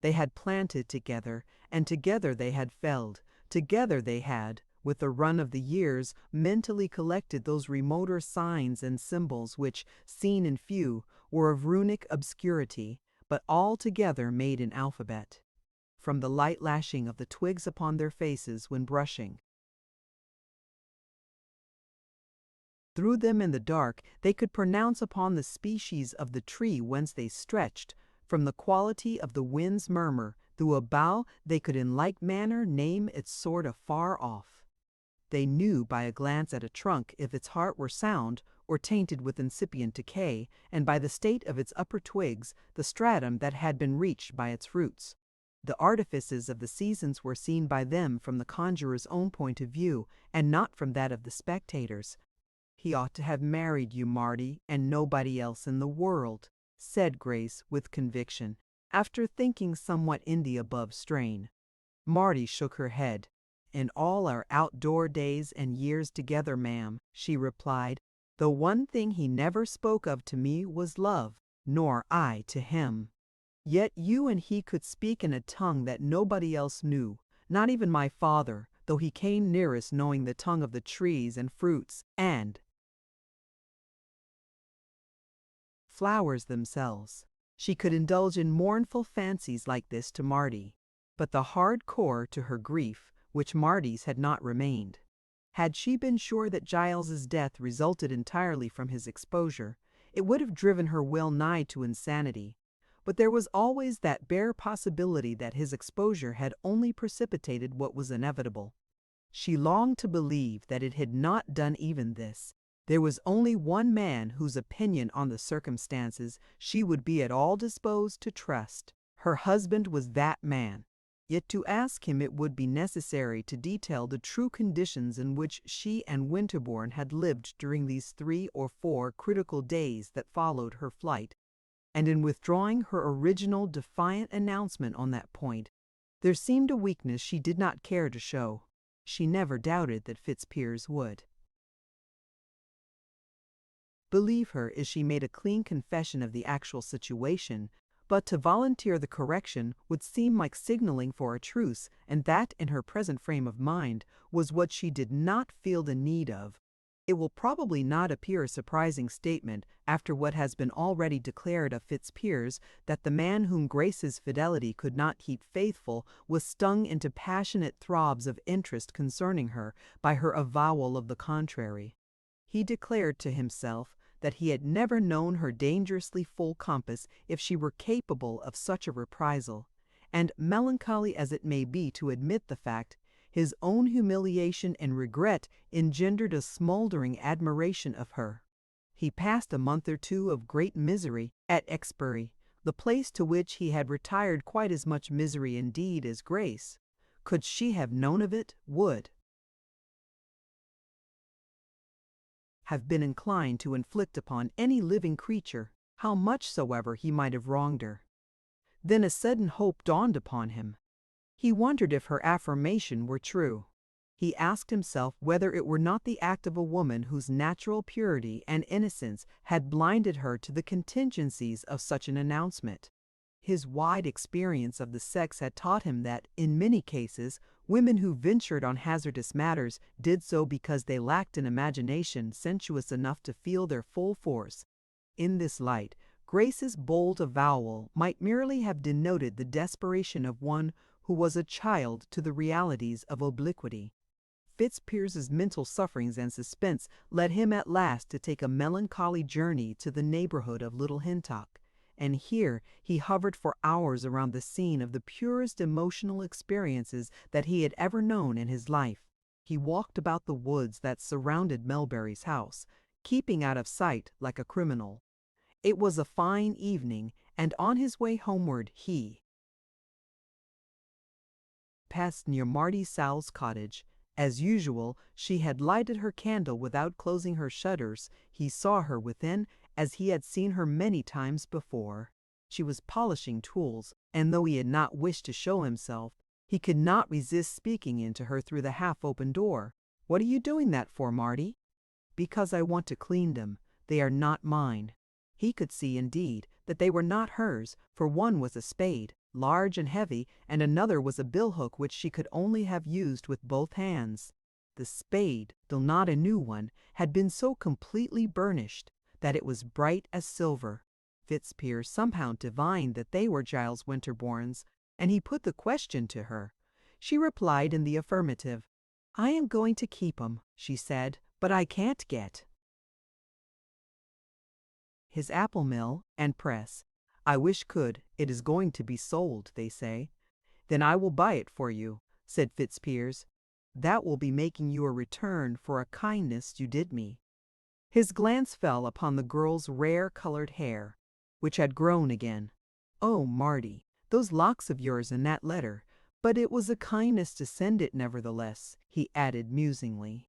They had planted together, and together they had felled, together they had, with the run of the years, mentally collected those remoter signs and symbols which, seen in few, were of runic obscurity, but all together made an alphabet. From the light lashing of the twigs upon their faces when brushing through them in the dark, they could pronounce upon the species of the tree whence they stretched. From the quality of the wind's murmur through a bough, they could in like manner name its sort afar off. They knew by a glance at a trunk if its heart were sound or tainted with incipient decay, and by the state of its upper twigs, the stratum that had been reached by its roots. The artifices of the seasons were seen by them from the conjurer's own point of view, and not from that of the spectators. "He ought to have married you, Marty, and nobody else in the world," said Grace with conviction, after thinking somewhat in the above strain. Marty shook her head. "In all our outdoor days and years together, ma'am," she replied, "the one thing he never spoke of to me was love, nor I to him. Yet you and he could speak in a tongue that nobody else knew, not even my father, though he came nearest knowing the tongue of the trees and fruits and flowers themselves." She could indulge in mournful fancies like this to Marty, but the hard core to her grief, which Marty's had not remained. Had she been sure that Giles's death resulted entirely from his exposure, it would have driven her well nigh to insanity. But there was always that bare possibility that his exposure had only precipitated what was inevitable. She longed to believe that it had not done even this. There was only one man whose opinion on the circumstances she would be at all disposed to trust. Her husband was that man. Yet to ask him it would be necessary to detail the true conditions in which she and Winterbourne had lived during these 3 or 4 critical days that followed her flight, and in withdrawing her original defiant announcement on that point, there seemed a weakness she did not care to show. She never doubted that Fitzpiers would believe her if she made a clean confession of the actual situation, but to volunteer the correction would seem like signaling for a truce, and that, in her present frame of mind, was what she did not feel the need of. It will probably not appear a surprising statement, after what has been already declared of Fitzpiers, that the man whom Grace's fidelity could not keep faithful was stung into passionate throbs of interest concerning her by her avowal of the contrary. He declared to himself that he had never known her dangerously full compass if she were capable of such a reprisal, and, melancholy as it may be to admit the fact, his own humiliation and regret engendered a smoldering admiration of her. He passed a month or 2 of great misery at Exbury, the place to which he had retired quite as much misery indeed as Grace, could she have known of it, would have been inclined to inflict upon any living creature, how much soever he might have wronged her. Then a sudden hope dawned upon him. He wondered if her affirmation were true. He asked himself whether it were not the act of a woman whose natural purity and innocence had blinded her to the contingencies of such an announcement. His wide experience of the sex had taught him that, in many cases, women who ventured on hazardous matters did so because they lacked an imagination sensuous enough to feel their full force. In this light, Grace's bold avowal might merely have denoted the desperation of one who was a child to the realities of obliquity. Fitzpiers's mental sufferings and suspense led him at last to take a melancholy journey to the neighborhood of Little Hintock, and here he hovered for hours around the scene of the purest emotional experiences that he had ever known in his life. He walked about the woods that surrounded Melbury's house, keeping out of sight like a criminal. It was a fine evening, and on his way homeward he passed near Marty Sal's cottage. As usual, she had lighted her candle without closing her shutters. He saw her within, as he had seen her many times before. She was polishing tools, and though he had not wished to show himself, he could not resist speaking into her through the half-open door. "What are you doing that for, Marty?" "Because I want to clean them. They are not mine." He could see, indeed, that they were not hers, for one was a spade, large and heavy, and another was a billhook which she could only have used with both hands. The spade, though not a new one, had been so completely burnished that it was bright as silver. Fitzpiers somehow divined that they were Giles Winterbourne's, and he put the question to her. She replied in the affirmative. "I am going to keep 'em," she said, "but I can't get his apple mill and press. I wish could. It is going to be sold, they say." "Then I will buy it for you," said Fitzpiers. "That will be making you a return for a kindness you did me." His glance fell upon the girl's rare-colored hair, which had grown again. "Oh, Marty, those locks of yours and that letter, but it was a kindness to send it nevertheless," he added musingly.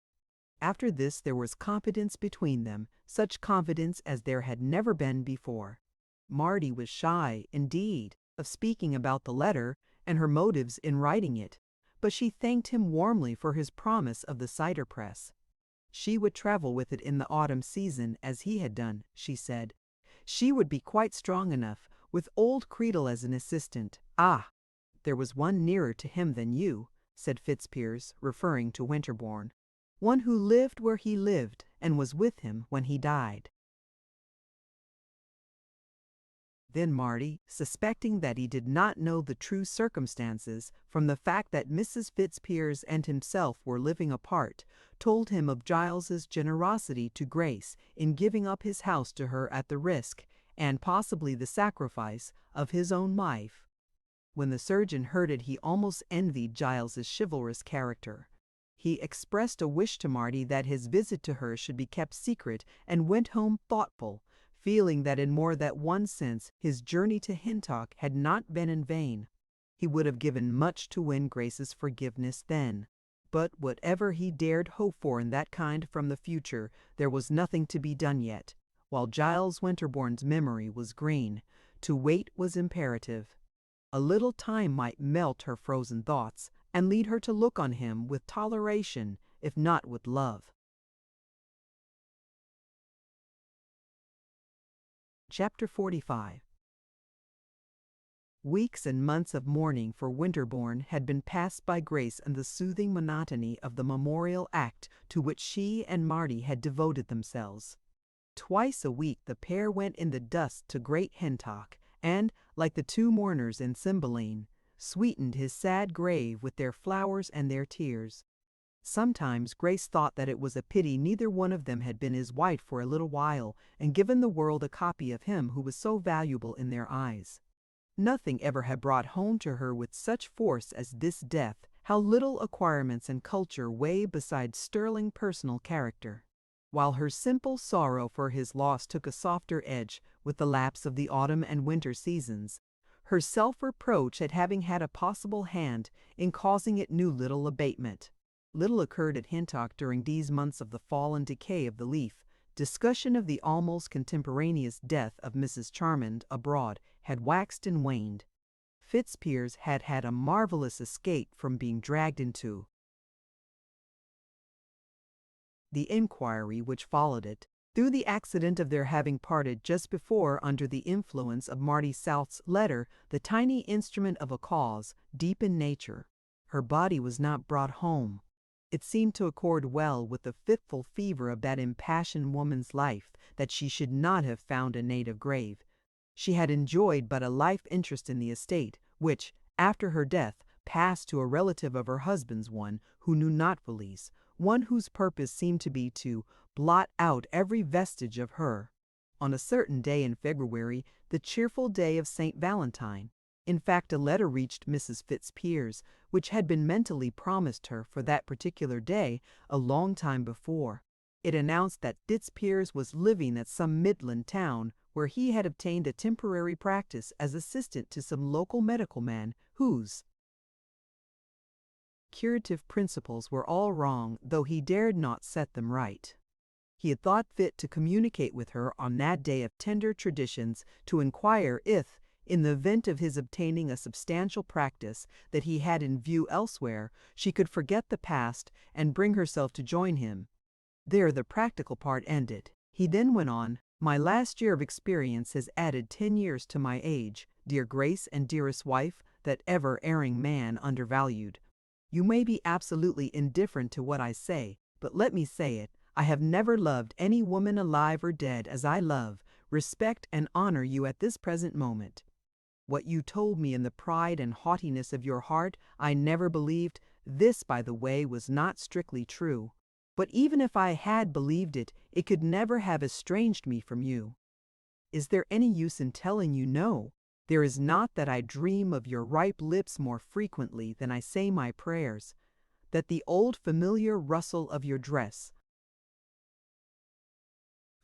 After this there was confidence between them, such confidence as there had never been before. Marty was shy, indeed, of speaking about the letter and her motives in writing it, but she thanked him warmly for his promise of the cider press. She would travel with it in the autumn season as he had done, she said. She would be quite strong enough, with old Creedle as an assistant. "Ah, there was one nearer to him than you," said Fitzpiers, referring to Winterbourne. "One who lived where he lived and was with him when he died." Then Marty, suspecting that he did not know the true circumstances, from the fact that Mrs. Fitzpiers and himself were living apart, told him of Giles's generosity to Grace in giving up his house to her at the risk, and possibly the sacrifice, of his own life. When the surgeon heard it he almost envied Giles's chivalrous character. He expressed a wish to Marty that his visit to her should be kept secret, and went home thoughtful, feeling that in more than one sense his journey to Hintock had not been in vain. He would have given much to win Grace's forgiveness then. But whatever he dared hope for in that kind from the future, there was nothing to be done yet. While Giles Winterbourne's memory was green, to wait was imperative. A little time might melt her frozen thoughts, and lead her to look on him with toleration, if not with love. Chapter 45. Weeks and months of mourning for Winterbourne had been passed by Grace in the soothing monotony of the memorial act to which she and Marty had devoted themselves. Twice a week the pair went in the dusk to Great Hintock, and, like the two mourners in Cymbeline, sweetened his sad grave with their flowers and their tears. Sometimes Grace thought that it was a pity neither one of them had been his wife for a little while, and given the world a copy of him who was so valuable in their eyes. Nothing ever had brought home to her with such force as this death how little acquirements and culture weigh beside sterling personal character. While her simple sorrow for his loss took a softer edge with the lapse of the autumn and winter seasons, her self-reproach at having had a possible hand in causing it knew little abatement. Little occurred at Hintock during these months of the fall and decay of the leaf. Discussion of the almost contemporaneous death of Mrs. Charmond abroad had waxed and waned. Fitzpiers had had a marvelous escape from being dragged into the inquiry which followed it, through the accident of their having parted just before under the influence of Marty South's letter, the tiny instrument of a cause, deep in nature. Her body was not brought home. It seemed to accord well with the fitful fever of that impassioned woman's life that she should not have found a native grave. She had enjoyed but a life interest in the estate, which, after her death, passed to a relative of her husband's, one who knew not Valise, one whose purpose seemed to be to blot out every vestige of her. On a certain day in February, the cheerful day of St. Valentine, in fact, a letter reached Mrs. Fitzpiers, which had been mentally promised her for that particular day a long time before. It announced that Fitzpiers was living at some Midland town, where he had obtained a temporary practice as assistant to some local medical man whose curative principles were all wrong, though he dared not set them right. He had thought fit to communicate with her on that day of tender traditions, to inquire if, in the event of his obtaining a substantial practice that he had in view elsewhere, she could forget the past and bring herself to join him. There the practical part ended. He then went on, "My last year of experience has added 10 years to my age, dear Grace and dearest wife, that ever-erring man undervalued. You may be absolutely indifferent to what I say, but let me say it. I have never loved any woman alive or dead as I love, respect, and honor you at this present moment. What you told me in the pride and haughtiness of your heart, I never believed. This, by the way, was not strictly true. But even if I had believed it, it could never have estranged me from you. Is there any use in telling you no? There is not that I dream of your ripe lips more frequently than I say my prayers, that the old familiar rustle of your dress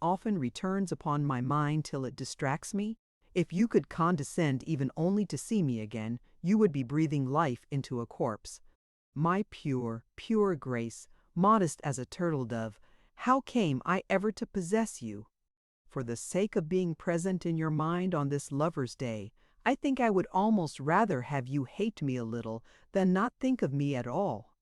often returns upon my mind till it distracts me. If you could condescend even only to see me again, you would be breathing life into a corpse. My pure, pure Grace, modest as a turtle dove, how came I ever to possess you? For the sake of being present in your mind on this lover's day, I think I would almost rather have you hate me a little than not think of me at all.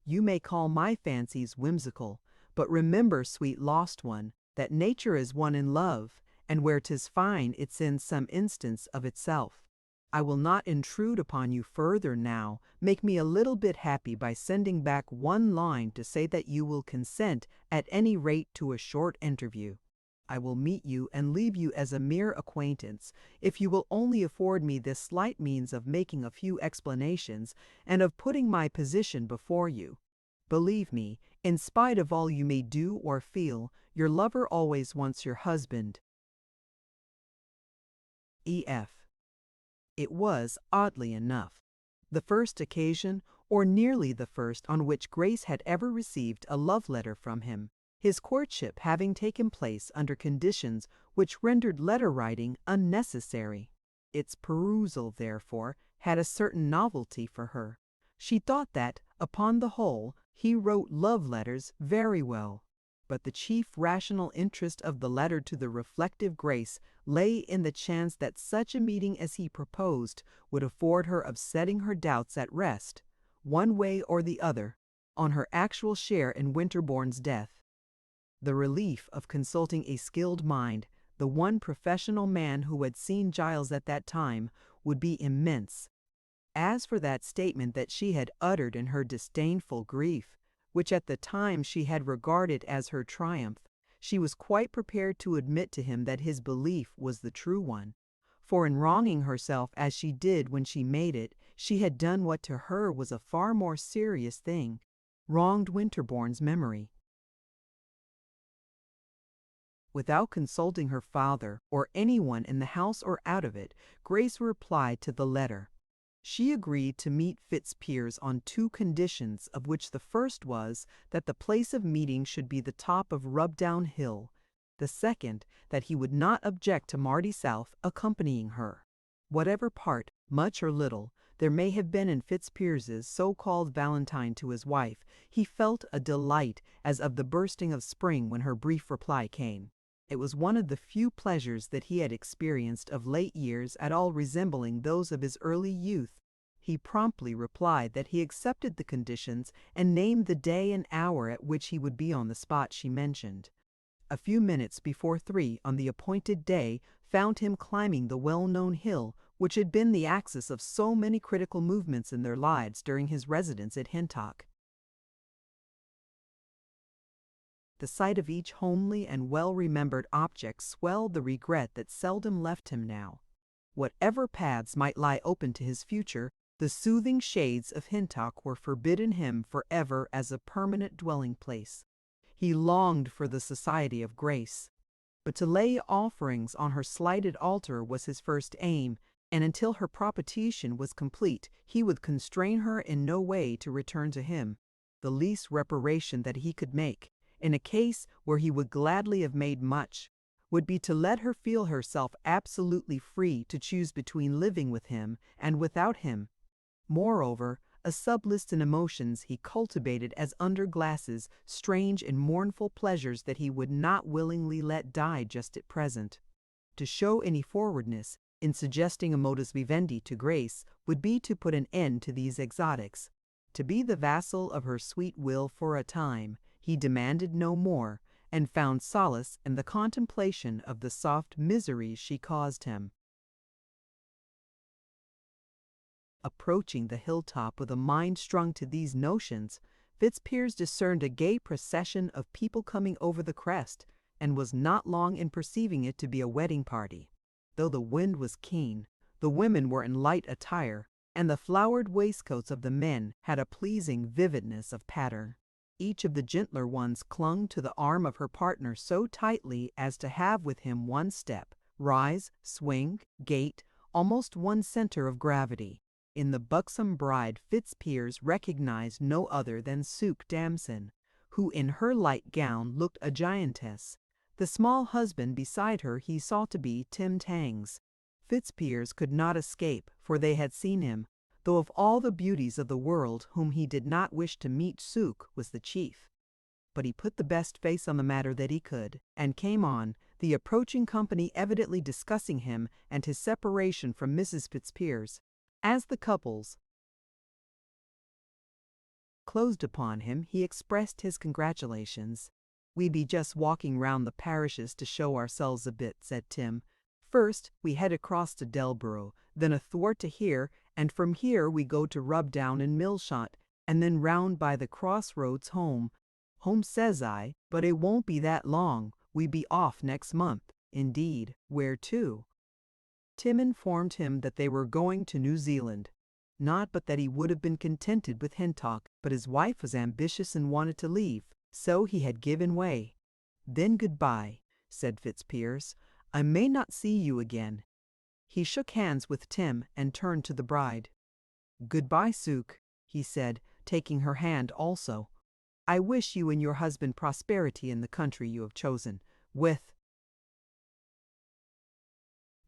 You may call my fancies whimsical, but remember, sweet lost one, that nature is one in love, and where 'tis fine it sends some instance of itself. I will not intrude upon you further now. Make me a little bit happy by sending back one line to say that you will consent at any rate to a short interview. I will meet you and leave you as a mere acquaintance, if you will only afford me this slight means of making a few explanations and of putting my position before you. Believe me, in spite of all you may do or feel, your lover always wants your husband. E.F. It was, oddly enough, the first occasion, or nearly the first, on which Grace had ever received a love letter from him, his courtship having taken place under conditions which rendered letter-writing unnecessary. Its perusal, therefore, had a certain novelty for her. She thought that, upon the whole, he wrote love letters very well. But the chief rational interest of the letter to the reflective Grace lay in the chance that such a meeting as he proposed would afford her of setting her doubts at rest, one way or the other, on her actual share in Winterbourne's death. The relief of consulting a skilled mind, the one professional man who had seen Giles at that time, would be immense. As for that statement that she had uttered in her disdainful grief, which at the time she had regarded as her triumph, she was quite prepared to admit to him that his belief was the true one. For in wronging herself as she did when she made it, she had done what to her was a far more serious thing, wronged Winterbourne's memory. Without consulting her father or anyone in the house or out of it, Grace replied to the letter. She agreed to meet Fitzpiers on 2 conditions, of which the first was that the place of meeting should be the top of Rubdown Hill, the second that he would not object to Marty South accompanying her. Whatever part, much or little, there may have been in Fitzpiers's so-called valentine to his wife, he felt a delight as of the bursting of spring when her brief reply came. It was one of the few pleasures that he had experienced of late years at all resembling those of his early youth. He promptly replied that he accepted the conditions and named the day and hour at which he would be on the spot she mentioned. A few minutes before 3 on the appointed day found him climbing the well-known hill which had been the axis of so many critical movements in their lives during his residence at Hintock. The sight of each homely and well-remembered object swelled the regret that seldom left him now. Whatever paths might lie open to his future, the soothing shades of Hintock were forbidden him forever as a permanent dwelling-place. He longed for the society of Grace, but to lay offerings on her slighted altar was his first aim, and until her propitiation was complete, he would constrain her in no way to return to him. The least reparation that he could make, in a case where he would gladly have made much, would be to let her feel herself absolutely free to choose between living with him and without him. Moreover, a sublist in emotions he cultivated as under glasses, strange and mournful pleasures that he would not willingly let die just at present. To show any forwardness in suggesting a modus vivendi to Grace would be to put an end to these exotics. To be the vassal of her sweet will for a time, he demanded no more, and found solace in the contemplation of the soft miseries she caused him. Approaching the hilltop with a mind strung to these notions, Fitzpiers discerned a gay procession of people coming over the crest, and was not long in perceiving it to be a wedding party. Though the wind was keen, the women were in light attire, and the flowered waistcoats of the men had a pleasing vividness of pattern. Each of the gentler ones clung to the arm of her partner so tightly as to have with him one step, rise, swing, gait, almost one center of gravity. In the buxom bride Fitzpiers recognized no other than Sooke Damson, who in her light gown looked a giantess. The small husband beside her he saw to be Tim Tangs. Fitzpiers could not escape, for they had seen him, though of all the beauties of the world whom he did not wish to meet Sooke was the chief. But he put the best face on the matter that he could, and came on, the approaching company evidently discussing him and his separation from Mrs. Fitzpiers. As the couples closed upon him, he expressed his congratulations. "We be just walking round the parishes to show ourselves a bit," said Tim. "First, we head across to Delborough, then athwart to here, and from here we go to Rubdown and Millshot, and then round by the crossroads home. Home says I, but it won't be that long. We be off next month." "Indeed, where to?" Tim informed him that they were going to New Zealand. Not but that he would have been contented with Hintock, but his wife was ambitious and wanted to leave, so he had given way. "Then goodbye," said Fitzpiers. "I may not see you again." He shook hands with Tim and turned to the bride. "Goodbye, Sooke," he said, taking her hand also. "I wish you and your husband prosperity in the country you have chosen. With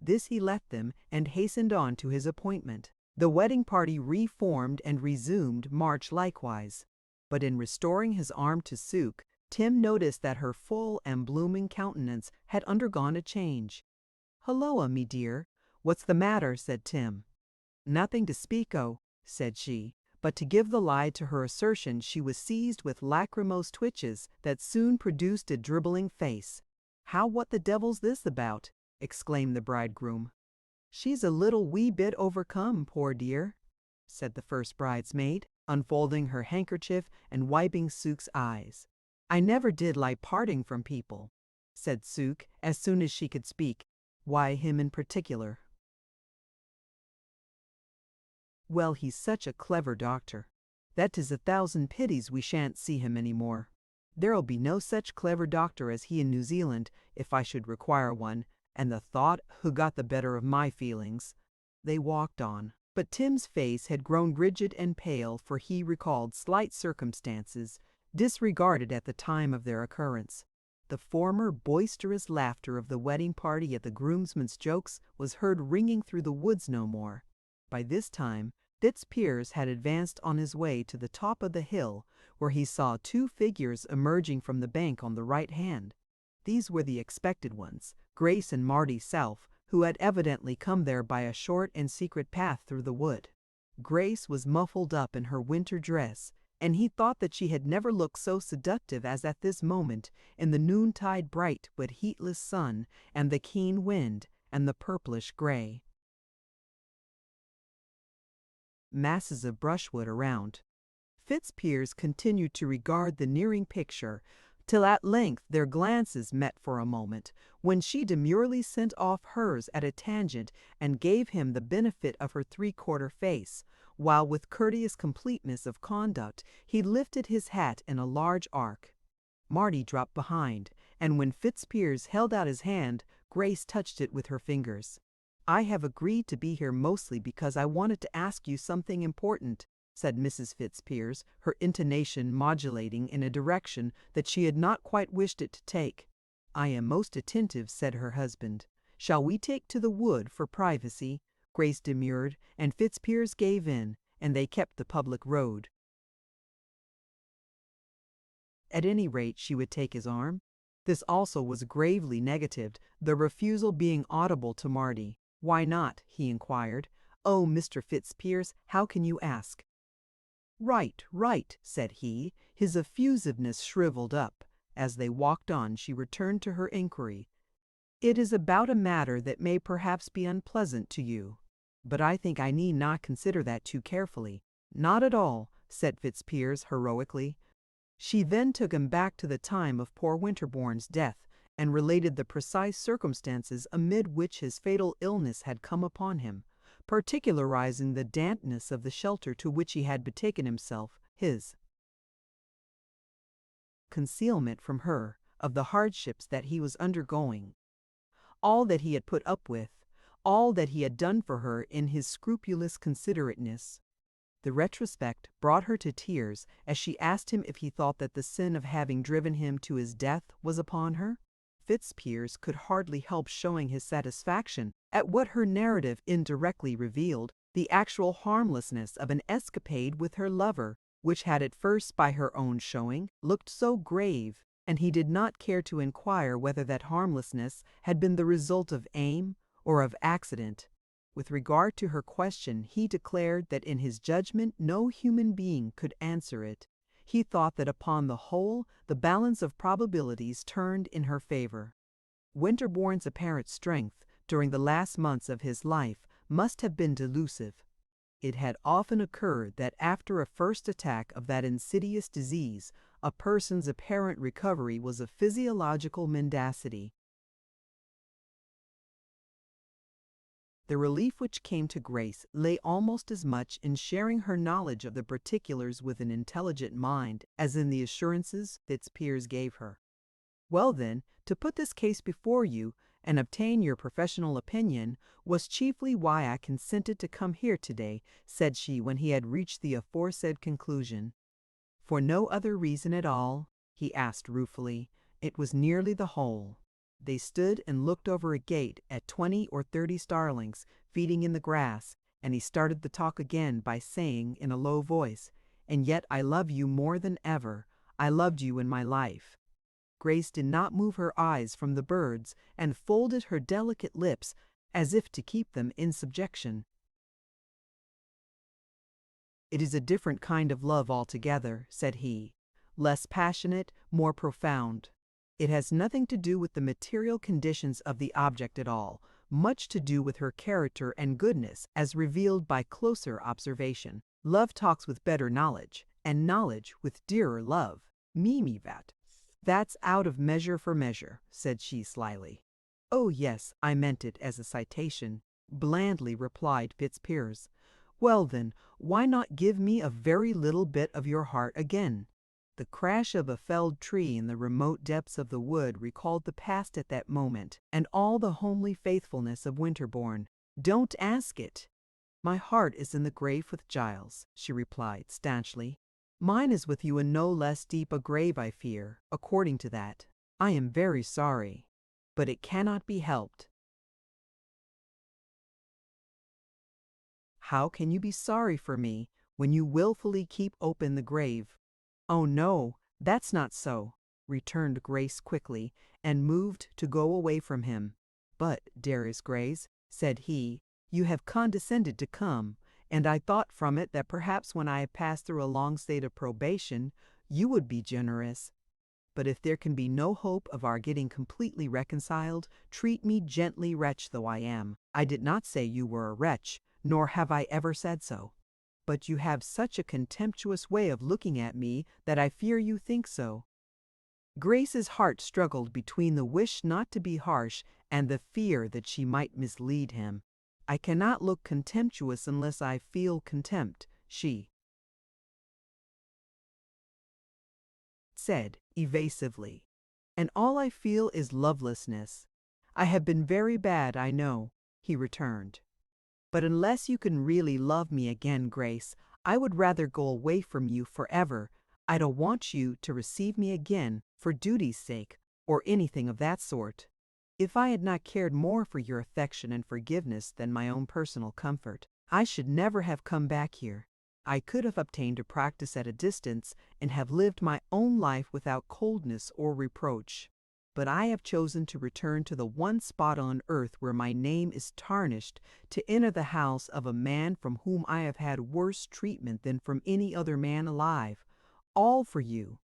this he left them and hastened on to his appointment. The wedding party reformed and resumed march likewise. But in restoring his arm to Sooke, Tim noticed that her full and blooming countenance had undergone a change. "Hulloa, me dear, what's the matter?" said Tim. "Nothing to speak o'," said she, but to give the lie to her assertion she was seized with lachrymose twitches that soon produced a dribbling face. What the devil's this about?" exclaimed the bridegroom. "She's a little wee bit overcome, poor dear," said the first bridesmaid, unfolding her handkerchief and wiping Sooke's eyes. "I never did like parting from people," said Sooke as soon as she could speak. "Why him in particular?" "Well, he's such a clever doctor, that 'tis 1,000 pities we shan't see him any more. There'll be no such clever doctor as he in New Zealand, if I should require one, and the thought who got the better of my feelings." They walked on, but Tim's face had grown rigid and pale, for he recalled slight circumstances disregarded at the time of their occurrence. The former boisterous laughter of the wedding party at the groomsman's jokes was heard ringing through the woods no more. By this time Fitzpiers had advanced on his way to the top of the hill, where he saw 2 figures emerging from the bank on the right hand. These were the expected ones, Grace and Marty South, who had evidently come there by a short and secret path through the wood. Grace was muffled up in her winter dress, and he thought that she had never looked so seductive as at this moment, in the noontide bright but heatless sun, and the keen wind, and the purplish gray masses of brushwood around. Fitzpiers continued to regard the nearing picture, till at length their glances met for a moment, when she demurely sent off hers at a tangent and gave him the benefit of her 3/4 face, while with courteous completeness of conduct he lifted his hat in a large arc. Marty dropped behind, and when Fitzpiers held out his hand, Grace touched it with her fingers. "I have agreed to be here mostly because I wanted to ask you something important," said Mrs. Fitzpiers, her intonation modulating in a direction that she had not quite wished it to take. "I am most attentive," said her husband. "Shall we take to the wood for privacy?" Grace demurred, and Fitzpiers gave in, and they kept the public road. At any rate, she would take his arm. This also was gravely negatived, the refusal being audible to Marty. "Why not?" he inquired. "Oh, Mr. Fitzpiers, how can you ask?" "Right, right," said he, his effusiveness shriveled up. As they walked on, she returned to her inquiry. "It is about a matter that may perhaps be unpleasant to you, but I think I need not consider that too carefully." "Not at all," said Fitzpiers heroically. She then took him back to the time of poor Winterbourne's death, and related the precise circumstances amid which his fatal illness had come upon him, particularizing the dampness of the shelter to which he had betaken himself, his concealment from her of the hardships that he was undergoing, all that he had put up with, all that he had done for her in his scrupulous considerateness. The retrospect brought her to tears as she asked him if he thought that the sin of having driven him to his death was upon her. Fitzpiers could hardly help showing his satisfaction at what her narrative indirectly revealed, the actual harmlessness of an escapade with her lover, which had at first, by her own showing, looked so grave, and he did not care to inquire whether that harmlessness had been the result of aim or of accident. With regard to her question, he declared that in his judgment no human being could answer it. He thought that upon the whole the balance of probabilities turned in her favor. Winterbourne's apparent strength during the last months of his life must have been delusive. It had often occurred that after a first attack of that insidious disease, a person's apparent recovery was a physiological mendacity. The relief which came to Grace lay almost as much in sharing her knowledge of the particulars with an intelligent mind as in the assurances Fitzpiers gave her. "Well then, to put this case before you and obtain your professional opinion was chiefly why I consented to come here today," said she when he had reached the aforesaid conclusion. "For no other reason at all?" he asked ruefully. "It was nearly the whole." They stood and looked over a gate at 20 or 30 starlings feeding in the grass, and he started the talk again by saying in a low voice, "And yet I love you more than ever. I loved you in my life." Grace did not move her eyes from the birds and folded her delicate lips as if to keep them in subjection. "It is a different kind of love altogether," said he, "less passionate, more profound. It has nothing to do with the material conditions of the object at all, much to do with her character and goodness as revealed by closer observation. Love talks with better knowledge, and knowledge with dearer love. Mimi that's out of measure for measure," said she slyly. "Oh yes, I meant it as a citation," blandly replied Fitzpiers. "Well then, why not give me a very little bit of your heart again?" The crash of a felled tree in the remote depths of the wood recalled the past at that moment, and all the homely faithfulness of Winterbourne. "Don't ask it." "My heart is in the grave with Giles," she replied stanchly. "Mine is with you in no less deep a grave, I fear, according to that. I am very sorry, but it cannot be helped." "How can you be sorry for me when you wilfully keep open the grave?" "Oh no, that's not so," returned Grace quickly, and moved to go away from him. "But, dearest Grace," said he, "you have condescended to come, and I thought from it that perhaps when I have passed through a long state of probation, you would be generous. But if there can be no hope of our getting completely reconciled, treat me gently, wretch though I am. I did not say you were a wretch, nor have I ever said so. But you have such a contemptuous way of looking at me that I fear you think so." Grace's heart struggled between the wish not to be harsh and the fear that she might mislead him. "I cannot look contemptuous unless I feel contempt," she said evasively. "And all I feel is lovelessness. I have been very bad, I know," he returned. "But unless you can really love me again, Grace, I would rather go away from you forever. I don't want you to receive me again for duty's sake, or anything of that sort. If I had not cared more for your affection and forgiveness than my own personal comfort, I should never have come back here. I could have obtained a practice at a distance and have lived my own life without coldness or reproach. But I have chosen to return to the one spot on earth where my name is tarnished, to enter the house of a man from whom I have had worse treatment than from any other man alive. All for you.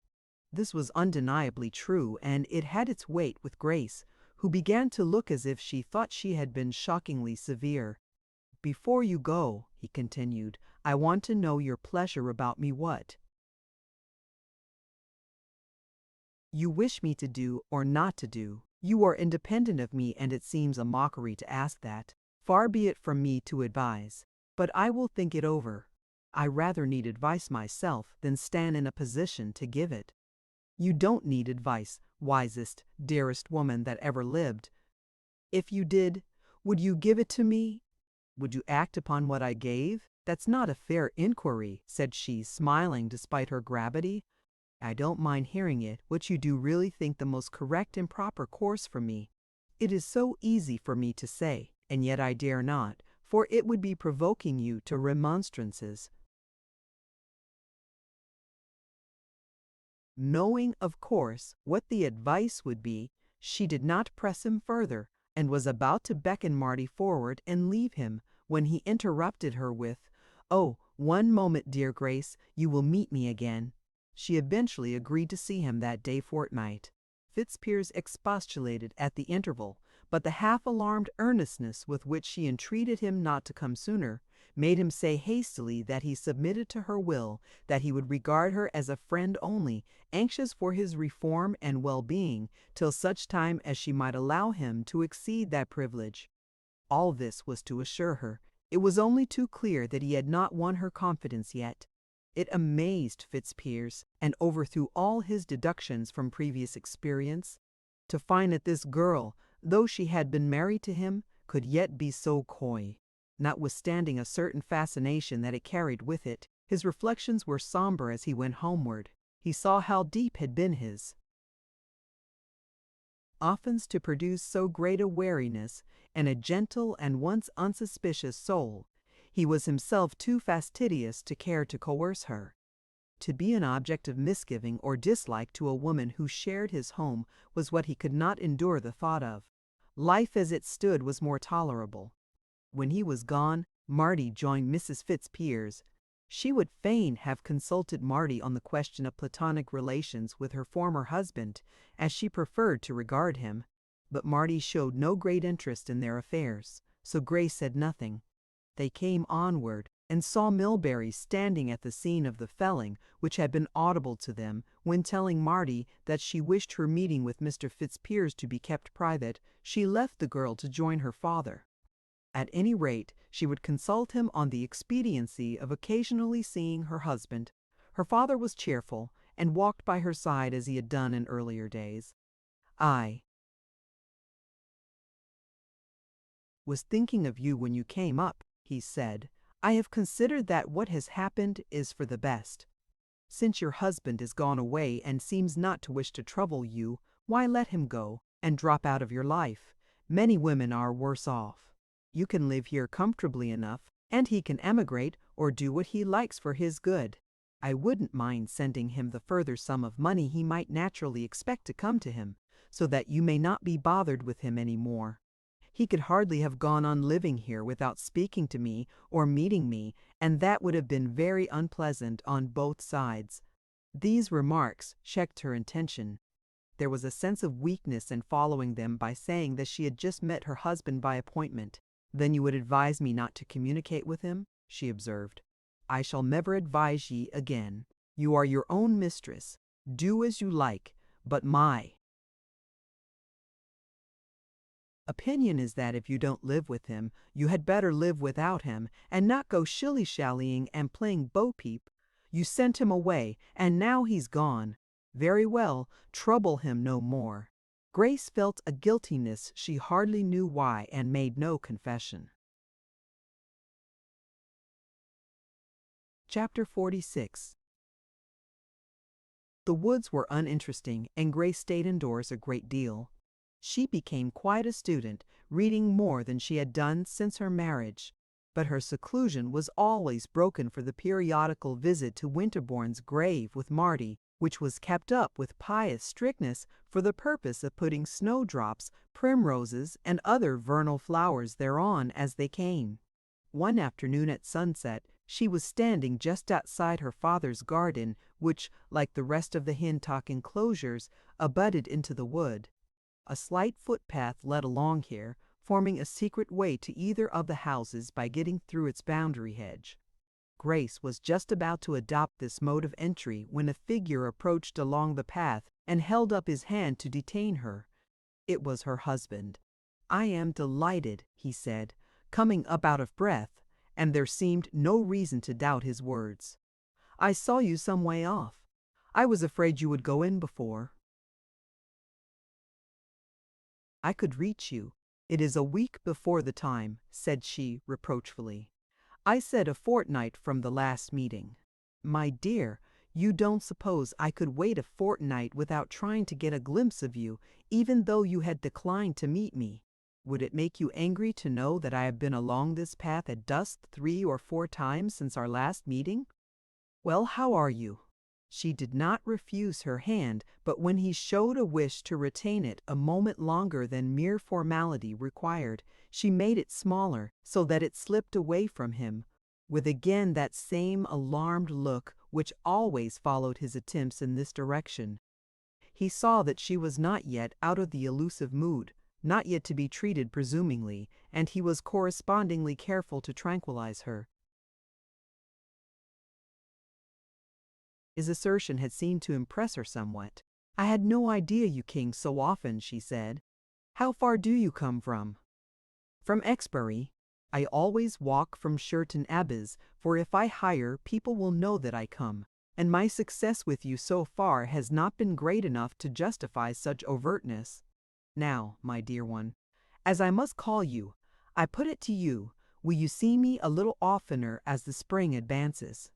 This was undeniably true, and it had its weight with Grace, who began to look as if she thought she had been shockingly severe. Before you go, he continued, I want to know your pleasure about me. What you wish me to do or not to do. You are independent of me, and it seems a mockery to ask that. Far be it from me to advise, but I will think it over. I rather need advice myself than stand in a position to give it. You don't need advice, wisest, dearest woman that ever lived. If you did, would you give it to me? Would you act upon what I gave? That's not a fair inquiry, said she, smiling despite her gravity. I don't mind hearing it. What you do really think the most correct and proper course for me. It is so easy for me to say, and yet I dare not, for it would be provoking you to remonstrances. Knowing, of course, what the advice would be, she did not press him further, and was about to beckon Marty forward and leave him, when he interrupted her with, "Oh, one moment, dear Grace, you will meet me again." She eventually agreed to see him that day fortnight. Fitzpiers expostulated at the interval, but the half-alarmed earnestness with which she entreated him not to come sooner made him say hastily that he submitted to her will, that he would regard her as a friend only, anxious for his reform and well-being, till such time as she might allow him to exceed that privilege. All this was to assure her. It was only too clear that he had not won her confidence yet. It amazed Fitzpiers, and overthrew all his deductions from previous experience, to find that this girl, though she had been married to him, could yet be so coy. Notwithstanding a certain fascination that it carried with it, his reflections were somber as he went homeward. He saw how deep had been his offense to produce so great a weariness in a gentle and once unsuspicious soul. He was himself too fastidious to care to coerce her. To be an object of misgiving or dislike to a woman who shared his home was what he could not endure the thought of. Life as it stood was more tolerable. When he was gone, Marty joined Mrs. Fitzpiers. She would fain have consulted Marty on the question of platonic relations with her former husband, as she preferred to regard him, but Marty showed no great interest in their affairs, so Grace said nothing. They came onward, and saw Milbury standing at the scene of the felling, which had been audible to them, when telling Marty that she wished her meeting with Mr. Fitzpiers to be kept private. She left the girl to join her father. At any rate, she would consult him on the expediency of occasionally seeing her husband. Her father was cheerful, and walked by her side as he had done in earlier days. "I was thinking of you when you came up," he said. "I have considered that what has happened is for the best. Since your husband is gone away and seems not to wish to trouble you, why let him go and drop out of your life? Many women are worse off. You can live here comfortably enough, and he can emigrate or do what he likes for his good. I wouldn't mind sending him the further sum of money he might naturally expect to come to him, so that you may not be bothered with him any more. He could hardly have gone on living here without speaking to me or meeting me, and that would have been very unpleasant on both sides." These remarks checked her intention. There was a sense of weakness in following them by saying that she had just met her husband by appointment. "Then you would advise me not to communicate with him?" she observed. "I shall never advise ye again. You are your own mistress. Do as you like, but my opinion is that if you don't live with him, you had better live without him, and not go shilly-shallying and playing bo-peep. You sent him away, and now he's gone. Very well, trouble him no more." Grace felt a guiltiness she hardly knew why, and made no confession. Chapter 46. The woods were uninteresting, and Grace stayed indoors a great deal. She became quite a student, reading more than she had done since her marriage. But her seclusion was always broken for the periodical visit to Winterbourne's grave with Marty, which was kept up with pious strictness for the purpose of putting snowdrops, primroses, and other vernal flowers thereon as they came. One afternoon at sunset, she was standing just outside her father's garden, which, like the rest of the Hintock enclosures, abutted into the wood. A slight footpath led along here, forming a secret way to either of the houses by getting through its boundary hedge. Grace was just about to adopt this mode of entry when a figure approached along the path and held up his hand to detain her. It was her husband. "I am delighted," he said, coming up out of breath, and there seemed no reason to doubt his words. "I saw you some way off. I was afraid you would go in before I could reach you. It is a week before the time," said she reproachfully. "I said a fortnight from the last meeting." "My dear, you don't suppose I could wait a fortnight without trying to get a glimpse of you, even though you had declined to meet me? Would it make you angry to know that I have been along this path at dusk 3 or 4 times since our last meeting? Well, how are you?" She did not refuse her hand, but when he showed a wish to retain it a moment longer than mere formality required, she made it smaller so that it slipped away from him, with again that same alarmed look which always followed his attempts in this direction. He saw that she was not yet out of the elusive mood, not yet to be treated presumingly, and he was correspondingly careful to tranquilize her. His assertion had seemed to impress her somewhat. "I had no idea you came so often," she said. "How far do you come from?" "From Exbury. I always walk from Sherton Abbas, for if I hire, people will know that I come, and my success with you so far has not been great enough to justify such overtness. Now, my dear one, as I must call you, I put it to you, will you see me a little oftener as the spring advances?"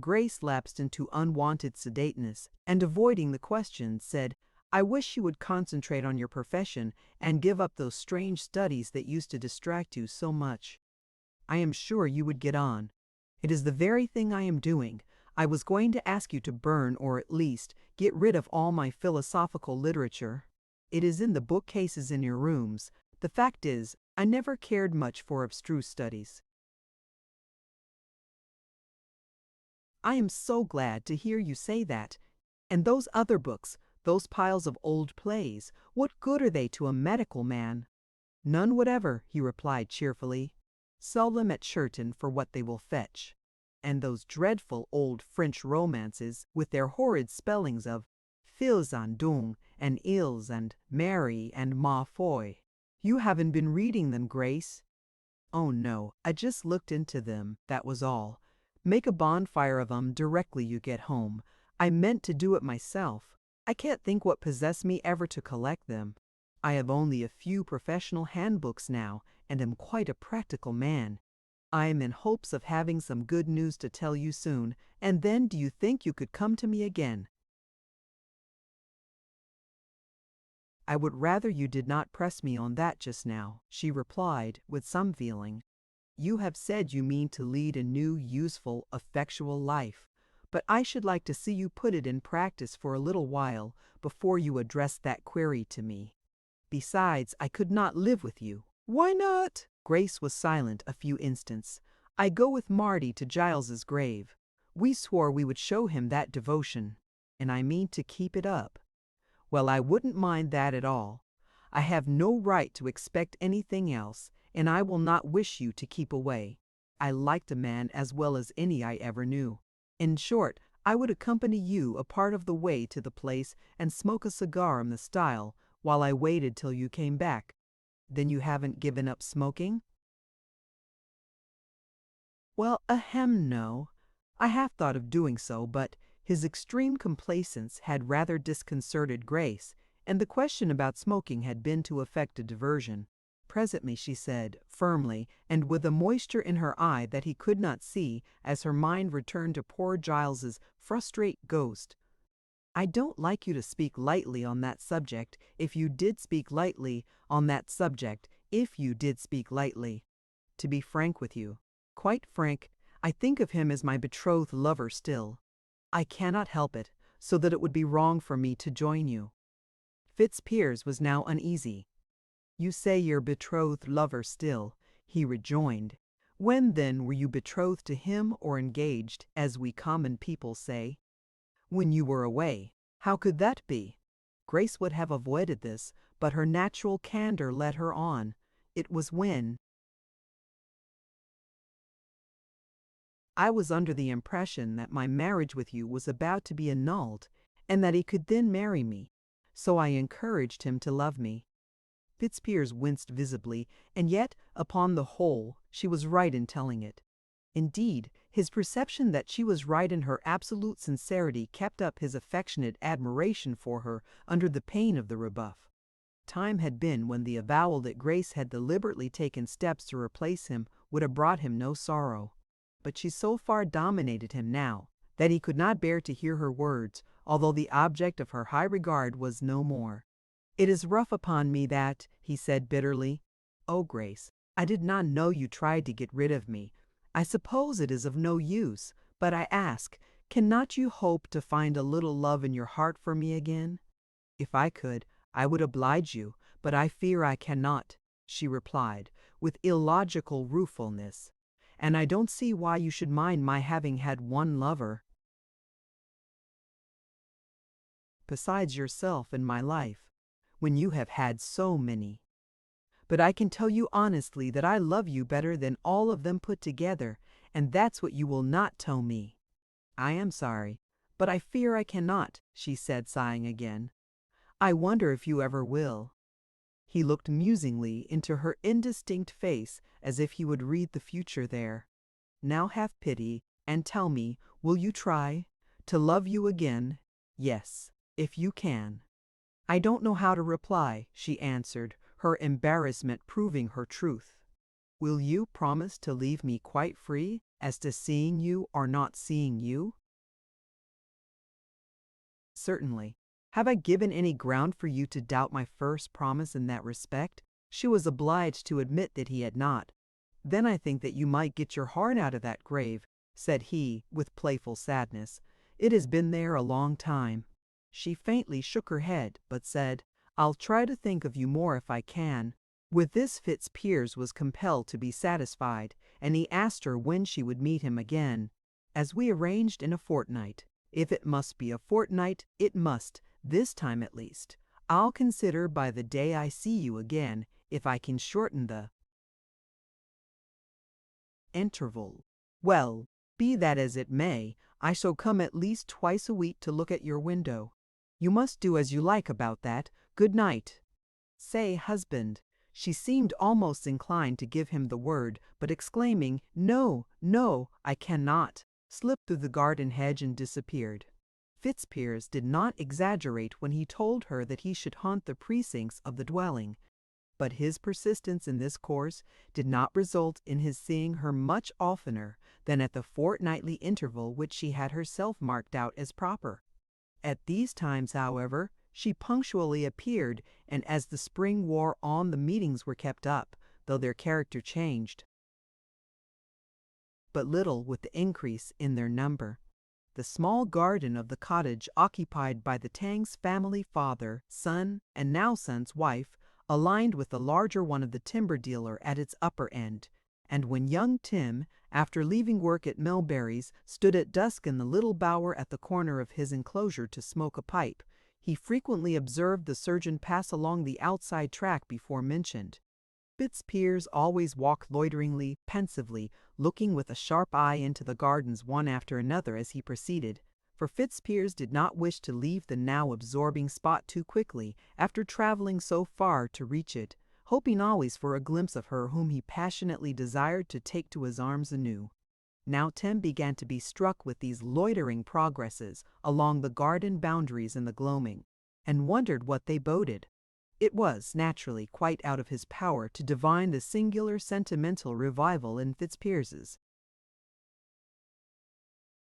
Grace lapsed into unwonted sedateness, and avoiding the question, said, "I wish you would concentrate on your profession and give up those strange studies that used to distract you so much. I am sure you would get on. It is the very thing I am doing. I was going to ask you to burn, or at least get rid of all my philosophical literature. It is in the bookcases in your rooms. The fact is, I never cared much for abstruse studies." "I am so glad to hear you say that. And those other books, those piles of old plays, what good are they to a medical man?" "None whatever," he replied cheerfully. "Sell them at Sherton for what they will fetch. And those dreadful old French romances, with their horrid spellings of fils and dung and ils and Mary and ma foi. You haven't been reading them, Grace?" "Oh no, I just looked into them, that was all. Make a bonfire of 'em directly you get home. I meant to do it myself. I can't think what possessed me ever to collect them. I have only a few professional handbooks now, and am quite a practical man. I am in hopes of having some good news to tell you soon, and then do you think you could come to me again?" "I would rather you did not press me on that just now," she replied, with some feeling. "You have said you mean to lead a new, useful, effectual life, but I should like to see you put it in practice for a little while before you address that query to me. Besides, I could not live with you." "Why not?" Grace was silent a few instants. "I go with Marty to Giles's grave. We swore we would show him that devotion, and I mean to keep it up. Well, I wouldn't mind that at all. I have no right to expect anything else, and I will not wish you to keep away. I liked a man as well as any I ever knew. In short, I would accompany you a part of the way to the place and smoke a cigar in the stile while I waited till you came back. Then you haven't given up smoking?" "Well, ahem, no. I have thought of doing so, but—" His extreme complacence had rather disconcerted Grace, and the question about smoking had been to effect a diversion. Presently she said, firmly, and with a moisture in her eye that he could not see, as her mind returned to poor Giles's frustrate ghost, "I don't like you to speak lightly on that subject, if you did speak lightly on that subject, if you did speak lightly. To be frank with you, quite frank, I think of him as my betrothed lover still. I cannot help it, so that it would be wrong for me to join you." Fitzpiers was now uneasy. "You say your betrothed lover still," he rejoined. "When, then, were you betrothed to him or engaged, as we common people say?" "When you were away." "How could that be?" Grace would have avoided this, but her natural candor led her on. "It was when I was under the impression that my marriage with you was about to be annulled, and that he could then marry me. So I encouraged him to love me." Fitzpiers winced visibly, and yet, upon the whole, she was right in telling it. Indeed, his perception that she was right in her absolute sincerity kept up his affectionate admiration for her under the pain of the rebuff. Time had been when the avowal that Grace had deliberately taken steps to replace him would have brought him no sorrow. But she so far dominated him now that he could not bear to hear her words, although the object of her high regard was no more. "It is rough upon me that," he said bitterly. "Oh, Grace, I did not know you tried to get rid of me. I suppose it is of no use, but I ask, cannot you hope to find a little love in your heart for me again?" "If I could, I would oblige you, but I fear I cannot," she replied, with illogical ruefulness. "And I don't see why you should mind my having had one lover besides yourself in my life, when you have had so many. But I can tell you honestly that I love you better than all of them put together, and that's what you will not tell me." "I am sorry, but I fear I cannot," she said, sighing again. "I wonder if you ever will." He looked musingly into her indistinct face as if he would read the future there. "Now have pity, and tell me, will you try to love you again? Yes, if you can." "I don't know how to reply," she answered, her embarrassment proving her truth. "Will you promise to leave me quite free as to seeing you or not seeing you?" "Certainly. Have I given any ground for you to doubt my first promise in that respect?" She was obliged to admit that he had not. "Then I think that you might get your heart out of that grave," said he, with playful sadness. "It has been there a long time." She faintly shook her head, but said, "I'll try to think of you more if I can." With this Fitzpiers was compelled to be satisfied, and he asked her when she would meet him again. "As we arranged, in a fortnight. If it must be a fortnight, it must, this time at least. I'll consider by the day I see you again if I can shorten the interval." "Well, be that as it may, I shall come at least twice a week to look at your window." "You must do as you like about that. Good night." "Say, husband." She seemed almost inclined to give him the word, but exclaiming, "No, no, I cannot," slipped through the garden hedge and disappeared. Fitzpiers did not exaggerate when he told her that he should haunt the precincts of the dwelling, but his persistence in this course did not result in his seeing her much oftener than at the fortnightly interval which she had herself marked out as proper. At these times, however, she punctually appeared, and as the spring wore on the meetings were kept up, though their character changed but little with the increase in their number. The small garden of the cottage occupied by the Tangs family father, son, and now son's wife, aligned with the larger one of the timber dealer at its upper end, and when young Tim, after leaving work at Millberry's, stood at dusk in the little bower at the corner of his enclosure to smoke a pipe, he frequently observed the surgeon pass along the outside track before mentioned. Fitzpiers always walked loiteringly, pensively, looking with a sharp eye into the gardens one after another as he proceeded, for Fitzpiers did not wish to leave the now absorbing spot too quickly after traveling so far to reach it, hoping always for a glimpse of her whom he passionately desired to take to his arms anew. Now Tim began to be struck with these loitering progresses along the garden boundaries in the gloaming, and wondered what they boded. It was, naturally, quite out of his power to divine the singular sentimental revival in Fitzpiers's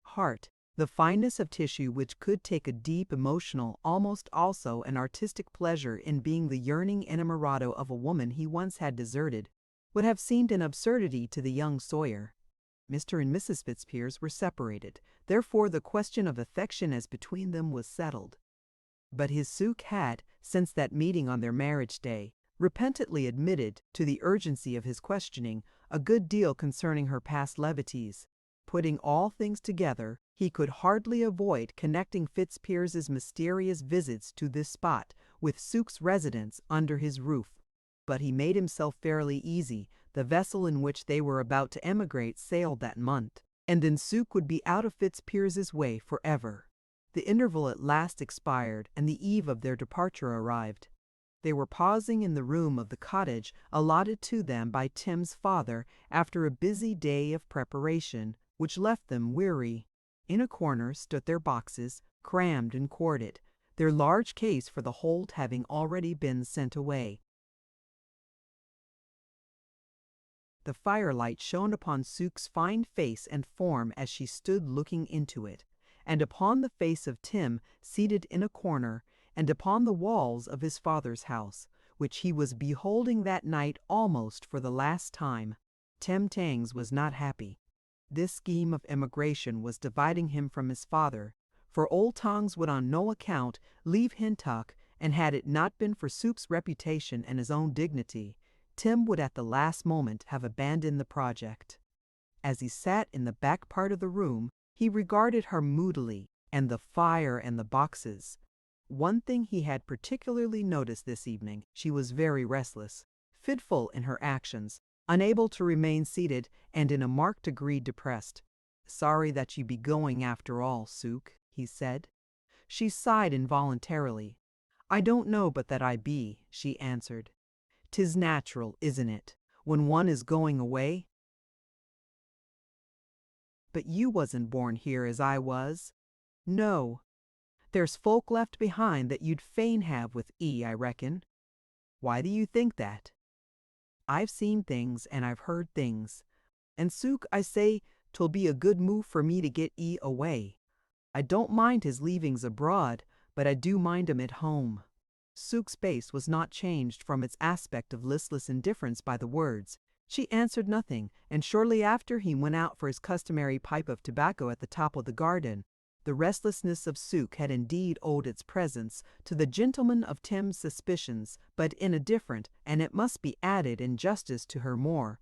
heart, the fineness of tissue which could take a deep emotional, almost also an artistic pleasure in being the yearning inamorado of a woman he once had deserted, would have seemed an absurdity to the young Sawyer. Mr. and Mrs. Fitzpiers were separated, therefore the question of affection as between them was settled. But his Suk had, since that meeting on their marriage day, repentantly admitted, to the urgency of his questioning, a good deal concerning her past levities. Putting all things together, he could hardly avoid connecting Fitzpiers's mysterious visits to this spot with Suk's residence under his roof. But he made himself fairly easy. The vessel in which they were about to emigrate sailed that month, and then Suk would be out of Fitzpiers's way forever. The interval at last expired, and the eve of their departure arrived. They were pausing in the room of the cottage allotted to them by Tim's father after a busy day of preparation, which left them weary. In a corner stood their boxes, crammed and corded, their large case for the hold having already been sent away. The firelight shone upon Suk's fine face and form as she stood looking into it, and upon the face of Tim seated in a corner, and upon the walls of his father's house, which he was beholding that night almost for the last time. Tim Tangs was not happy. This scheme of emigration was dividing him from his father, for old Tongs would on no account leave Hintock, and had it not been for Suk's reputation and his own dignity, Tim would at the last moment have abandoned the project. As he sat in the back part of the room, he regarded her moodily, and the fire and the boxes. One thing he had particularly noticed this evening: she was very restless, fitful in her actions, unable to remain seated, and in a marked degree depressed. "Sorry that you be going after all, Suk," he said. She sighed involuntarily. "I don't know but that I be," she answered. "'Tis natural, isn't it, when one is going away? But you wasn't born here as I was." "No. There's folk left behind that you'd fain have with 'ee, I reckon." "Why do you think that?" "I've seen things and I've heard things. And Suk, I say, 'twill be a good move for me to get 'ee away. I don't mind his leavings abroad, but I do mind 'em at home." Suk's face was not changed from its aspect of listless indifference by the words. She answered nothing, and shortly after he went out for his customary pipe of tobacco at the top of the garden. The restlessness of Suk had indeed owed its presence to the gentleman of Tim's suspicions, but in a different, and it must be added in justice to her, more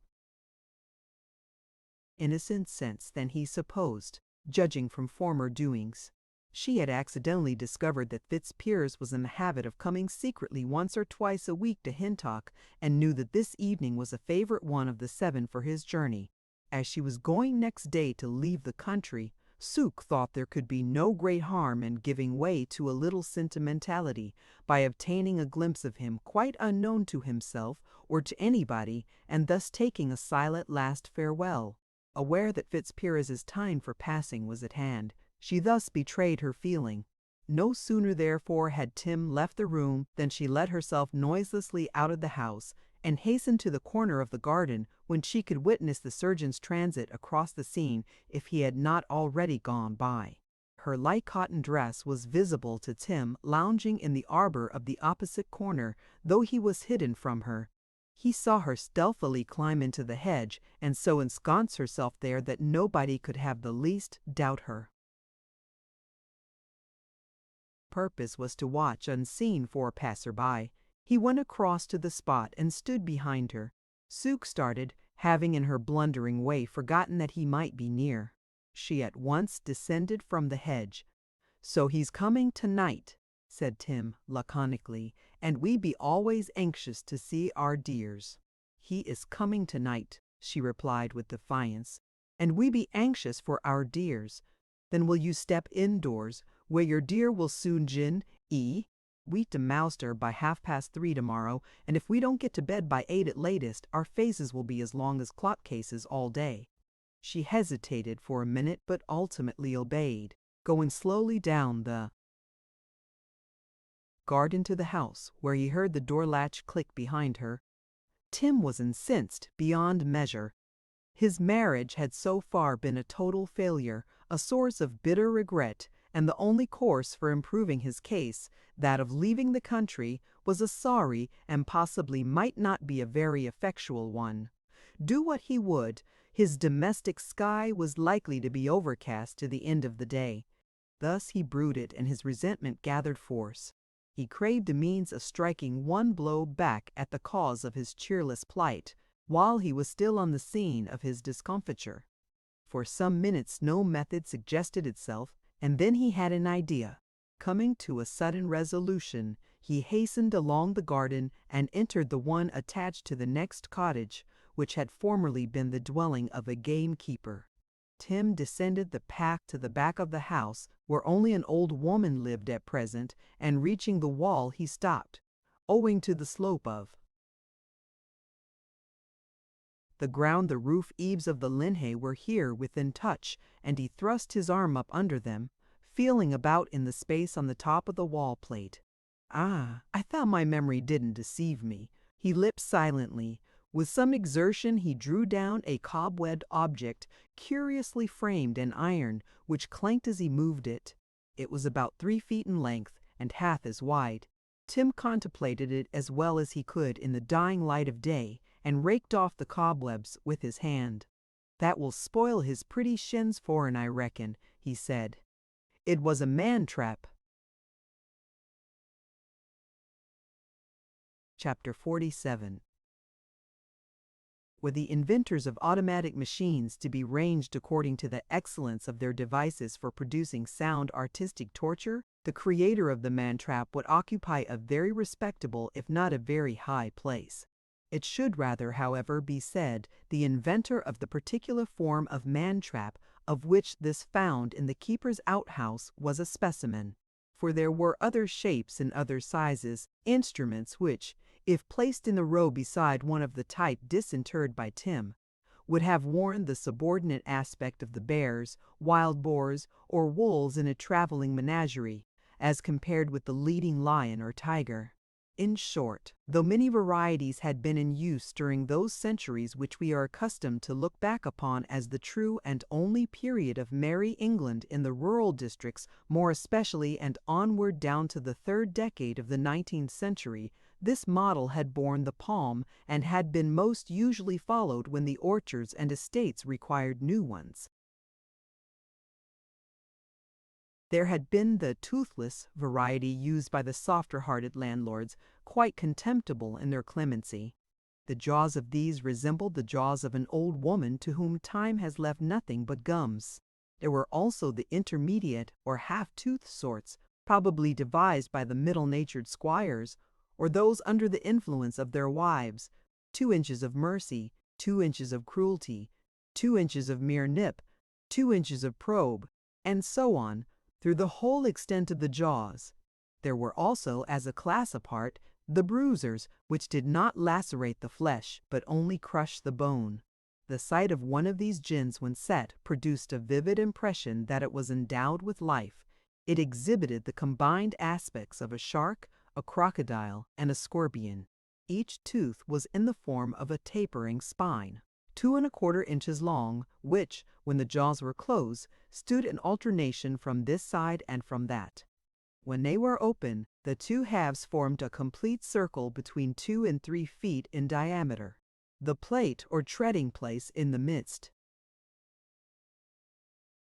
innocent sense than he supposed, judging from former doings. She had accidentally discovered that Fitzpiers was in the habit of coming secretly once or twice a week to Hintock, and knew that this evening was a favorite one of the 7 for his journey. As she was going next day to leave the country, Suk thought there could be no great harm in giving way to a little sentimentality by obtaining a glimpse of him quite unknown to himself or to anybody, and thus taking a silent last farewell. Aware that Fitzpiers's time for passing was at hand, she thus betrayed her feeling. No sooner, therefore, had Tim left the room than she let herself noiselessly out of the house, and hastened to the corner of the garden when she could witness the surgeon's transit across the scene if he had not already gone by. Her light cotton dress was visible to Tim lounging in the arbor of the opposite corner, though he was hidden from her. He saw her stealthily climb into the hedge, and so ensconce herself there that nobody could have the least doubt her purpose was to watch unseen for a passer-by. He went across to the spot and stood behind her. Suk started, having in her blundering way forgotten that he might be near. She at once descended from the hedge. "So he's coming tonight," said Tim laconically, "and we be always anxious to see our dears." "He is coming tonight," she replied with defiance, "and we be anxious for our dears. Then will you step indoors, where your dear will soon gin, we to Mouster by 3:30 tomorrow, and if we don't get to bed by 8 at latest, our faces will be as long as clock cases all day." She hesitated for a minute, but ultimately obeyed, going slowly down the garden to the house, where he heard the door latch click behind her. Tim was incensed beyond measure. His marriage had so far been a total failure, a source of bitter regret, and the only course for improving his case, that of leaving the country, was a sorry and possibly might not be a very effectual one. Do what he would, his domestic sky was likely to be overcast to the end of the day. Thus he brooded, and his resentment gathered force. He craved a means of striking one blow back at the cause of his cheerless plight, while he was still on the scene of his discomfiture. For some minutes no method suggested itself, and then he had an idea. Coming to a sudden resolution, he hastened along the garden and entered the one attached to the next cottage, which had formerly been the dwelling of a gamekeeper. Tim descended the path to the back of the house, where only an old woman lived at present, and reaching the wall he stopped, owing to the slope of the ground. The roof eaves of the linhay were here within touch, and he thrust his arm up under them, feeling about in the space on the top of the wall plate. "Ah, I thought my memory didn't deceive me," he lipped silently. With some exertion he drew down a cobwebbed object, curiously framed and iron, which clanked as he moved it. It was about 3 feet in length and half as wide. Tim contemplated it as well as he could in the dying light of day, and raked off the cobwebs with his hand. "That will spoil his pretty shins for'n, I reckon," he said. It was a man-trap. Chapter 47. Were the inventors of automatic machines to be ranged according to the excellence of their devices for producing sound artistic torture, the creator of the man-trap would occupy a very respectable if not a very high place. It should rather, however, be said, the inventor of the particular form of man-trap of which this found in the keeper's outhouse was a specimen. For there were other shapes and other sizes, instruments which, if placed in the row beside one of the type disinterred by Tim, would have worn the subordinate aspect of the bears, wild boars, or wolves in a traveling menagerie, as compared with the leading lion or tiger. In short, though many varieties had been in use during those centuries which we are accustomed to look back upon as the true and only period of merry England in the rural districts, more especially and onward down to the 3rd decade of the 19th century, this model had borne the palm and had been most usually followed when the orchards and estates required new ones. There had been the toothless variety used by the softer-hearted landlords, quite contemptible in their clemency. The jaws of these resembled the jaws of an old woman to whom time has left nothing but gums. There were also the intermediate or half-toothed sorts, probably devised by the middle-natured squires, or those under the influence of their wives, 2 inches of mercy, 2 inches of cruelty, 2 inches of mere nip, 2 inches of probe, and so on, through the whole extent of the jaws. There were also, as a class apart, the bruisers, which did not lacerate the flesh, but only crush the bone. The sight of one of these gins when set produced a vivid impression that it was endowed with life. It exhibited the combined aspects of a shark, a crocodile, and a scorpion. Each tooth was in the form of a tapering spine, 2¼ inches long, which, when the jaws were closed, stood in alternation from this side and from that. When they were open, the 2 halves formed a complete circle between 2 and 3 feet in diameter, the plate or treading place in the midst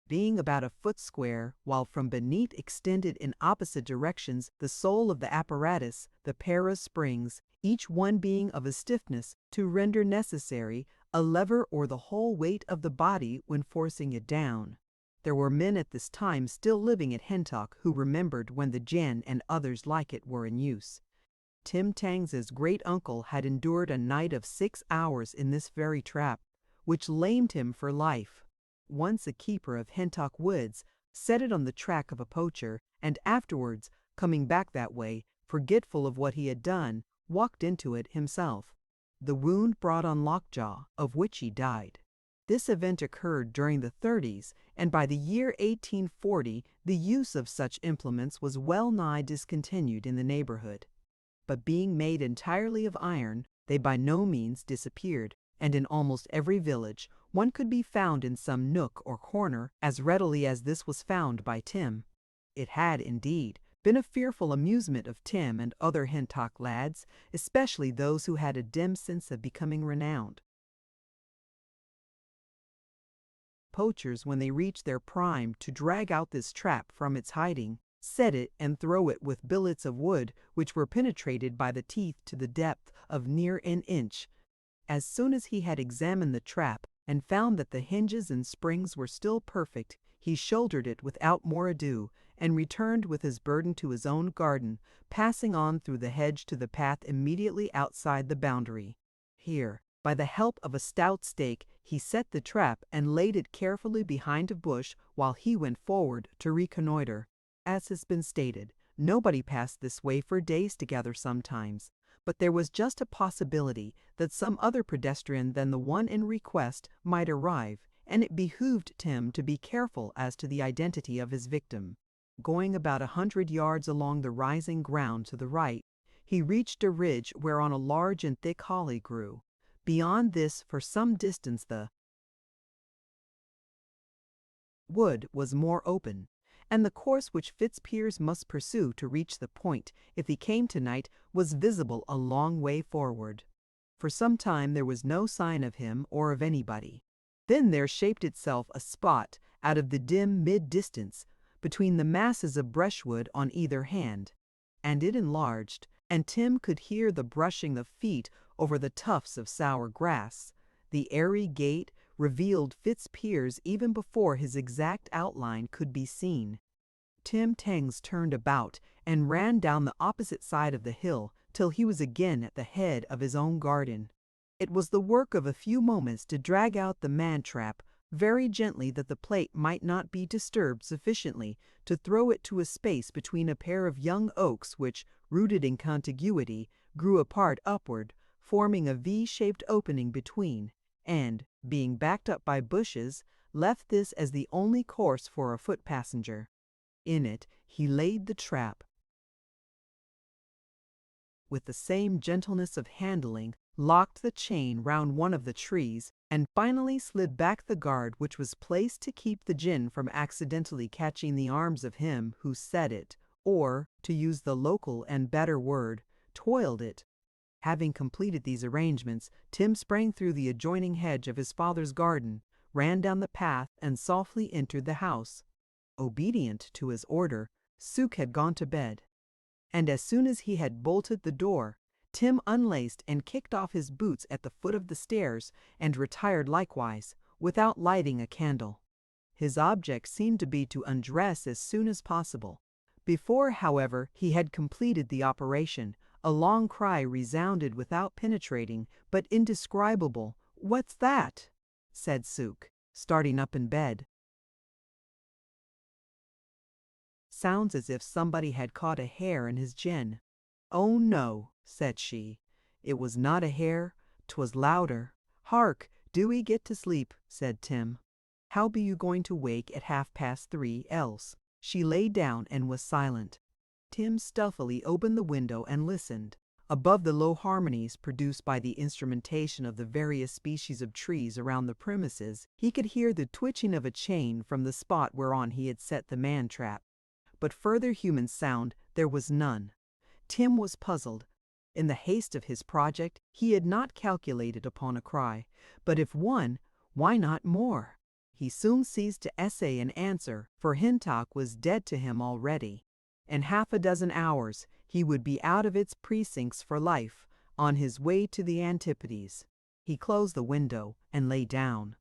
being about a foot square, while from beneath extended in opposite directions the sole of the apparatus, the pair of springs, each one being of a stiffness to render necessary a lever or the whole weight of the body when forcing it down. There were men at this time still living at Hintock who remembered when the gin and others like it were in use. Tim Tangs's great-uncle had endured a night of 6 hours in this very trap, which lamed him for life. Once a keeper of Hintock Woods set it on the track of a poacher, and afterwards, coming back that way, forgetful of what he had done, walked into it himself. The wound brought on lockjaw, of which he died. This event occurred during the 30s, and by the year 1840 the use of such implements was well nigh discontinued in the neighborhood. But being made entirely of iron, they by no means disappeared, and in almost every village one could be found in some nook or corner as readily as this was found by Tim. It had, indeed, been a fearful amusement of Tim and other Hintock lads, especially those who had a dim sense of becoming renowned. Poachers, when they reached their prime, to drag out this trap from its hiding, set it and throw it with billets of wood which were penetrated by the teeth to the depth of near an inch. As soon as he had examined the trap and found that the hinges and springs were still perfect, he shouldered it without more ado, and returned with his burden to his own garden, passing on through the hedge to the path immediately outside the boundary. Here, by the help of a stout stake, he set the trap and laid it carefully behind a bush while he went forward to reconnoiter. As has been stated, nobody passed this way for days together sometimes, but there was just a possibility that some other pedestrian than the one in request might arrive, and it behooved Tim to be careful as to the identity of his victim. Going about 100 yards along the rising ground to the right, he reached a ridge whereon a large and thick holly grew. Beyond this, for some distance, the wood was more open, and the course which Fitzpiers must pursue to reach the point, if he came tonight, was visible a long way forward. For some time there was no sign of him or of anybody. Then there shaped itself a spot out of the dim mid-distance, between the masses of brushwood on either hand, and it enlarged, and Tim could hear the brushing of feet over the tufts of sour grass. The airy gate revealed Fitzpiers even before his exact outline could be seen. Tim Tangs turned about and ran down the opposite side of the hill till he was again at the head of his own garden. It was the work of a few moments to drag out the man-trap very gently that the plate might not be disturbed sufficiently to throw it to a space between a pair of young oaks which, rooted in contiguity, grew apart upward, forming a V-shaped opening between, and, being backed up by bushes, left this as the only course for a foot passenger. In it he laid the trap. With the same gentleness of handling, locked the chain round one of the trees, and finally slid back the guard which was placed to keep the gin from accidentally catching the arms of him who set it, or, to use the local and better word, toiled it. Having completed these arrangements, Tim sprang through the adjoining hedge of his father's garden, ran down the path, and softly entered the house. Obedient to his order, Sooke had gone to bed, and as soon as he had bolted the door, Tim unlaced and kicked off his boots at the foot of the stairs, and retired likewise, without lighting a candle. His object seemed to be to undress as soon as possible. Before, however, he had completed the operation, a long cry resounded without penetrating, but indescribable. "What's that?" said Sooke, starting up in bed. "Sounds as if somebody had caught a hare in his gin." "Oh no," said she, "it was not a hare, 'twas louder." "Hark, do 'ee get to sleep," said Tim. "How be you going to wake at 3:30 else?" She lay down and was silent. Tim stealthily opened the window and listened. Above the low harmonies produced by the instrumentation of the various species of trees around the premises, he could hear the twitching of a chain from the spot whereon he had set the man-trap. But further human sound there was none. Tim was puzzled. In the haste of his project he had not calculated upon a cry, but if one, why not more? He soon ceased to essay an answer, for Hintock was dead to him already. In 6 hours he would be out of its precincts for life, on his way to the Antipodes. He closed the window and lay down.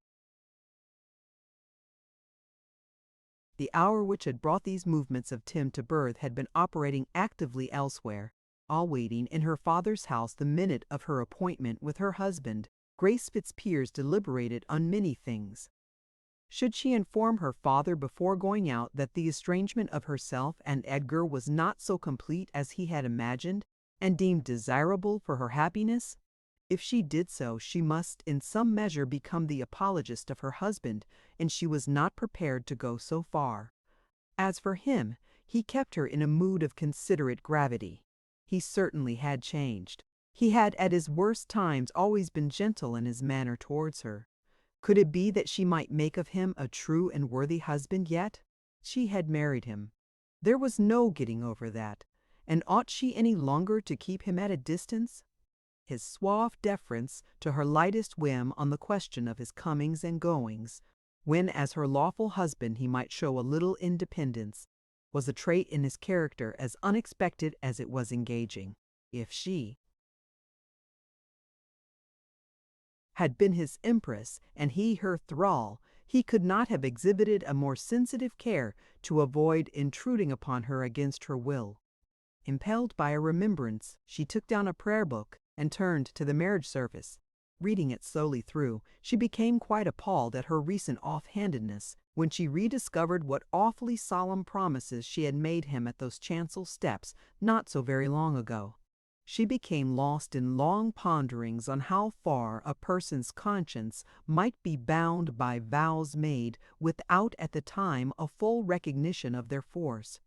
The hour which had brought these movements of Tim to birth had been operating actively elsewhere. All waiting in her father's house the minute of her appointment with her husband, Grace Fitzpiers deliberated on many things. Should she inform her father before going out that the estrangement of herself and Edgar was not so complete as he had imagined, and deemed desirable for her happiness? If she did so, she must in some measure become the apologist of her husband, and she was not prepared to go so far. As for him, he kept her in a mood of considerate gravity. He certainly had changed. He had at his worst times always been gentle in his manner towards her. Could it be that she might make of him a true and worthy husband yet? She had married him. There was no getting over that, and ought she any longer to keep him at a distance? His suave deference to her lightest whim on the question of his comings and goings, when as her lawful husband he might show a little independence, was a trait in his character as unexpected as it was engaging. If she had been his empress and he her thrall, he could not have exhibited a more sensitive care to avoid intruding upon her against her will. Impelled by a remembrance, she took down a prayer book and turned to the marriage service. Reading it slowly through, she became quite appalled at her recent offhandedness when she rediscovered what awfully solemn promises she had made him at those chancel steps not so very long ago. She became lost in long ponderings on how far a person's conscience might be bound by vows made without at the time a full recognition of their force.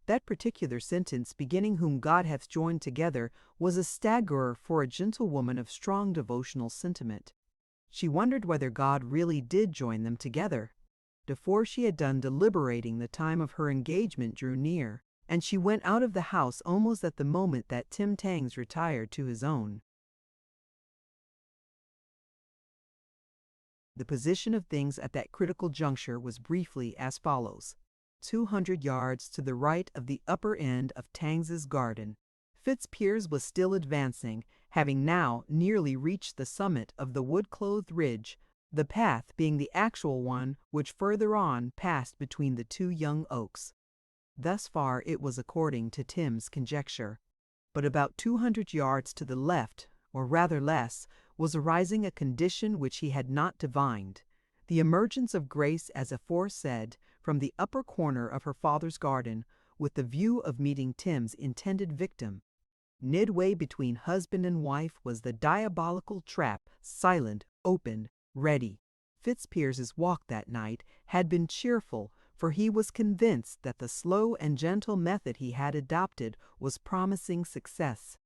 That particular sentence beginning "whom God hath joined together" was a staggerer for a gentlewoman of strong devotional sentiment. She wondered whether God really did join them together. Before she had done deliberating, the time of her engagement drew near, and she went out of the house almost at the moment that Tim Tangs retired to his own. The position of things at that critical juncture was briefly as follows. 200 yards to the right of the upper end of Tangs's garden, Fitzpiers was still advancing, having now nearly reached the summit of the wood-clothed ridge, the path being the actual one which further on passed between the two young oaks. Thus far it was according to Tim's conjecture. But about 200 yards to the left, or rather less, was arising a condition which he had not divined. The emergence of Grace, as aforesaid, from the upper corner of her father's garden, with the view of meeting Tim's intended victim. Midway between husband and wife was the diabolical trap, silent, open, ready. Fitzpiers's walk that night had been cheerful, for he was convinced that the slow and gentle method he had adopted was promising success.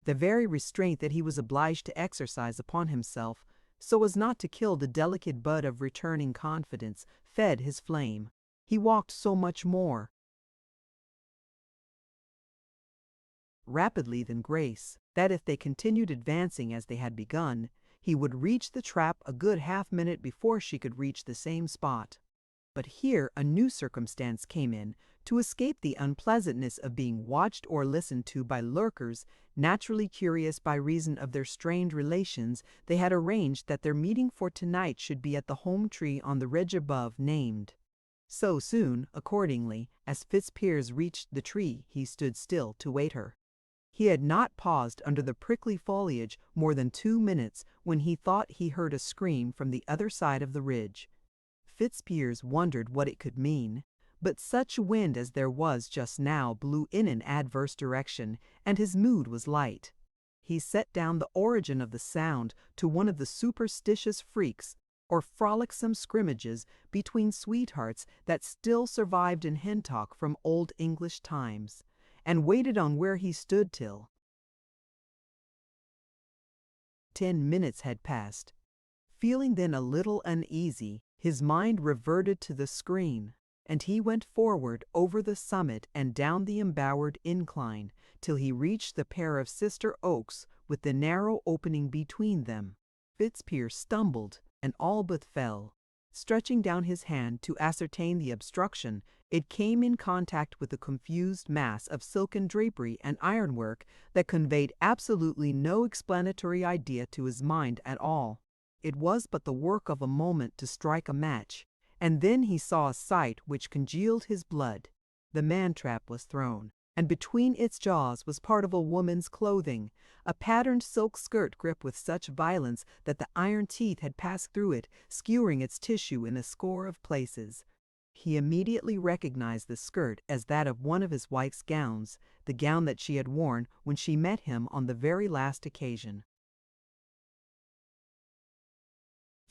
The very restraint that he was obliged to exercise upon himself, so as not to kill the delicate bud of returning confidence, fed his flame. He walked so much more rapidly than Grace, that if they continued advancing as they had begun, he would reach the trap a good half-minute before she could reach the same spot. But here a new circumstance came in. To escape the unpleasantness of being watched or listened to by lurkers, naturally curious by reason of their strained relations, they had arranged that their meeting for tonight should be at the home tree on the ridge above named. So soon, accordingly, as Fitzpiers reached the tree, he stood still to wait her. He had not paused under the prickly foliage more than 2 minutes when he thought he heard a scream from the other side of the ridge. Fitzpiers wondered what it could mean, but such wind as there was just now blew in an adverse direction, and his mood was light. He set down the origin of the sound to one of the superstitious freaks or frolicsome scrimmages between sweethearts that still survived in Hintock from old English times, and waited on where he stood till 10 minutes had passed. Feeling then a little uneasy, his mind reverted to the screen, and he went forward over the summit and down the embowered incline till he reached the pair of sister oaks with the narrow opening between them. Fitzpiers stumbled and all but fell. Stretching down his hand to ascertain the obstruction, it came in contact with a confused mass of silken drapery and ironwork that conveyed absolutely no explanatory idea to his mind at all. It was but the work of a moment to strike a match, and then he saw a sight which congealed his blood. The man-trap was thrown, and between its jaws was part of a woman's clothing, a patterned silk skirt gripped with such violence that the iron teeth had passed through it, skewering its tissue in a score of places. He immediately recognized the skirt as that of one of his wife's gowns, the gown that she had worn when she met him on the very last occasion.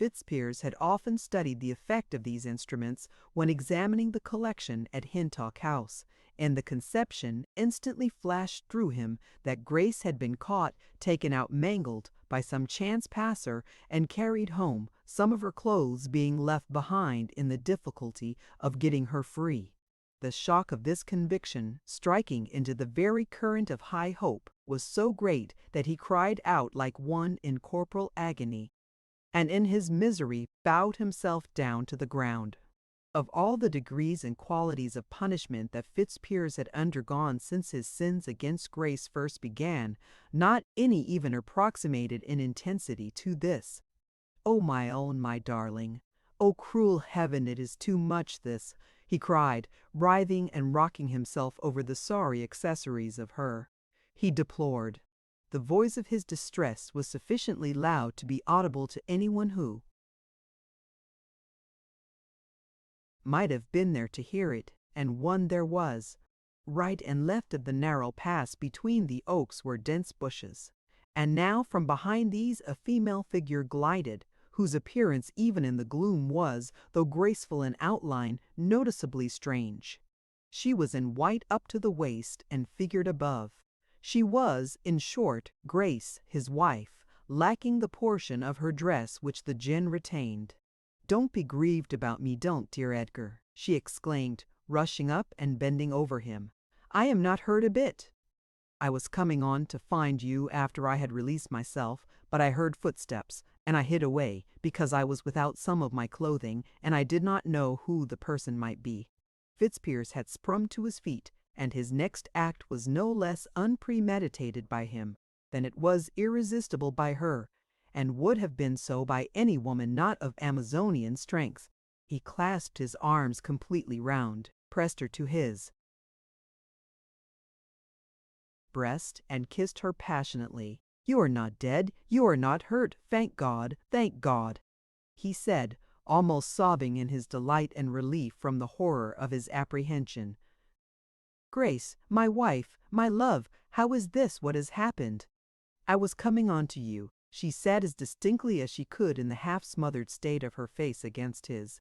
Fitzpiers had often studied the effect of these instruments when examining the collection at Hintock House, and the conception instantly flashed through him that Grace had been caught, taken out mangled by some chance passer, and carried home, some of her clothes being left behind in the difficulty of getting her free. The shock of this conviction, striking into the very current of high hope, was so great that he cried out like one in corporal agony, and in his misery bowed himself down to the ground. Of all the degrees and qualities of punishment that Fitzpiers had undergone since his sins against Grace first began, not any even approximated in intensity to this. "Oh, my own, my darling! Oh, cruel heaven, it is too much, this!" he cried, writhing and rocking himself over the sorry accessories of her. He deplored. The voice of his distress was sufficiently loud to be audible to anyone who might have been there to hear it, and one there was. Right and left of the narrow pass between the oaks were dense bushes, and now from behind these a female figure glided, whose appearance even in the gloom was, though graceful in outline, noticeably strange. She was in white up to the waist and figured above. She was, in short, Grace, his wife, lacking the portion of her dress which the gin retained. "Don't be grieved about me, don't, dear Edgar," she exclaimed, rushing up and bending over him. "I am not hurt a bit. I was coming on to find you after I had released myself, but I heard footsteps, and I hid away, because I was without some of my clothing, and I did not know who the person might be." Fitzpiers had sprung to his feet, and his next act was no less unpremeditated by him than it was irresistible by her, and would have been so by any woman not of Amazonian strength. He clasped his arms completely round, pressed her to his breast, and kissed her passionately. "You are not dead, you are not hurt, thank God, thank God," he said, almost sobbing in his delight and relief from the horror of his apprehension. "Grace, my wife, my love, how is this what has happened?" "I was coming on to you," she said as distinctly as she could in the half-smothered state of her face against his.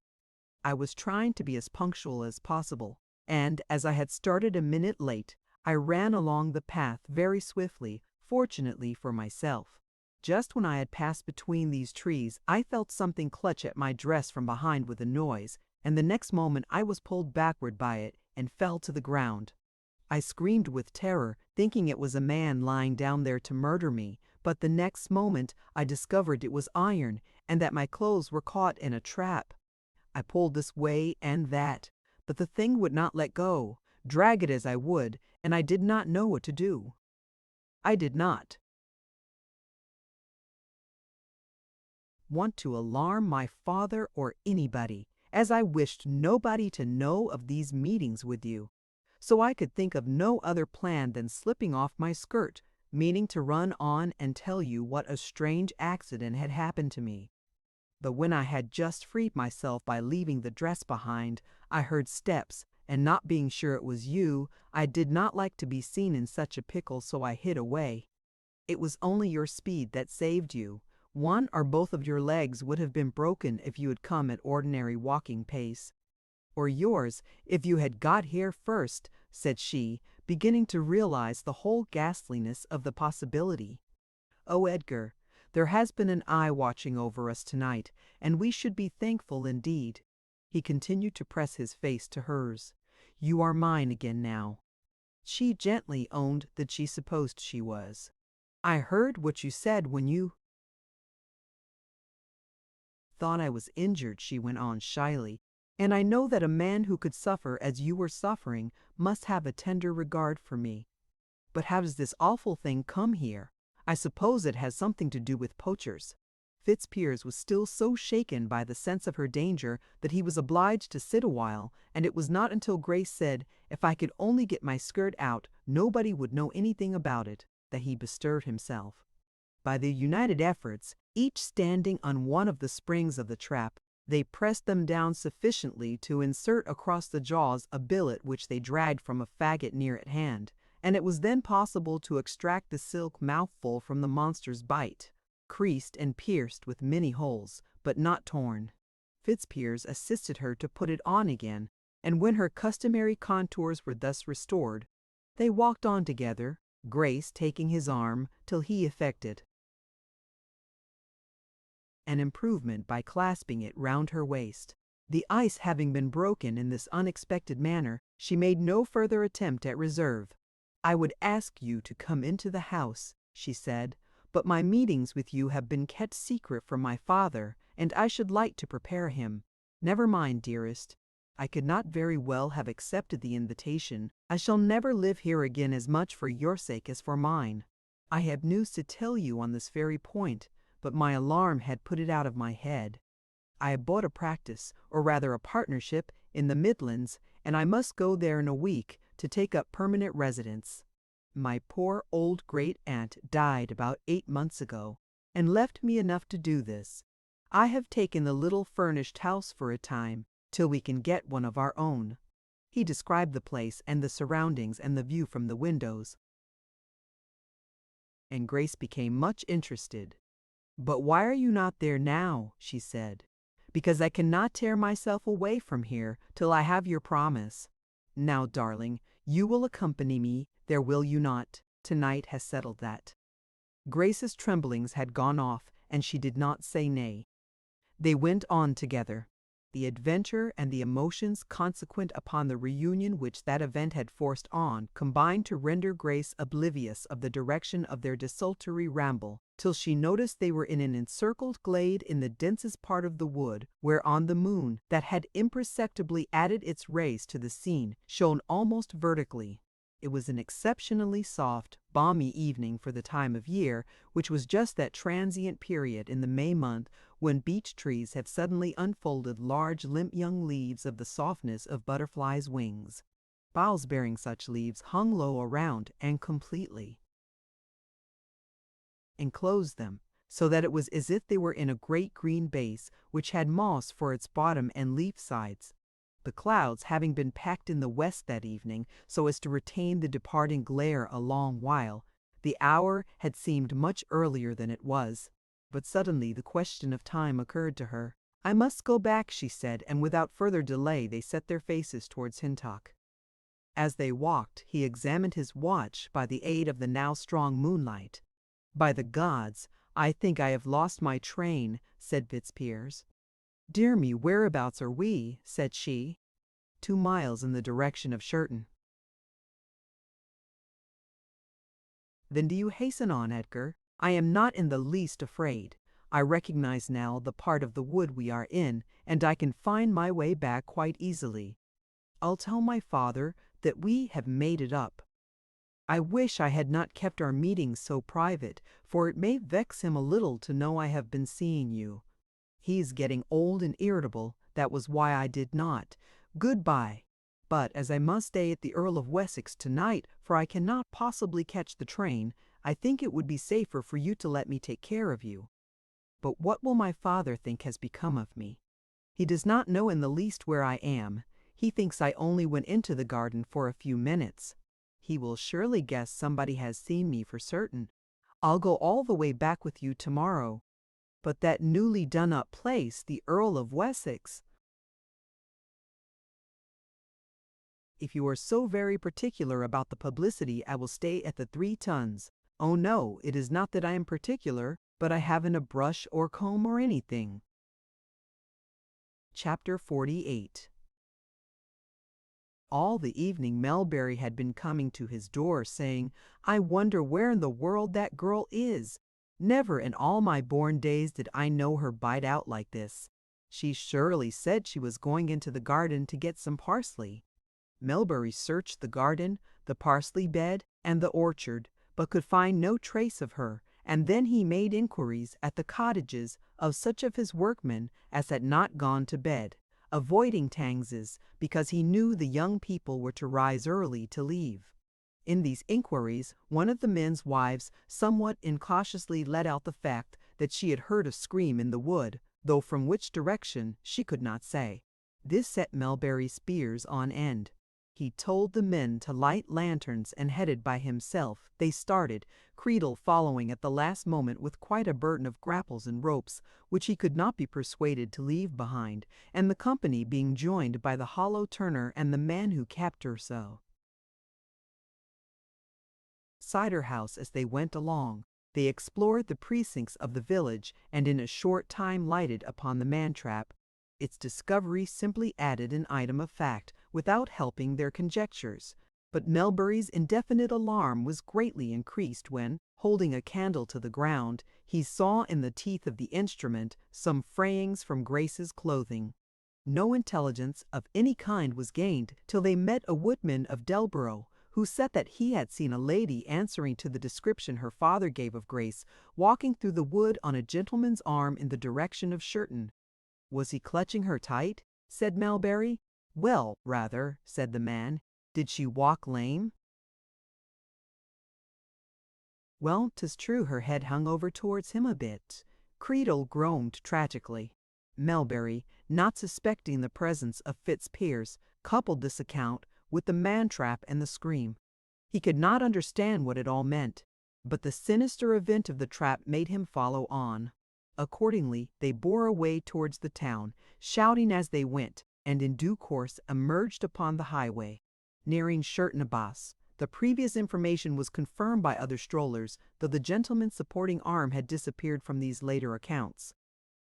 "I was trying to be as punctual as possible, and, as I had started a minute late, I ran along the path very swiftly, fortunately for myself. Just when I had passed between these trees, I felt something clutch at my dress from behind with a noise, and the next moment I was pulled backward by it and fell to the ground. I screamed with terror, thinking it was a man lying down there to murder me, but the next moment I discovered it was iron, and that my clothes were caught in a trap. I pulled this way and that, but the thing would not let go, drag it as I would, and I did not know what to do. I did not want to alarm my father or anybody, as I wished nobody to know of these meetings with you. So I could think of no other plan than slipping off my skirt, meaning to run on and tell you what a strange accident had happened to me. But when I had just freed myself by leaving the dress behind, I heard steps, and not being sure it was you, I did not like to be seen in such a pickle, so I hid away. It was only your speed that saved you. One or both of your legs would have been broken if you had come at ordinary walking pace. Or yours, if you had got here first," said she, beginning to realize the whole ghastliness of the possibility. "Oh, Edgar, there has been an eye watching over us tonight, and we should be thankful indeed." He continued to press his face to hers. "You are mine again now." She gently owned that she supposed she was. "I heard what you said when you thought I was injured," she went on shyly, "and I know that a man who could suffer as you were suffering must have a tender regard for me. But how does this awful thing come here? I suppose it has something to do with poachers." Fitzpiers was still so shaken by the sense of her danger that he was obliged to sit a while, and it was not until Grace said, "If I could only get my skirt out, nobody would know anything about it," that he bestirred himself. By their united efforts, each standing on one of the springs of the trap, they pressed them down sufficiently to insert across the jaws a billet which they dragged from a faggot near at hand, and it was then possible to extract the silk mouthful from the monster's bite, creased and pierced with many holes, but but not torn. Fitzpiers assisted her to put it on again, and when her customary contours were thus restored, they walked on together, Grace taking his arm till he effected an improvement by clasping it round her waist. The ice having been broken in this unexpected manner, she made no further attempt at reserve. "I would ask you to come into the house," she said, "but my meetings with you have been kept secret from my father, and I should like to prepare him." "Never mind, dearest. I could not very well have accepted the invitation. I shall never live here again as much for your sake as for mine. I have news to tell you on this very point, but my alarm had put it out of my head. I have bought a practice, or rather a partnership, in the Midlands, and I must go there in a week to take up permanent residence. My poor old great-aunt died about 8 months ago, and left me enough to do this. I have taken the little furnished house for a time, till we can get one of our own." He described the place and the surroundings and the view from the windows, and Grace became much interested. "But why are you not there now?" she said. "Because I cannot tear myself away from here till I have your promise. Now, darling, you will accompany me there, will you not? Tonight has settled that." Grace's tremblings had gone off, and she did not say nay. They went on together. The adventure and the emotions consequent upon the reunion which that event had forced on combined to render Grace oblivious of the direction of their desultory ramble, till she noticed they were in an encircled glade in the densest part of the wood, whereon the moon, that had imperceptibly added its rays to the scene, shone almost vertically. It was an exceptionally soft, balmy evening for the time of year, which was just that transient period in the May month when beech trees have suddenly unfolded large limp young leaves of the softness of butterflies' wings. Boughs bearing such leaves hung low around and completely enclosed them, so that it was as if they were in a great green base which had moss for its bottom and leaf sides. The clouds having been packed in the west that evening so as to retain the departing glare a long while, the hour had seemed much earlier than it was. But suddenly the question of time occurred to her. "I must go back," she said, and without further delay they set their faces towards Hintock. As they walked, he examined his watch by the aid of the now strong moonlight. "By the gods, I think I have lost my train," said Fitzpiers. "Dear me, whereabouts are we?" said she. 2 miles in the direction of Sherton." "Then do you hasten on, Edgar. I am not in the least afraid. I recognize now the part of the wood we are in, and I can find my way back quite easily. I'll tell my father that we have made it up. I wish I had not kept our meetings so private, for it may vex him a little to know I have been seeing you. He's getting old and irritable, that was why I did not. Good-bye. But as I must stay at the Earl of Wessex tonight, for I cannot possibly catch the train, I think it would be safer for you to let me take care of you. But what will my father think has become of me? He does not know in the least where I am. He thinks I only went into the garden for a few minutes. He will surely guess somebody has seen me for certain. I'll go all the way back with you tomorrow. But that newly done-up place, the Earl of Wessex. If you are so very particular about the publicity, I will stay at the 3 Tuns. Oh no, it is not that I am particular, but I haven't a brush or comb or anything." Chapter 48. All the evening Melbury had been coming to his door, saying, "I wonder where in the world that girl is. Never in all my born days did I know her bite out like this. She surely said she was going into the garden to get some parsley." Melbury searched the garden, the parsley bed, and the orchard, but could find no trace of her, and then he made inquiries at the cottages of such of his workmen as had not gone to bed, avoiding Tangs's, because he knew the young people were to rise early to leave. In these inquiries, one of the men's wives somewhat incautiously let out the fact that she had heard a scream in the wood, though from which direction she could not say. This set Melbury's spears on end. He told the men to light lanterns and headed by himself, they started, Creedle following at the last moment with quite a burden of grapples and ropes, which he could not be persuaded to leave behind, and the company being joined by the hollow turner and the man who kept her so. Cider house as they went along. They explored the precincts of the village and in a short time lighted upon the man-trap. Its discovery simply added an item of fact, without helping their conjectures. But Melbury's indefinite alarm was greatly increased when, holding a candle to the ground, he saw in the teeth of the instrument some frayings from Grace's clothing. No intelligence of any kind was gained till they met a woodman of Delborough, who said that he had seen a lady answering to the description her father gave of Grace, walking through the wood on a gentleman's arm in the direction of Shirton. Was he clutching her tight? Said Melbury. Well, rather, said the man. Did she walk lame? Well, 'tis true her head hung over towards him a bit. Creedle groaned tragically. Melbury, not suspecting the presence of Fitzpiers, coupled this account with the man-trap and the scream. He could not understand what it all meant, but the sinister event of the trap made him follow on. Accordingly, they bore away towards the town, shouting as they went, and in due course emerged upon the highway. Nearing Shirton Abbas, the previous information was confirmed by other strollers, though the gentleman's supporting arm had disappeared from these later accounts.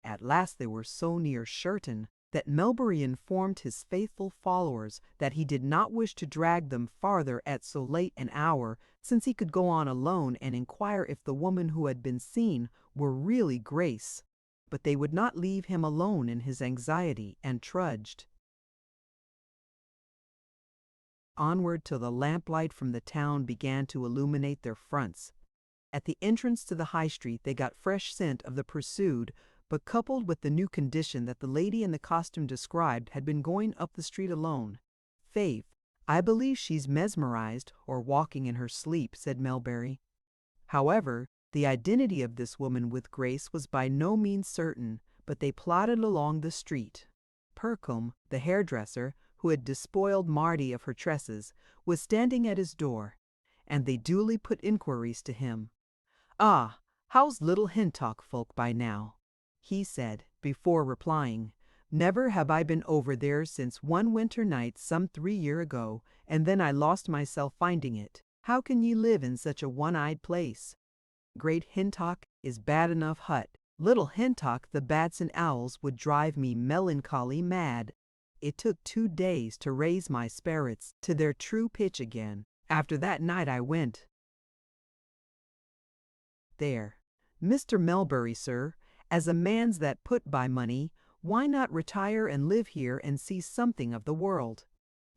At last they were so near Shirton that Melbury informed his faithful followers that he did not wish to drag them farther at so late an hour, since he could go on alone and inquire if the woman who had been seen were really Grace. But they would not leave him alone in his anxiety, and trudged onward till the lamplight from the town began to illuminate their fronts. At the entrance to the high street they got fresh scent of the pursued, but coupled with the new condition that the lady in the costume described had been going up the street alone. "Faith, I believe she's mesmerized or walking in her sleep," said Melbury. However, the identity of this woman with Grace was by no means certain, but they plodded along the street. Percombe, the hairdresser, who had despoiled Marty of her tresses, was standing at his door, and they duly put inquiries to him. "Ah, how's little Hintock folk by now?" he said, before replying. "Never have I been over there since one winter night some 3 year ago, and then I lost myself finding it. How can ye live in such a one-eyed place? Great Hintock is bad enough hut. Little Hintock the bats and owls would drive me melancholy mad. It took 2 days to raise my spirits to their true pitch again. After that night I went there. Mr. Melbury, sir, as a man's that put by money, why not retire and live here and see something of the world?"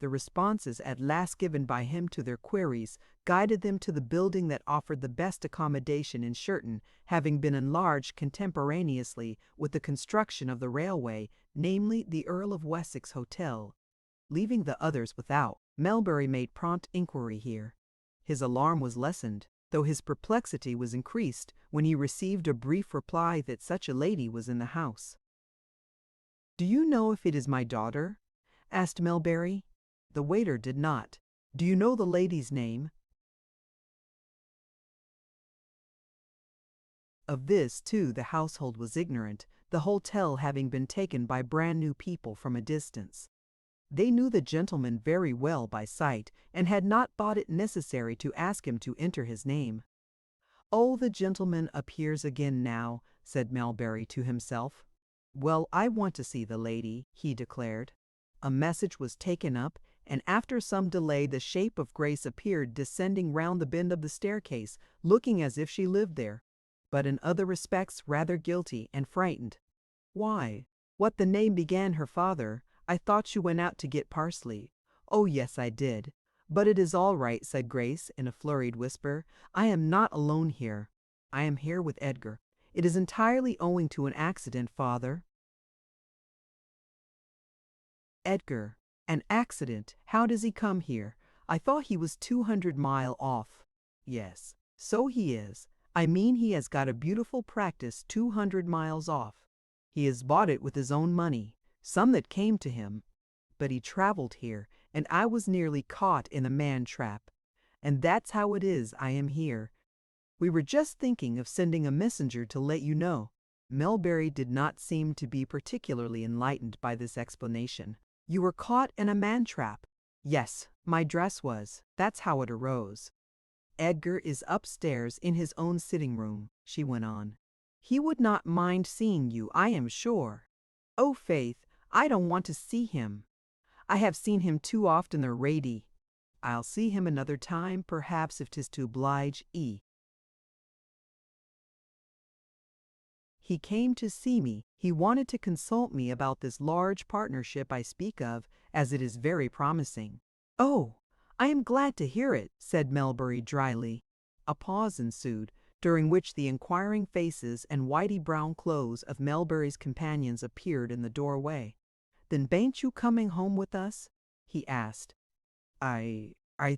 The responses at last given by him to their queries guided them to the building that offered the best accommodation in Shirton, having been enlarged contemporaneously with the construction of the railway, namely the Earl of Wessex Hotel. Leaving the others without, Melbury made prompt inquiry here. His alarm was lessened, though his perplexity was increased when he received a brief reply that such a lady was in the house. "Do you know if it is my daughter?" asked Melbury. The waiter did not. "Do you know the lady's name?" Of this, too, the household was ignorant, the hotel having been taken by brand new people from a distance. They knew the gentleman very well by sight, and had not thought it necessary to ask him to enter his name. "Oh, the gentleman appears again now," said Melbury to himself. "Well, I want to see the lady," he declared. A message was taken up, and after some delay the shape of Grace appeared descending round the bend of the staircase, looking as if she lived there, but in other respects rather guilty and frightened. "Why, what the name began her father. I thought you went out to get parsley." "Oh, yes, I did. But it is all right," said Grace in a flurried whisper. "I am not alone here. I am here with Edgar. It is entirely owing to an accident, father." "Edgar? An accident? How does he come here? I thought he was 200 miles off." "Yes, so he is. I mean he has got a beautiful practice 200 miles off. He has bought it with his own money, some that came to him. But he traveled here, and I was nearly caught in a man-trap. And that's how it is I am here. We were just thinking of sending a messenger to let you know." Melbury did not seem to be particularly enlightened by this explanation. "You were caught in a man-trap?" "Yes, my dress was. That's how it arose." "Edgar is upstairs in his own sitting room," she went on. "He would not mind seeing you, I am sure." "Oh, Faith, I don't want to see him. I have seen him too often already. I'll see him another time, perhaps, if 'tis to oblige E. He came to see me. He wanted to consult me about this large partnership I speak of, as it is very promising." "Oh, I am glad to hear it," said Melbury dryly. A pause ensued, during which the inquiring faces and whitey-brown clothes of Melbury's companions appeared in the doorway. "Then bain't you coming home with us?" he asked. I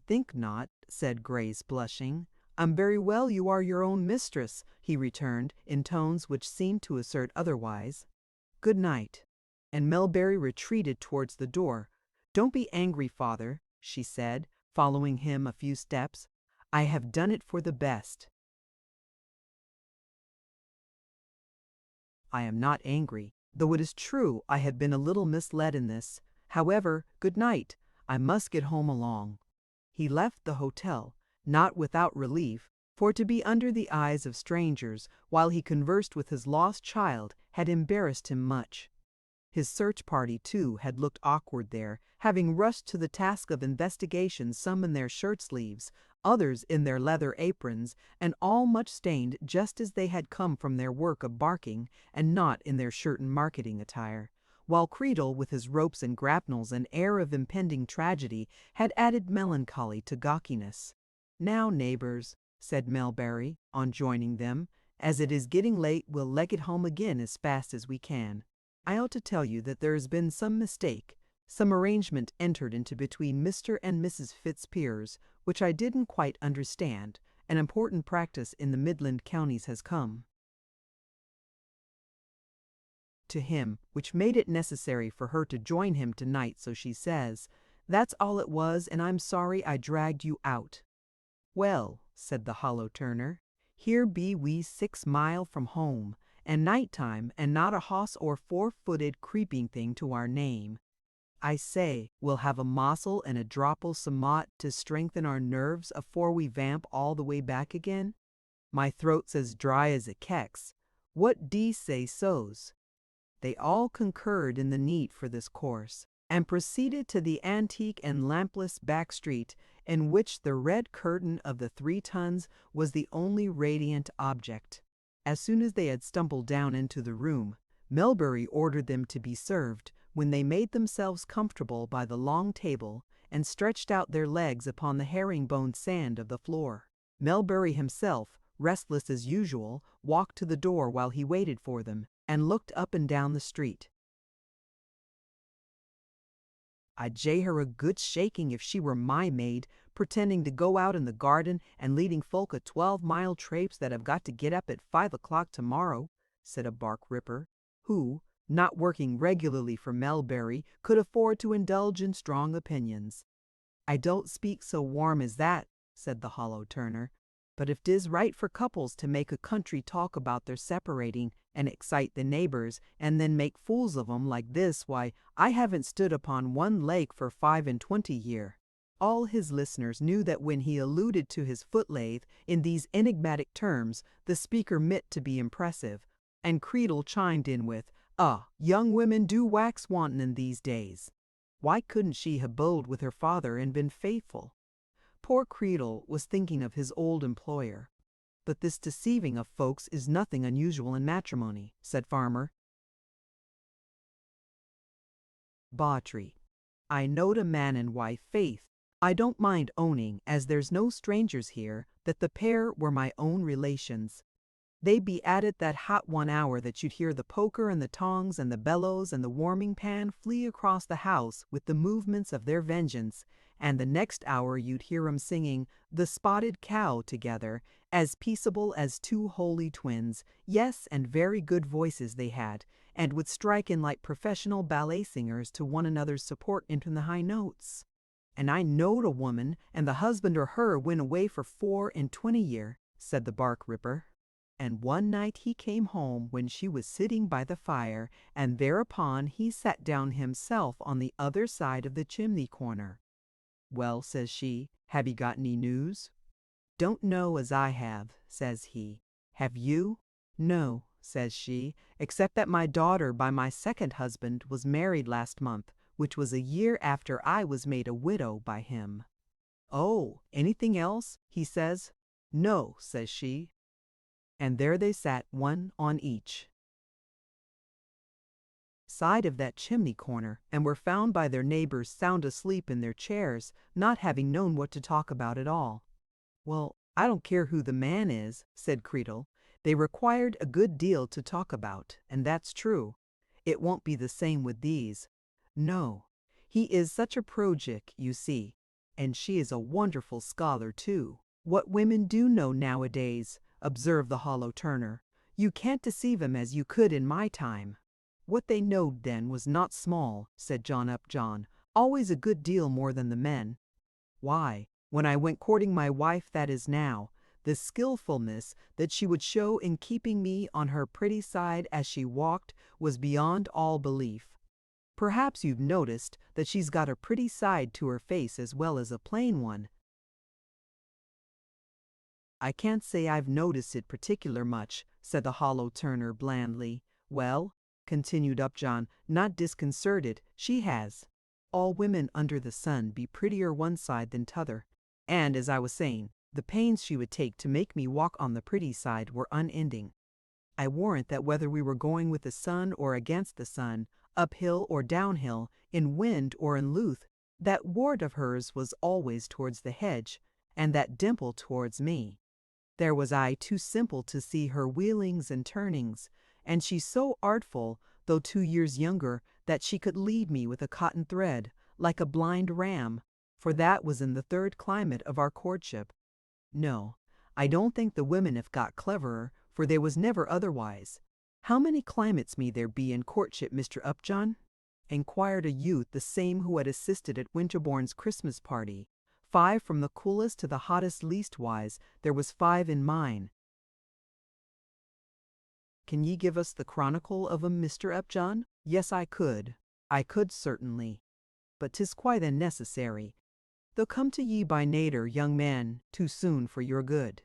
think not," said Grace, blushing. "I'm very well, you are your own mistress," he returned, in tones which seemed to assert otherwise. "Good night." And Melbury retreated towards the door. "Don't be angry, father," she said, following him a few steps. "I have done it for the best." "I am not angry, though it is true I have been a little misled in this. However, good night. I must get home along." He left the hotel, not without relief, for to be under the eyes of strangers while he conversed with his lost child had embarrassed him much. His search party, too, had looked awkward there, having rushed to the task of investigation, some in their shirt sleeves, others in their leather aprons, and all much stained just as they had come from their work of barking, and not in their certain marketing attire, while Creedle, with his ropes and grapnels and air of impending tragedy, had added melancholy to gawkiness. "Now, neighbors," said Melbury, on joining them, "as it is getting late, we'll leg it home again as fast as we can. I ought to tell you that there has been some mistake, some arrangement entered into between Mr. and Mrs. Fitzpiers, which I didn't quite understand. An important practice in the Midland counties has come to him, which made it necessary for her to join him tonight, so she says. That's all it was, and I'm sorry I dragged you out." "Well," said the hollow turner, "here be we 6 mile from home, and night time, and not a hoss or 4-footed creeping thing to our name. I say, we'll have a mossel and a dropple somewhat to strengthen our nerves afore we vamp all the way back again. My throat's as dry as a kex. What d'ee say so's?" They all concurred in the need for this course, and proceeded to the antique and lampless back street, in which the red curtain of the 3 Tons was the only radiant object. As soon as they had stumbled down into the room, Melbury ordered them to be served, when they made themselves comfortable by the long table and stretched out their legs upon the herringbone sand of the floor. Melbury himself, restless as usual, walked to the door while he waited for them, and looked up and down the street. "I'd jay her a good shaking if she were my maid, pretending to go out in the garden and leading folk a 12-mile traipse that have got to get up at 5 o'clock tomorrow," said a bark ripper, who, not working regularly for Melbury, could afford to indulge in strong opinions. "I don't speak so warm as that," said the hollow turner, "but if 'tis right for couples to make a country talk about their separating, and excite the neighbors, and then make fools of 'em like this, why, I haven't stood upon one leg for 25 year." All his listeners knew that when he alluded to his foot-lathe in these enigmatic terms, the speaker meant to be impressive, and Creedle chimed in with, young women do wax wanton in these days. Why couldn't she have bode with her father and been faithful? Poor Creedle was thinking of his old employer. "But this deceiving of folks is nothing unusual in matrimony," said Farmer Bawtry. "I knowed a man and wife, Faith. I don't mind owning, as there's no strangers here, that the pair were my own relations. They be at it that hot 1 hour that you'd hear the poker and the tongs and the bellows and the warming pan flee across the house with the movements of their vengeance, and the next hour you'd hear 'em singing The Spotted Cow together, as peaceable as 2 holy twins. Yes, and very good voices they had, and would strike in like professional ballet singers to one another's support into the high notes. "And I knowed a woman, and the husband or her went away for 24 year," said the bark ripper. "And one night he came home when she was sitting by the fire, and thereupon he sat down himself on the other side of the chimney corner. 'Well,' says she, 'have you got any news?' 'Don't know as I have,' says he. 'Have you?' 'No,' says she, 'except that my daughter by my second husband was married last month, which was a year after I was made a widow by him.' 'Oh, anything else?' he says. 'No,' says she. And there they sat, one on each side of that chimney corner, and were found by their neighbors sound asleep in their chairs, not having known what to talk about at all. 'Well, I don't care who the man is,' said Creedle. 'They required a good deal to talk about, and that's true. It won't be the same with these. No, he is such a projic, you see, and she is a wonderful scholar too.' 'What women do know nowadays,' observed the hollow turner. 'You can't deceive 'em as you could in my time.' 'What they knowed then was not small,' said John Upjohn, 'always a good deal more than the men. Why, when I went courting my wife that is now, the skillfulness that she would show in keeping me on her pretty side as she walked was beyond all belief. Perhaps you've noticed that she's got a pretty side to her face as well as a plain one.' 'I can't say I've noticed it particular much,' said the hollow turner blandly. 'Well,' continued Upjohn, not disconcerted, 'she has. All women under the sun be prettier one side than t'other. And, as I was saying, the pains she would take to make me walk on the pretty side were unending. I warrant that whether we were going with the sun or against the sun, uphill or downhill, in wind or in lewth, that wart of hers was always towards the hedge, and that dimple towards me. There was I too simple to see her wheelings and turnings, and she so artful, though 2 years younger, that she could lead me with a cotton thread, like a blind ram, for that was in the third climate of our courtship. No, I don't think the women have got cleverer, for they was never otherwise. How many climates may there be in courtship, Mr. Upjohn?' inquired a youth, the same who had assisted at Winterbourne's Christmas party. 'Five from the coolest to the hottest leastwise, there was 5 in mine.' 'Can ye give us the chronicle of 'em, Mr. Upjohn?' 'Yes, I could certainly, but 'tis quite unnecessary. They'll come to ye by nater, young man, too soon for your good.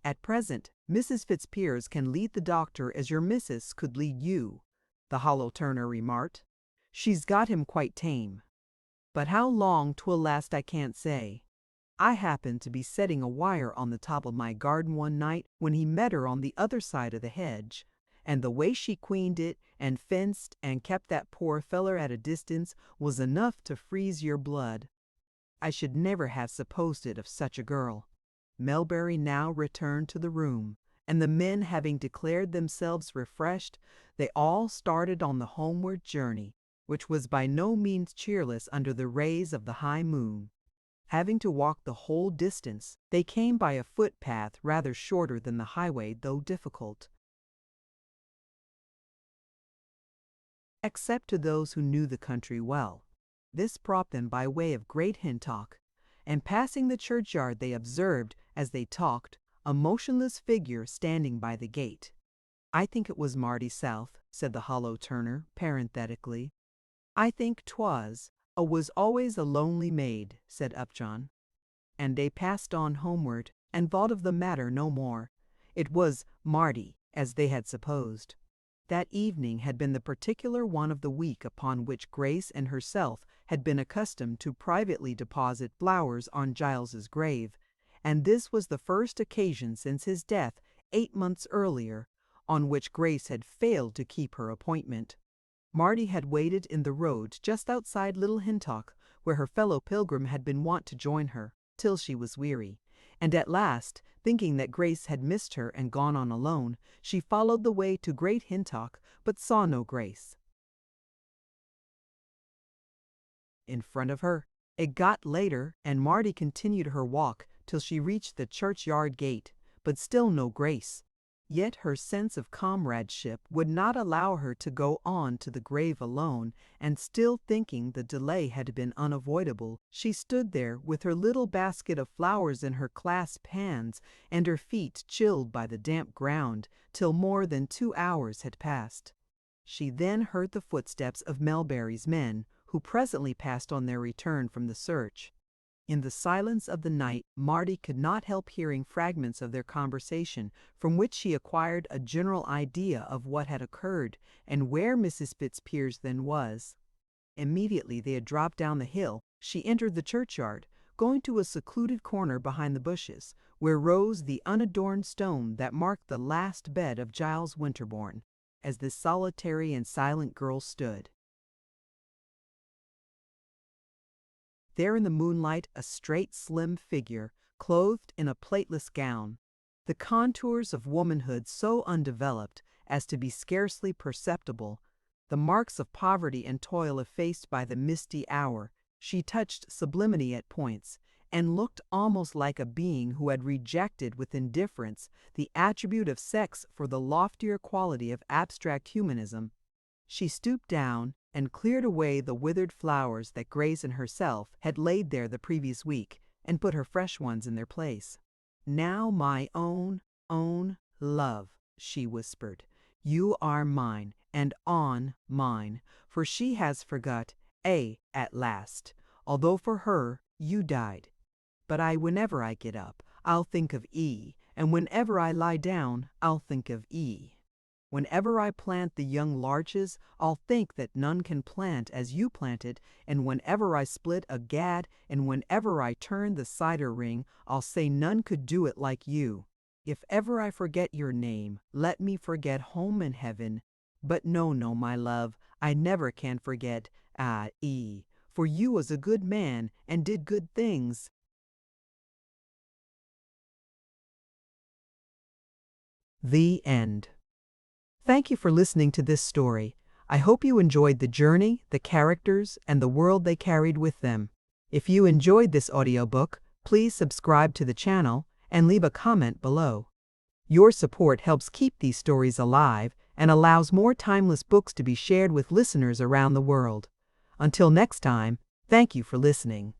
At present, Mrs. Fitzpiers can lead the doctor as your missus could lead you,' the hollow turner remarked. 'She's got him quite tame. But how long 'twill last I can't say. I happened to be setting a wire on the top of my garden one night when he met her on the other side of the hedge, and the way she queened it and fenced and kept that poor feller at a distance was enough to freeze your blood. I should never have supposed it of such a girl.' Melbury now returned to the room, and the men having declared themselves refreshed, they all started on the homeward journey, which was by no means cheerless under the rays of the high moon. Having to walk the whole distance, they came by a footpath rather shorter than the highway, though difficult, except to those who knew the country well. This brought them by way of Great Hintock, and passing the churchyard they observed, as they talked, a motionless figure standing by the gate. 'I think it was Marty South,' said the hollow turner, parenthetically. 'I think 'twas. A was always a lonely maid,' said Upjohn. And they passed on homeward, and thought of the matter no more. It was Marty, as they had supposed. That evening had been the particular one of the week upon which Grace and herself had been accustomed to privately deposit flowers on Giles's grave, and this was the first occasion since his death 8 months earlier, on which Grace had failed to keep her appointment. Marty had waited in the road just outside Little Hintock, where her fellow pilgrim had been wont to join her, till she was weary, and at last, thinking that Grace had missed her and gone on alone, she followed the way to Great Hintock, but saw no Grace in front of her. It got later, and Marty continued her walk till she reached the churchyard gate, but still no Grace. Yet her sense of comradeship would not allow her to go on to the grave alone, and still thinking the delay had been unavoidable, she stood there with her little basket of flowers in her clasped hands and her feet chilled by the damp ground, till more than 2 hours had passed. She then heard the footsteps of Melbury's men, who presently passed on their return from the search. In the silence of the night, Marty could not help hearing fragments of their conversation, from which she acquired a general idea of what had occurred, and where Mrs. Fitzpiers then was. Immediately they had dropped down the hill, she entered the churchyard, going to a secluded corner behind the bushes, where rose the unadorned stone that marked the last bed of Giles Winterbourne, as this solitary and silent girl stood. There in the moonlight, a straight, slim figure, clothed in a plateless gown, the contours of womanhood so undeveloped as to be scarcely perceptible, the marks of poverty and toil effaced by the misty hour. She touched sublimity at points, and looked almost like a being who had rejected with indifference the attribute of sex for the loftier quality of abstract humanism. She stooped down and cleared away the withered flowers that Grace and herself had laid there the previous week, and put her fresh ones in their place. "Now, my own love," she whispered, "you are mine, and on mine, for she has forgot at last, although for her you died. But whenever I get up, I'll think of and whenever I lie down, I'll think of Whenever I plant the young larches, I'll think that none can plant as you planted, and whenever I split a gad, and whenever I turn the cider ring, I'll say none could do it like you. If ever I forget your name, let me forget home and heaven. But no, my love, I never can forget, for you was a good man and did good things." The end. Thank you for listening to this story. I hope you enjoyed the journey, the characters, and the world they carried with them. If you enjoyed this audiobook, please subscribe to the channel and leave a comment below. Your support helps keep these stories alive and allows more timeless books to be shared with listeners around the world. Until next time, thank you for listening.